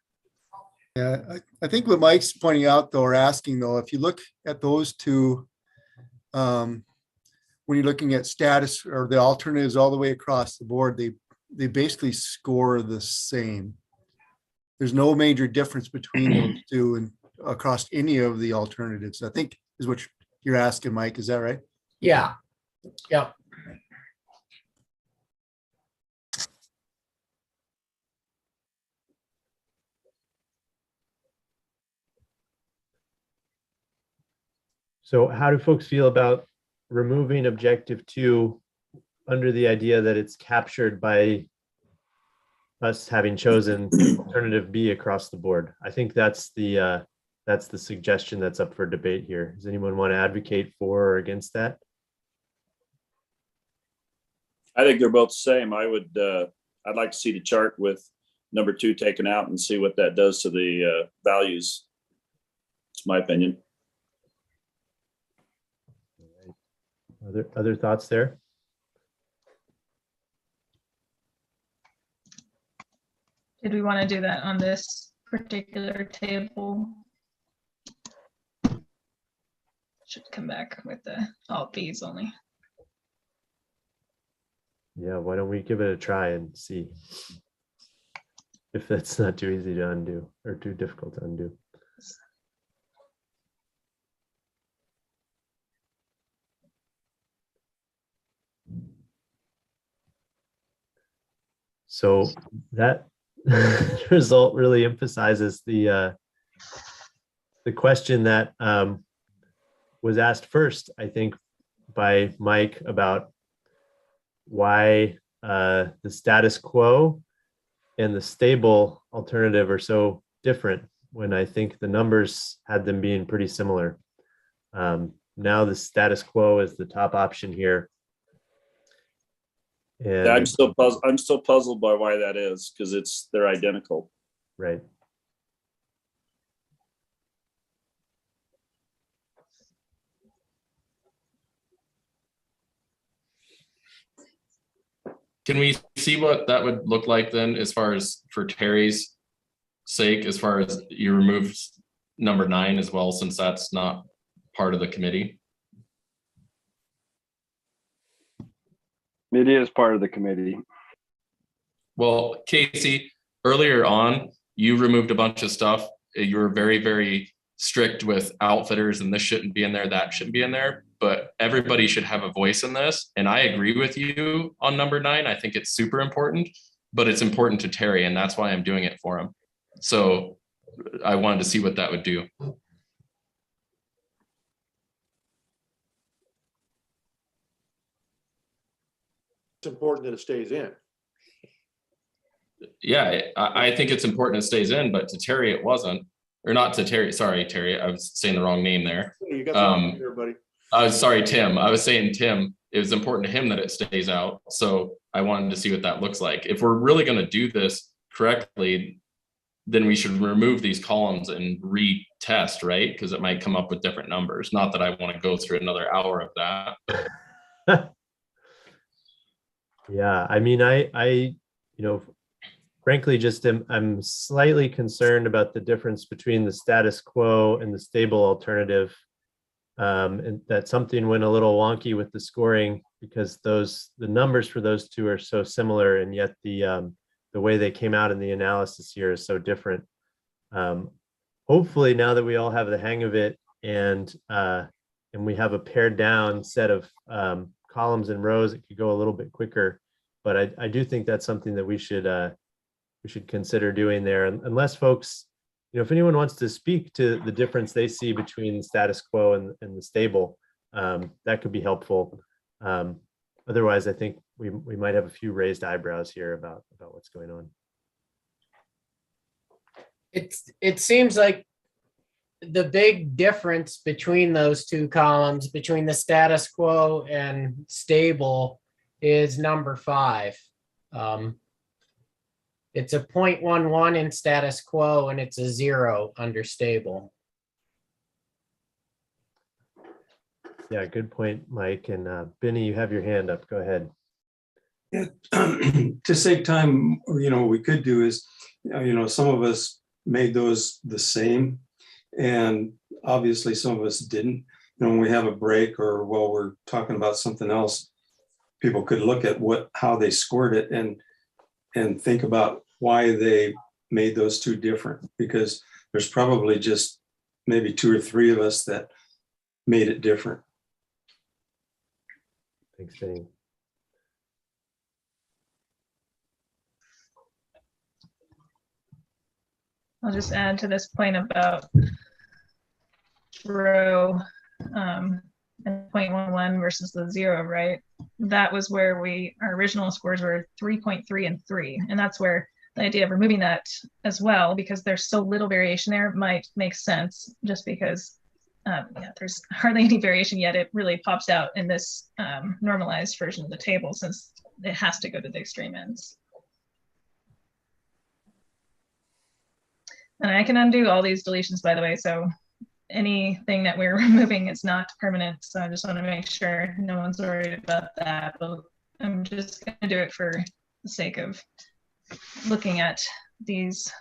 Yeah, I think what Mike's pointing out though, or asking though, if you look at those two, when you're looking at status or the alternatives all the way across the board, they basically score the same. There's no major difference between those two and across any of the alternatives, I think is what you're asking, Mike. Is that right? Yeah. Yep. So how do folks feel about removing objective 2 under the idea that it's captured by us having chosen alternative B across the board? I think that's the suggestion that's up for debate here. Does anyone want to advocate for or against that? I think they're both the same. I'd like to see the chart with number 2 taken out and see what that does to the values. It's my opinion. Other thoughts there? Did we want to do that on this particular table? Should come back with the all B's only. Yeah, why don't we give it a try and see if that's not too easy to undo or too difficult to undo. So that result really emphasizes the question that was asked first, I think, by Mike about why the status quo and the stable alternative are so different, when I think the numbers had them being pretty similar. Now the status quo is the top option here. And I'm still puzzled by why that is, because they're identical. Right. Can we see what that would look like then, as far as for Terry's sake, as far as you removed number 9 as well, since that's not part of the committee? It is part of the committee. Well, Casey, earlier on, you removed a bunch of stuff. You were very, very strict with outfitters, and this shouldn't be in there, that shouldn't be in there, but everybody should have a voice in this. And I agree with you on number 9. I think it's super important, but it's important to Terry, and that's why I'm doing it for him. So I wanted to see what that would do. It's important that it stays in. Yeah, I think it's important it stays in, but to Terry it wasn't, or not to Terry. Sorry, Terry, I was saying the wrong name there. You got the wrong here, buddy. Sorry, Tim. I was saying Tim. It was important to him that it stays out. So I wanted to see what that looks like. If we're really going to do this correctly, then we should remove these columns and retest, right? Because it might come up with different numbers. Not that I want to go through another hour of that. Yeah, I mean, I frankly, just I'm slightly concerned about the difference between the status quo and the stable alternative. And that something went a little wonky with the scoring, because the numbers for those two are so similar, and yet the way they came out in the analysis here is so different. Hopefully, now that we all have the hang of it, and we have a pared down set of columns and rows, it could go a little bit quicker. But I do think that's something that we should consider doing there, unless folks, if anyone wants to speak to the difference they see between the status quo and the stable, that could be helpful. Otherwise, I think we might have a few raised eyebrows here about what's going on. It seems like the big difference between those two columns, between the status quo and stable, is number 5. It's a 0.11 in status quo, and it's a 0 under stable. Yeah, good point, Mike. And Benny, you have your hand up. Go ahead. Yeah, to save time, what we could do is, some of us made those the same, and obviously some of us didn't. When we have a break or while we're talking about something else, people could look at how they scored it and think about why they made those two different, because there's probably just maybe 2 or 3 of us that made it different. Thanks, Benny. I'll just add to this point about row and 0.11 versus the 0, right? That was where our original scores were 3.3 and 3. And that's where the idea of removing that as well, because there's so little variation there, might make sense, just because there's hardly any variation yet. It really pops out in this normalized version of the table, since it has to go to the extreme ends. And I can undo all these deletions, by the way, so anything that we're removing is not permanent. So I just want to make sure no one's worried about that. But I'm just going to do it for the sake of looking at these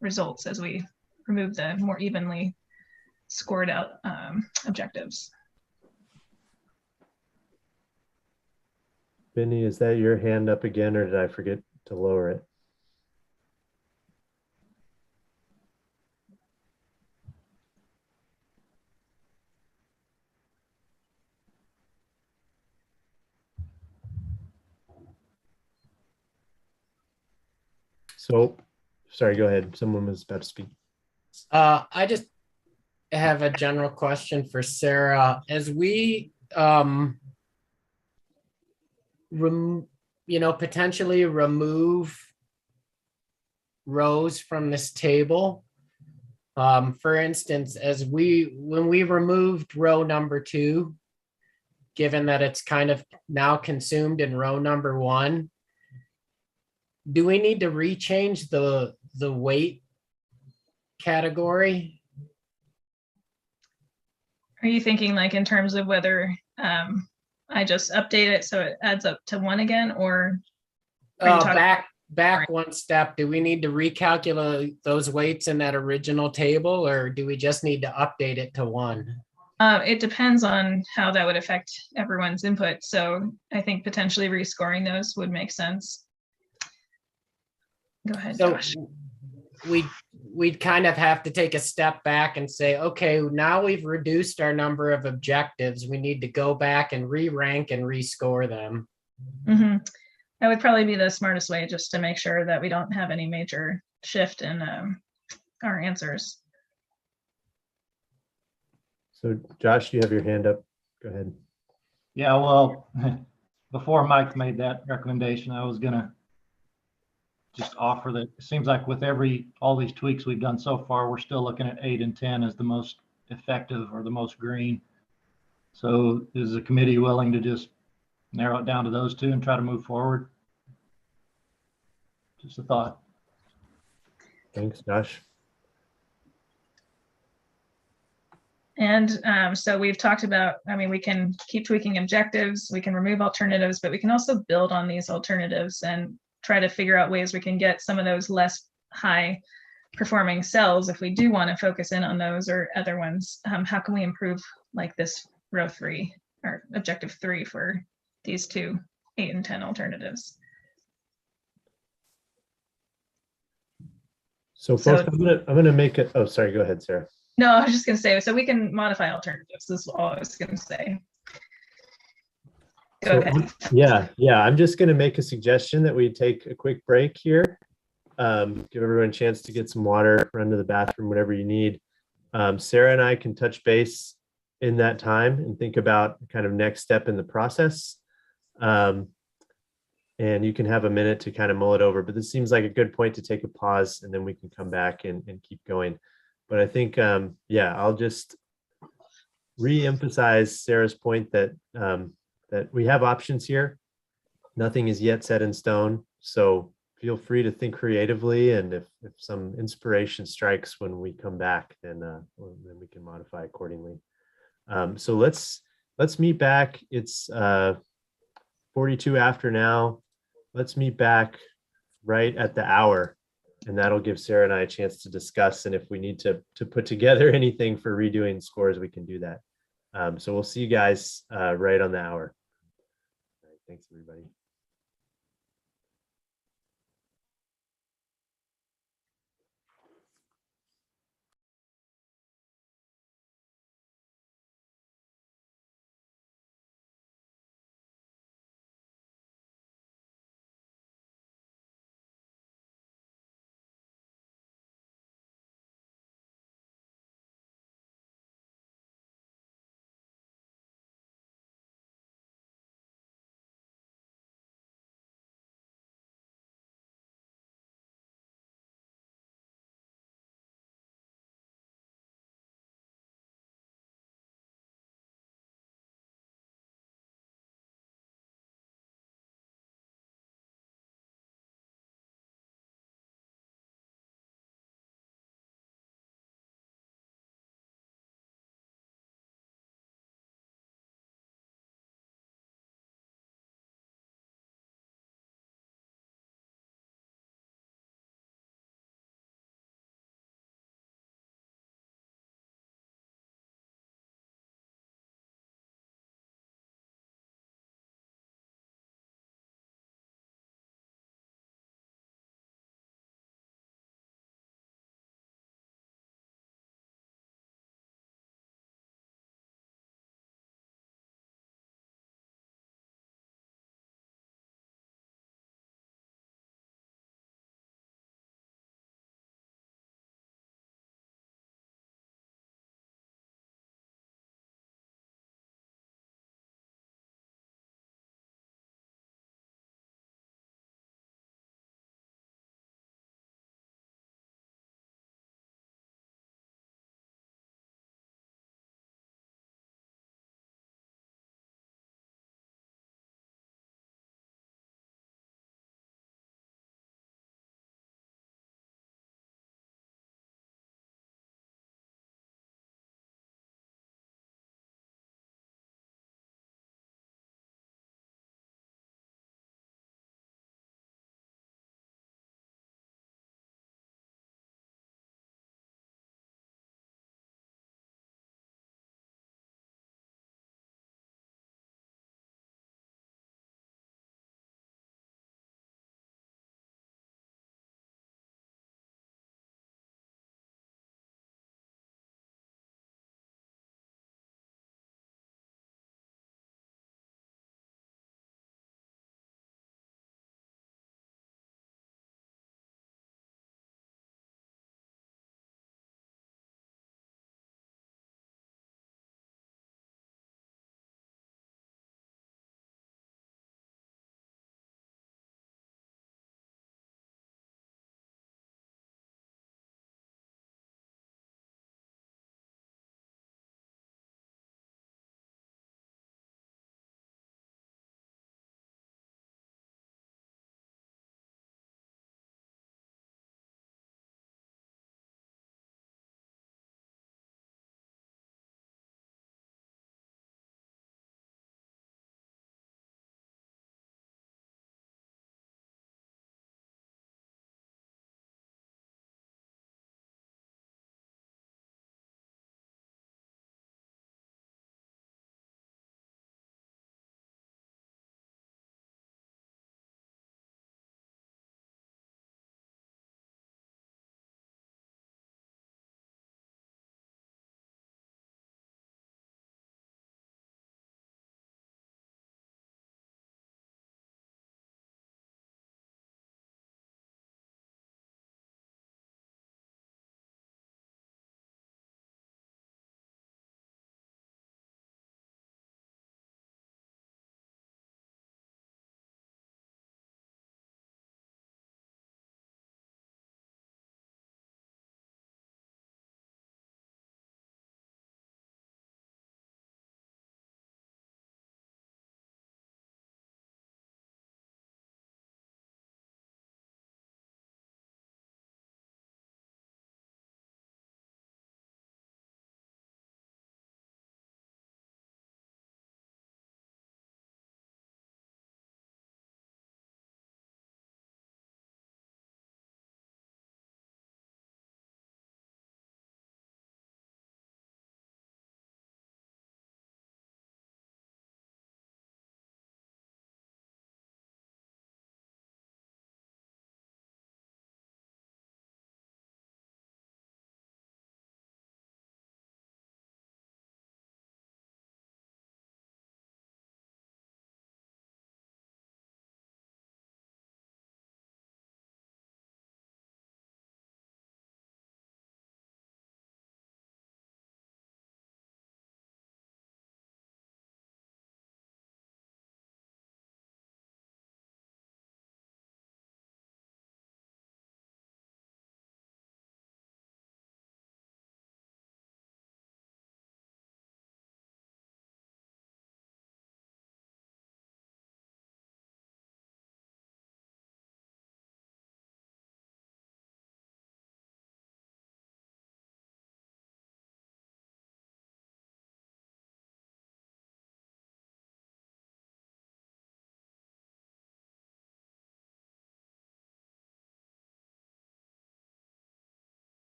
results as we remove the more evenly scored out objectives. Benny, is that your hand up again, or did I forget to lower it? So, sorry, go ahead. Someone was about to speak. I just have a general question for Sarah. As we, potentially remove rows from this table. For instance, when we removed row number 2, given that it's kind of now consumed in row number 1, do we need to rechange the weight category? Are you thinking like in terms of whether I just update it so it adds up to 1 again, or are you talking back one step? Do we need to recalculate those weights in that original table, or do we just need to update it to 1? It depends on how that would affect everyone's input. So I think potentially rescoring those would make sense. Go ahead, Josh. We'd kind of have to take a step back and say, okay, now we've reduced our number of objectives. We need to go back and re-rank and rescore them. Mm-hmm. That would probably be the smartest way, just to make sure that we don't have any major shift in our answers. So Josh, you have your hand up. Go ahead. Yeah, well, before Mike made that recommendation, I was gonna just offer that it seems like with all these tweaks we've done so far, we're still looking at 8 and 10 as the most effective or the most green. So is the committee willing to just narrow it down to those 2 and try to move forward? Just a thought. Thanks, Josh. And so we've talked about, we can keep tweaking objectives, we can remove alternatives, but we can also build on these alternatives and try to figure out ways we can get some of those less high performing cells if we do want to focus in on those or other ones. How can we improve like this row 3 or objective 3 for these 2 8 and 10 alternatives? So folks, I'm gonna make it. Oh, sorry. Go ahead, Sarah. No, I was just gonna say, so we can modify alternatives. This is all I was gonna say. Go ahead. Yeah. I'm just gonna make a suggestion that we take a quick break here. Give everyone a chance to get some water, run to the bathroom, whatever you need. Sarah and I can touch base in that time and think about kind of next step in the process. And you can have a minute to kind of mull it over, but this seems like a good point to take a pause, and then we can come back and keep going. But I think, I'll just re-emphasize Sarah's point that that we have options here. Nothing is yet set in stone, so feel free to think creatively, and if some inspiration strikes when we come back, then we can modify accordingly. So let's meet back. It's 42 after now. Let's meet back right at the hour, and that'll give Sarah and I a chance to discuss. And if we need to put together anything for redoing scores, we can do that. So we'll see you guys right on the hour. All right, thanks, everybody.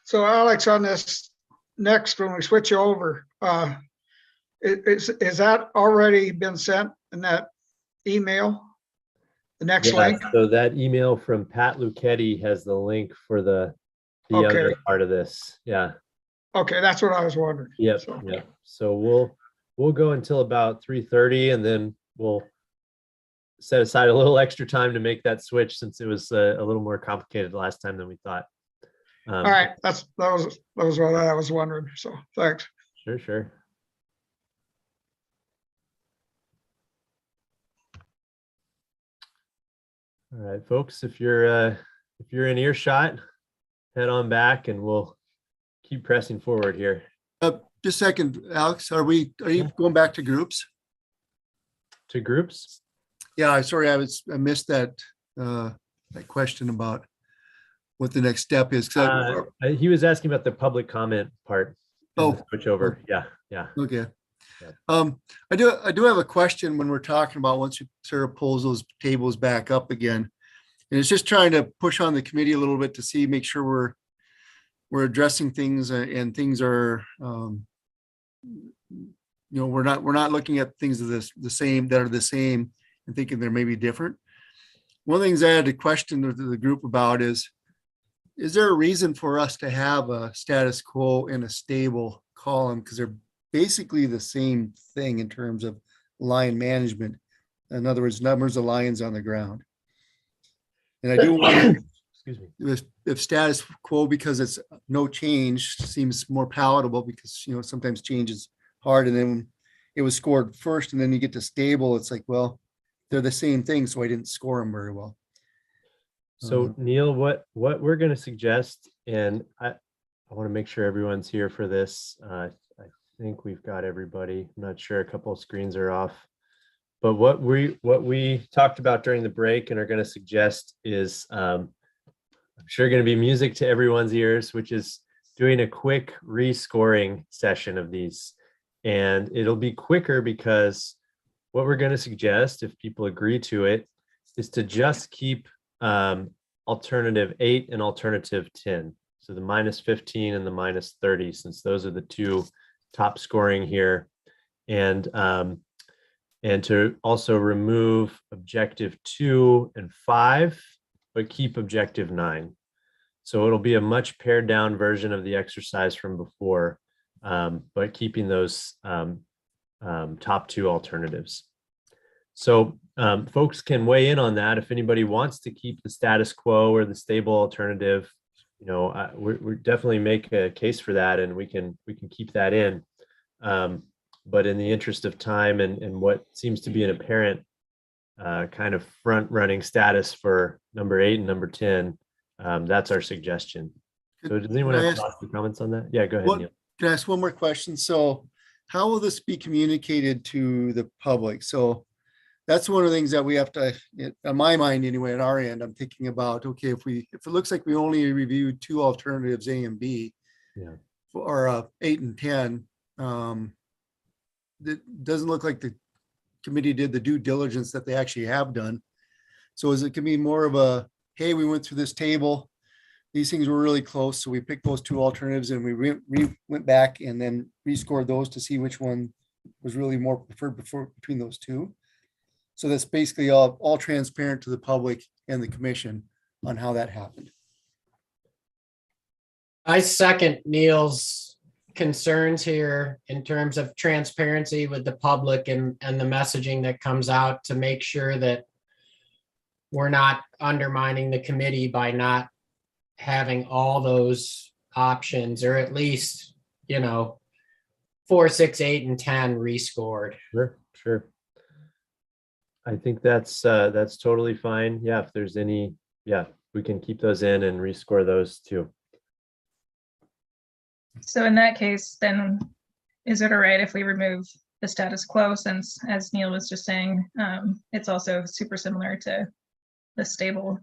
So Alex, on this next, when we switch over, is that already been sent in that email? The next Yeah, link? so that email from Pat Luchetti has the link for the Okay. other part of this. Yeah. Okay, that's what I was wondering. Yep. So, Yep. So we'll go until about 3:30, and then we'll set aside a little extra time to make that switch, since it was a little more complicated last time than we thought. all right, that was what I was wondering. So thanks. Sure, sure. All right, folks, if you're in earshot, head on back and we'll keep pressing forward here. Just a second, Alex, are you going back to groups? To groups? Yeah, sorry, I missed that question about what the next step is. He was asking about the public comment part. Oh, switch over. Yeah, yeah. Okay. Yeah. I do have a question when we're talking about once you sort of pulls those tables back up again. And it's just trying to push on the committee a little bit to make sure we're addressing things and things are, we're not looking at things that are the same and thinking they're maybe different. One of the things I had a question to the group about is there a reason for us to have a status quo and a stable column? Because they're basically the same thing in terms of line management. In other words, numbers of lines on the ground. And I do wonder if status quo, because it's no change, seems more palatable, because sometimes change is hard, and then it was scored first and then you get to stable, it's like, well, they're the same thing, so I didn't score them very well. So Neil, what we're going to suggest, and I want to make sure everyone's here for this. I think we've got everybody. I'm not sure, a couple of screens are off. But what we talked about during the break and are going to suggest is, I'm sure going to be music to everyone's ears, which is doing a quick rescoring session of these. And it'll be quicker because what we're going to suggest, if people agree to it, is to just keep alternative 8 and alternative 10. So the -15 and the -30, since those are the two top scoring here. And to also remove objective 2 and 5, but keep objective 9. So it'll be a much pared down version of the exercise from before, but keeping those top two alternatives. So folks can weigh in on that. If anybody wants to keep the status quo or the stable alternative, we're definitely make a case for that, and we can keep that in. But in the interest of time and what seems to be an apparent kind of front running status for number 8 and number 10, that's our suggestion. So does anyone have thoughts or comments on that? Yeah, go ahead, Neil. Can I ask one more question? So how will this be communicated to the public? So that's one of the things that we have to, in my mind anyway, at our end, I'm thinking about, okay, if it looks like we only reviewed 2 alternatives, A and B, or 8 and 10, it doesn't look like the committee did the due diligence that they actually have done. So is it can be more of a, hey, we went through this table, these things were really close, so we picked those 2 alternatives and we went back and then rescored those to see which one was really more preferred between those 2. So that's basically all transparent to the public and the commission on how that happened. I second Neil's concerns here in terms of transparency with the public and the messaging that comes out, to make sure that we're not undermining the committee by not having all those options, or at least, 4, 6, 8, and 10 rescored. Sure. I think that's totally fine. Yeah, if there's any, we can keep those in and rescore those too. So in that case, then is it all right if we remove the status quo, since, as Neil was just saying, it's also super similar to the stable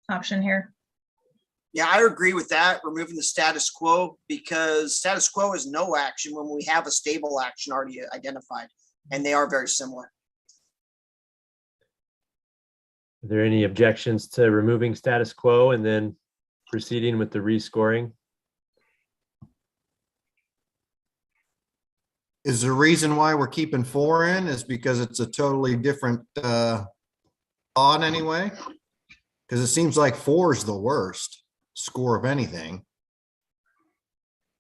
option here? Yeah, I agree with that, removing the status quo, because status quo is no action when we have a stable action already identified, and they are very similar. Are there any objections to removing status quo and then proceeding with the rescoring? Is the reason why we're keeping 4 in is because it's a totally different odd anyway? Because it seems like 4 is the worst score of anything.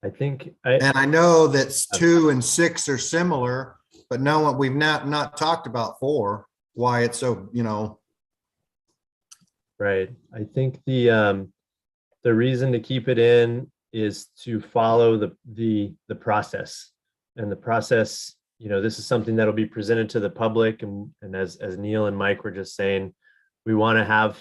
I think And I know that 2 and 6 are similar, but no one, we've not talked about 4, why it's so, right. I think the reason to keep it in is to follow the process. And the process, this is something that'll be presented to the public. And as Neil and Mike were just saying, we want to have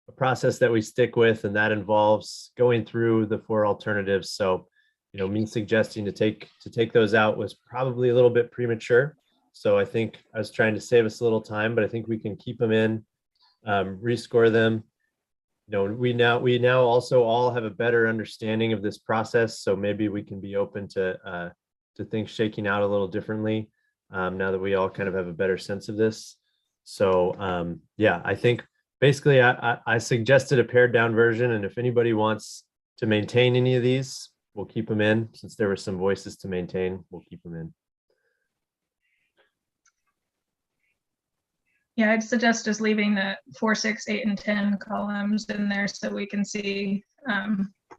a process that we stick with, and that involves going through the 4 alternatives. So, me suggesting to take those out was probably a little bit premature. So I think I was trying to save us a little time, but I think we can keep them in, rescore them. We now also all have a better understanding of this process. So maybe we can be open to things shaking out a little differently now that we all kind of have a better sense of this. So yeah, I think basically I suggested a pared down version, and if anybody wants to maintain any of these, we'll keep them in. Since there were some voices to maintain, we'll keep them in. Yeah, I'd suggest just leaving the 4, 6, 8, and 10 columns in there so we can see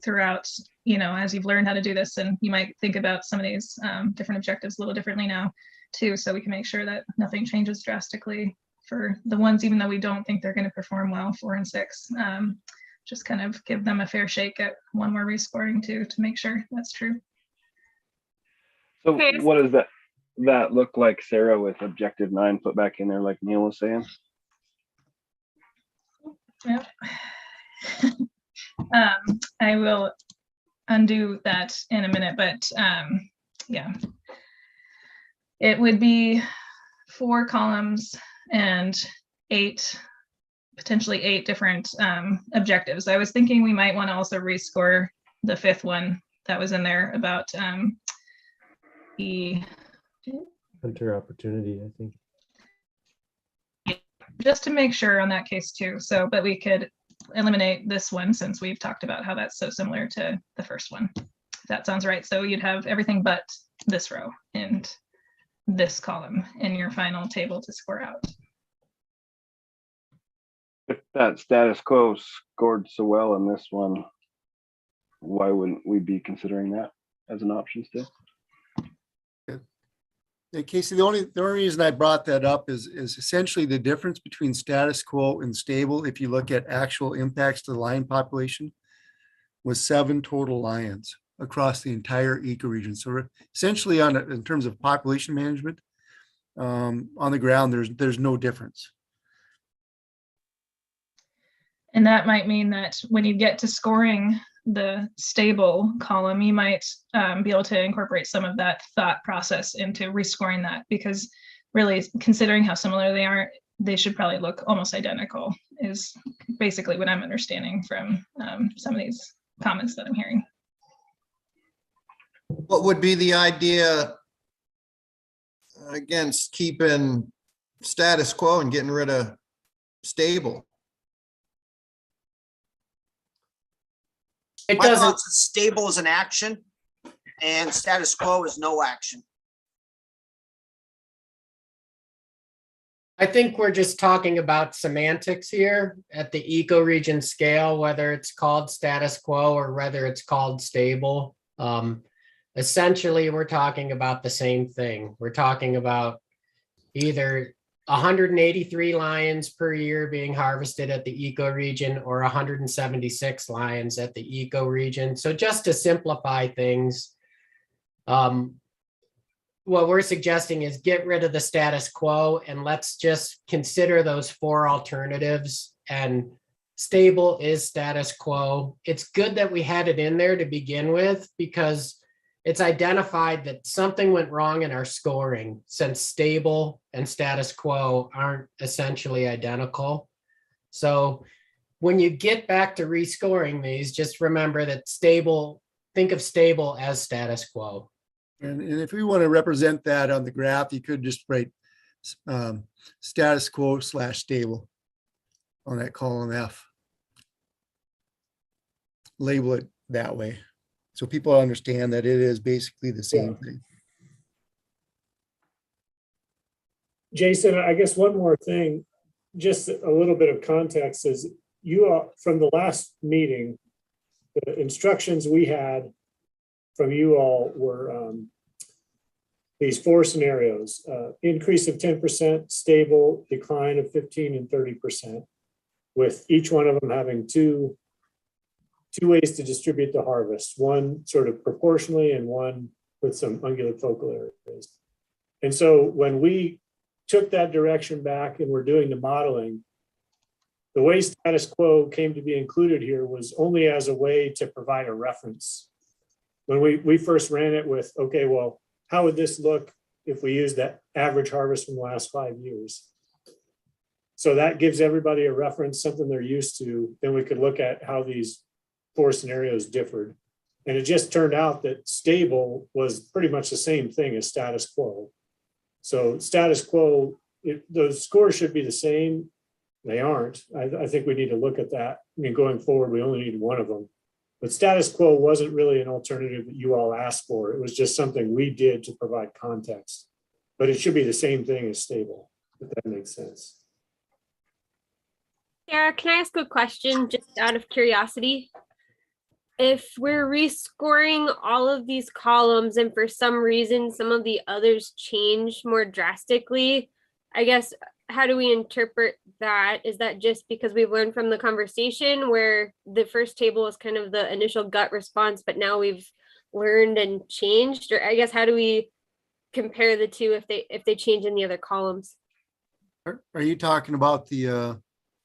throughout, as you've learned how to do this, and you might think about some of these different objectives a little differently now too, so we can make sure that nothing changes drastically for the ones, even though we don't think they're going to perform well, 4 and 6. Just kind of give them a fair shake at one more rescoring too, to make sure that's true. So what does that look like, Sarah, with objective 9 put back in there, like Neil was saying? Yep. I will undo that in a minute, but yeah, it would be 4 columns and potentially 8 different objectives. I was thinking we might want to also rescore the 5th one that was in there about the Hunter opportunity, I think. Just to make sure on that case too. So, but we could eliminate this one since we've talked about how that's so similar to the first one. If that sounds right. So you'd have everything but this row and this column in your final table to score out. If that status quo scored so well in this one, why wouldn't we be considering that as an option still? Yeah, Casey, the only reason I brought that up is essentially the difference between status quo and stable. If you look at actual impacts to the lion population, was 7 total lions across the entire ecoregion. So we're essentially in terms of population management, on the ground, there's no difference. And that might mean that when you get to scoring the stable column, you might be able to incorporate some of that thought process into rescoring that, because really considering how similar they are, they should probably look almost identical, is basically what I'm understanding from some of these comments that I'm hearing. What would be the idea against keeping status quo and getting rid of stable? It doesn't. Stable is an action and status quo is no action. I think we're just talking about semantics here at the ecoregion scale, whether it's called status quo or whether it's called stable. Essentially, we're talking about the same thing. We're talking about either 183 lions per year being harvested at the ecoregion or 176 lions at the ecoregion. So just to simplify things, what we're suggesting is get rid of the status quo and let's just consider those 4 alternatives, and stable is status quo. It's good that we had it in there to begin with because it's identified that something went wrong in our scoring, since stable and status quo aren't essentially identical. So when you get back to rescoring these, just remember that stable, think of stable as status quo. And if we want to represent that on the graph, you could just write status quo / stable on that column F. Label it that way, so people understand that it is basically the same thing. Jason, I guess one more thing, just a little bit of context is you all, from the last meeting, the instructions we had from you all were these 4 scenarios, increase of 10%, stable, decline of 15 and 30%, with each one of them having two ways to distribute the harvest, one sort of proportionally and one with some ungulate focal areas. And so when we took that direction back and we're doing the modeling, the way status quo came to be included here was only as a way to provide a reference. When we first ran it with, okay, well, how would this look if we use that average harvest from the last 5 years? So that gives everybody a reference, something they're used to. Then we could look at how these 4 scenarios differed. And it just turned out that stable was pretty much the same thing as status quo. So status quo, those scores should be the same. They aren't. I think we need to look at that. I mean, going forward, we only need one of them. But status quo wasn't really an alternative that you all asked for. It was just something we did to provide context. But it should be the same thing as stable, if that makes sense. Sarah, can I ask a question just out of curiosity? If we're rescoring all of these columns and for some reason some of the others change more drastically, I guess, how do we interpret that? Is that just because we've learned from the conversation where the first table was kind of the initial gut response, but now we've learned and changed? Or I guess, how do we compare the two if they change in the other columns? Are you talking about the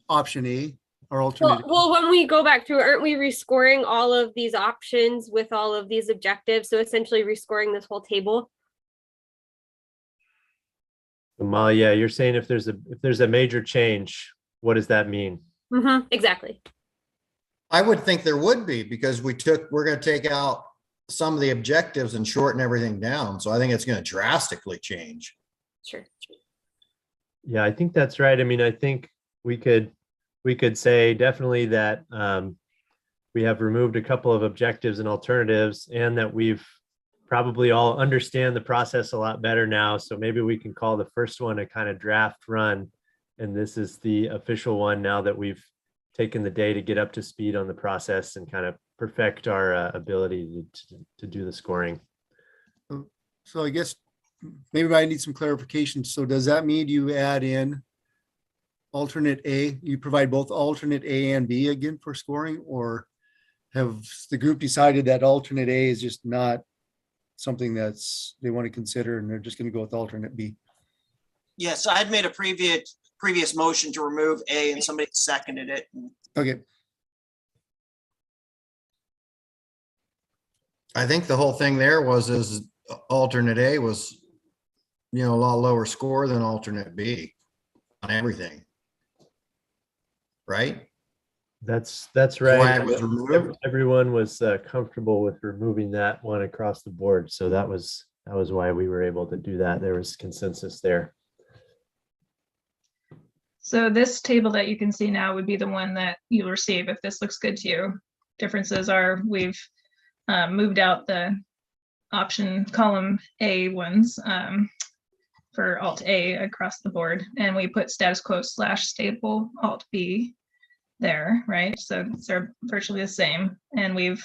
option A or alternate? Well, when we go back through, aren't we rescoring all of these options with all of these objectives? So essentially rescoring this whole table. Molly, yeah, you're saying if there's a major change, what does that mean? Mm-hmm, exactly. I would think there would be, because we're going to take out some of the objectives and shorten everything down. So I think it's going to drastically change. Sure. Yeah, I think that's right. I mean, I think we could say definitely that we have removed a couple of objectives and alternatives, and that we've probably all understand the process a lot better now. So maybe we can call the first one a kind of draft run. And this is the official one now that we've taken the day to get up to speed on the process and kind of perfect our ability to do the scoring. So I guess maybe I need some clarification. So does that mean you add in alternate A? You provide both alternate A and B again for scoring, or have the group decided that alternate A is just not something they want to consider and they're just going to go with alternate B? Yes, I had made a previous motion to remove A and somebody seconded it. Okay. I think the whole thing there is alternate A was, a lot lower score than alternate B on everything. Right? That's Why right. it was removed? Everyone was comfortable with removing that one across the board. So that was why we were able to do that. There was consensus there. So this table that you can see now would be the one that you'll receive if this looks good to you. Differences are we've moved out the option column A ones for Alt A across the board, and we put status quo / stable Alt B there, right? So they're virtually the same, and we've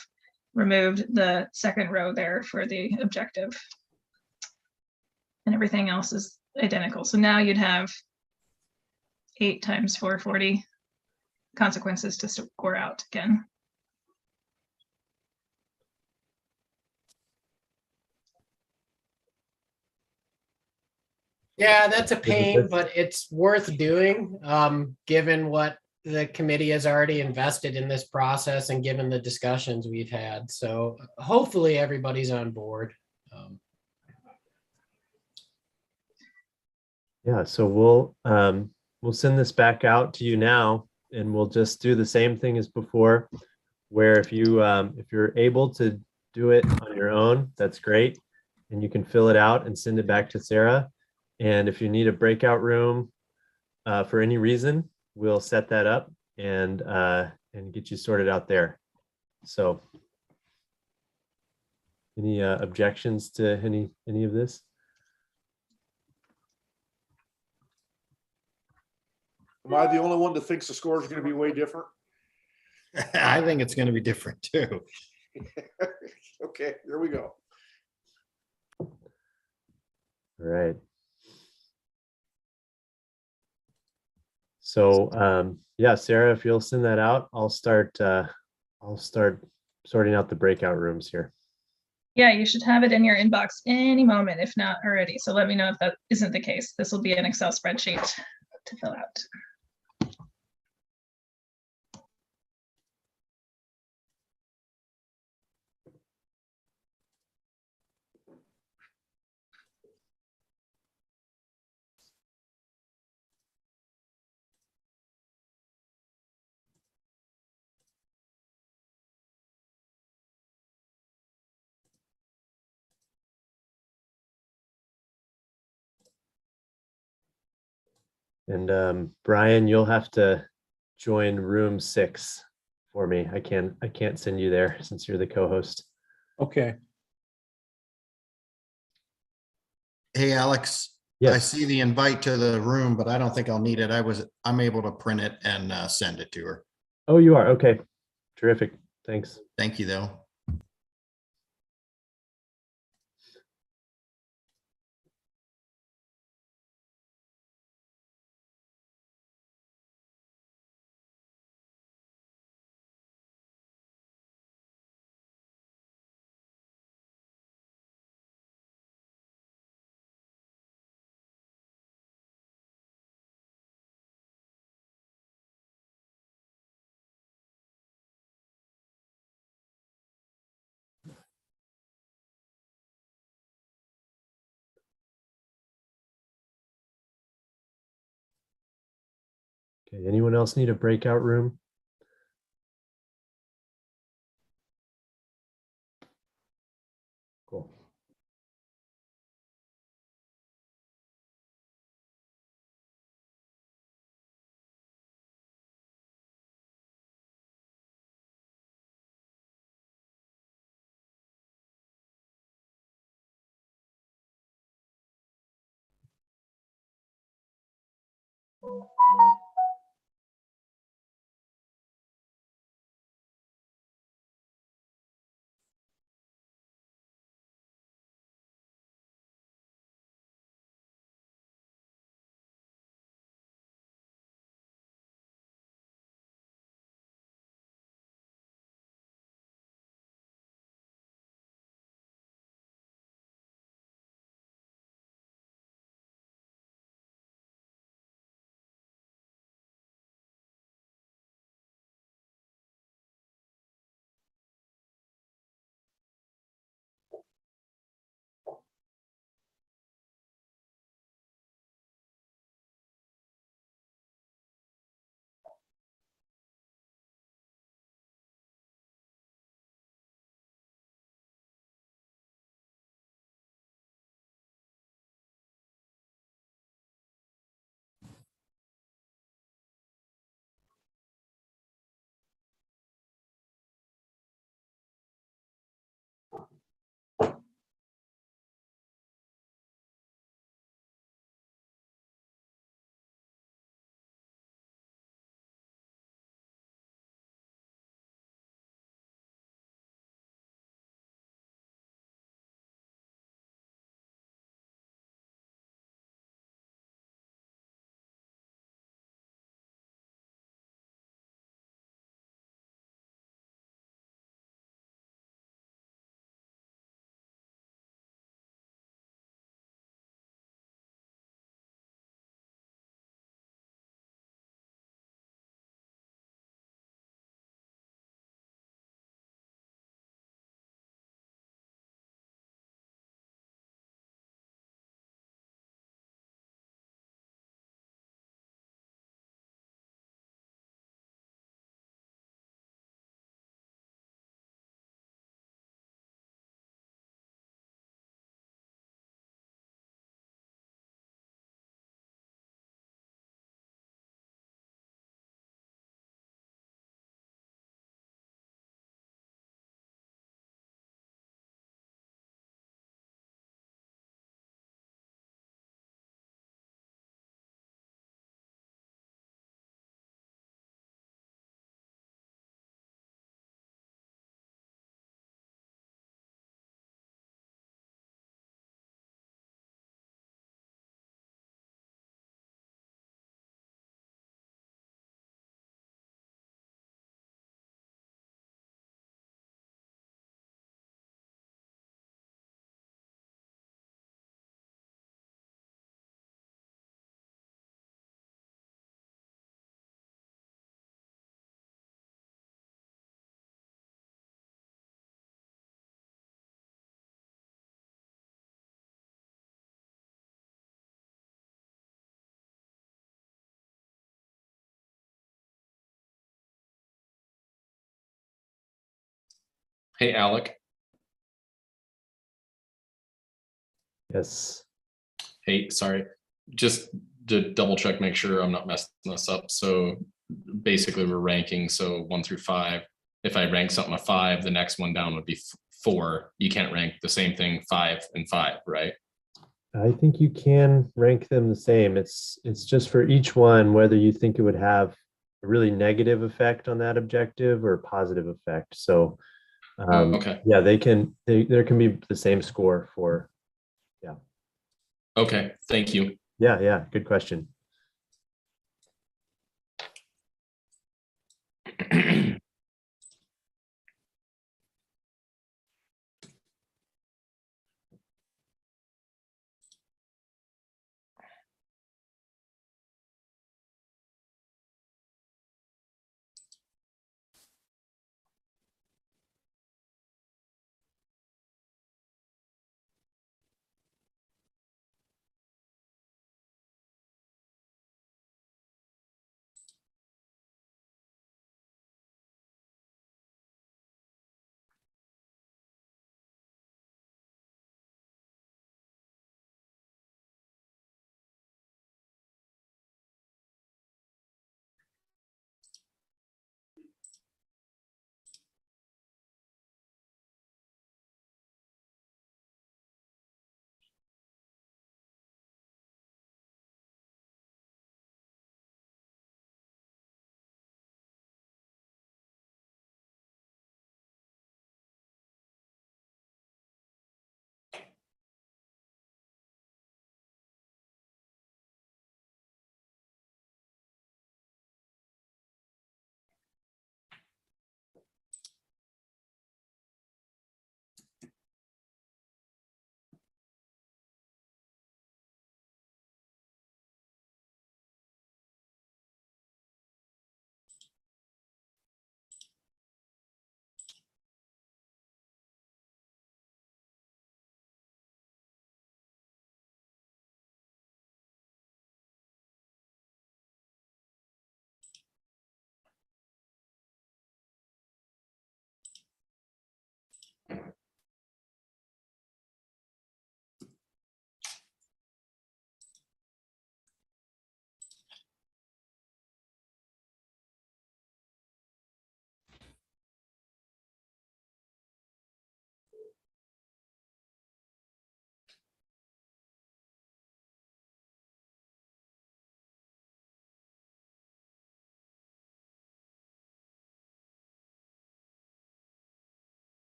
removed the second row there for the objective, and everything else is identical. So now you'd have 8 times 440 consequences to score out again. Yeah, that's a pain, but it's worth doing, given what the committee has already invested in this process and given the discussions we've had. So hopefully everybody's on board. Yeah, so we'll send this back out to you now, and we'll just do the same thing as before, where if you're able to do it on your own, that's great, and you can fill it out and send it back to Sarah. And if you need a breakout room for any reason, we'll set that up and get you sorted out there. So any objections to any of this? Am I the only one that thinks the score is going to be way different? I think it's going to be different too. Okay, here we go. All right. So yeah, Sarah, if you'll send that out, I'll start sorting out the breakout rooms here. Yeah, you should have it in your inbox any moment, if not already. So let me know if that isn't the case. This will be an Excel spreadsheet to fill out. And Brian, you'll have to join room 6 for me. I can't send you there since you're the co-host. Okay. Hey, Alex. I Yes. see the invite to the room, but I don't think I'll need it. I'm able to print it and send it to her. Oh, you are? Okay. Terrific. Thanks. Thank you, though. Okay. Anyone else need a breakout room? Cool. Hey, Alec. Yes. Hey, sorry. Just to double check, make sure I'm not messing this up. So basically we're ranking, so 1 through 5. If I rank something a 5, the next one down would be 4. You can't rank the same thing 5 and 5, right? I think you can rank them the same. It's just for each one, whether you think it would have a really negative effect on that objective or a positive effect. So Okay. yeah, there can be the same score for, yeah. Okay, thank you. Yeah, good question.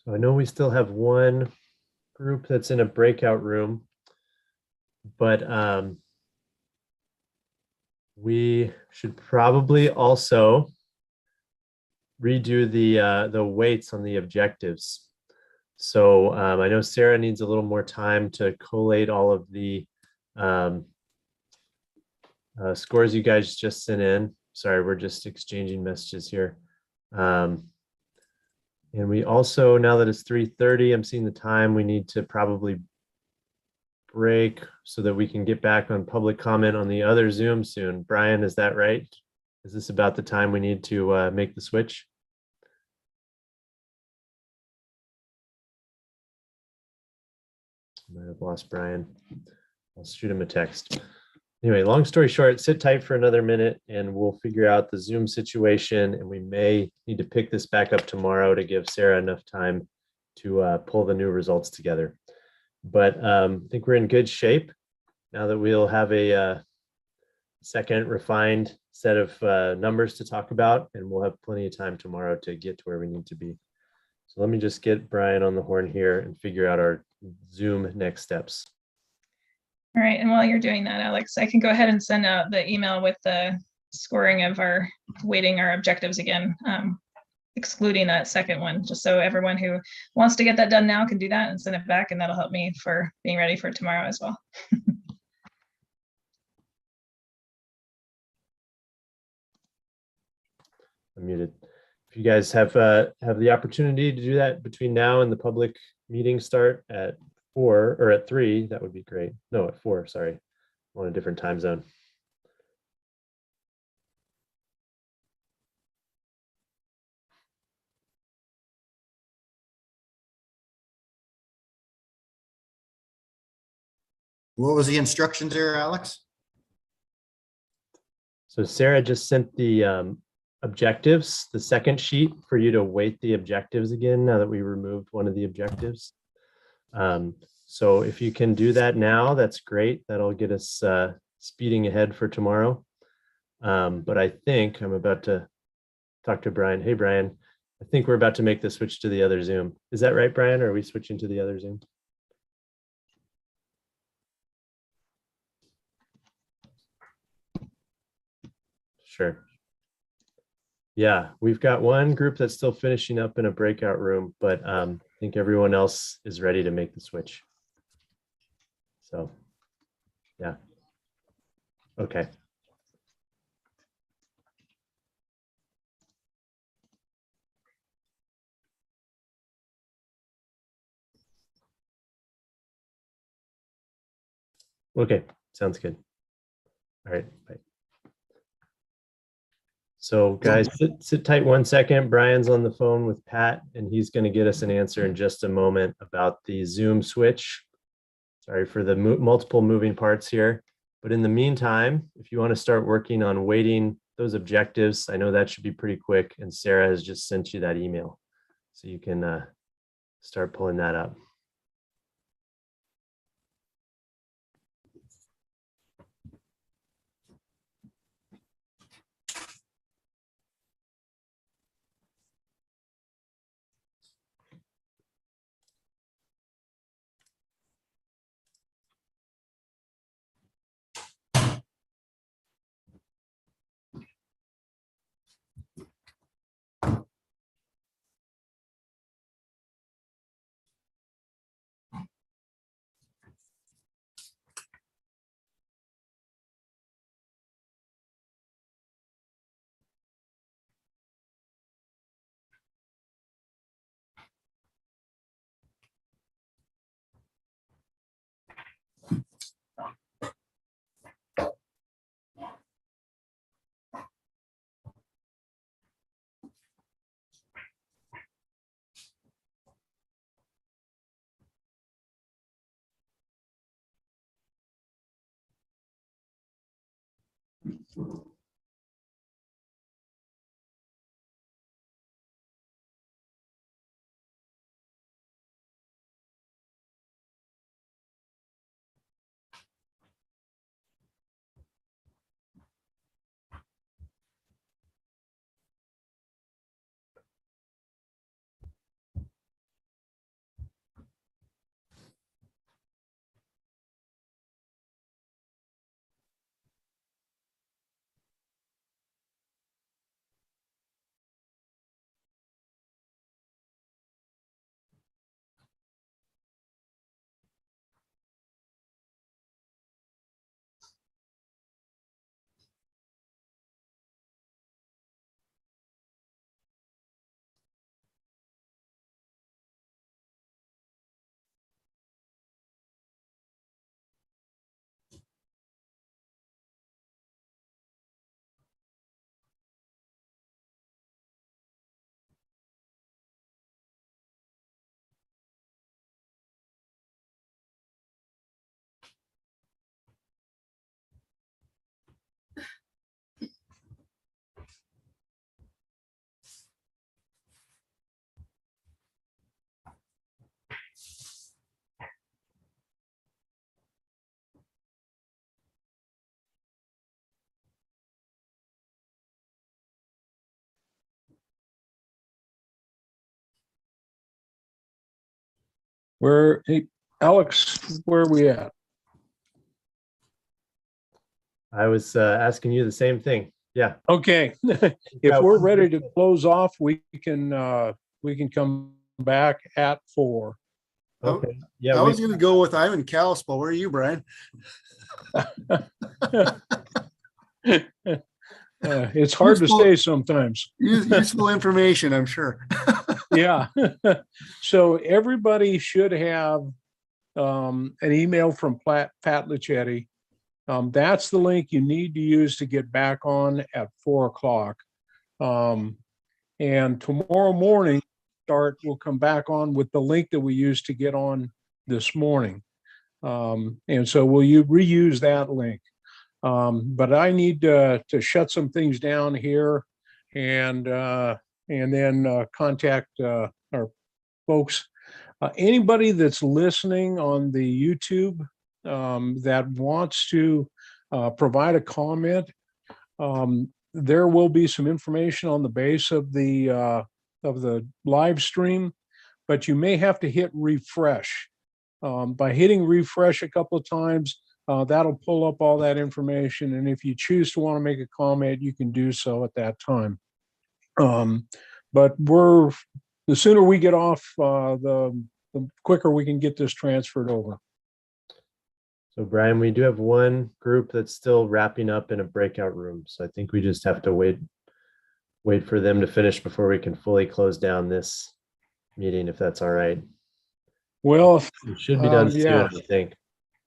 So I know we still have one group that's in a breakout room, but we should probably also redo the weights on the objectives. So I know Sarah needs a little more time to collate all of the scores you guys just sent in. Sorry, we're just exchanging messages here. And we also, now that it's 3:30, I'm seeing the time, we need to probably break so that we can get back on public comment on the other Zoom soon. Brian, is that right? Is this about the time we need to make the switch? I might have lost Brian. I'll shoot him a text. Anyway, long story short, sit tight for another minute and we'll figure out the Zoom situation, and we may need to pick this back up tomorrow to give Sarah enough time to pull the new results together. But I think we're in good shape now that we'll have a second refined set of numbers to talk about, and we'll have plenty of time tomorrow to get to where we need to be. So let me just get Brian on the horn here and figure out our Zoom next steps. All right, and while you're doing that, Alex, I can go ahead and send out the email with the scoring of our weighting our objectives again, excluding that second one, just so everyone who wants to get that done now can do that and send it back, and that'll help me for being ready for tomorrow as well. I'm muted. If you guys have the opportunity to do that between now and the public meeting start at 4 or at 3, that would be great. No, at 4, sorry. I'm on a different time zone. What was the instructions there, Alex? So Sarah just sent the objectives, the second sheet for you to weight the objectives again, now that we removed one of the objectives. So if you can do that now, that's great. That'll get us speeding ahead for tomorrow. But I think I'm about to talk to Brian. Hey, Brian, I think we're about to make the switch to the other Zoom. Is that right, Brian? Or are we switching to the other Zoom? Sure. Yeah, we've got one group that's still finishing up in a breakout room, but I think everyone else is ready to make the switch. So, yeah. Okay. Okay, sounds good. All right, bye. So guys, sit tight 1 second. Brian's on the phone with Pat, and he's going to get us an answer in just a moment about the Zoom switch. Sorry for the multiple moving parts here. But in the meantime, if you want to start working on weighting those objectives, I know that should be pretty quick. And Sarah has just sent you that email. So you can start pulling that up. Hey, Alex, where are we at? I was asking you the same thing. Yeah. Okay. If we're ready to close off, we can come back at 4. Okay. Yeah. I was going to go with Ivan Kalispel. Where are you, Brian? It's hard to say sometimes. Useful information, I'm sure. Yeah. So everybody should have an email from Pat Lichetti. That's the link you need to use to get back on at 4 o'clock. And tomorrow morning, we'll come back on with the link that we used to get on this morning. And so will you reuse that link? But I need to shut some things down here and then contact our folks. Anybody that's listening on the YouTube that wants to provide a comment, there will be some information on the base of the live stream, but you may have to hit refresh. By hitting refresh a couple of times, that'll pull up all that information. And if you choose to want to make a comment, you can do so at that time. But the sooner we get off, the quicker we can get this transferred over. So Brian, we do have one group that's still wrapping up in a breakout room. So I think we just have to wait for them to finish before we can fully close down this meeting, if that's all right. Well, it should be done yeah. soon, I think.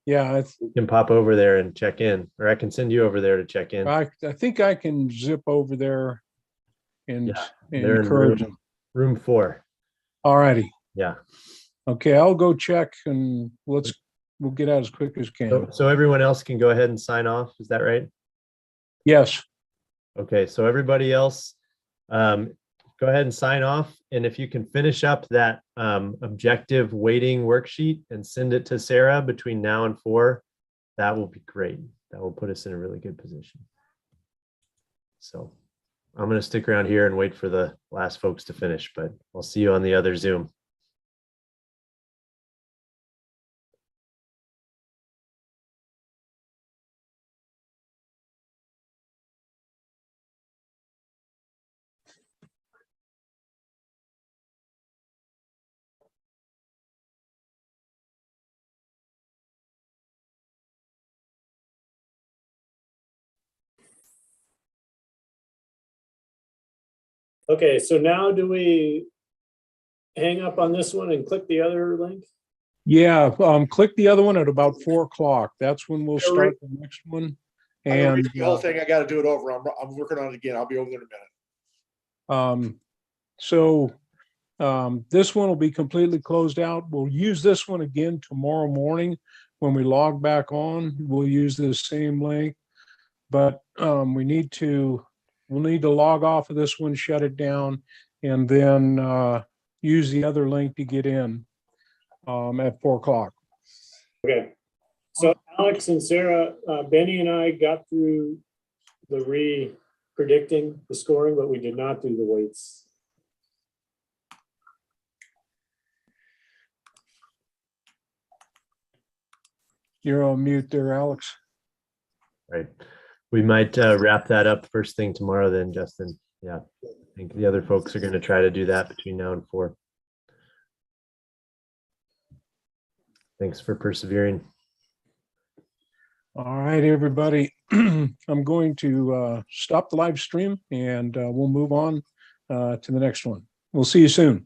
Yeah, you can pop over there and check in, or I can send you over there to check in. I think I can zip over there and they're encourage in them. Room 4. All righty. Yeah. Okay, I'll go check and we'll get out as quick as can. So everyone else can go ahead and sign off. Is that right? Yes. Okay, so everybody else, go ahead and sign off. And if you can finish up that objective weighting worksheet and send it to Sarah between now and 4, that will be great. That will put us in a really good position. So I'm going to stick around here and wait for the last folks to finish, but I'll see you on the other Zoom. Okay, so now do we hang up on this one and click the other link? Yeah, click the other one at about 4 o'clock. That's when we'll start the next one. And the whole thing, I got to do it over. I'm working on it again. I'll be over there in a minute. So this one will be completely closed out. We'll use this one again tomorrow morning when we log back on. We'll use the same link, but we'll need to log off of this one, shut it down, and then use the other link to get in at 4 o'clock. Okay. So Alex and Sarah, Benny and I got through the predicting the scoring, but we did not do the weights. You're on mute there, Alex. Right. We might wrap that up first thing tomorrow then, Justin. Yeah. I think the other folks are going to try to do that between now and 4. Thanks for persevering. All right, everybody. I'm going to stop the live stream and we'll move on to the next one. We'll see you soon.